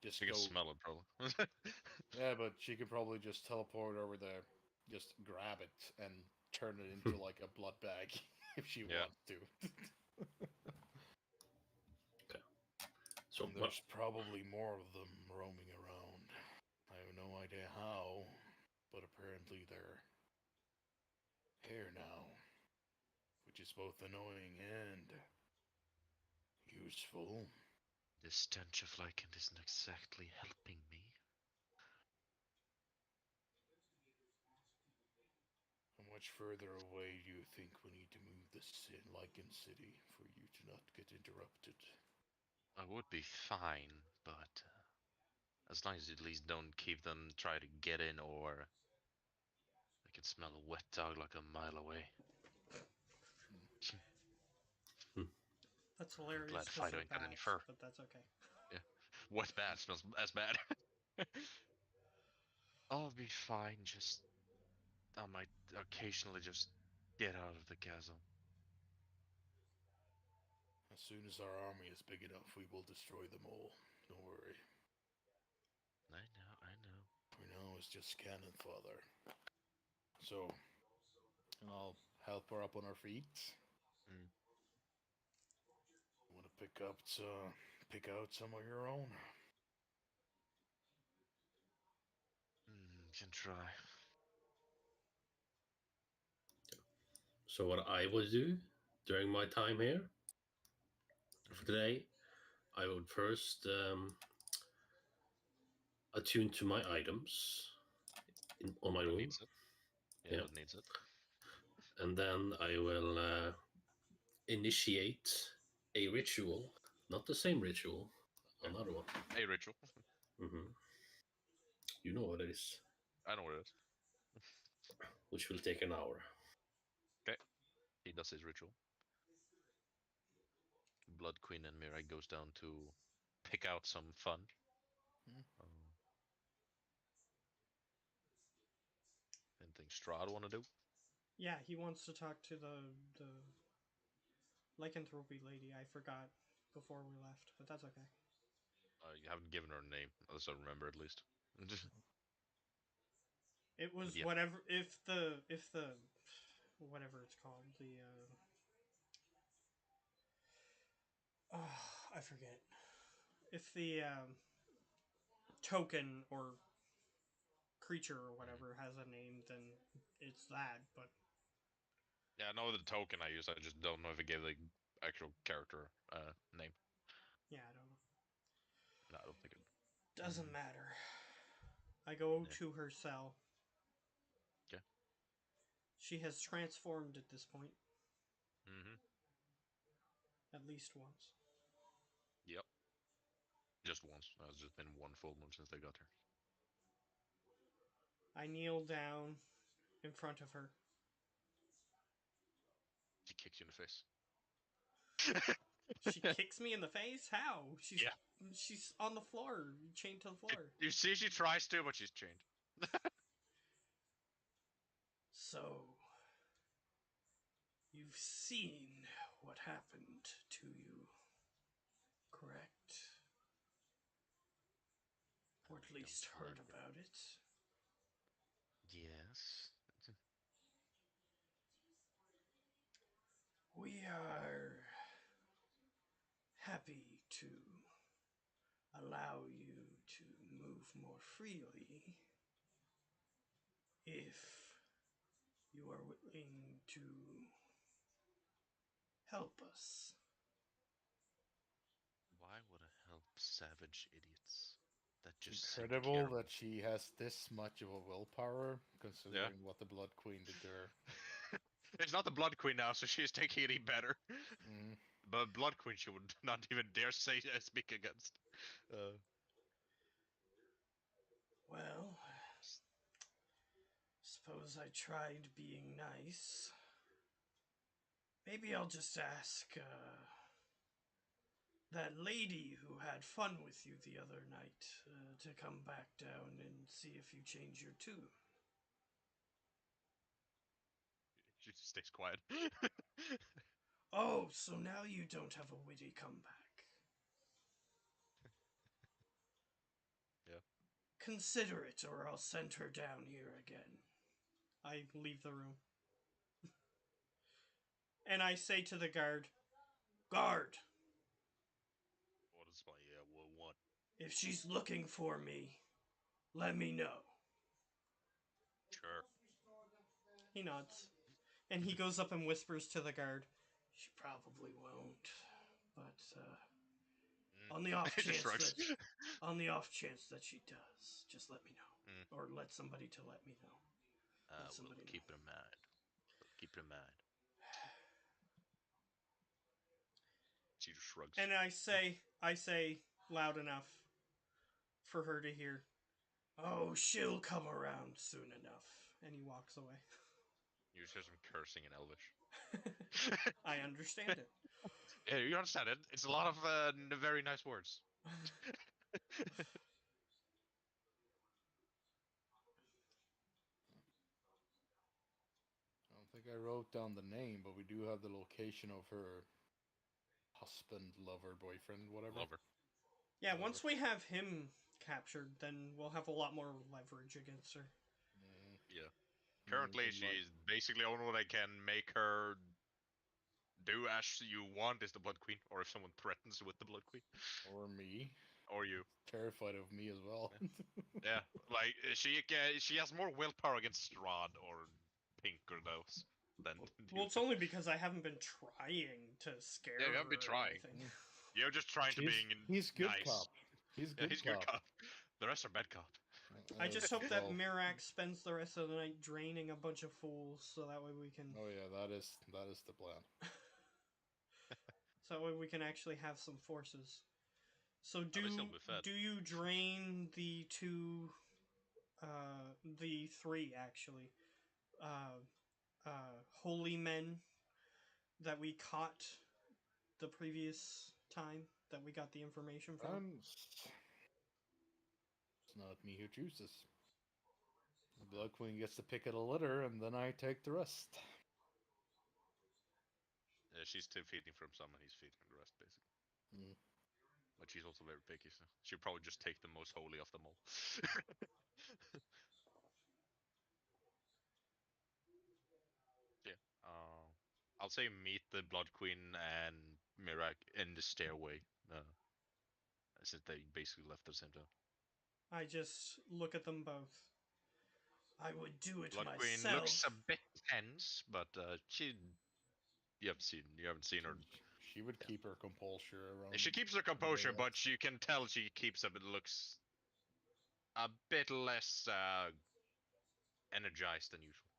just You go... can smell it, probably. Yeah, but she could probably just teleport over there, just grab it, and turn it into, like, a blood bag, if she wants to. Okay. So And there's probably more of them roaming around. I have no idea how, but apparently they're here now, which is both annoying and useful. The stench of Lycan isn't exactly helping me. How much further away do you think we need to move this Lycan city for you to not get interrupted? I would be fine, but as long as you at least don't keep them try to get in, or I can smell a wet dog like a mile away. That's hilarious. Glad 'cause Fido they're ain't got any bats, fur. but that's okay. Wet bad smells as bad. I'll be fine, just I might occasionally just get out of the chasm. As soon as our army is big enough, we will destroy them all. Don't worry. I know. For now, it's just cannon fodder. So, I'll help her up on her feet. Mm. Want to pick out some of your own? Can try. So what I would do during my time here for today, I would first attune to my items on my room. Needs it. Yeah, that needs it. And then I will initiate a ritual. Not the same ritual, another one. A ritual. Mm-hmm. You know what it is. I know what it is. Which will take an hour. Okay. He does his ritual. Blood Queen and Mirai goes down to pick out some fun. Anything Strahd want to do? Yeah, he wants to talk to the lycanthropy lady. I forgot before we left, but that's okay. You haven't given her a name, as I remember at least. It was Yeah. whatever if the whatever it's called, the I forget. If the token or creature or whatever has a name, then it's that, but Yeah, I know the token I use. I just don't know if it gave the actual character name. yeah, I don't know. No, I don't think it. Doesn't matter. I go Yeah. to her cell. Okay. She has transformed at this point. Mm-hmm. At least once. Yep. Just once. It's just been one full moon since they got here. I kneel down in front of her. She kicks you in the face. She kicks me in the face? How? She's on the floor, chained to the floor. You see, she tries to, but she's chained. So, you've seen what happened to you, correct? What at least heard about it. Yes. We are happy to allow you to move more freely if you are willing to help us. Why would I help savage idiots that It's just incredible simply that she has this much of a willpower, care? considering what the Blood Queen did to her. It's not the Blood Queen now, so she's taking it even better. Mm. But Blood Queen, she would not even dare say speak against. Well, suppose I tried being nice. Maybe I'll just ask that lady who had fun with you the other night to come back down and see if you change your tune. She just stays quiet. Oh, so now you don't have a witty comeback. Yeah. Consider it, or I'll send her down here again. I leave the room. And I say to the guard, Guard, What is my what? if she's looking for me, let me know. Sure. He nods. And he goes up and whispers to the guard, She probably won't, but on the off He just chance shrugs. that on the off chance that she does, just let me know, Mm. or let somebody to let me know. Let We'll somebody keep know. it in mind. We'll keep it in mind. She just shrugs. And I say loud enough for her to hear. Oh, she'll come around soon enough. And he walks away. You just hear some cursing in Elvish. I understand it. Yeah, you understand it. It's a lot of very nice words. I don't think I wrote down the name, but we do have the location of her husband, lover, boyfriend, whatever. Lover. Yeah, Whatever. once we have him captured, then we'll have a lot more leverage against her. Mm. Yeah. And Currently, then, like, she's basically only one that can make her do as you want is the Blood Queen, or if someone threatens with the Blood Queen, or me. or you. Terrified of me as well. Yeah, like she has more willpower against Strahd or Pink or those than. Well, it's only because I haven't been trying to scare Yeah, you her haven't been or trying. anything. You're just trying to being He's good nice. cop. He's Yeah, good he's cop. good cop. The rest are bad cop. I just hope that Well, Mirac spends the rest of the night draining a bunch of fools, so that way we can. oh yeah, that is the plan. So that way we can actually have some forces. So At least he'll be fed. do you drain the the three actually, holy men that we caught the previous time that we got the information from? It's not me who chooses. The Blood Queen gets to pick at a litter, and then I take the rest. She's still feeding from some, and he's feeding the rest, basically. Mm. But she's also very picky, so she'll probably just take the most holy of them all. Yeah. I'll say meet the Blood Queen and Mirac in the stairway. Since they basically left at the same time. I just look at them both. I would do it Blood myself. Queen looks a bit tense, but you haven't seen her. She would keep her composure around. She keeps her composure, everybody but you can tell she keeps a bit looks a bit less energized than usual.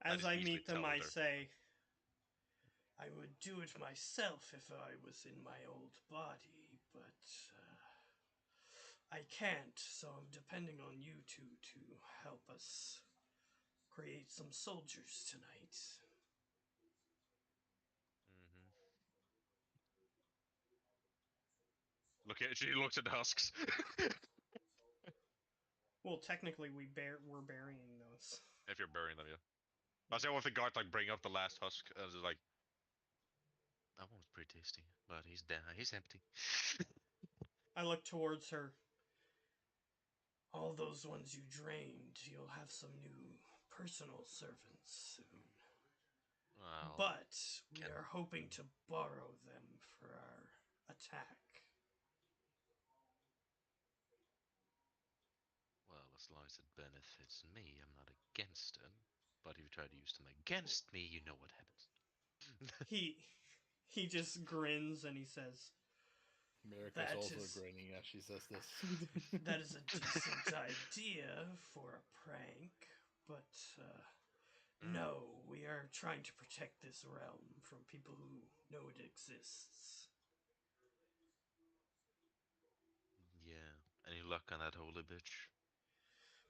That As is I easily meet them, tell I there. say, I would do it myself if I was in my old body, but I can't, so I'm depending on you two to help us create some soldiers tonight. She looks at the husks. Well, technically, we're burying those. If you're burying them, yeah. I say, what if the guard like bring up the last husk and is like, that one was pretty tasty, but he's dead. He's empty. I look towards her. all those ones you drained, you'll have some new personal servants soon. Well, But we can- are hoping to borrow them for our attack. well, as long as it benefits me, I'm not against it. But if you try to use them against me, you know what happens. He just grins and he says, America's That also is- grinning as she says this. "That is a decent idea for a prank, but no, we are trying to protect this realm from people who know it exists." Yeah. Any luck on that holy bitch?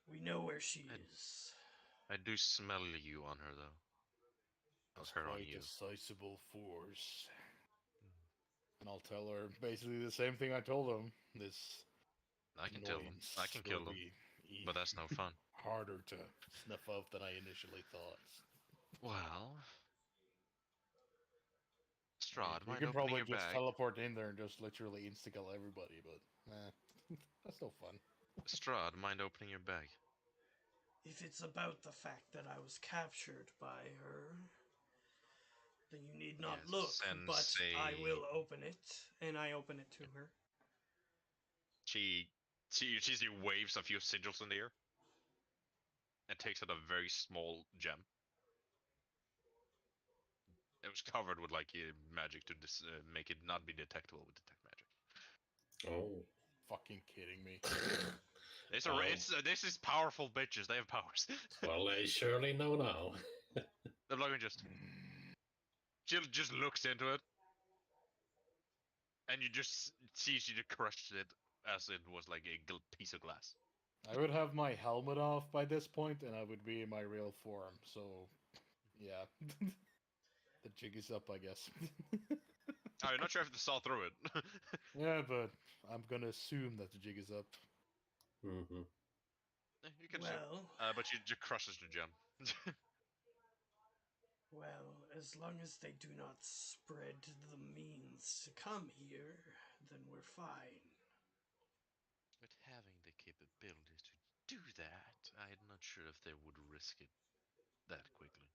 We know where she And- is. I do smell you on her though. Or That's her on quite you. a sizable force. And I'll tell her basically the same thing I told him. This I can kill them. annoyance I can will kill them. be But that's no fun. harder to snuff out than I initially thought. Well, I mean, Strahd, you mind can opening probably your just bag? teleport in there and just literally insta-kill everybody, but that's no fun. Strahd, mind opening your bag? If it's about the fact that I was captured by her, then you need not Yes, look, but I Sensei. will open it. And I open it to her. She sees you waves a few sigils in the air and takes out a very small gem. It was covered with like magic to make it not be detectable with detect magic. Oh. Fucking kidding me. It's Wow. this is powerful bitches. They have powers. Well, I surely know now. The bloke just she just looks into it, and you just see she just crushed it as it was like a piece of glass. I would have my helmet off by this point, and I would be in my real form. So, yeah, the jig is up, I guess. Oh, you're not sure if they saw through it. Yeah, but I'm gonna assume that the jig is up. Mm-hmm. You can Well, but she just crushes the gem. well, as long as they do not spread the means to come here, then we're fine. But having the capabilities to do that, I'm not sure if they would risk it that quickly.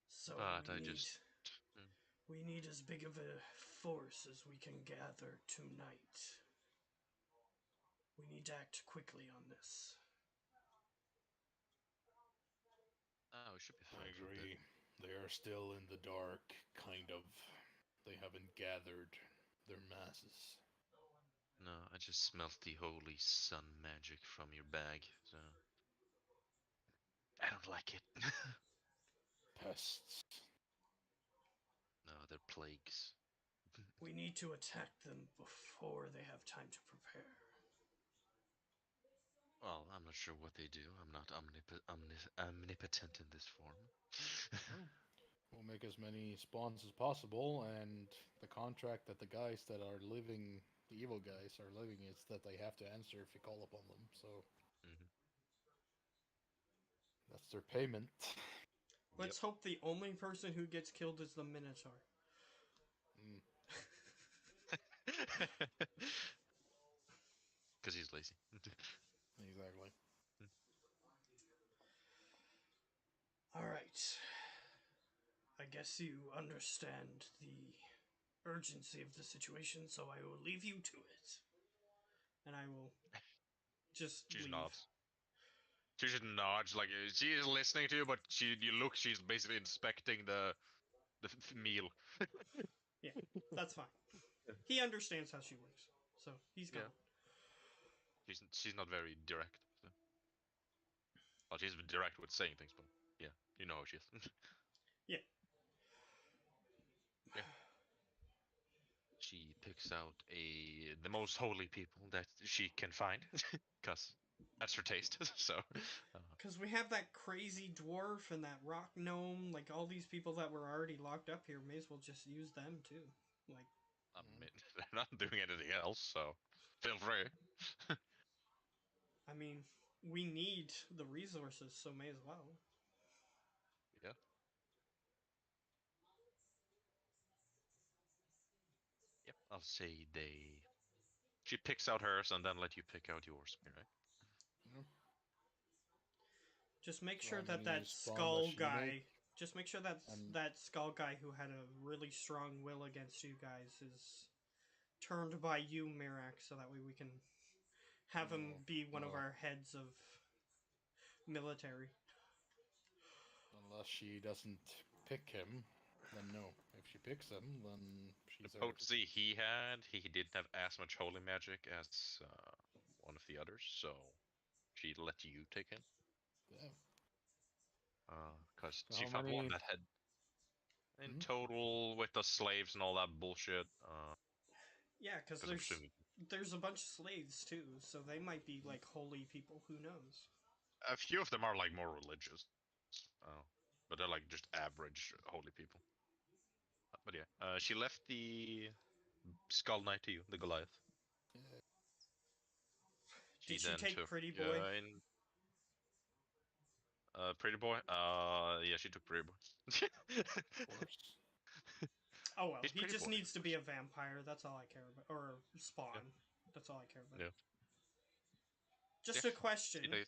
So But we I need just we need as big of a force as we can gather tonight. We need to act quickly on this. oh, it should be I fine. agree. They are still in the dark, kind of. They haven't gathered their masses. No, I just smelt the holy sun magic from your bag, so I don't like it. Pests. No, they're plagues. We need to attack them before they have time to prepare. Well, I'm not sure what they do. I'm not omnipotent in this form. We'll make as many spawns as possible, and the contract that the guys that are living, the evil guys, are living is that they have to answer if you call upon them. So Mhm. that's their payment. Let's hope the only person who gets killed is the Minotaur. Mm, Because he's lazy. exactly. Alright. I guess you understand the urgency of the situation, so I will leave you to it. And I will just She leave. nods. She just nods, like she is listening to you, but you look, she's basically inspecting the meal. That's fine. He understands how she works, so he's gone. Yeah. She's not very direct. So. Well, she's direct with saying things, but yeah, you know how she is. Yeah. Yeah. She picks out the most holy people that she can find, cause that's her taste. So. Because we have that crazy dwarf and that rock gnome, like all these people that were already locked up here, may as well just use them too. Like, I mean, they're not doing anything else, so feel free. I mean, we need the resources, so may as well. Yeah. Yep. I'll say they. She picks out hers and then let you pick out yours, right? Just make So sure how that many that spawn skull does she guy. make? Just make sure that And- that skull guy who had a really strong will against you guys is turned by you, Mirak, so that way we can have him No, be one of no. our heads of military. Unless she doesn't pick him, then no. If she picks him, then The she's hers. potency he had, he didn't have as much holy magic as one of the others, so she let you take him. Yeah. Because So she how found one many- that had, in Hmm? total, with the slaves and all that bullshit. Yeah, because 'Cause I'm assuming there's a bunch of slaves too, so they might be like holy people. Who knows? a few of them are like more religious, but they're like just average holy people. But yeah, she left the Skull Knight to you, the Goliath. Yeah, Did she then take took, Pretty Boy? Pretty Boy. Yeah, she took Pretty Boy. of course. Oh well, He's he Pretty just Boy, needs of to be a course. vampire. That's all I care about. Or spawn. That's all I care about. Yeah. Just Yeah, a question.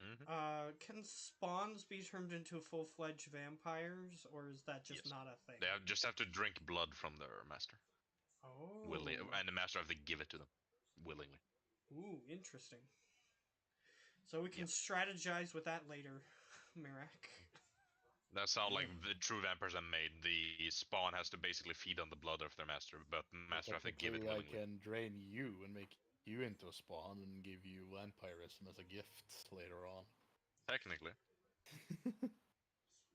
Mhm. Can spawns be turned into full-fledged vampires, or is that just Yes. not a thing? They just have to drink blood from their master, Oh. and the master have to give it to them willingly. Ooh, interesting. So we can Yep. strategize with that later, Mirak. That's how like Yeah. the true vampires are made. The spawn has to basically feed on the blood of their master, but the master have to give it Technically, I willingly. can drain you and make you into a spawn and give you vampirism as a gift later on. Technically.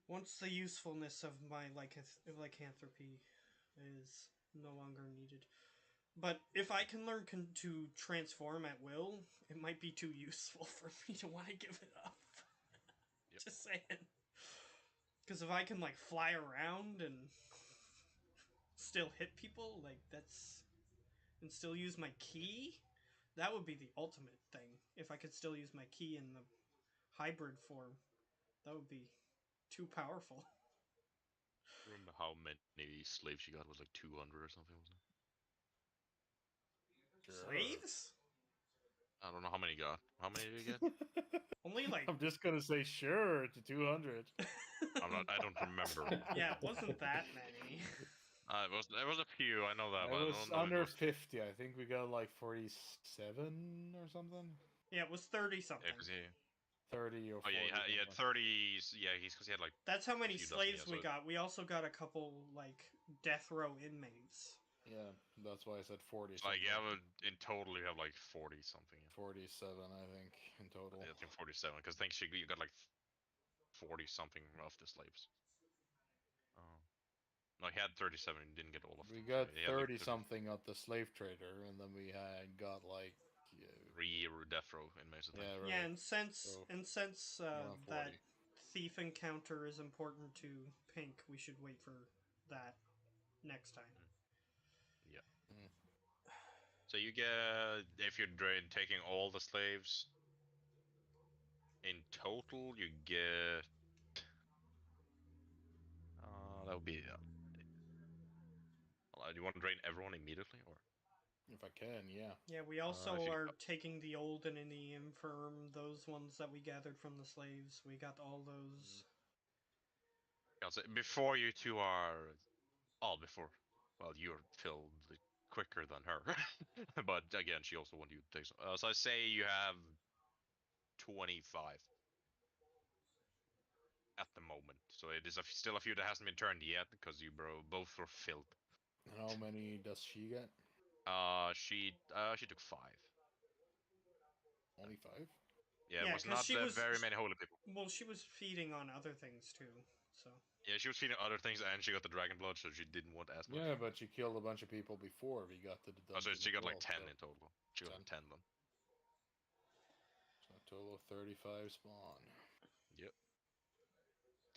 Once the usefulness of my lycanthropy is no longer needed. But if I can learn to transform at will, it might be too useful for me to want to give it up. Yep. Just saying. Because if I can like fly around and still hit people, like that's, and still use my key, that would be the ultimate thing. If I could still use my key in the hybrid form, that would be too powerful. Remember how many slaves she got? Was like 200 or something, wasn't it? Slaves? I don't know how many you got. How many did you get? Only like I'm just gonna say sure to 200. I don't remember. yeah, it wasn't that many. It was a few. I know that. It But was I don't know if under it was 50. I think we got like 47 or something. Yeah, it was 30 Yeah, something. 'cause he, 30 or 40. oh yeah, he had 30. Yeah, he's because he had like. That's how many few dozen, slaves yeah, we so- got. We also got a couple like death row inmates. Yeah, that's why I said 40. Like yeah, something. in total you have like 40 something. 47, I think, in total. I think 47 because I think you got like 40 something of the slaves. No, he had 37. He didn't get all of them. We got He had, like, 30 something at the slave trader, and then we had got like. 3 death row inmates. I think. Yeah, right. Yeah, and since So, around that 40. thief encounter is important to Pink, we should wait for that next time. So you get if you're taking all the slaves. In total, you get. That would be. Do you want to drain everyone immediately, or? If I can, yeah. Yeah, we also if you- are taking the old and in the infirm, those ones that we gathered from the slaves. We got all those. Yeah, so before you two are. Before. Well, you're filled quicker than her. But again, she also wanted you to take some. So I say you have 25 at the moment. So it is still a few that hasn't been turned yet because you both were filled. And how many does she get? She took 5. Only 5? Yeah, Yeah, it was 'cause not she was- very many holy people. Well, she was feeding on other things too, so. Yeah, she was feeding other things and she got the dragon blood, so she didn't want as much. Yeah, but she killed a bunch of people before we got to the Oh, so dungeon she as got like well, 10 so- in total. She got 10 then. So a total of 35 spawn. Yep.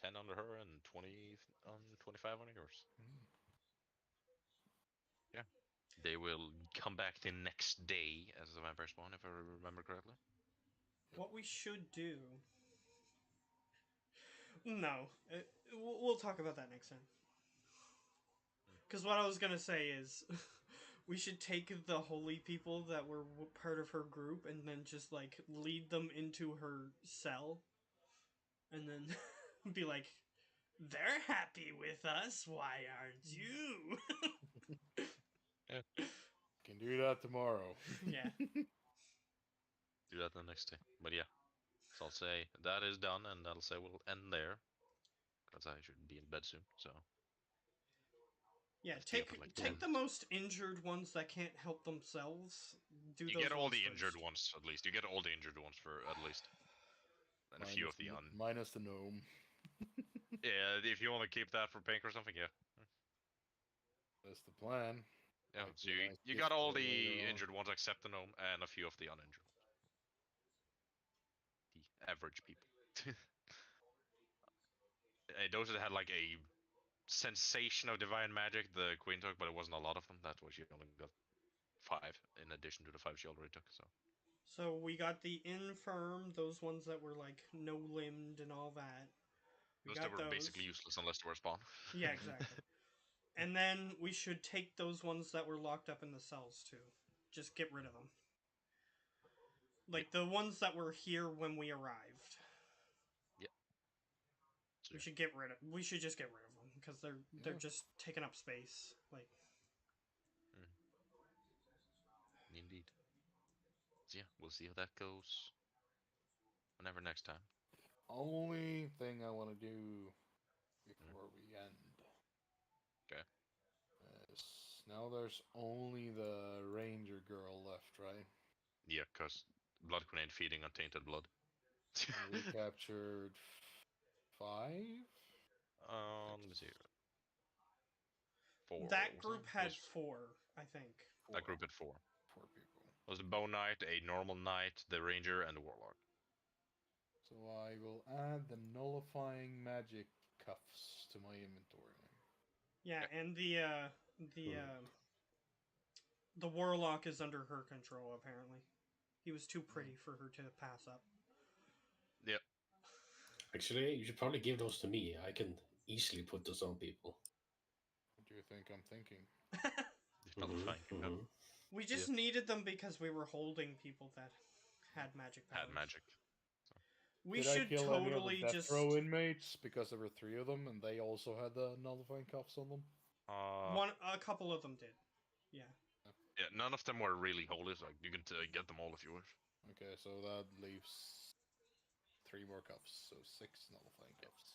10 under her and 25 on yours. Yeah. They will come back the next day as a vampire spawn, if I remember correctly. What we should do. No. We'll talk about that next time. Because what I was going to say is We should take the holy people that were part of her group and then just like lead them into her cell, and then be like, "They're happy with us. Why aren't you?" Can do that tomorrow. Yeah. Do that the next day. But yeah, so I'll say that is done, and I'll say we'll end there, because I should be in bed soon. So Yeah, Let's be up take at, like, take 10. the most injured ones that can't help themselves. Do You those get all ones the first. injured ones at least. You get all the injured ones for at least, and a few of the minus the gnome. Yeah, if you want to keep that for Pink or something, yeah. That's the plan. Yeah, Might so be a you, nice you gift got all for later the on. injured ones except the gnome, and a few of the uninjured ones. The average people. Those that had like a sensation of divine magic, the queen took, but it wasn't a lot of them. That's why she only got 5 in addition to the 5 she already took. So So we got the infirm, those ones that were like no limbed and all that. We those that got were those. basically useless unless they were spawn. Yeah, exactly. And then we should take those ones that were locked up in the cells too. Just get rid of them. Like the ones that were here when we arrived. Yep. We should get rid of. We should just get rid of them because they're Yeah. just taking up space. Like Indeed. So yeah, we'll see how that goes. Whenever next time. Only thing I want to do before we end. Okay. Is now there's only the ranger girl left, right? Yeah, cause Blood Queen ain't feeding on tainted blood. And we captured 5. Let me see. 4. that was group it? had Yes, 4, I think. that group had 4. 4 people. It was the Bone Knight, a normal knight, the ranger, and the warlock. So I will add the nullifying magic cuffs to my inventory. Yeah, and the warlock is under her control apparently. He was too pretty for her to pass up. Yep. Actually, you should probably give those to me. I can easily put those on people. What do you think I'm thinking? Nullifying cup. We just needed them because we were holding people that had magic powers. Had magic. We Did I should kill any of totally the death just row inmates because there were 3 of them and they also had the nullifying cuffs on them? a couple of them did. Yeah. Yeah, none of them were really holy, so you can get them all if you wish. Okay, so that leaves 3 more cuffs, so 6 nullifying cuffs.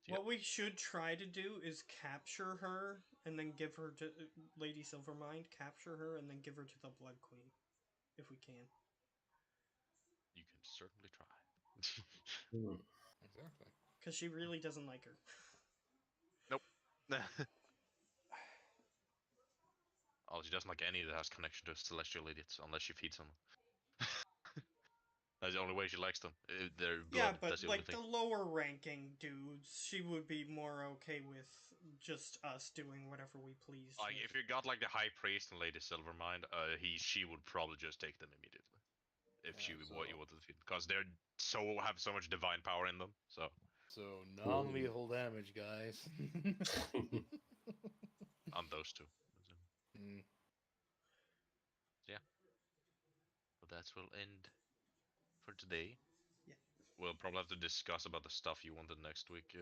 What we should try to do is capture her and then give her to Lady Silvermind. Capture her and then give her to the Blood Queen, if we can. You can certainly try. Exactly. Because she really doesn't like her. Nope. Oh, she doesn't like any that has connection to celestial idiots, unless she feeds them. That's the only way she likes them. Their blood, Yeah, but that's the only like thing. the lower ranking dudes, she would be more okay with just us doing whatever we please. Like, if you got like the High Priest and Lady Silvermind, she would probably just take them immediately. If Yeah, what you wanted to feed, because they're have so much divine power in them. So non-lethal damage, guys. on those 2. Mm. So yeah. But that will end for today. Yeah. We'll probably have to discuss about the stuff you wanted next week,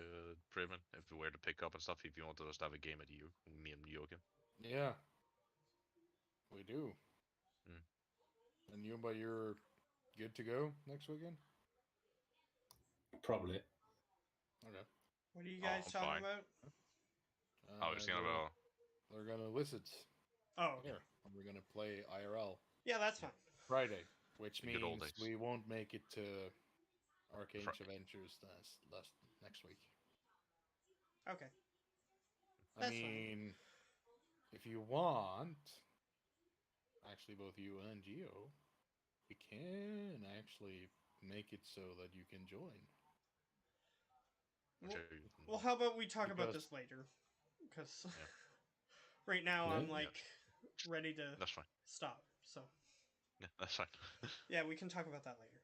Priven, if we were to pick up and stuff. If you wanted us to have a game at you, me and Joachim. Yeah. We do. Mm. And you're good to go next weekend? Probably. Okay. What are you guys I'm talking fine. about? I was gonna go. They're gonna visit Oh, here, and we're gonna play IRL yeah, that's fine. Friday, which The good old means days. we won't make it to Arcane Friday. Adventures next week. Okay. I That's fine. mean, if you want, actually, both you and Geo, we can actually make it so that you can join. Well, how about we talk about Because- this later? Because right now I'm like ready to That's fine. stop. So Yeah, that's fine. yeah, we can talk about that later.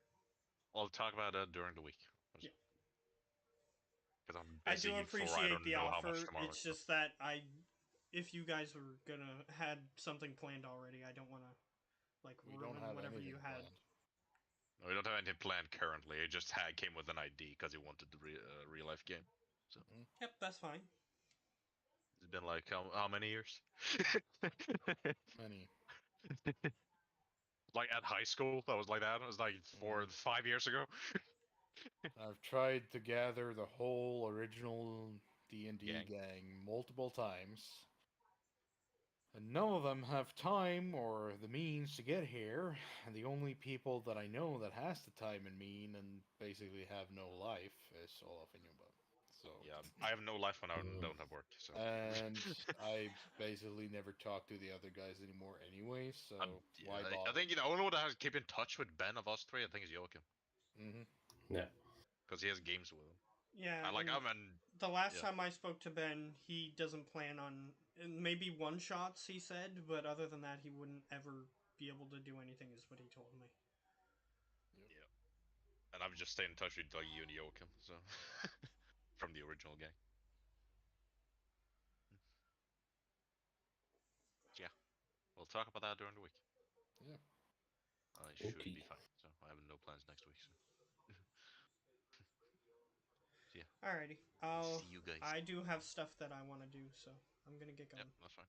I'll talk about that during the week. Yeah. because I'm I do busy for I appreciate don't the know how offer. much tomorrow. It's just that if you guys were gonna had something planned already, I don't want to like We ruin don't have whatever anything you had. planned. No, we don't have anything planned currently. It just came with an ID because he wanted the real life game. Yep, that's fine. It's been like how many years? Many. Like at high school, that was like that. It was like 5 years ago. I've tried to gather the whole original D&D Gang. gang multiple times. And none of them have time or the means to get here. And the only people that I know that has the time and mean and basically have no life is Olaf and Yumba. So Yeah, I have no life when I Mm. don't have work. So. and I basically never talk to the other guys anymore anyway, so Yeah, why I bother? think the only one that has keep in touch with Ben of us three, I think, is Joachim, Mm-hmm. Yeah. because he has games with him. Yeah. I like and him, and the last yeah. time I spoke to Ben, he doesn't plan on maybe one shots. He said, but other than that, he wouldn't ever be able to do anything. Is what he told me. And I've just stayed in touch with like you and Joachim, so from the original gang. So, yeah, we'll talk about that during the week. Yeah. I should Okay. be fine, so I have no plans next week. So. Alrighty. See you guys. I do have stuff that I want to do, so I'm gonna get going. Yeah, that's fine.